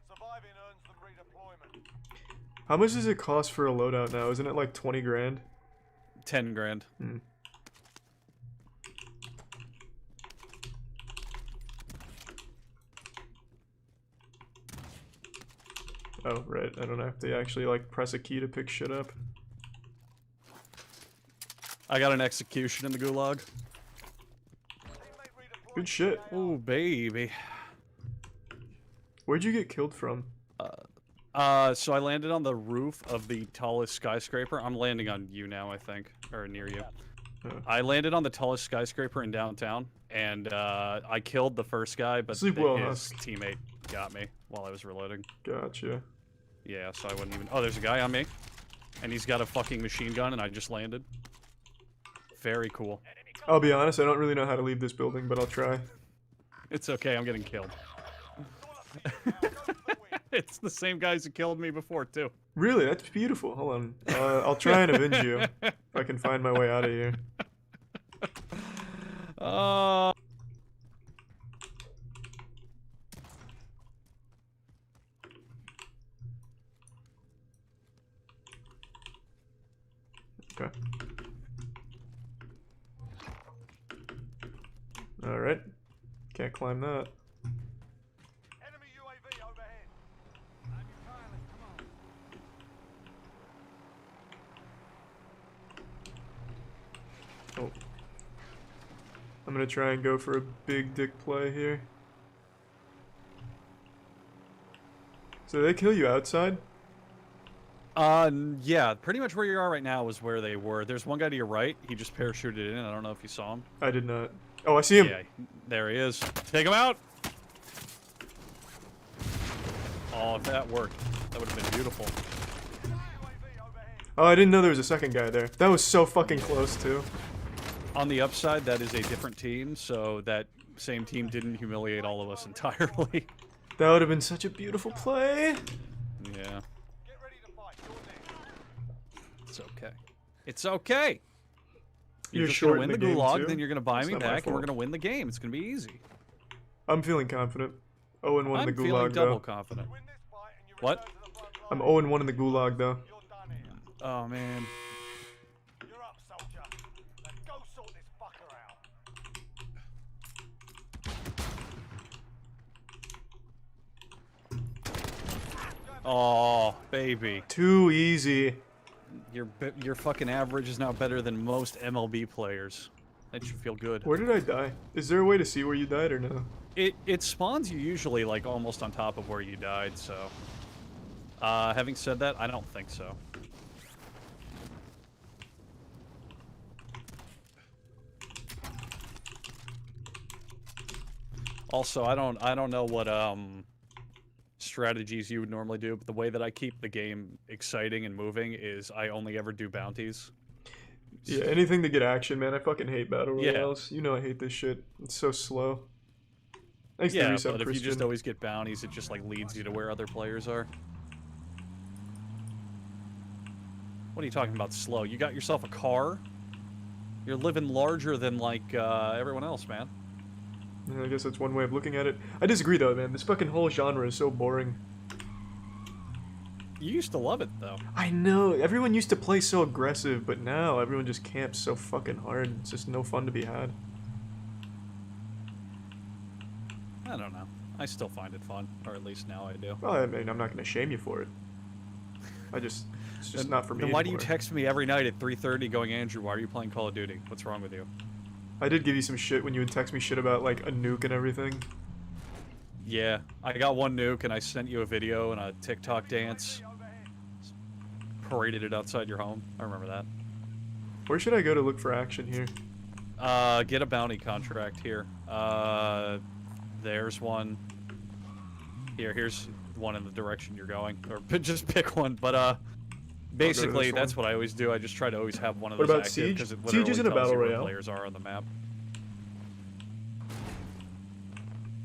Surviving earns them redeployment. How much does it cost for a loadout now? Isn't it like 20 grand? 10 grand. Hmm. Oh, right. I don't have to actually like press a key to pick shit up. I got an execution in the gulag. Teammate redeployed. Good shit. Oh, baby. Where'd you get killed from? So I landed on the roof of the tallest skyscraper. I'm landing on you now, I think, or near you. Oh. I landed on the tallest skyscraper in downtown, and I killed the first guy, but Sleep well, his Husk. teammate got me while I was reloading. Gotcha. Yeah, so I wouldn't even... Oh, there's a guy on me, and he's got a fucking machine gun, and I just landed. Very cool. I'll be honest, I don't really know how to leave this building, but I'll try. It's okay, I'm getting killed. It's the same guys who killed me before, too. Really? That's beautiful. Hold on. I'll try and avenge you if I can find my way out of here. Okay. Alright. Can't climb that. Enemy UAV overhead. Oh. I'm gonna try and go for a big dick play here. So they kill you outside? Yeah, pretty much where you are right now is where they were. There's one guy to your right. He just parachuted in. I don't know if you saw him. I did not. Oh, I see him. Yeah, there he is. Take him out! Oh, if that worked, that would have been beautiful. Oh, I didn't know there was a second guy there. That was so fucking close, too. On the upside, that is a different team, so that same team didn't humiliate all of us entirely. That would have been such a beautiful play. Yeah, Get ready to fight. You're next. it's okay. It's okay! You're, You're just short gonna win in the the game, gulag, too? then you're gonna buy It's me not my back, and we're fault. gonna win the game. It's gonna be easy. I'm feeling confident. 0-1 in I'm the feeling gulag, double though. confident. Win this fight and you What? return to the front I'm line. 0-1 in the gulag, though. You're done here. Oh, man. You're up, soldier. Now go sort this fucker out. Oh, baby. Too easy. Your fucking average is now better than most MLB players. That should feel good. Where did I die? Is there a way to see where you died or no? It spawns you usually like almost on top of where you died, so. Having said that, I don't think so. Also, I don't know what strategies you would normally do, but the way that I keep the game exciting and moving is I only ever do bounties. Yeah, anything to get action, man. I fucking hate battle Yeah. royales. You know I hate this shit. It's so slow. Thanks to Yeah, Resub but if you Christian. just always get bounties, it just like leads you to where other players are. What are you talking about slow? You got yourself a car? You're living larger than like everyone else, man. Yeah, I guess that's one way of looking at it. I disagree though, man. This fucking whole genre is so boring. You used to love it though. I know. Everyone used to play so aggressive, but now everyone just camps so fucking hard. It's just no fun to be had. I don't know. I still find it fun, or at least now I do. Well, I mean, I'm not gonna shame you for it. it's just Then- not for me Then why do you anymore. text me every night at 3:30 going, Andrew, why are you playing Call of Duty? What's wrong with you? I did give you some shit when you would text me shit about like a nuke and everything. Yeah, I got one nuke and I sent you a video and a TikTok dance. Paraded it outside your home. I remember that. Where should I go to look for action here? Get a bounty contract here. There's one. Here's one in the direction you're going. Or just pick one, but basically this that's one. what I always do. I just try to always have one of What those about active Siege? because it Siege literally isn't a tells battle you where royale. players are on the map.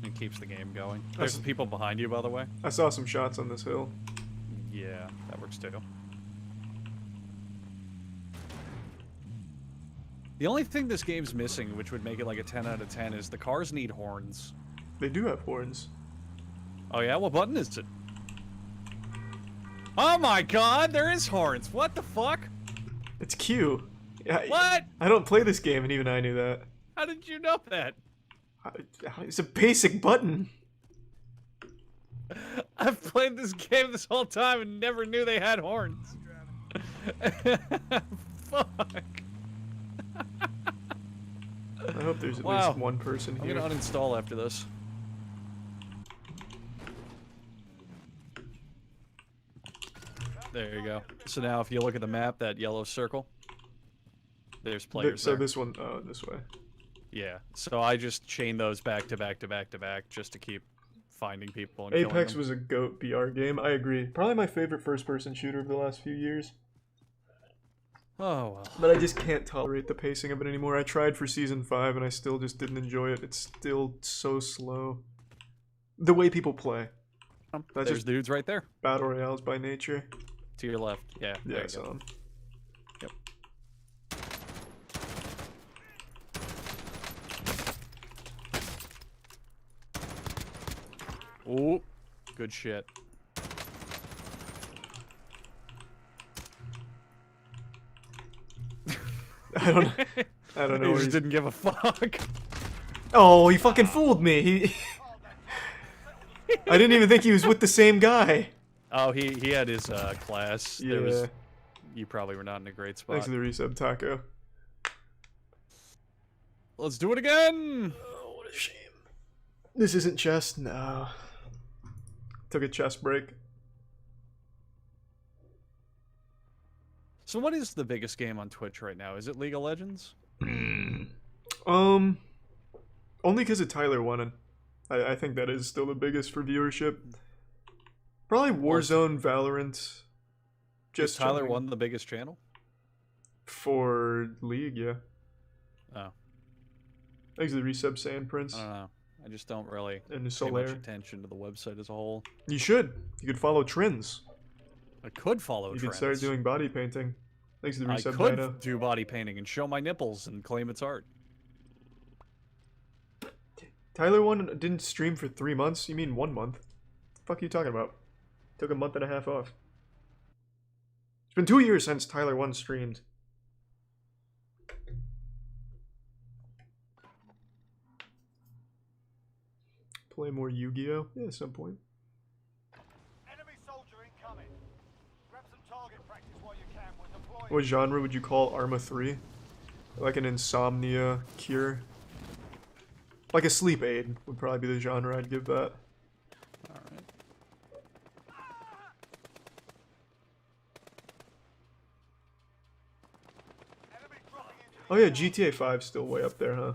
It keeps the game going. There's That's- people behind you, by the way. I saw some shots on this hill. Yeah, that works too. The only thing this game's missing, which would make it like a 10 out of 10, is the cars need horns. They do have horns. Oh yeah? What button is it? Oh my god, there is horns! What the fuck? It's Q. Yeah, What? I don't play this game, and even I knew that. How did you know that? It's a basic button. I've played this game this whole time and never knew they had horns. Fuck. I hope there's at Wow. least one person I'm here. gonna uninstall after this. There you go. So now if you look at the map, that yellow circle, there's players So there. this one, this way. Yeah. So I just chain those back to back to back to back just to keep finding people and killing Apex them. was a GOAT BR game. I agree. Probably my favorite first-person shooter of the last few years. Oh well. But I just can't tolerate the pacing of it anymore. I tried for Season 5 and I still just didn't enjoy it. It's still so slow. The way people play. That's There's just dudes right there Battle Royales by nature. to your left. Yeah. there Yeah, you so. go. Yep. Ooh, good shit. I don't He know. just Where didn't give a fuck. Oh, he fucking fooled me. He I didn't even think he was with the same guy. Oh, he had his class. Yeah. There was, you probably were not in a great spot. Thanks for the resub, Taco. Let's do it again. Oh, what a shame. This isn't chess? No. Took a chess break. So what is the biggest game on Twitch right now? Is it League of Legends? Only because of Tyler won. I think that is still the biggest for viewership. Probably Warzone, Valorant. Just Tyler jumping won the biggest channel? for League, yeah. Oh, Thanks to the resub, Sand Prince I don't know. I just don't really and pay much Solaire. attention to the website as a whole. You should. You could follow trends. I could follow You trends. could start doing body painting. Thanks to the I resub, could Dino. do body painting and show my nipples and claim it's art. Tyler didn't stream for 3 months? You mean 1 month? The fuck are you talking about? Took a month and a half off. It's been 2 years since Tyler 1 streamed. Play more Yu-Gi-Oh? Yeah, at some point. Enemy soldier incoming. Grab some target practice while you can. We're deploying. What genre would you call Arma 3? Like an insomnia cure? Like a sleep aid would probably be the genre I'd give that. Alright. Enemy dropping into Oh yeah, GTA 5's still way up there, huh?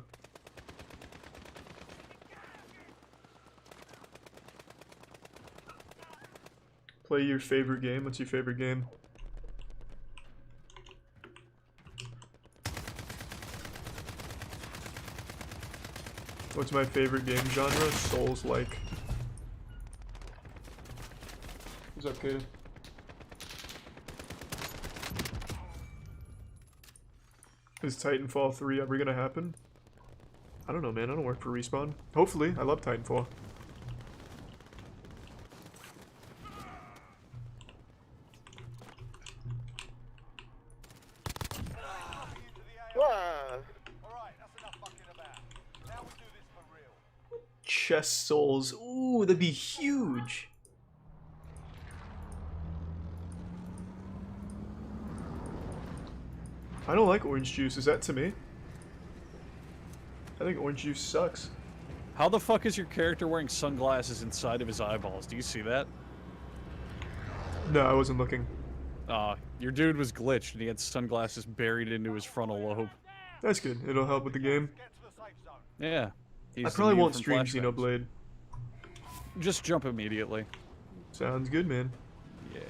Play your favorite game. What's your favorite game? What's my favorite game genre? Souls-like. What's up, Kaden? Is Titanfall 3 ever gonna happen? I don't know, man. I don't work for Respawn. Hopefully. I love Titanfall. into the AO. Alright, that's enough fucking about. Now we do this for real. Chess Souls. Ooh, that'd be huge. I don't like orange juice. Is that to me? I think orange juice sucks. How the fuck is your character wearing sunglasses inside of his eyeballs? Do you see that? No, I wasn't looking. Your dude was glitched and he had sunglasses buried into his frontal lobe. That's good. It'll help with the game. Get to the safe zone. Yeah. I he's probably immune won't from stream flashbangs. Xenoblade. Just jump immediately. Sounds good, man. Yeah.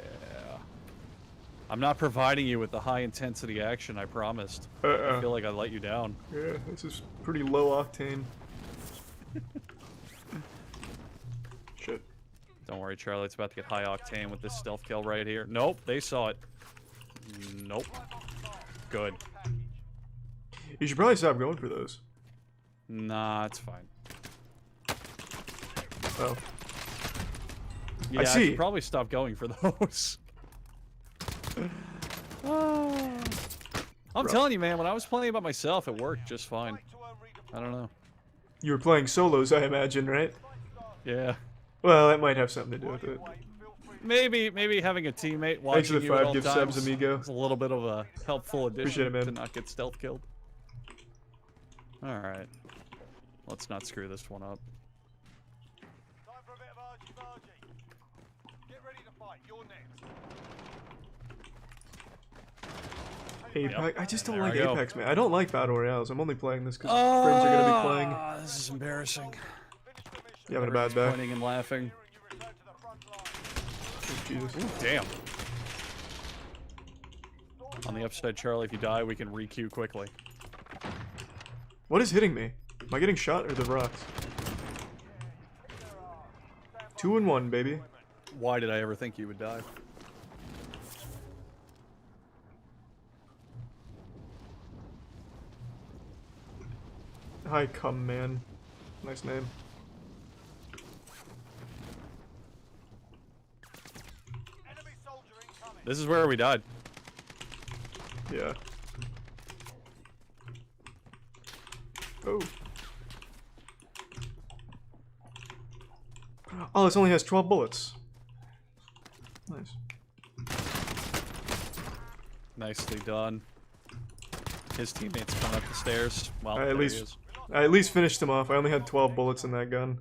I'm not providing you with the high intensity action I promised. I feel like I let you down. Yeah, this is pretty low octane. Shit. Don't worry, Charlie. It's about to get high octane with this stealth kill right here. Nope, they saw it. Nope. Good. You should probably stop going for those. Nah, it's fine. Oh. Yeah, I see. should probably stop going for those. I'm telling you, man, when I was playing by myself, it worked just fine. To redeploy. I don't know. You were playing solos, I imagine, right? Yeah. Well, that might have something to do with it. Wait, feel free. Maybe having a teammate Thanks for watching the you at 5 all gift times subs, amigo. is a little bit of a helpful Appreciate addition it, man. to not get stealth killed. Alright. Let's not screw this one up. Time for a bit of argy-bargy. Get ready to fight. You're next. Apex. I just don't There like I go. Apex, man. I don't like battle royales. I'm only playing this because friends are gonna be playing. This is embarrassing. You having a bad day? Pointing and laughing. You return to the front line. Oh, Jesus. Damn. On the upside, Charlie, if you die, we can re-queue quickly. What is hitting me? Am I getting shot or the rocks? 2 and 1, baby. Why did I ever think you would die? Hi, come man. Nice name. Enemy soldier incoming. This is where we died. Yeah. Oh. Oh, this only has 12 bullets. Nice. Nicely done. His teammates coming up the stairs. Well, At there least- he is. I at least finished him off. I only had 12 bullets in that gun.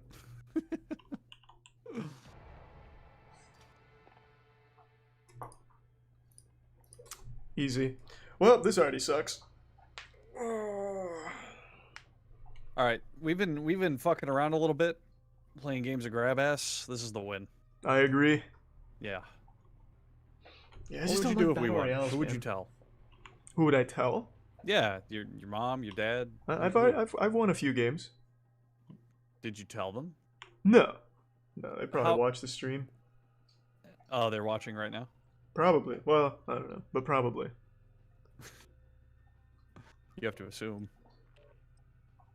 Easy. Well, this already sucks. All right, we've been fucking around a little bit, playing games of grab ass. This is the win. I agree. Yeah. Yeah, I What just would you don't do like if we battle won? royales, Who would you man. tell? Who would I tell? Yeah, your mom, your dad. I've won a few games. Did you tell them? No. No, they probably How- watch the stream. Oh, they're watching right now. Probably. Well, I don't know, but probably. You have to assume.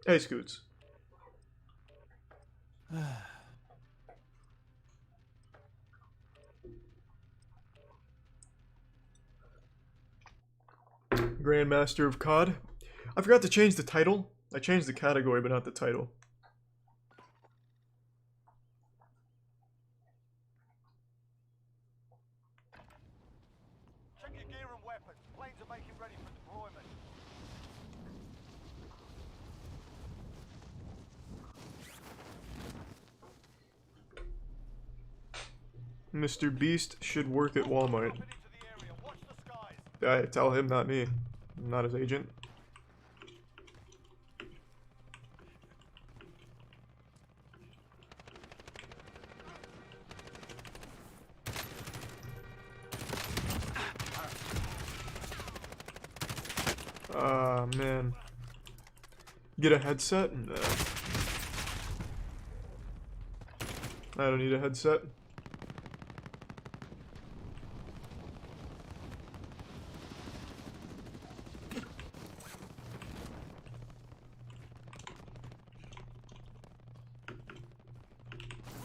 Hey, Scoots. Grandmaster of COD. I forgot to change the title. I changed the category, but not the title. Check your gear and weapons. Planes are making ready for deployment. Mr. Beast should work at Walmart. Dropping into the area. Watch the skies. I tell him, not me. I'm not his agent. Ah, man. Get a headset? No. I don't need a headset.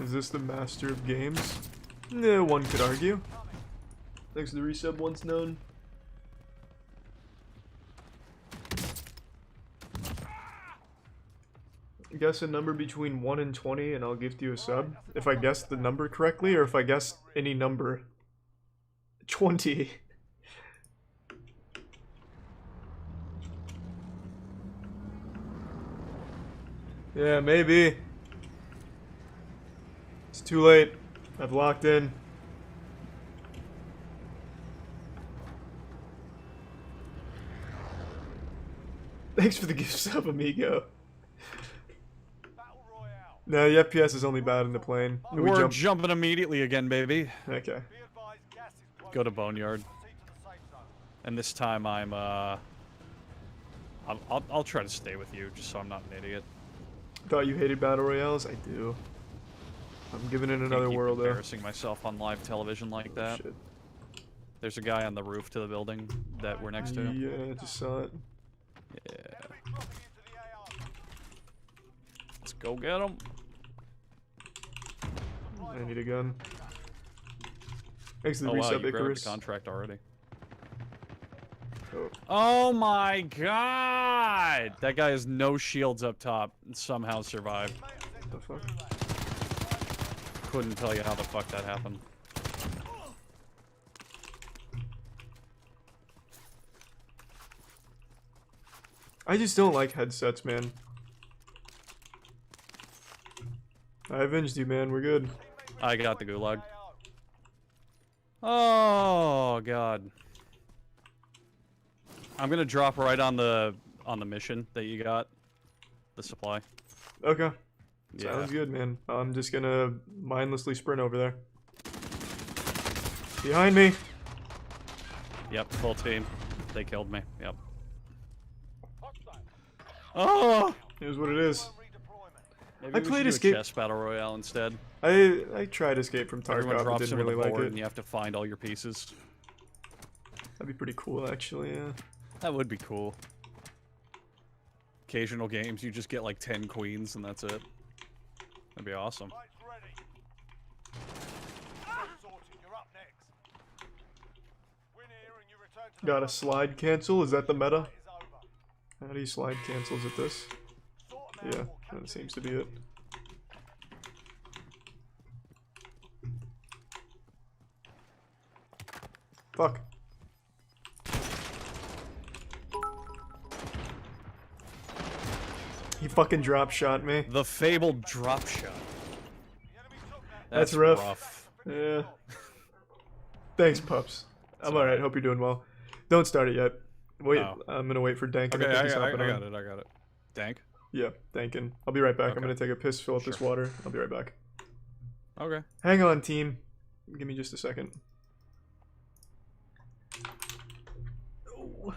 Is this the master of games? No, one could argue. Thanks to the resub once known. Guess a number between 1 and 20 and I'll gift you a sub. If I guess the number correctly or if I guess any number. 20. Yeah, maybe. It's too late. I've locked in. Thanks for the gift sub, amigo. Battle Royale. No, the FPS is only bad in the plane. Do we We're jump? jumping immediately again, baby. Okay. Be advised, gas is close. Go to Boneyard. Proceed to the safe zone. And this time I'll try to stay with you, just so I'm not an idiot. Thought you hated battle royales? I do. I'm giving it Can't another keep whirl though. embarrassing myself on live television like that. Shit. There's a guy on the roof to the building that we're next to. Yeah, I just saw it. Yeah. Enemy dropping into the AR. Let's go get him. I need a gun. Thanks to the Oh wow, resub, you grabbed Icarus. the contract already. Oh. Oh my god! That guy has no shields up top and somehow survived. What the fuck? Couldn't tell you how the fuck that happened. I just don't like headsets, man. I avenged you, man. We're good. I got the gulag. Oh god. I'm gonna drop right on the mission that you got. The supply. Okay. Yeah. Sounds good, man. I'm just gonna mindlessly sprint over there. Behind me. Yep, full team. They killed me. Yep. Hostile. Oh! Here's what it is. Redeployment. Maybe I we played should do Escape- a chess battle royale instead. I tried Escape from Everyone Tarkov, but drops didn't into really the like board it. and you have to find all your pieces. That'd be pretty cool, actually. Yeah. That would be cool. Occasional games, you just get like 10 queens and that's it. That'd be awesome. Fight's ready. Sorted. You're up next. Win here and you return to the Got a front. slide cancel. Is that the meta? Fight is over. How do you slide cancels at this? Sort 'em out Yeah, or that capture seems to the be it. Fuck. He fucking drop shot me. The fabled drop shot. The enemy took that. That's rough. Yeah. Thanks, pups. I'm alright. Hope you're doing well. Don't start it yet. Wait, Oh. I'm gonna wait for Dank. Okay, I think I he's got hopping on. it, I got it. Dank? Yeah, Dankin. I'll be right back. I'm Okay. gonna take a piss, fill up this Sure. water. I'll be right back. Okay. Hang on, team. Give me just a second. Oh.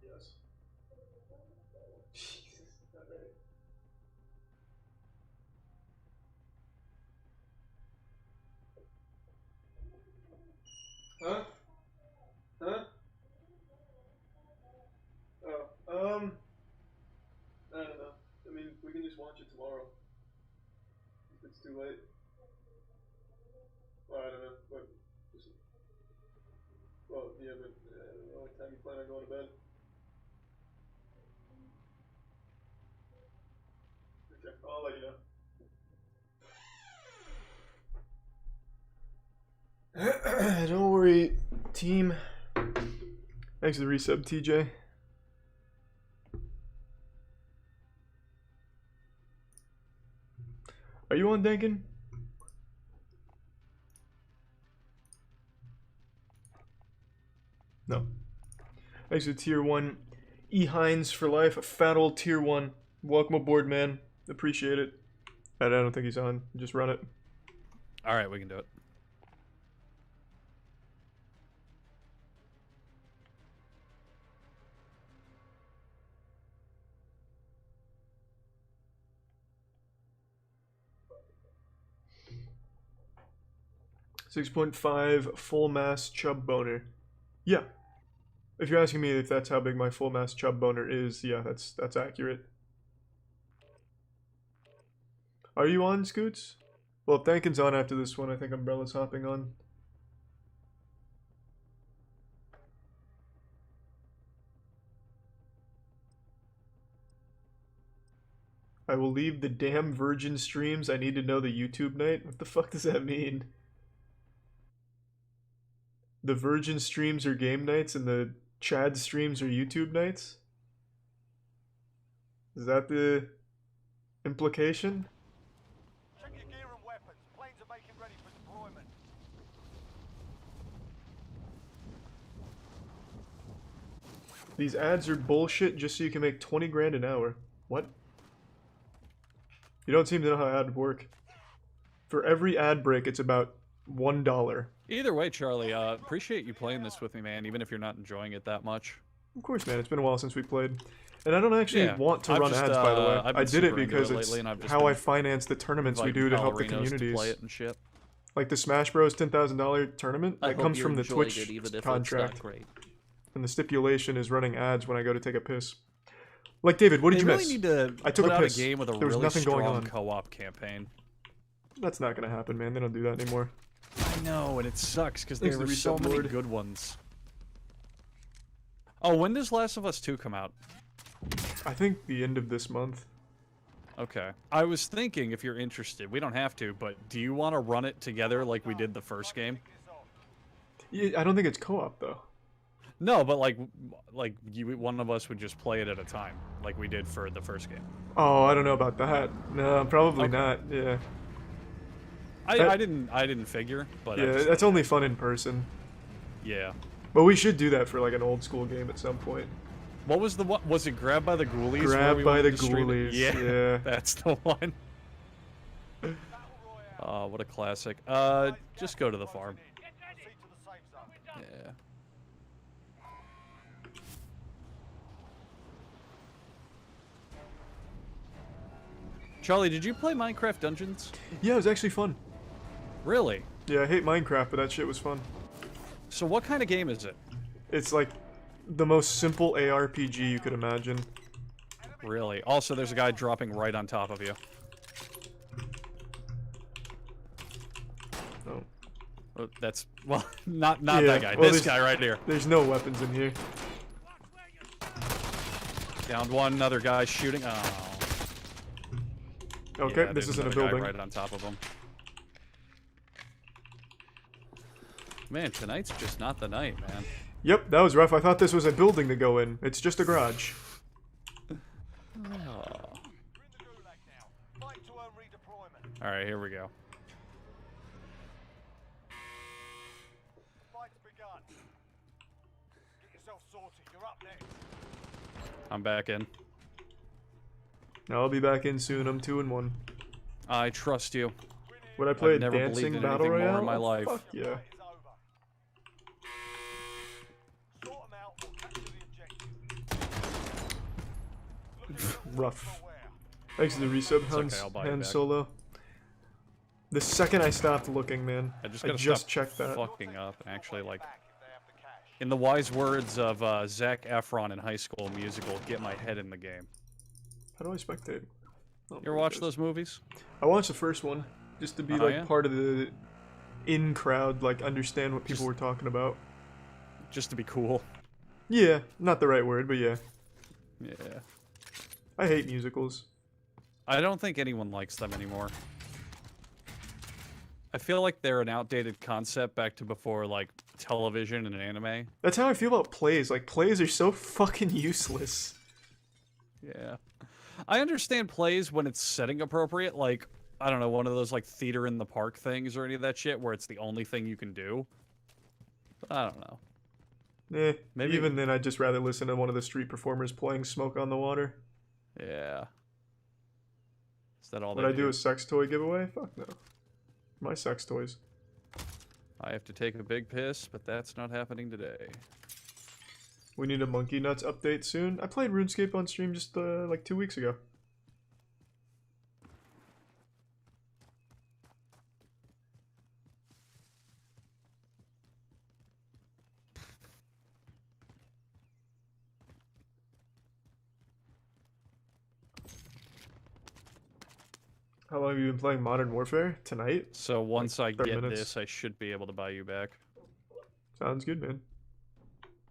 Yes. Jesus. Alright. Huh? Huh? Oh, I don't know. I mean, we can just watch it tomorrow. If it's too late. Well, I don't know. But, well, yeah, but, what time you plan on going to bed? Okay, I'll let you know. Don't worry, team. Thanks for the resub, TJ. Are you on, Dankin? No. Thanks for tier 1. E. Hines for life. A fat old tier 1. Welcome aboard, man. Appreciate it. I don't think he's on. Just run it. All right, we can do it. .5 full mass chub boner. Yeah. If you're asking me if that's how big my full mass chub boner is, yeah, that's accurate. Are you on, Scoots? Well, if Dankin's on after this one, I think Umbrella's hopping on. I will leave the damn Virgin streams. I need to know the YouTube night. What the fuck does that mean? The Virgin streams are game nights and the Chad streams are YouTube nights? Is that the implication? Check your gear and weapons. Planes are making ready for deployment. These ads are bullshit just so you can make 20 grand an hour. What? You don't seem to know how ads work. For every ad break, it's about $1. Either way, Charlie, appreciate you playing this with me, man, even if you're not enjoying it that much. Of course, man. It's been a while since we played. And I don't actually want to I've run just, ads, by the way. I've I been did it super into because it it's lately, and I've just how been I finance the tournaments we do to help the ballerinos communities. To play it and shit. Like the Smash Bros. $10,000 tournament, I that hope comes you from the enjoyed Twitch it, even if contract. It's not great. And the stipulation is running ads when I go to take a piss. Like, David, what did you really miss? need to I took put a out piss. a game with a There was really nothing going strong on. co-op campaign. That's not gonna happen, man. They don't do that anymore. I know, and it sucks because Thanks there to were so Resub many Lord. good ones. Oh, when does Last of Us 2 come out? I think the end of this month. Okay. I was thinking, if you're interested, we don't have to, but do you want to run it together like we did the first game? Yeah, I don't think it's co-op though. No, but like one of us would just play it at a time, like we did for the first game. Oh, I don't know about that. No, probably Okay. not. Yeah. I didn't figure, but I Yeah, just, that's only fun in person. yeah. But we should do that for like an old school game at some point. What was the one? Was it Grabbed by the Ghoulies? where Grab we by the wanted to stream it? Ghoulies. Yeah, Yeah. that's the one. What a classic. Just go to the farm. Proceed to the safe zone. Yeah. Charlie, did you play Minecraft Dungeons? Yeah, it was actually fun. Really? Yeah, I hate Minecraft, but that shit was fun. So what kind of game is it? It's like the most simple ARPG you could imagine. Really? Also, there's a guy dropping right on top of you. Oh. Oh, that's, well, not Yeah, that guy. well, This there's- guy right here. There's no weapons in here. Downed one, another guy shooting. Oh. Okay, Yeah, this there's isn't a another guy building. right on top of him. Man, tonight's just not the night, man. Yep, that was rough. I thought this was a building to go in. It's just a garage. Oh. You're in the gulag now. Fight to earn redeployment. All right, here we go. Fight's begun. Get yourself sorted. You're up next. I'm back in. I'll be back in soon. I'm 2-1. I trust you. Would I play a never believed dancing in battle anything more royale? in my Oh, life. Fuck yeah. Fight is over. Sort 'em out or capture the objective. Rough. Aware. Thanks to the resub, okay, I'll buy it Han back. Solo. The second I stopped looking, man, I just I gotta just stop checked that. fucking up and actually, like, Back if they have the cash. in the wise words of Zac Efron in High School Musical, get my head in the game. How do I spectate? Oh, You ever watch those movies? I watched the first one just to be Oh, like yeah? part of the in crowd, like understand what people Just- were talking about. Just to be cool. Yeah, not the right word, but yeah. Yeah. I hate musicals. I don't think anyone likes them anymore. I feel like they're an outdated concept back to before, like, television and anime. That's how I feel about plays. Like, plays are so fucking useless. Yeah. I understand plays when it's setting appropriate, like, I don't know, one of those, like, theater in the park things or any of that shit where it's the only thing you can do. But I don't know. Maybe even then, I'd just rather listen to one of the street performers playing Smoke on the Water. Yeah. Is that all Would they I do a sex toy giveaway? Fuck no. My sex toys. I have to take a big piss, but that's not happening today. We need a Monkey Nuts update soon. I played RuneScape on stream just like 2 weeks ago. How long have you been playing Modern Warfare? Tonight? So once I 30 get minutes. this, I should be able to buy you back. Sounds good, man.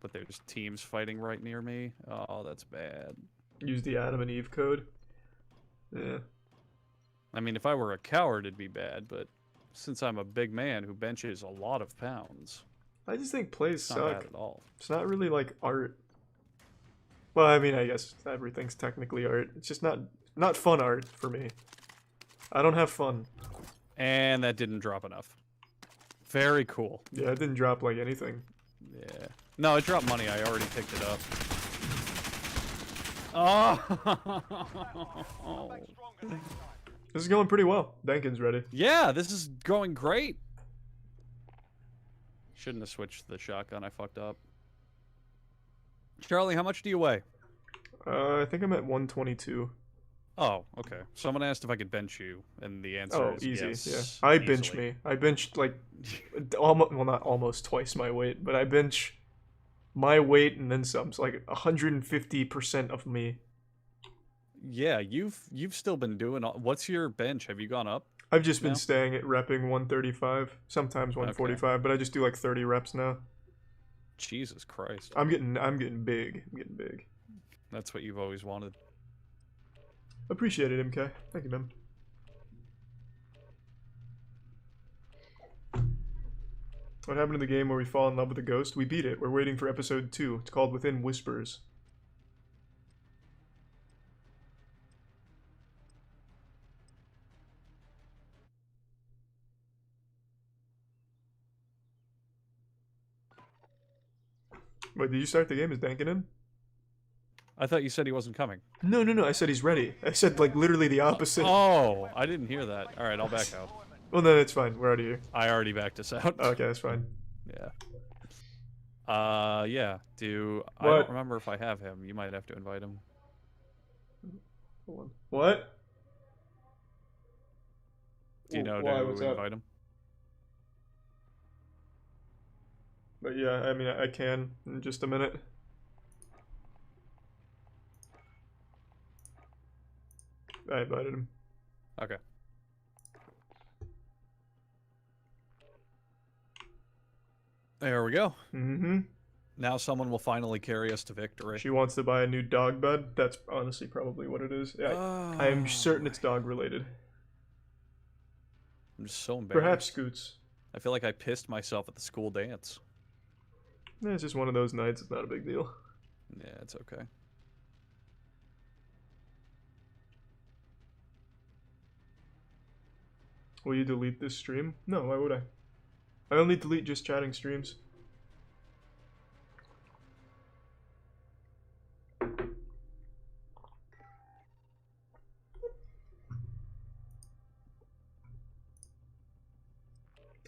But there's teams fighting right near me. Oh, that's bad. Use the Adam and Eve code. Yeah. I mean, if I were a coward, it'd be bad, but since I'm a big man who benches a lot of pounds, I just think plays it's not suck. bad at all. It's not really like art. Well, I mean, I guess everything's technically art. It's just not fun art for me. I don't have fun. And that didn't drop enough. Very cool. Yeah, it didn't drop like anything. Yeah. No, it dropped money. I already picked it up. Oh! Make stronger next time. This is going pretty well. Dankin's ready. Yeah, this is going great. Shouldn't have switched the shotgun. I fucked up. Charlie, how much do you weigh? I think I'm at 122. Oh, okay. Someone asked if I could bench you, and the answer Oh, is easy. yes. Yeah. I bench easily. me. I benched like almost, well, not almost twice my weight, but I bench my weight and then some. So like 150% of me. Yeah, you've still been doing. What's your bench? Have you gone up? I've just been No? staying at repping 135, sometimes 145, but I just do like 30 reps now. Jesus Christ, I'm getting big. I'm getting big. that's what you've always wanted. Appreciate it, MK. Thank you, man. What happened to the game where we fall in love with a ghost? We beat it. We're waiting for episode 2. It's called Within Whispers. Wait, did you start the game? Is Dankin in? I thought you said he wasn't coming. No, no, no. I said he's ready. I said like literally the opposite. Oh, I didn't hear that. All right, I'll back out. Well, then it's fine. We're out of here. I already backed us out. Okay, that's fine. Yeah. Yeah. I What? don't remember if I have him. You might have to invite him. Hold on. What? Do you know Why? to What's up? invite him? But yeah, I mean, I can in just a minute. I invited him. Okay. There we go. Mm-hmm. Now someone will finally carry us to victory. She wants to buy a new dog bed. That's honestly probably what it is. Yeah, I am certain it's dog related. I'm just so embarrassed. Perhaps Scoots. I feel like I pissed myself at the school dance. Yeah, it's just one of those nights. It's not a big deal. Yeah, it's okay. Will you delete this stream? No, why would I? I only delete just chatting streams.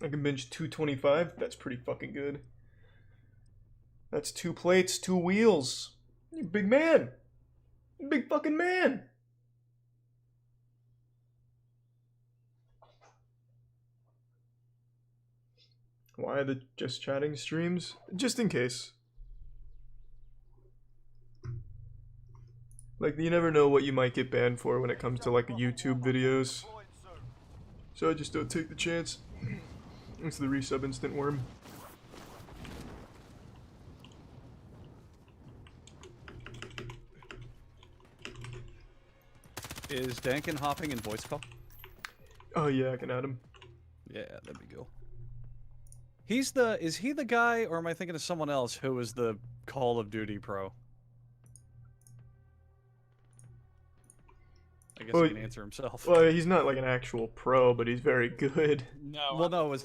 I can bench 225. That's pretty fucking good. That's 2 plates, 2 wheels. You big man. You big fucking man. Why the just chatting streams? Just in case. Like, you never know what you might get banned for when it comes to, like, YouTube videos. Point soon. So I just don't take the chance. It's the resub instant worm. Is Dankin hopping in voice call? Oh yeah, I can add him. Yeah, that'd be cool. Is he the guy, or am I thinking of someone else who was the Call of Duty pro? I guess Well, he can answer himself. Well, he's not like an actual pro, but he's very good. No. Well, I'm no, a was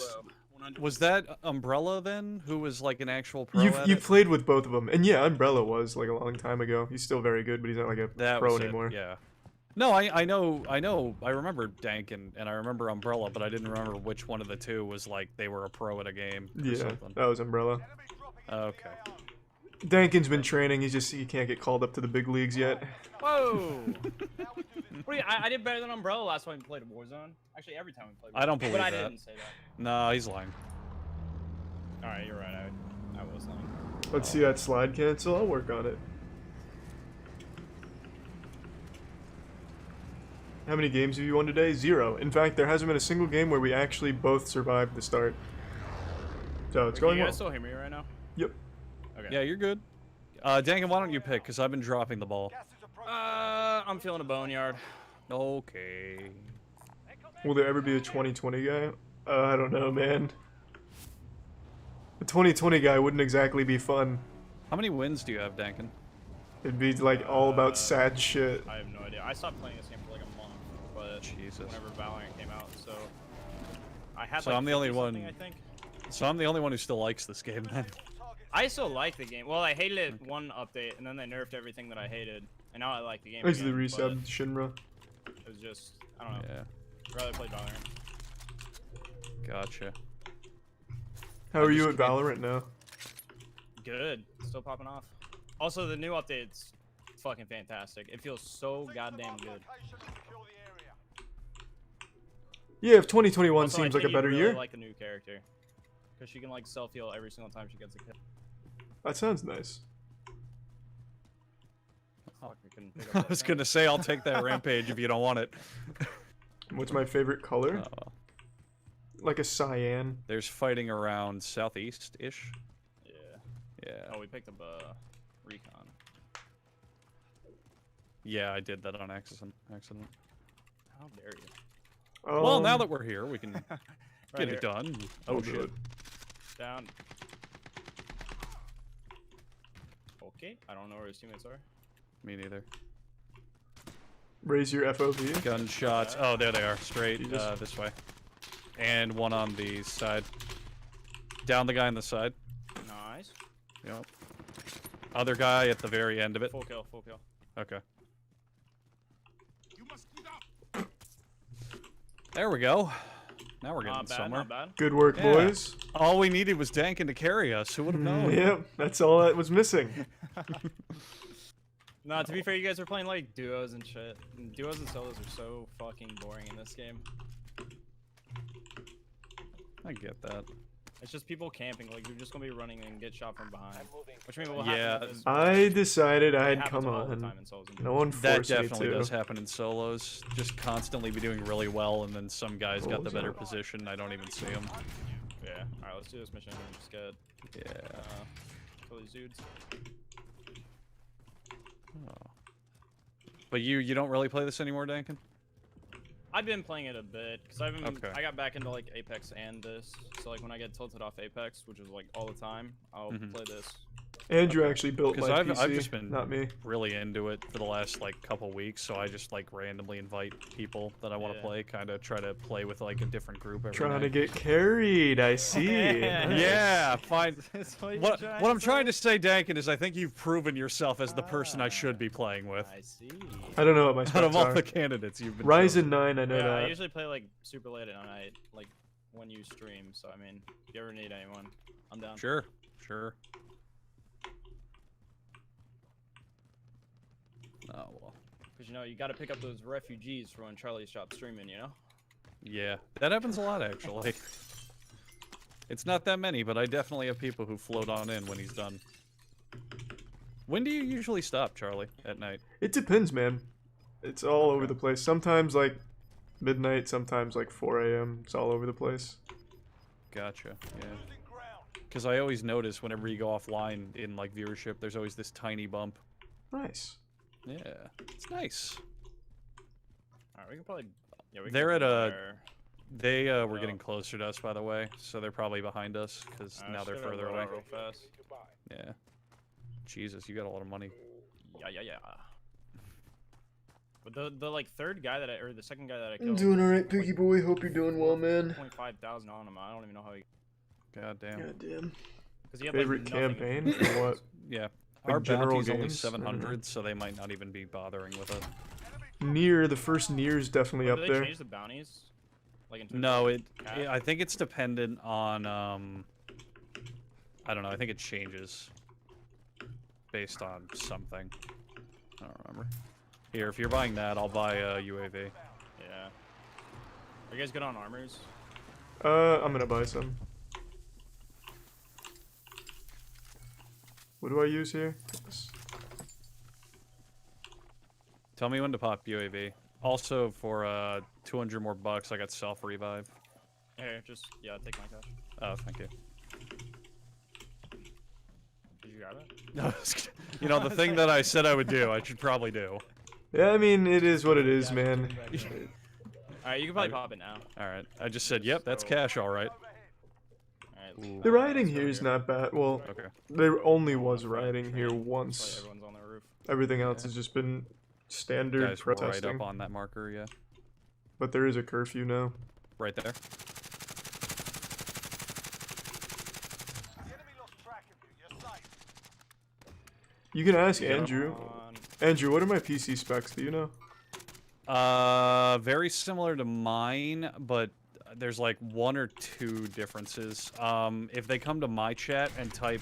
pro, 100%. was that Umbrella then, who was like an actual pro? You've played with both of them, and yeah, Umbrella was like a long time ago. He's still very good, but he's not like a that pro was anymore. It, yeah. No, I know. I remember Dank and I remember Umbrella, but I didn't remember which one of the two was like they were a pro at a game or Yeah, something. that was Umbrella. Okay. Dankin's been training. He can't get called up to the big leagues yet. Whoa! What do you, I did better than Umbrella last time we played Warzone. Actually, every time we played Warzone. I don't believe But I that. didn't say that. No, he's lying. Alright, you're right. I was lying. Let's see that slide cancel. I'll work on it. How many games have you won today? 0. In fact, there hasn't been a single game where we actually both survived the start. So it's Can going you well. guys still hear me right now? Yep. Okay. Yeah, you're good. Dankin, why don't you pick? Because I've been dropping the ball. I'm feeling a boneyard. Okay. Will there ever be a 2020 guy? I don't know, man. A 2020 guy wouldn't exactly be fun. How many wins do you have, Dankin? It'd be like all about sad shit. I have no idea. I stopped playing this game for like a month, but Jesus. whenever Valorant came out, so I had So like I'm the only 50 something, one- I think. So I'm the only one who still likes this game then. I still like the game. Well, I hated it one update, and then they nerfed everything that I hated, and now I like the game. Thanks to the again, resub, Shinra. but it was just, I don't know. Yeah. I'd rather play Valorant. Gotcha. How are you just at can't- Valorant now? Good. Still popping off. Also, the new update's fucking fantastic. It feels so goddamn good. Yeah, if 2021 Also, I seems like a think you'd better really year, like the new character, because she can like self-heal every single time she gets a kill. that sounds nice. Fuck, we couldn't pick up I that was sound. gonna say I'll take that rampage if you don't want it. What's my favorite color? Oh, Like a cyan. there's fighting around southeast-ish. Yeah. Yeah. Oh, we picked up recon. Yeah, I did that on accident. How dare you? Well, now that we're here, we can Right get here. it done. I'll Oh do shit. it. Down. Okay. I don't know where his teammates are. Me neither. Raise your FOV. Gunshots. Oh, there they are. Straight Jesus. this way. And one on the side. Down the guy on the side. Nice. Yep. Other guy at the very end of it. Full kill. Full kill. Okay. There we go. Now we're getting Not bad. somewhere. Not bad. Good work, Yeah. boys. All we needed was Dankin to carry us. Who would have known? Yep, that's all that was missing. No, to be fair, you guys are playing like duos and shit. And duos and solos are so fucking boring in this game. I get that. It's just people camping. Like you're just gonna be running and get shot from behind. Which means will Yeah, happen. with this- I decided it I'd happens come all the on. time in solos and No duos. one That forced me definitely to. does happen in solos. Just constantly be doing really well, and then some guys got the Bullshit. better position. I don't even see them. Yeah. All right, let's do this mission and just get Yeah. kill these dudes. Oh. But you don't really play this anymore, Dankin? I've been playing it a bit because Okay. I got back into like Apex and this. So like when I get tilted off Apex, which is like all the time, I'll Mhm. play this. Andrew Okay. actually built 'Cause my I've PC, just been- not me. Really into it for the last like couple weeks, so I just like randomly invite people that I want to Yeah. play. Kind of try to play with like a different group every Trying to night. get carried, I see. Yeah. Nice. Yeah, fine. That's you're What I'm trying to say? say, Dankin, is I think you've proven yourself as the person I should be playing with. I see. I don't know what my Out of specs all are. the candidates you've been Ryzen chosen. 9, I know Yeah, I that. usually play like super late at night, like when you stream. So I mean, if you ever need anyone, I'm down. Sure. Oh well. Because you know you got to pick up those refugees for when Charlie stops streaming. You know. Yeah, that happens a lot actually. It's not that many, but I definitely have people who float on in when he's done. When do you usually stop, Charlie, at night? It depends, man. It's all over the place. Sometimes like midnight, sometimes like 4 a.m. It's all over the place. Gotcha. Yeah. Because I always notice whenever you go offline in like viewership, there's always this tiny bump. Nice. Yeah, it's nice. Alright, we can probably. Yeah, we They're can at go a- there. They were Oh. getting closer to us, by the way, so they're probably behind us because now they're Should I further load away. out real fast. Yeah. Jesus, you got a lot of money. Yeah. But the like third guy that or the second guy that I I'm killed. doing alright, Piggy Boy. Hope you're doing well, man. 25,000 on him. I don't even know how he. God damn. God damn. Because he had Favorite like nothing. campaign or what? Yeah. Like Our general bounty's only games? I don't know. 700, so they might not even be bothering with it. Near, the first Near's definitely Did up they there. change the bounties? Like in terms No, of it. cash? I think it's dependent on. I don't know. I think it changes based on something. I don't remember. Here, if you're buying that, I'll buy a UAV. Yeah. Are you guys good on armors? I'm gonna buy some. What do I use here? Tell me when to pop UAV. Also, for 200 more bucks, I got self revive. Here, just yeah, take my cash. Oh, thank you. Did you grab it? No, you know the thing that I said I would do, I should probably do. Yeah, I mean, it is what it is, man. Alright, you can probably pop it now. All right, I just said, yep, that's cash, all right. Alright. The riding here is not bad. Well, Okay. there only was riding here Probably once. everyone's on the roof. Everything else has just been standard Guys, right protesting. up on that marker, yeah, But there is a curfew now. right there. The enemy lost track of you. You're safe. You can ask Get up Andrew. on- Andrew, what are my PC specs? Do you know? Very similar to mine, but there's like 1 or 2 differences. If they come to my chat and type !!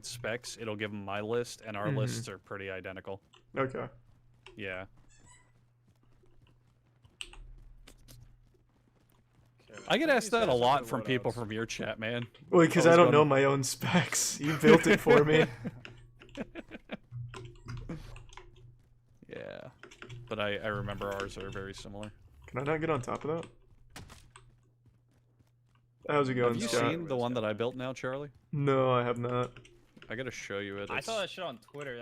specs, it'll give them my list, and our lists are pretty identical. Okay. Yeah. Okay, I get think asked these that a guys have lot good from people loadouts. from your chat, man. Well, because I I was don't know going- my own specs. You built it for me. Yeah. But I remember ours are very similar. Can I not get on top of that? How's it going, Have you Scott? seen the one that I built now, Charlie? No, I have not. I gotta show you it. I It's- saw that shit on Twitter.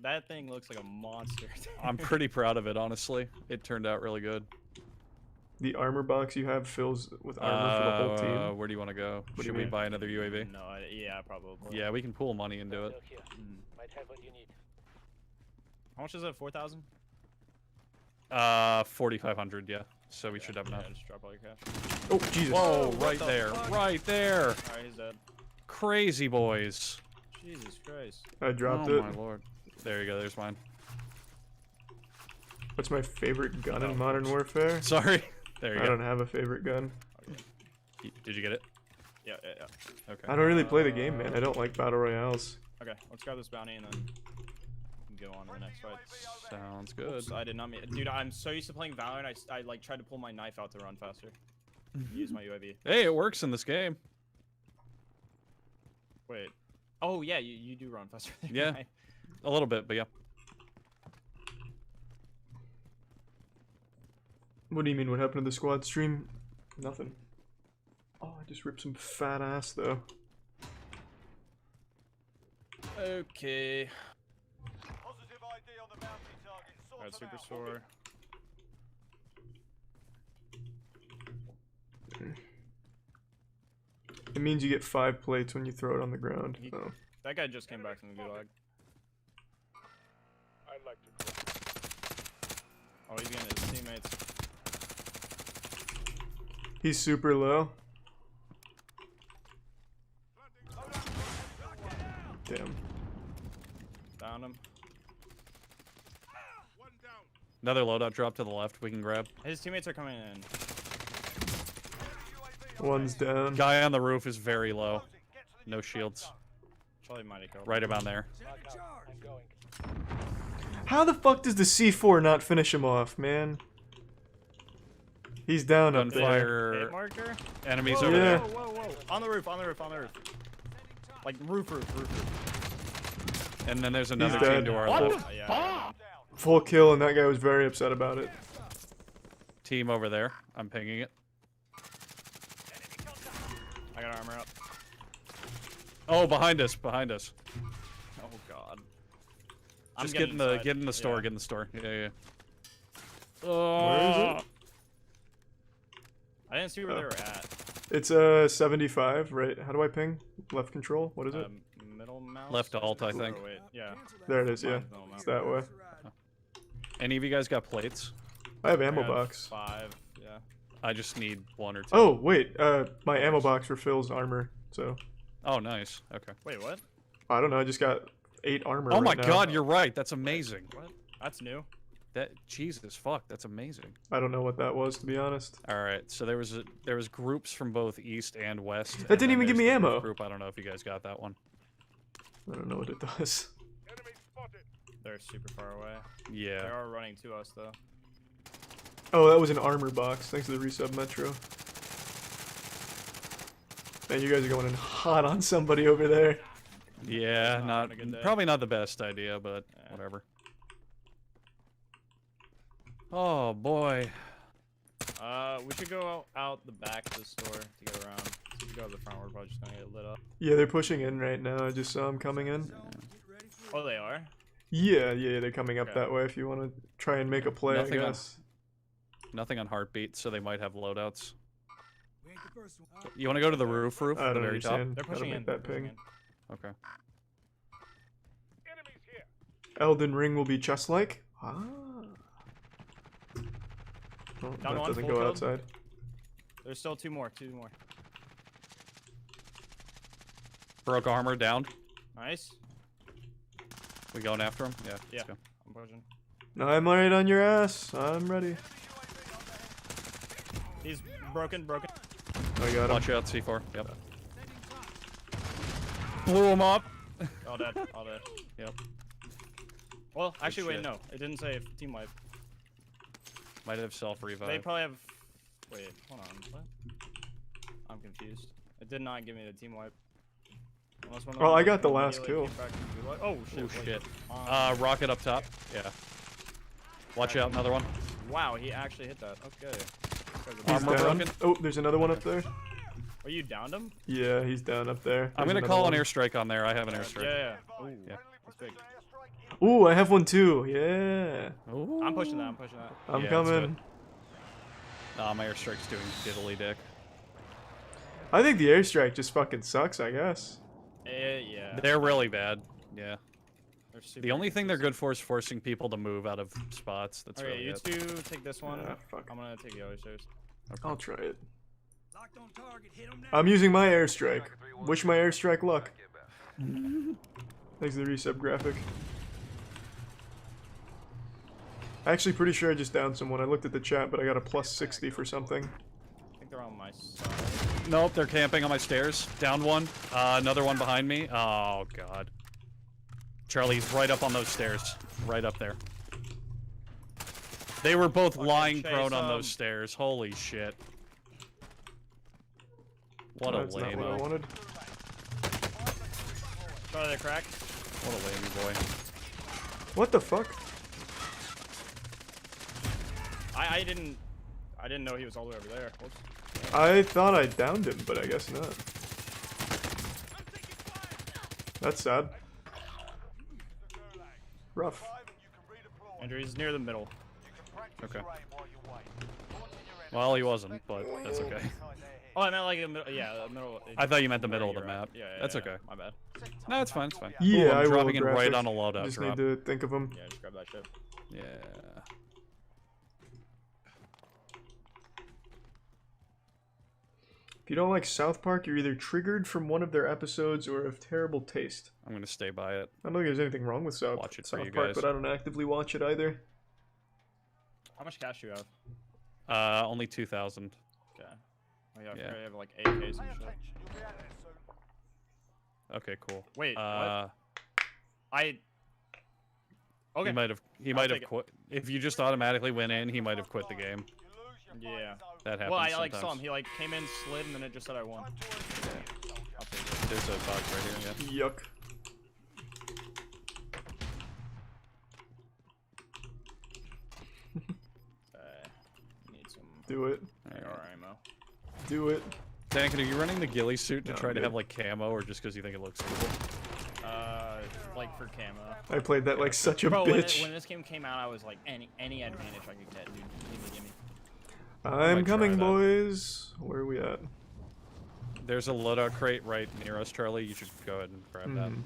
That thing looks like a monster. I'm pretty proud of it, honestly. It turned out really good. The armor box you have fills with armor for the whole team. Where do you want to go? What do you Should we mean? buy another UAV? No, yeah, probably. Yeah, we can pool money into it. How much is it? 4,000? 4,500, yeah. So we should have enough. Yeah, just drop all your cash. Oh, Jesus. Whoa, what right the there, fuck? right there. Alright, he's dead. Crazy boys. Jesus Christ. I dropped Oh it. my lord. There you go, there's mine. What's my favorite gun Oh, in Modern Warfare? Sorry. There you I go. don't have a favorite gun. Did you get it? Yeah. Okay. I don't really play the game, man. I don't like battle royales. Okay, let's grab this bounty and then go on to the next fight. Sounds good. Oops, I did not mean. Dude, I'm so used to playing Valorant. I like tried to pull my knife out to run faster. Use my UAV. Hey, it works in this game. Wait. Oh yeah, you do run faster. than Yeah. I- A little bit, but yeah. What do you mean? What happened to the squad stream? Nothing. Oh, I just ripped some fat ass though. Okay. Positive ID on the bounty target. Sort Alright, them super out. store. It means you get 5 plates when you throw it on the ground. He- Oh. That guy just came back from the gulag. I'd like to. Oh, he's getting his teammates. He's super low. Damn. Found him. Another loadout drop to the left we can grab. His teammates are coming in. One's down. Guy on the roof is very low. No shields. Charlie might have killed. Right about there. How the fuck does the C4 not finish him off, man? He's down up there. Gunfire. Hit marker. Enemies Whoa, over Yeah. there. Whoa, whoa, whoa! On the roof, on the roof, on the roof. Like roof. And then there's another dead. team to our Oh, left. yeah. Full kill, and that guy was very upset about it. Team over there. I'm pinging it. I got armor up. Oh, behind us, behind us. Oh god. Just get in the inside. store, Yeah. get in the store. Yeah, yeah. Where is it? I didn't see where they were at. It's 75, right? How do I ping? Left control? What is it? Middle mouse. Left alt, I think. Wait, yeah. There it is, yeah. Mine's middle mouse. It's that way. Any of you guys got plates? I have I ammo got box. 5. Yeah. I just need 1 or 2. Oh, wait. My ammo box refills armor, so... Oh, nice. Okay. Wait, what? I don't know, I just got 8 armor Oh my right now. god, you're right. That's amazing. What? That's new. That Jesus fuck, that's amazing. I don't know what that was, to be honest. All right, so there was groups from both east and west. That and didn't then even give there's me the ammo. Group. I don't know if you guys got that one. I don't know what it does. Enemy spotted. They're super far away. They Yeah. are running to us though. Oh, that was an armor box. Thanks to the resub Metro. Man, you guys are going in hot on somebody over there. Yeah, Not not having a good day. probably not the best idea, but Yeah. whatever. Oh boy. We should go out the back of the store to get around. If we go to the front, we're probably just gonna get lit up. Yeah, they're pushing in right now. I just saw them coming in. Oh, they are? Yeah, they're coming up Okay. that way if you want to try and make a play, Nothing I on- guess. Nothing on heartbeat, so they might have loadouts. You want to go to the roof? I The don't very understand. They're Gotta pushing make in. that they're pushing ping. in. top? Okay. Enemies here. Elden Ring will be chest-like? Ah. Well, Down that one, doesn't full go killed. outside. There's still 2 more. 2 more. Broke armor down. Nice. We going after him? Yeah. Yeah. Let's go. I'm pushing. No, I'm right on your ass. I'm ready. He's broken. I got him. Watch out, C4. Yep. Blew him up. All dead. All dead. Yep. Well, actually, wait, shit. no. It didn't say team wipe. Might have self revive. They probably have. Wait, hold on. What? I'm confused. It did not give me the team wipe. Unless one of Well, them I got the last immediately kill. came back and be like, oh shit. Oh wait. shit. Um, Rocket up top. Yeah. Watch out, another one. Wow, he actually hit that. Okay. He's Armor down. broken. Oh, there's another one up there. Oh, you downed him? Yeah, he's down up there. I'm There's gonna another call an one. airstrike on there. I have an airstrike. Yeah. Ooh, Yeah. that's big. Ooh, I have one too. Yeah. I'm pushing that. I'm pushing that. I'm Yeah, let's do coming. Nah, my airstrike's doing diddly dick. I think the airstrike just fucking sucks, I guess. Yeah. They're really bad. Yeah. They're super The only thing they're inconsistent. good for is forcing people to move out of spots. That's Okay, really you it. two take this one. Ah, fuck. I'm gonna take the other stairs. I'll try it. I'm using my airstrike. Wish my airstrike luck. Thanks to the resub graphic. Actually, pretty sure I just downed someone. I looked at the chat, but I got a plus 60 for something. I think they're on my side. Nope, they're camping on my stairs. Down one. Another one behind me. Oh god. Charlie's right up on those stairs. Right up there. They were both Fucking lying chase prone on 'em. those stairs. Holy shit. What a That's not what I lame-o. wanted. Charlie, they're cracked. What a lamey boy. What the fuck? I didn't know he was all the way over there. Whoops. I thought I downed him, but I guess not. That's sad. Rough. Andrew, he's near the middle. Okay. Well, he wasn't, but that's okay. Oh, I meant like the middle. Yeah, the middle. I thought you meant the middle of Where the you're map. at. Yeah, That's yeah, okay. My bad. No, it's fine, it's fine. Yeah, Ooh, I'm I will dropping in right graphic. on a loadout Just drop. need to think of him. Yeah, just grab that shit. Yeah. If you don't like South Park, you're either triggered from one of their episodes or of terrible taste. I'm gonna stay by it. I don't think there's anything wrong with South, Watch it for South you Park, guys. but I don't actively watch it either. How much cash do you have? Only 2,000. Okay. Oh, yeah, I Yeah. forgot you have like AKs and shit. Okay, cool. Wait, what? He Okay. might have take it. quit. If you just automatically went in, he might have quit the game. Yeah. That happens Well, I like sometimes. saw him. He like came in, slid, and then it just said I won. I'll take it. There's a box right here, yeah. Yuck. Need some Do it. AR ammo. Do it. Dankin, are you running the ghillie suit to No, try I'm to good. have like camo or just because you think it looks cool? like for camo. I played that like such a Bro, bitch. when this game came out, I was like, any advantage I could get, dude. Give me. I'm might try coming, that. boys. Where are we at? There's a loadout crate right near us, Charlie. You should go ahead and grab that. Mhm.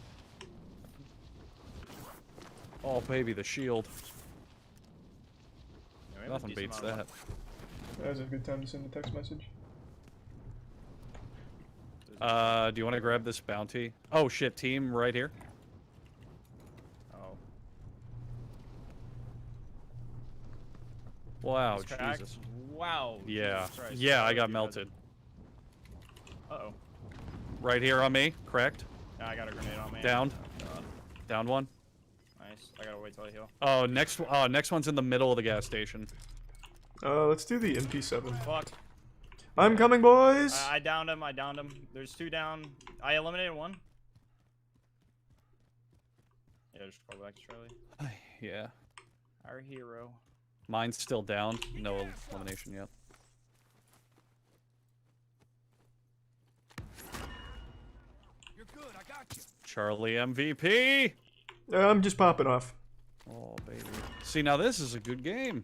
Oh, baby, the shield. Yeah, we have a Nothing decent beats amount that. of- That was a good time to send a text message. Do you want to grab this bounty? Oh shit, team right here. Oh, Wow, it's cracked. Jesus. Wow. Yeah, Jesus Christ. yeah, I Oh, got you melted. Uh-oh. Right here on me, correct? Yeah, I got a grenade on me. Downed. Oh, God. Down one. Nice. I gotta wait till I heal. Oh, next one's in the middle of the gas station. Let's do the MP7. Fuck. I'm coming, boys. I downed him. There's 2 down. I eliminated 1. Yeah, just call back to Charlie. Yeah. Our hero. Mine's still down. No elimination yet. Charlie MVP. I'm just popping off. Oh baby. See, now this is a good game.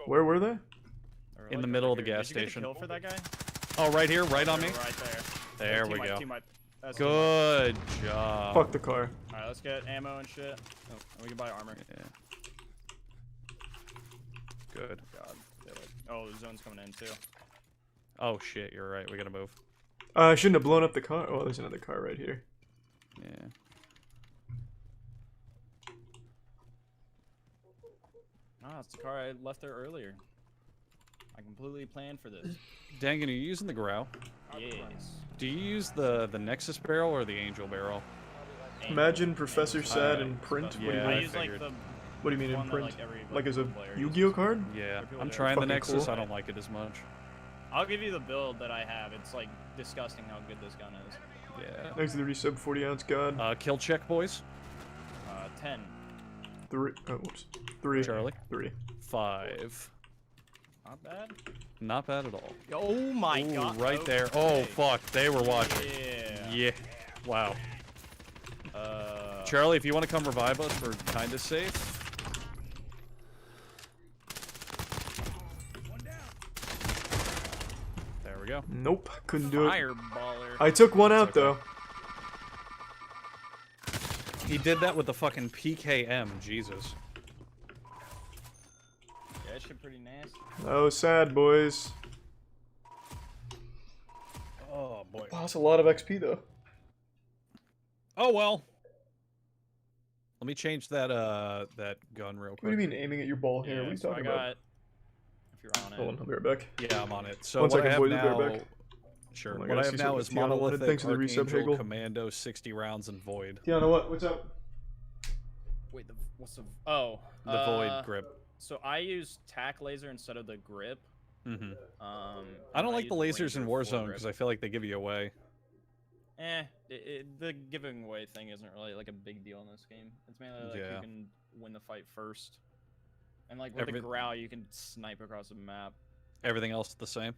Where were they? Or, In like, the middle of the right here. gas Did you get a station. kill for that guy? Oh, right here, right on me. Right there. There Team we wipe, go. team wipe. That's team wipe. Good job. Fuck the car. Alright, let's get ammo and shit. Oh, and we can buy armor. Yeah. Good. God. Oh, the zone's coming in too. Oh shit, you're right. We gotta move. I shouldn't have blown up the car. Oh, there's another car right here. Yeah. Ah, it's the car I left there earlier. I completely planned for this. Dangan, are you using the Grau? Yes. Do you use the Nexus barrel or the Angel barrel? Imagine Professor Sad in Alright. print. Yeah, What do you I mean? use like figured. the What do you mean in one that, print? like, every, Like as a player Yu-Gi-Oh uses. card? Yeah. people I'm do. trying the Fucking Nexus. cool. I don't like it as much. I'll give you the build that I have. It's like disgusting how good this gun is. Yeah. Thanks to the resub 40 ounce god. Kill check, boys. 10. 3. Oh, whoops. 3. Charlie. 3. 5. Not bad. Not bad at all. Oh my Ooh, god. right there. Oh okay. fuck, they were watching. Yeah. Yeah. Wow. Charlie, if you want to come revive us, we're kind of safe. There we go. Nope. Couldn't do it. Fireballer. I took one out okay. though. He did that with the fucking PKM. Jesus. Yeah, that shit pretty nasty. Oh, sad, boys. Oh boy. Lost a lot of XP though. Oh well. Let me change that that gun real What do quick. you mean aiming at your ball hair? Yeah, What are you so talking I about? got. If you're on it. Hold on, I'll be right back. Yeah, I'm on it. So One what second, I have boys, I'll be now, right back. sure. Oh my What God, I I have see now something is Tiana wanted. monolithic Thanks for the resub, Archangel, Hagel. Commando, 60 rounds, and Void. Tiana, what's up? Wait, what's the? Oh. The Void grip. So I use tack laser instead of the grip. Mm-hmm. I I don't like the lasers in for Warzone grip. because I feel like they give you away. The giving away thing isn't really like a big deal in this game. It's mainly like Yeah. you can win the fight first, and like with the Grau, you can snipe across the map. Everything else the same.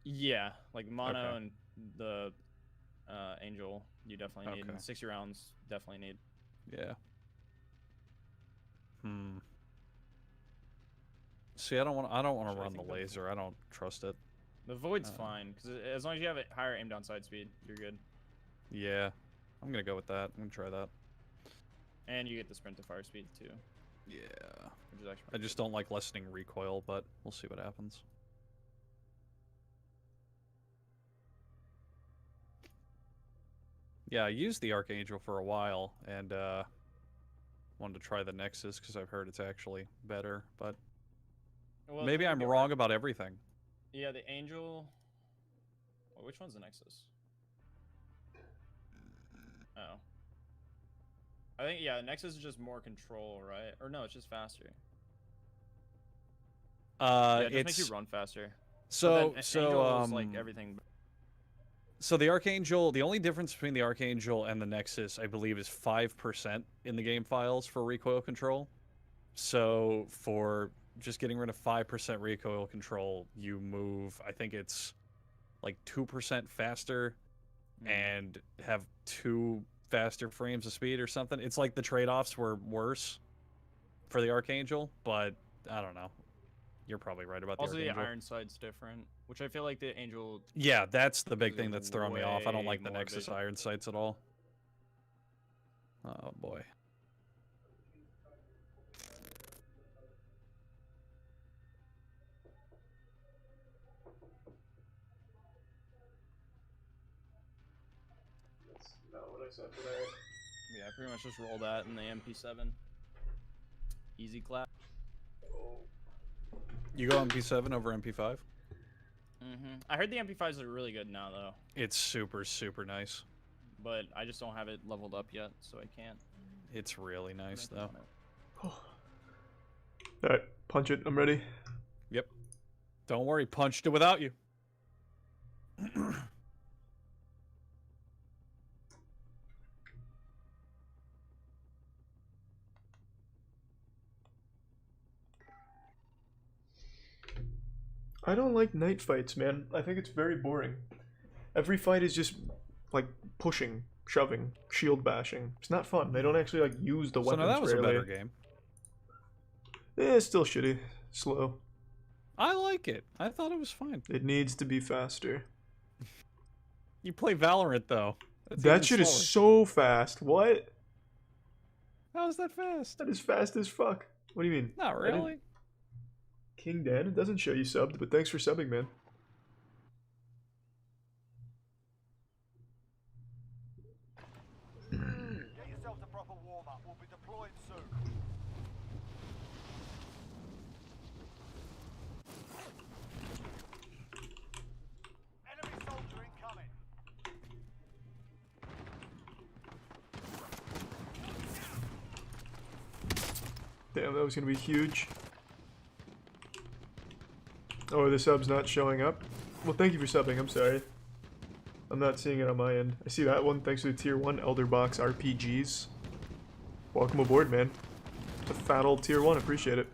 Yeah, like mono Okay. and the Angel, you definitely need. Okay. And 60 rounds, definitely need. Yeah. See, I don't want to Actually, I run the think that- laser. I don't trust it. The Void's Uh, fine because as long as you have a higher aim down side speed, you're good, Yeah. I'm gonna go with that. I'm gonna try that. and you get the sprint to fire speed too, Yeah. which is actually. I just don't like lessening recoil, but we'll see what happens. Yeah, I used the Archangel for a while, and wanted to try the Nexus because I've heard it's actually better, but Well, maybe the I'm thing- wrong about everything. Yeah, the Angel. Well, which one's the Nexus? Oh. I think, yeah, the Nexus is just more control, right? Or no, it's just faster. Yeah, it just makes It's you run faster. so But then so Angel is, like everything. So the Archangel, the only difference between the Archangel and the Nexus, I believe, is 5% in the game files for recoil control. So for just getting rid of 5% recoil control, you move, I think it's like 2% faster and have 2 faster frames of speed or something. It's like the trade-offs were worse for the Archangel, but I don't know. You're probably right about the Also, the Archangel. Iron Sight's different, which I feel like the Angel. Yeah, that's the big is thing that's throwing me off. I don't way like the more Nexus vision. Iron Sights at all. Oh boy. That's not what I said for that. Yeah, pretty much just roll that in the MP7. Easy clap. You go MP7 over MP5? I heard the MP5s are really good now though, It's super, super nice. but I just don't have it leveled up yet, so I can't. It's really nice though. Alright, punch it. I'm ready. Yep. Don't worry, punched it without you. I don't like night fights, man. I think it's very boring. Every fight is just like pushing, shoving, shield bashing. It's not fun. They don't actually like use the So weapons. now that was a rarely. better game. It's still shitty, slow. I like it. I thought it was fine. It needs to be faster. You play Valorant though. That's That even shit slower. is so fast. What? How is that fast? That is fast as fuck. What do you mean? Not I didn't- really. King Dan, it doesn't show you subbed, but thanks for subbing, man. Get yourself to proper warm-up. We'll be deployed soon. Enemy soldier incoming. Damn, that was gonna be huge. Oh, the sub's not showing up? Well, thank you for subbing, I'm sorry. I'm not seeing it on my end. I see that one, thanks for the tier 1 Elderbox RPGs. Welcome aboard, man. It's a fat old tier 1, appreciate it.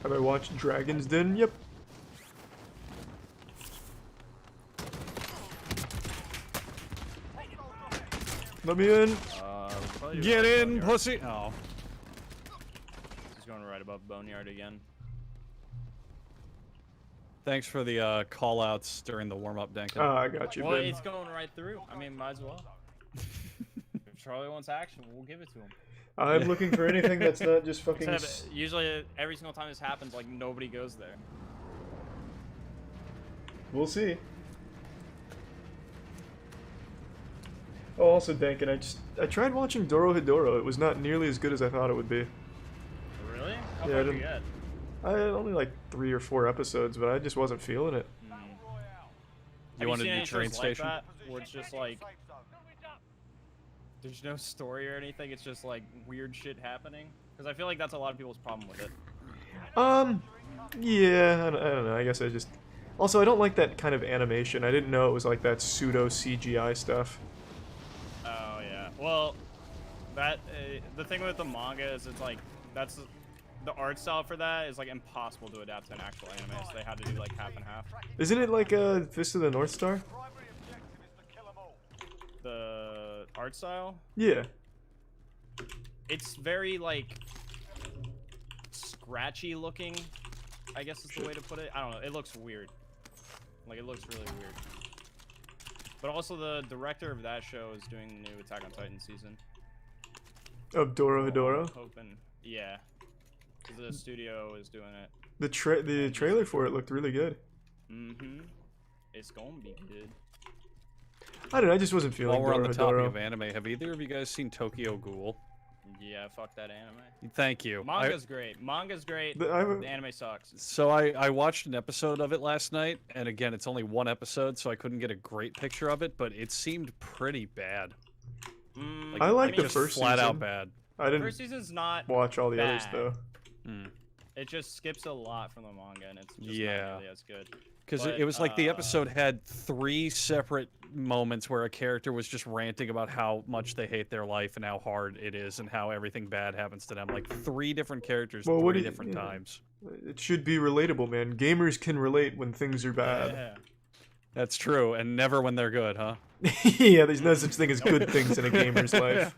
Have I watched Dragon's Den? Yep. Let me in. Probably Get right in, Boneyard. pussy. Oh. He's going right above Boneyard again. Thanks for the call outs during the warm up, Denkin. Ah, I got you, Well, Ben. it's going right through. I mean, might as well. If Charlie wants action, we'll give it to him. I'm looking for anything that's not just fucking. Except usually, every single time this happens, like nobody goes there. We'll see. Oh, also, Dankin, I tried watching Dorohedoro. It was not nearly as good as I thought it would be. Really? How Yeah, I far did you didn't- get? I had only like 3 or 4 episodes, but I just wasn't feeling it. You want a seen new any train shows like station? that, where it's just like there's no story or anything. It's just like weird shit happening. Because I feel like that's a lot of people's problem with it. Yeah, I don't know. I guess I just. Also, I don't like that kind of animation. I didn't know it was like that pseudo CGI stuff. Oh yeah. Well, that the thing with the manga is it's like that's the art style for that is like impossible to adapt to an actual anime. So they had to do like half and half. Isn't it like Fist of the North Star? Primary objective is to kill them all. The art style, Yeah. it's very like scratchy looking. I guess is the way to put it. I don't know. It looks weird. Like it looks really weird. But also the director of that show is doing the new Attack on Titan season. Of Dorohedoro. Hoping, yeah. 'Cause the studio is doing it. The trailer for it looked really good. Mm-hmm. It's gonna be good. I don't know. I just wasn't feeling While we're on the topic Dorohedoro. of anime, have either of you guys seen Tokyo Ghoul? Yeah, fuck that anime. Thank you. Manga's great. Manga's great. The- I- The anime sucks. So I watched an episode of it last night, and again, it's only one episode, so I couldn't get a great picture of it, but it seemed pretty bad. Mm, I like mean, the just first flat out season. bad. I didn't First season's not. watch all the others bad. though. Hmm. It just skips a lot from the manga, and it's just Yeah. not really as good. Because But, it was like the episode had 3 separate moments where a character was just ranting about how much they hate their life and how hard it is and how everything bad happens to them. Like 3 different characters, Well, what 3 do you- different yeah. times. It should be relatable, man. Gamers can relate when things are bad. Yeah. That's true, and never when they're good, huh? Yeah, there's no such thing as good things in a gamer's life.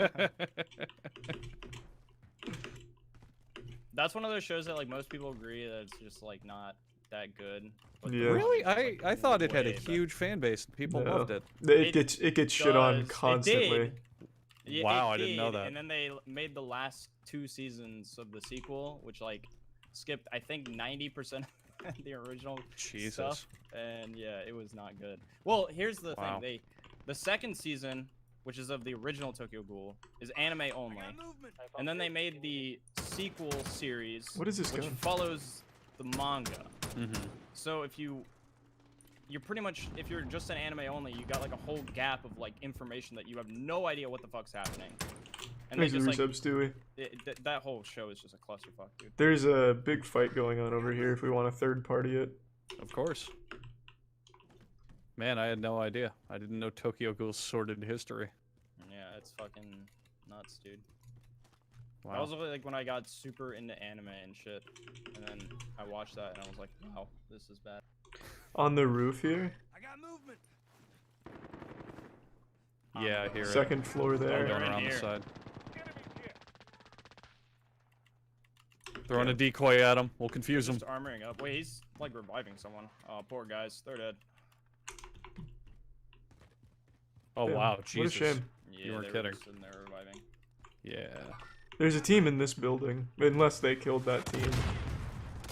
That's one of those shows that like most people agree that it's just like not that good. but the Yeah. Really? writing's, like, I thought it had a way better. huge fan base. And people No. loved it. It gets shit on does. It constantly. did. Yeah, Wow, it I didn't know did, that. And then they made the last 2 seasons of the sequel, which like skipped I think 90% of the original Jesus. stuff, and yeah, it was not good. Well, here's the Wow. thing: the second season, which is of the original Tokyo Ghoul, is anime only, and then they made the sequel series, What is this which gun? follows the manga. hmm So if you're pretty much, if you're just an anime only, you got like a whole gap of like information that you have no idea what the fuck's happening. And they Thanks just for like resubs, Stewie. that whole show is just a clusterfuck, dude. There's a big fight going on over here if we want to third party it. Of course. Man, I had no idea. I didn't know Tokyo Ghoul's sordid history. Yeah, it's fucking nuts, dude. Wow. That was like when I got super into anime and shit, and then I watched that and I was like, wow, this is bad. On the roof here, Yeah, I hear it. second floor I'm there. going in around the here. side. Throwing a decoy at him. We'll confuse him. Just armoring up. Wait, he's like reviving someone. Oh, poor guys, they're dead. Oh Yeah, wow, What Jesus. a shame. Yeah, weren't they kidding. were just sitting there reviving. Yeah. There's a team in this building, unless they killed that team.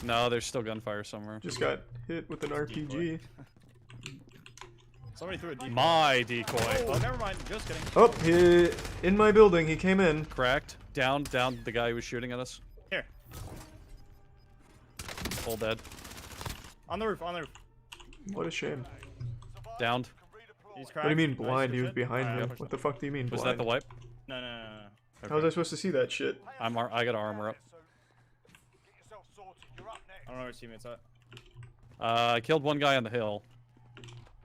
No, there's still gunfire somewhere. Just got hit with an RPG. Somebody threw a decoy. My decoy. Oh, never mind. Just kidding. Oh, in my building, he came in. Cracked. Down the guy who was shooting at us. Here, All dead. on the roof, on the roof. What a shame. Downed. He's What cracked. do you mean Nice, blind? good He was shit. behind Alright, me. What the fuck do you mean Was blind? that the wipe? No. How was I supposed to see that shit? I got armor up. Get yourself sorted. You're up next. I don't know where his teammates at. I killed one guy on the hill.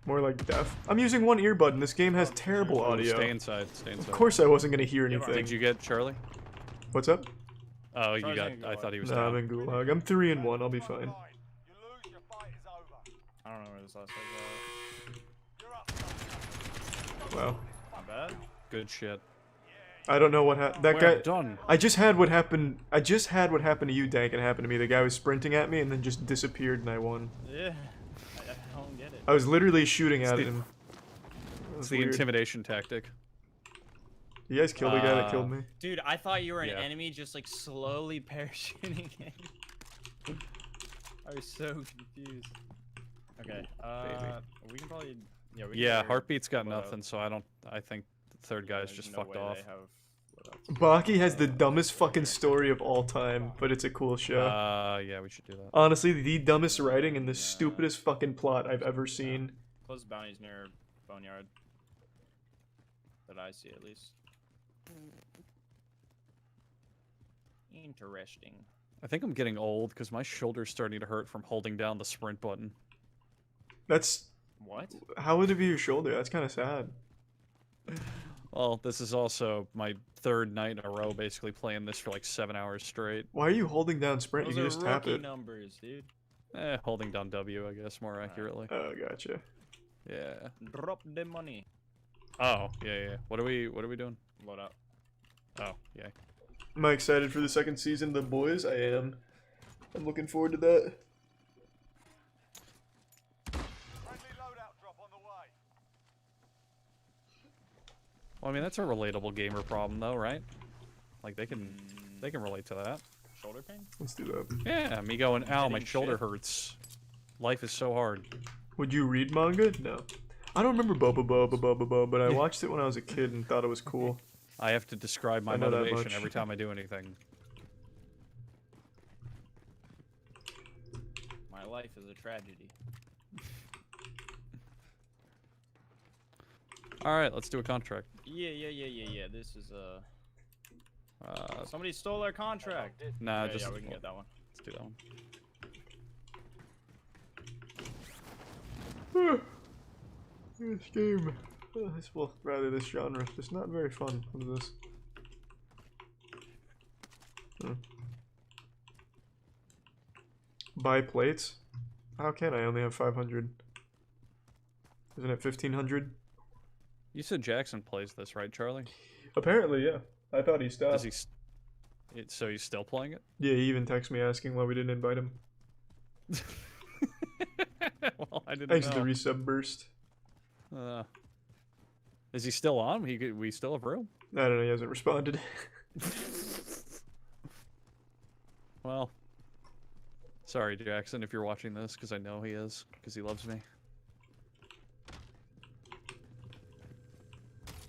More like deaf. I'm using one earbud and this game has terrible Ooh, audio. Stay inside. Stay inside. Of course I wasn't gonna hear Yeah, but anything. Did you get Charlie? What's up? Oh, you Charlie's got. gonna go I up. thought he was No, I'm down. in Gulag. I'm 3 and 1. I'll be fine. You lose, your fight is over. I don't know where this last guy's You're up. Wow. at. Not bad. Good shit. I don't know what happened. That We're guy. done. I just had what happened. I just had what happened to you, Dank. It happened to me. The guy was sprinting at me and then just disappeared, and I won. Yeah. I don't get it. I was literally shooting at the- him. It's the intimidation tactic. You guys killed the guy that killed me. Dude, I thought you were an Yeah. enemy just like slowly parachuting in. I was so confused. Okay, we can probably we can Yeah, get Heartbeat's got split up. nothing, so I think the third guy's There's just no fucked way off. they have split up. Baki has the dumbest fucking story of all time, but it's a cool show. Yeah, we should do that. Honestly, the dumbest writing and the stupidest fucking plot I've ever seen. Close bounties near Boneyard. That I see at least. Interesting. I think I'm getting old because my shoulder's starting to hurt from holding down the sprint button. That's What? how would it be your shoulder? That's kind of sad. Well, this is also my 3rd night in a row basically playing this for like 7 hours straight. Why are you holding down sprint? Those You are can just tap rookie it. numbers, dude. Holding down W, I guess, more accurately. Oh, gotcha. Yeah. Drop the money. Oh, yeah. What are we doing? Load up. Oh, yeah. Am I excited for the second season of The Boys? I am. I'm looking forward to that. Friendly loadout drop on the way. Well, I mean, that's a relatable gamer problem, though, right? Like they can relate to that. Shoulder pain? Let's do that. Yeah, me going, ow, my Hitting shoulder shit. hurts. Life is so hard. Would you read manga? No. I don't remember Boba, but I watched it when I was a kid and thought it was cool. I have to describe my I know that motivation much. every time I do anything. My life is a tragedy. All right, let's do a contract. Yeah. This is somebody stole our contract. Nah, Yeah, just yeah, we can get that one. let's do that one. This game. Well, rather this genre. It's just not very fun. What is this? Buy plates? How can I only have 500? Isn't it 1500? You said Jackson plays this, right, Charlie? Apparently, yeah. I thought he stopped. Does he? So he's still playing it? Yeah, he even texted me asking why we didn't invite him. Well, I didn't Thanks know. to the resub burst. Is he still on? We still have room. I don't know, he hasn't responded. Well, sorry, Jackson, if you're watching this, because I know he is, because he loves me.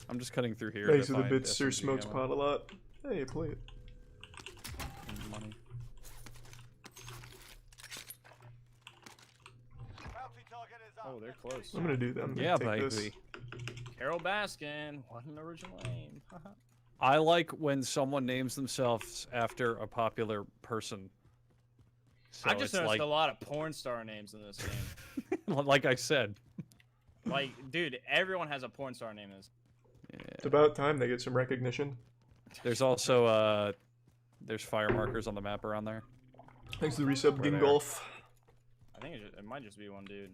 I'm just cutting through here. Thanks to to the find bits, Sir SMG Smokes ammo pot a lot. Hey, play it. and money. Bounty target is up. Oh, they're close. I'm gonna do that. I'm gonna Yeah, take this. baby. Carol Baskin. What an original name. I like when someone names themselves after a popular person. So I just it's noticed a lot of porn star names in this game. like I said. Like, dude, everyone has a porn star name in this. It's about time they get some recognition. There's also there's fire markers on the map around there. Thanks to the resub Where they are. Gingolf. I think it might just be one dude.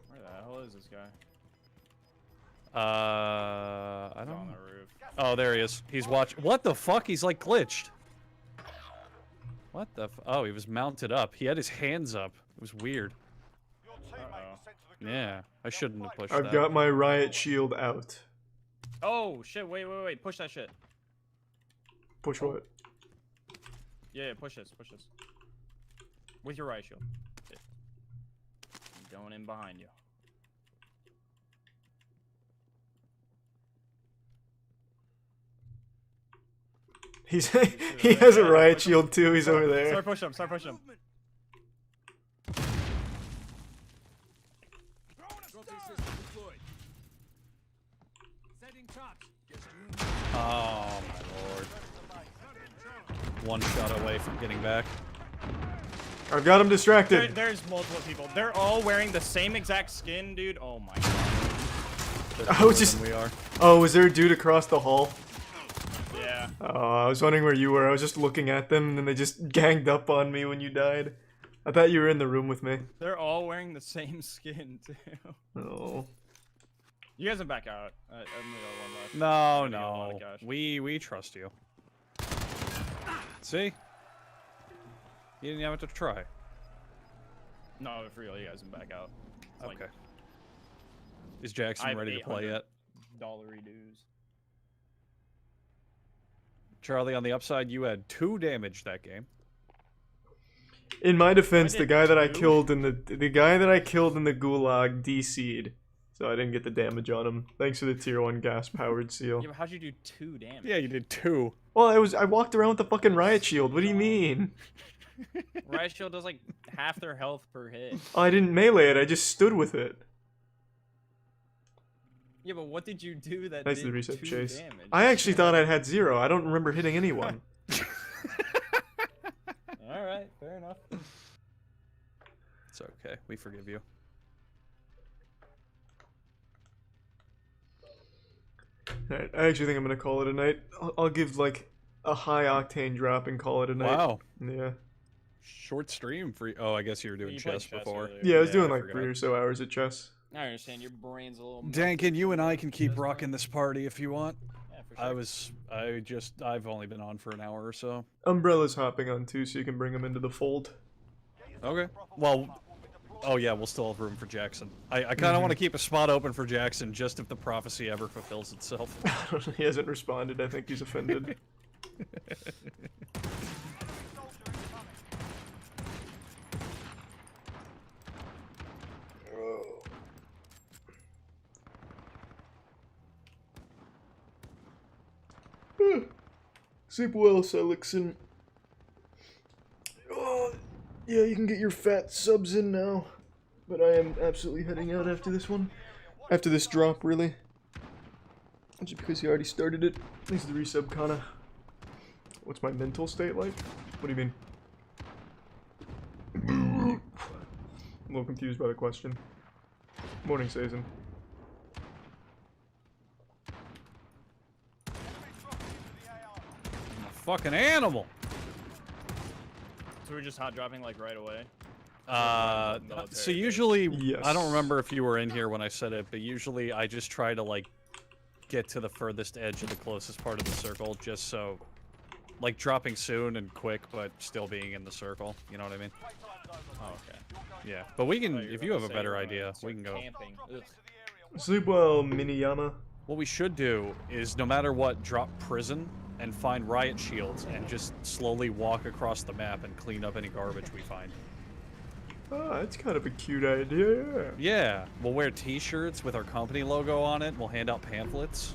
Where the hell is this guy? I He's don't on know. the roof. Oh, there he is. He's watching. What the fuck? He's like glitched. What the? Oh, he was mounted up. He had his hands up. It was weird. Your teammate was sent to the Yeah, I shouldn't have pushed I've that. got my riot shield out. Oh shit! Wait! Push that shit. Push what? Yeah, push this. With your right shield. Yeah. I'm going in behind you. He's he has a riot shield too. He's over there. Start pushing him. Start pushing him. Oh my lord. One shot away from getting back. I've got him distracted. There's multiple people. They're all wearing the same exact skin, dude. Oh my god. They're I was cooler just- than we are. Oh, was there a dude across the hall? Yeah. Oh, I was wondering where you were. I was just looking at them, and then they just ganged up on me when you died. I thought you were in the room with me. They're all wearing the same skin, too. Oh. You guys are back out. I'm gonna go one left. No, I'm gonna go a lot no. of cash. We trust you. See? You didn't have to try. No, for real, you guys can back out. It's like Okay. Is Jackson I have ready to play 800 yet? $8 dues. Charlie, on the upside, you had 2 damage that game. In my defense, I the did guy that I too. killed in the guy that I killed in the gulag DC'd, so I didn't get the damage on him. Thanks to the tier 1 gas powered seal. Yeah, but how'd you do 2 damage? Yeah, you did 2. Well, I walked around with the fucking riot shield. What do you mean? Riot Shield does like half their health per hit. I didn't melee it. I just stood with it. Yeah, but what did you do that Thanks did to the reset 2 chase. damage? I actually thought I had 0. I don't remember hitting anyone. Alright, fair enough. It's okay. We forgive you. Alright, I actually think I'm gonna call it a night. I'll give like a high octane drop and call it a night. Wow. Yeah. Short stream for you. Oh, I guess you were doing You played chess chess before. earlier. Yeah, I was doing I like forgot. 3 or so hours at chess. I understand your brain's a little. Dankin, you and I can keep rocking this party if you want. Yeah, for sure. I've only been on for an hour or so. Umbrella's hopping on too, so you can bring him into the fold. Okay. Well, oh yeah, we'll still have room for Jackson. I kind of want to keep a spot open for Jackson just if the prophecy ever fulfills itself. He hasn't responded. I think he's offended. Sleep well, Selixon. Oh, yeah, you can get your fat subs in now. But I am absolutely heading out after this one. After this drop, really. Just because he already started it. Thanks to the resub, Kana. What's my mental state like? What do you mean? A little confused by the question. Morning, Sazen. I'm a fucking animal. So we're just hot dropping like right away. So Military usually, Yes. I don't remember if you were in here when I said it, but usually I just try to like get to the furthest edge of the closest part of the circle, just so, like dropping soon and quick, but still being in the circle. You know what I mean? Oh, okay. Yeah. But we can, Oh, you're if you gonna have a say better we're gonna idea, we start can go. Camping. Ugh. Sleep well, Miniyama. What we should do is, no matter what, drop prison and find riot shields and just slowly walk across the map and clean up any garbage we find. Ah, that's kind of a cute idea. Yeah. Yeah, we'll wear t-shirts with our company logo on it, and we'll hand out pamphlets.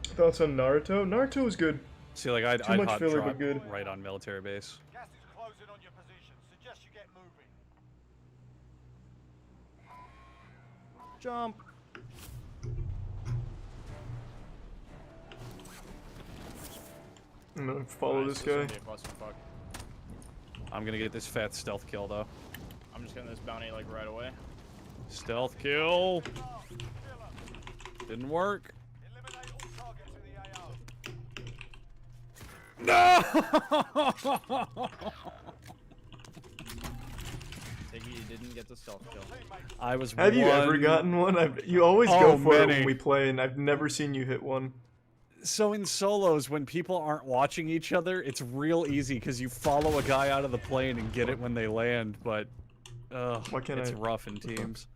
Thoughts on Naruto? Naruto was good. See, like, I'd much hot filler, drop but good. right on military base. Gas is closing on your position. Suggest you get moving. Jump. I'm gonna follow Nice, this gonna guy. be a clusterfuck. I'm gonna get this fat stealth kill, though. I'm just getting this bounty like right away. Stealth kill! Didn't work. Eliminate all targets in the AO. No! Ziggy, you didn't get the stealth kill. I was Have you ever one- gotten one? You always Oh, go for it when many. we play, and I've never seen you hit one. So in solos, when people aren't watching each other, it's real easy because you follow a guy out of the plane and get it when they land, but Why can't it's I- rough in teams.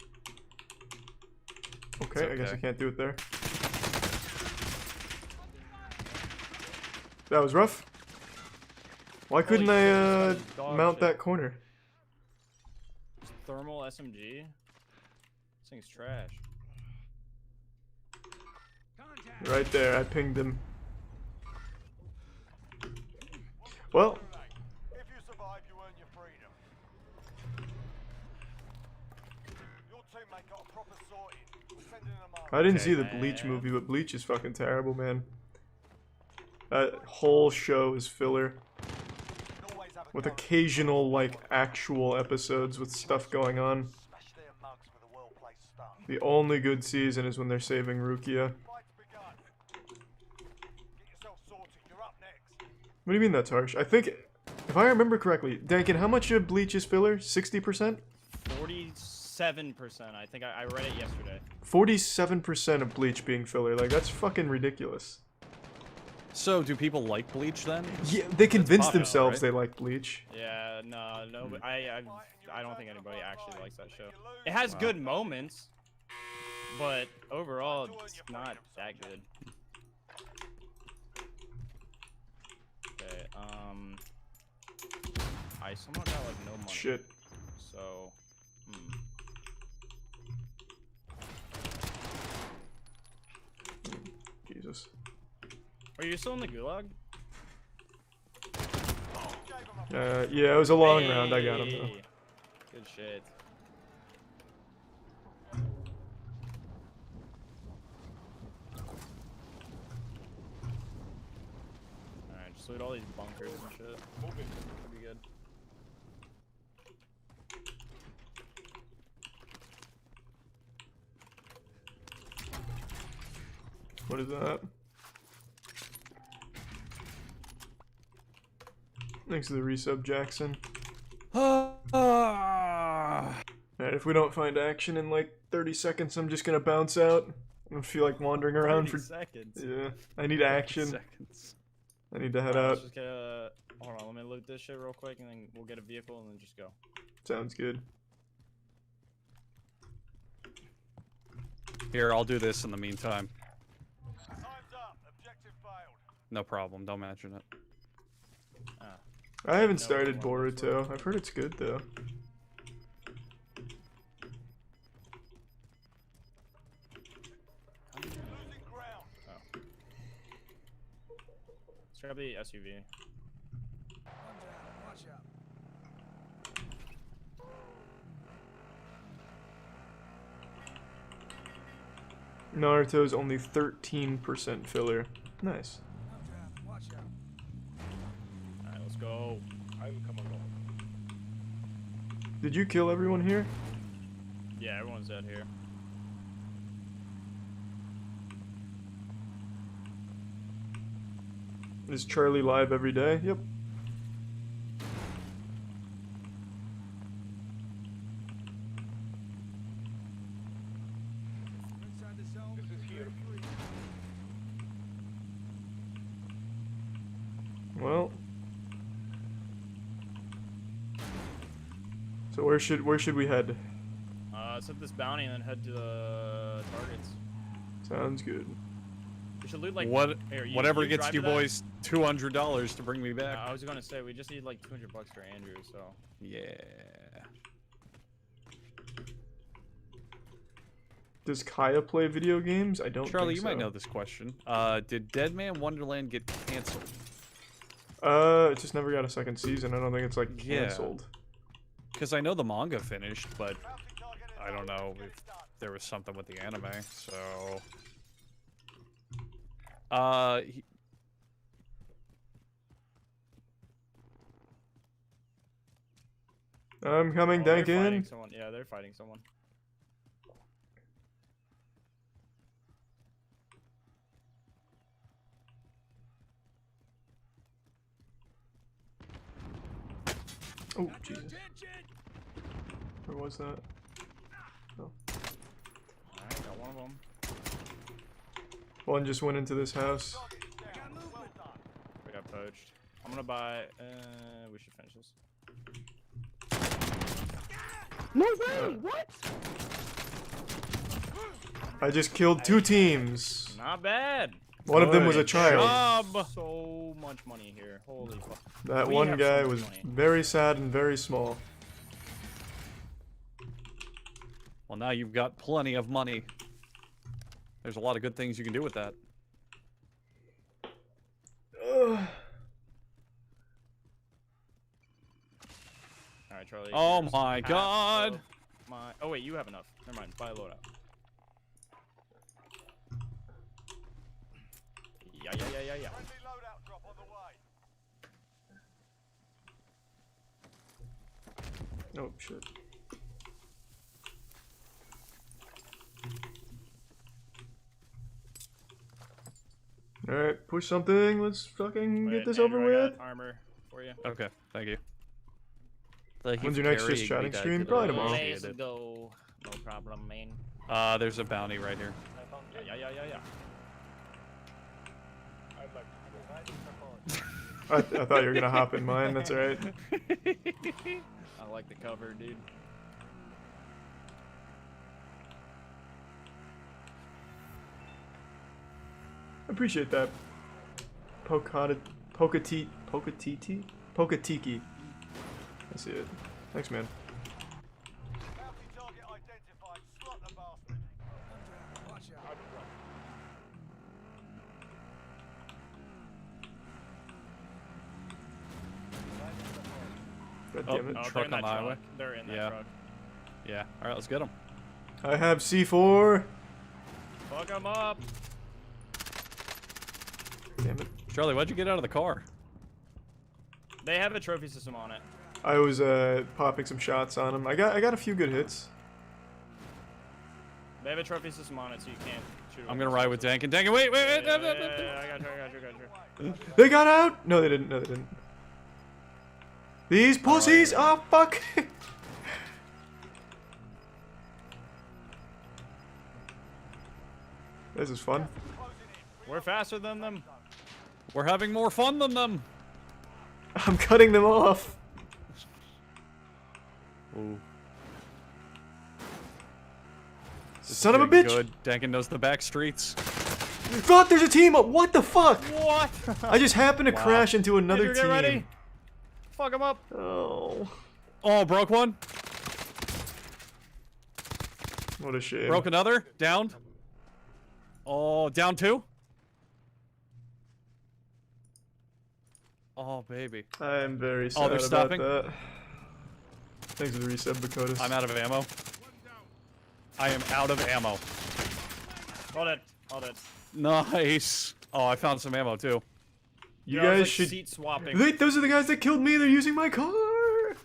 Okay, I guess I okay. can't do it there. That was rough. Why couldn't Holy I shit, this guy's dog mount shit. that corner? Thermal SMG? This thing's trash. Right there, I pinged him. Well, If you survive, you earn your freedom. Your teammate got a proper sorting. We're sending them on. I didn't Okay, see the Bleach movie, but Bleach is fucking terrible, man. That whole show is filler, Always have a with go. occasional, like, actual episodes with stuff going on. Smash their mugs with a well-placed stun. The only good season is when they're saving Rukia. Fight's begun. Get yourself sorted. You're up next. What do you mean that's harsh? I think, if I remember correctly, Dankin, how much of Bleach is filler? 60%? 47%. I think I read it yesterday. 47% of Bleach being filler. Like, that's fucking ridiculous. So, do people like Bleach then? Yeah, they convince popular, themselves right? they like Bleach. Yeah, no, but I don't think anybody actually likes that show. It has good moments, but overall, it's not that good. Okay, I somehow got like no money. Shit. So, Jesus. Are you still in the gulag? Yeah, it was a long round. I got him, though. Hey, good shit. Alright, just loot all these bunkers and shit. Could be good. What is that? Thanks to the resub, Jackson. Alright, if we don't find action in like 30 seconds, I'm just gonna bounce out. I don't feel like wandering around 30 for. seconds. Yeah, I need action. Seconds. I need to head Alright, out. let's just get a... Hold on, let me loot this shit real quick and then we'll get a vehicle and then just go. Sounds good. Here, I'll do this in the meantime. Time's up. Objective failed. No problem, don't mention it. I haven't No, started one of those Boruto. I've heard it's good though. Losing ground. Let's grab the SUV. Naruto's only 13% filler. Nice. Alright, let's go. I will come along. Did you kill everyone here? Yeah, everyone's dead here. Is Charlie live every day? Yep. Well. So where should we head? Set this bounty and then head to the targets. Sounds good. We should loot like here, Whatever you gets drive you to that? boys $200 to bring me back. I was gonna say we just need like $200 for Andrew. So Yeah. Does Kaya play video games? I don't Charlie, think you so. might know this question. Did Dead Man Wonderland get canceled? It just never got a second season. I don't think it's like Yeah. canceled. Because I know the manga finished, but I don't know if there was something with the anime, so... I'm coming, Oh, they're Dankin. fighting someone. Yeah, they're fighting someone. Oh, Jesus. Where was that? Oh. Alright, got one of them. One just went into this house. We got poached. I'm gonna buy. We should finish this. I just killed 2 teams. Not bad. One of them was a Good child. job. So much money here. Holy fuck. That We one have guy so much was money. very sad and very small. Well, now you've got plenty of money. There's a lot of good things you can do with that. Ugh. Alright, Charlie. Oh here's my half God. of Oh wait, you have enough. Never mind. Buy a loadout. Yeah. Friendly loadout drop on the way. Oh, shit. Alright, push something. Let's fucking Wait, get this Andrew, over I with. got armor for you. Okay, thank you. When's your next just chatting stream? Probably tomorrow. Let's go. No problem, man. There's a bounty right here. Yeah. I thought you were gonna hop in mine. That's alright. I like the cover, dude. Appreciate that. Pokatiki? I see it. Thanks, man. Bounty target identified. Slot the bastard. God Oh, damn it. Oh, Truck they're in on that the highway. truck. They're in that Yeah. truck. Yeah, alright, let's get him. I have C4. Fuck them up. Damn it. Charlie, why'd you get out of the car? They have a trophy system on it. I was popping some shots on him. I got a few good hits. They have a trophy system on it, so you can't shoot. I'm gonna ride with Dankin. Dankin, wait! Yeah, I got you. They got out? No, they didn't. No, they didn't. These pussies! Oh, fuck! This is fun. We're faster than them. We're having more fun than them! I'm cutting them off. Ooh. Son of a bitch! Good. Dankin knows the back streets. Fuck, there's a team up! What the fuck? What? I just happened to crash into another Andrew, get team. ready. Fuck them up. Oh. Oh, broke one. What a shame. Broke another. Downed. Oh, down 2. Oh, baby. I am very sad Oh, they're about stopping? that. Thanks for the resub, Bakotas. I'm out of ammo. I am out of ammo. Hold it. Hold it. Nice. Oh, I found some ammo too. You Dude, I was, guys like, should. seat swapping. Wait, those are the guys that killed me. They're using my car.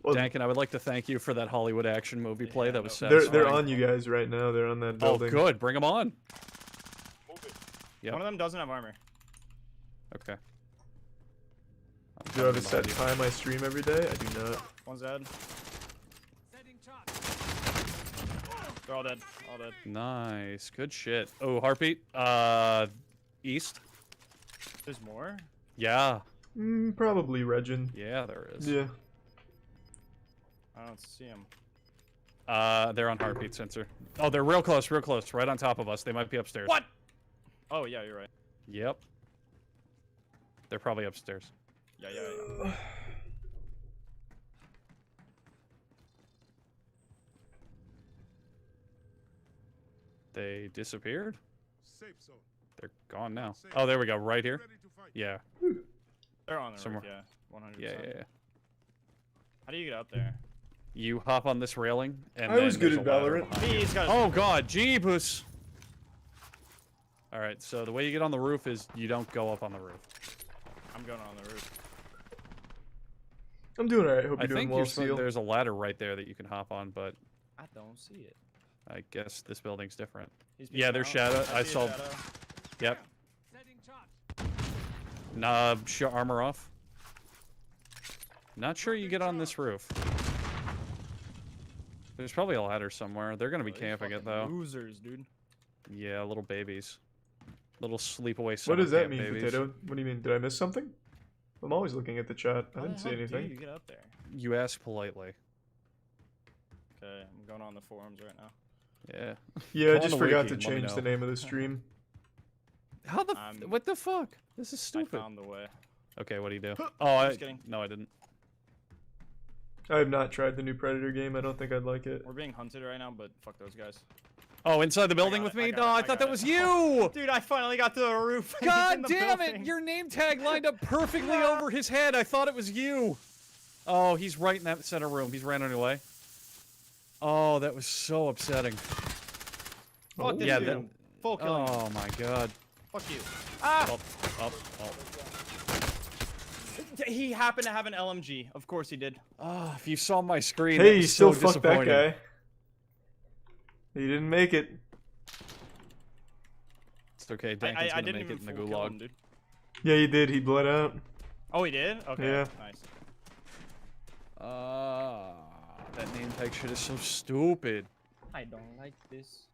Well, Dankin, I would like to thank you for that Hollywood action movie play. Yeah, That was no- satisfying. they're on you guys right now. They're on that Oh, building. good. Bring them on. Move it. Yep. One of them doesn't have armor. Okay. Do I have a set time I stream every day? I do not. One's dead. They're all dead. All dead. Nice. Good shit. Oh, heartbeat. East. There's more? Uh, Yeah. Probably Regin. Yeah, there is. Yeah. I don't see him. They're on heartbeat sensor. Oh, they're real close, right on top of us. They might be upstairs. What? Oh, yeah, you're right. Yep. They're probably upstairs. Yeah. They disappeared? Safe zone. They're gone now. Oh, there we go. Right here. Ready to fight. Yeah. They're on the Somewhere. roof, yeah. 100%. Yeah. How do you get up there? You hop on this railing, and I then was good there's at a ladder Valorant. behind you. He's got Oh god, jeebus! Alright, so the way you get on the roof is you don't go up on the roof. I'm going on the roof. I'm doing alright. Hope I you're doing think well, you're Seal. there's a ladder right there that you can hop on, but I don't see it. I guess this building's different. He's Yeah, peeking there's out. shadow. I see a saw. shadow. Yep. Nah, armor off. Not sure you get on this roof. There's probably a ladder somewhere. They're gonna be Oh, these camping it fucking though. Losers, dude. Yeah, little babies. Little sleepaway summer What does that camp mean, babies. Potato? What do you mean? Did I miss something? I'm always looking at the chat. I How the didn't see hell do anything. you get up there? You ask politely. Okay, I'm going on the forums right now. Yeah. Yeah, I Go on just the forgot wiki to and let me change the know. name of the stream. How the? I'm- What the fuck? This is I stupid. found the way. Okay, what do you do? Oh, I. Just kidding. No, I didn't. I have not tried the new Predator game. I don't think I'd like it. We're being hunted right now, but fuck those guys. Oh, inside the building got with it, I me? got No, it, I I thought got that it. was you. Dude, I finally got to the roof. and he's God in the damn building. it! Your name tag lined up perfectly over his head. I thought it was you. Oh, he's right in that center room. He's ran away. Oh, that was so upsetting. Fuck this yeah, dude. that. Full killing. Oh my god. Fuck you. Ah! Up. He happened to have an LMG. Of course he did. Oh, if you saw my screen, Hey, that you was still so fucked that disappointing. guy. He didn't make it. It's okay. Dankin's I gonna didn't make even it in the full kill him, gulag. dude. Yeah, he did. He bled out. Oh, he did? Okay. Yeah. Nice. That name tag shit is so stupid. I don't like this.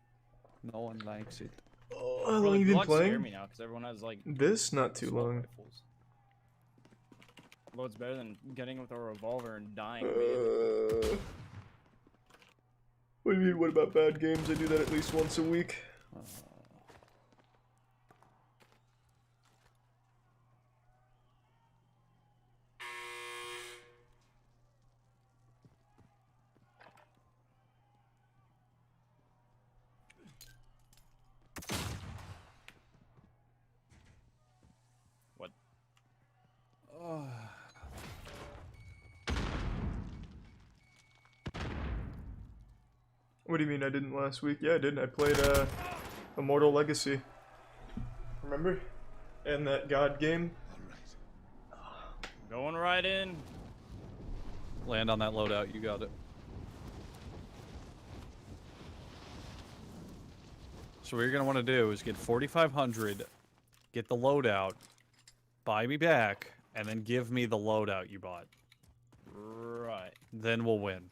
No one likes it. Oh, how long Well, you the been Glocks scare playing? me now because everyone has like This? Not too assault long. rifles. Well, it's better than getting with a revolver and dying. What do you mean? What about bad games? I do that at least once a week. What? What do you mean I didn't last week? Yeah, I didn't. I played Immortal Legacy. Remember? And that God game. Going right in. Land on that loadout. You got it. So what you're gonna want to do is get 4,500, get the loadout, buy me back, and then give me the loadout you bought. Right. Then we'll win.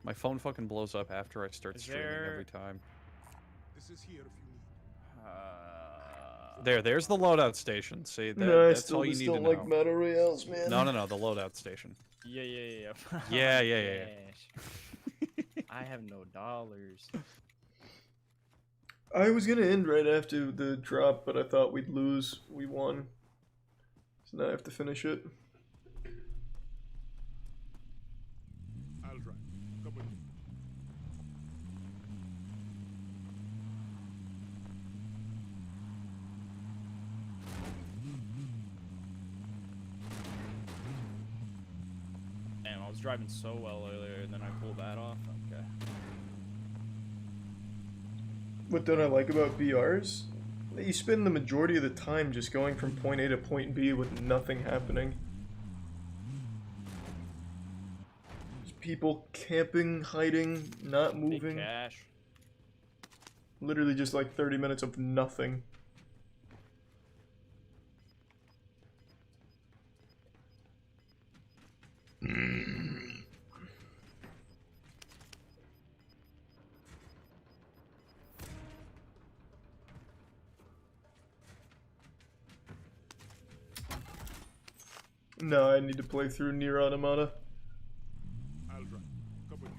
My phone fucking blows up after I start Is streaming there- every time. This is here if you need. There's the loadout station. See, that, No, I that's still all you just need don't to like know. Battle Royales, man. No, the loadout station. Yeah. Yeah, yeah. I have no dollars. I was gonna end right after the drop, but I thought we'd lose. We won. So now I have to finish it. I'll drive. Come with me. Damn, I was driving so well earlier, and then I pulled that off. Okay. What don't I like about BRs? That you spend the majority of the time just going from point A to point B with nothing happening. Just people camping, hiding, not Big moving. cash. Literally just like 30 minutes of nothing. No, I need to play through Nier Automata. I'll drive. Come with me.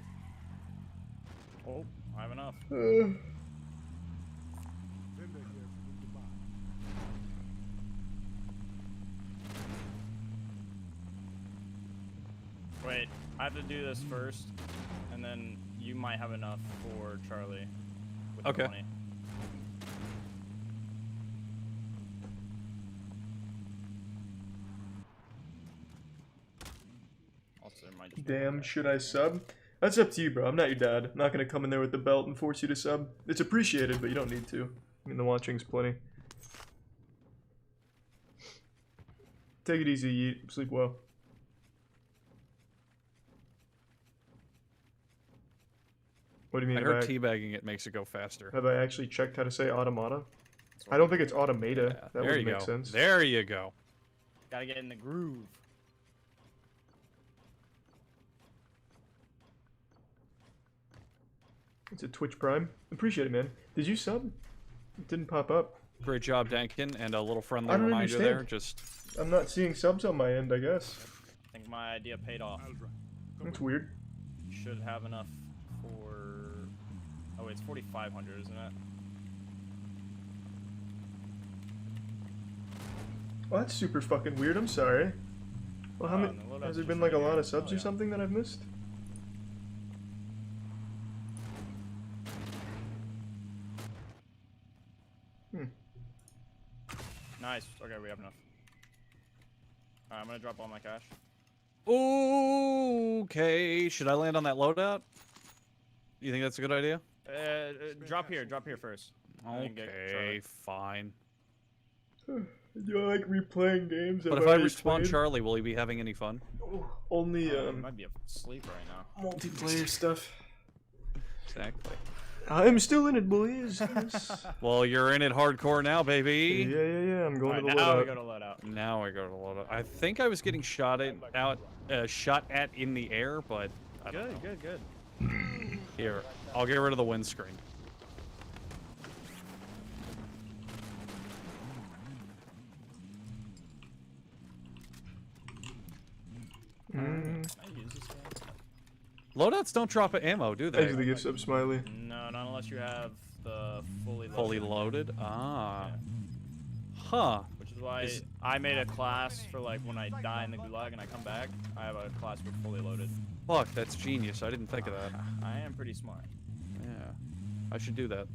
Oh, I have enough. Then they're here if you need to buy. Wait, I have to do this first, and then you might have enough for Charlie. With Okay. The money. Also, there might just be Damn, one should guy. I sub? That's up to you, bro. I'm not your dad. I'm not gonna come in there with the belt and force you to sub. It's appreciated, but you don't need to. I mean, the watching's plenty. Take it easy, eat, sleep well. What do you I mean? heard Have teabagging it makes it go faster. have I actually checked how to say automata? I don't think it's automata. Yeah, That there would you make go. sense. There you go. Gotta get in the groove. It's a Twitch Prime. Appreciate it, man. Did you sub? It didn't pop up. Great job, Dankin, and a little friendly I don't reminder there. understand. Just I'm not seeing subs on my end, I guess. I think my idea paid off. I'll drive. Come That's with weird. Should have enough for. Oh, wait, it's 4,500, isn't it? Oh, that's super fucking weird. I'm sorry. Well, how Oh, many? and the loadout's Has there just been like a right lot here. of subs Oh, or yeah. something that I've missed? Nice. Okay, we have enough. Alright, I'm gonna drop all my cash. okay. Should I land on that loadout? You think that's a good idea? Drop here first. and then get Okay, Charlie. fine. Do I like replaying games? But I've if I already respawn played? Charlie, will he be having any fun? Only He might be asleep right now. multiplayer stuff. Exactly. I'm still in it, boys. Yes. Well, you're in it hardcore now, baby. Yeah. I'm going Alright, to the now we loadout. go to loadout. Now I go to the loadout. I think I was getting shot at in the air, but I don't know. Good. Here, I'll get rid of the windscreen. Mm. Can I use this game? Loadouts don't drop ammo, do Thanks for the they? gift sub, Smiley. No, not unless you have the fully loaded. Fully loaded? Ah. Yeah. Huh. Which is why Is- I made a class for like when I die in the gulag and I come back. I have a class with fully loaded. Fuck, that's genius. I didn't think of that. I am pretty smart. Yeah. I should do that.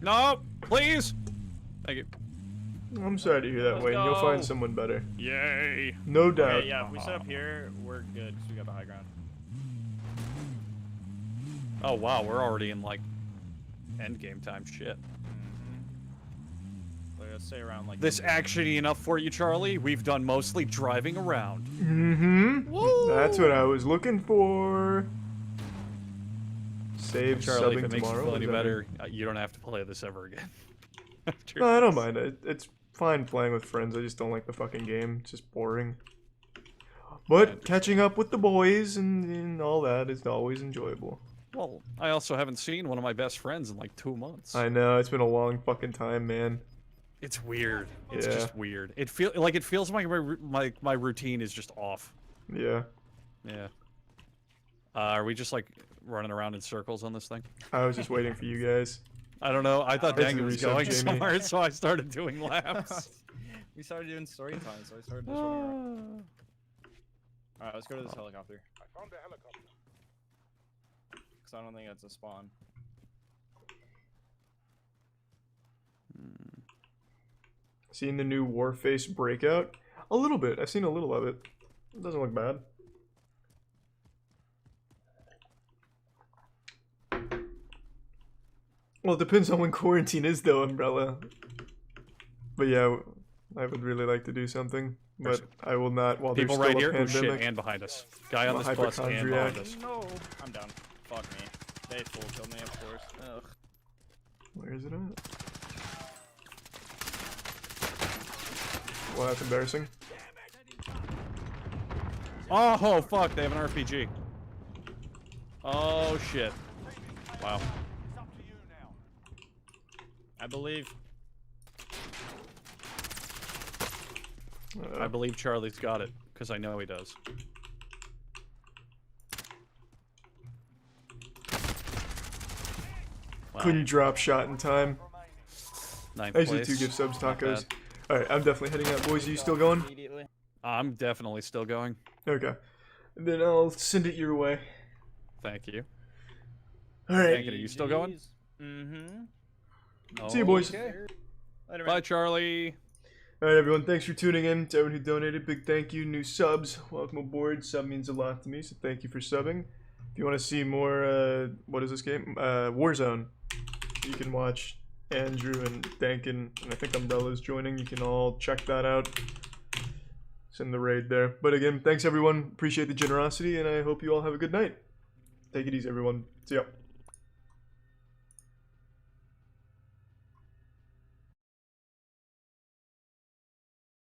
No! Please! Thank you. I'm sorry to hear that, Let's Wayne. You'll find go. someone better. Yay! No doubt. Okay, yeah, if we set up here, we're good because we got the high ground. Oh wow, we're already in like end game time shit. Like, let's say around like This actiony enough for you, Charlie? We've done mostly driving around. Mm-hmm. That's what I was looking for. Save Charlie, subbing if it makes tomorrow. you feel What any does that better, you don't have to play this ever again. After mean? No, I don't this. mind it. It's fine playing with friends. I just don't like the fucking game. It's just boring. But catching up with the boys and all that is always enjoyable. Well, I also haven't seen one of my best friends in like 2 months. I know, it's been a long fucking time, man. It's weird. It's Yeah. just weird. It feels like my routine is just off. Yeah. Yeah. Are we just like running around in circles on this thing? I was just waiting for you guys. I don't know. I thought Thanks Dangan for the was resub, going Jamie. somewhere, so I started doing laps. we started doing story time, so I started just running around. Alright, let's go to this helicopter. I found the helicopter. Because I don't think that's a spawn. Seen the new Warface breakout? A little bit. I've seen a little of it. It doesn't look bad. Well, it depends on when quarantine is, though, Umbrella. But yeah, I would really like to do something, but I will not while People there's right still here. a Oh shit! pandemic. And behind us. Guy on I'm a this bus and hypochondriac. behind us. No, I'm done. Fuck me. They full killed me, of course. Ugh. Where is it at? Well, that's embarrassing. Oh fuck! They have an RPG. Oh shit! Wow. It's up to you now. I believe. I believe Charlie's got it because I know he does. Wow. Couldn't drop shot in time. Ninth I usually place. do give subs Not tacos. bad. Alright, I'm definitely heading out, boys. Are you still going? Immediately. I'm definitely still going. Okay. Then I'll send it your way. Thank you. Alright. Thank you. Are you still going? Mm-hmm. See you, boys. Okay. Later, man. Bye, Charlie. Alright, everyone. Thanks for tuning in. To everyone who donated, big thank you. New subs. Welcome aboard. Sub means a lot to me, so thank you for subbing. If you want to see more, what is this game? Warzone. You can watch Andrew and Dankin, and I think Umbrella's joining. You can all check that out. Send the raid there. But again, thanks everyone. Appreciate the generosity, and I hope you all have a good night. Take it easy, everyone. See ya.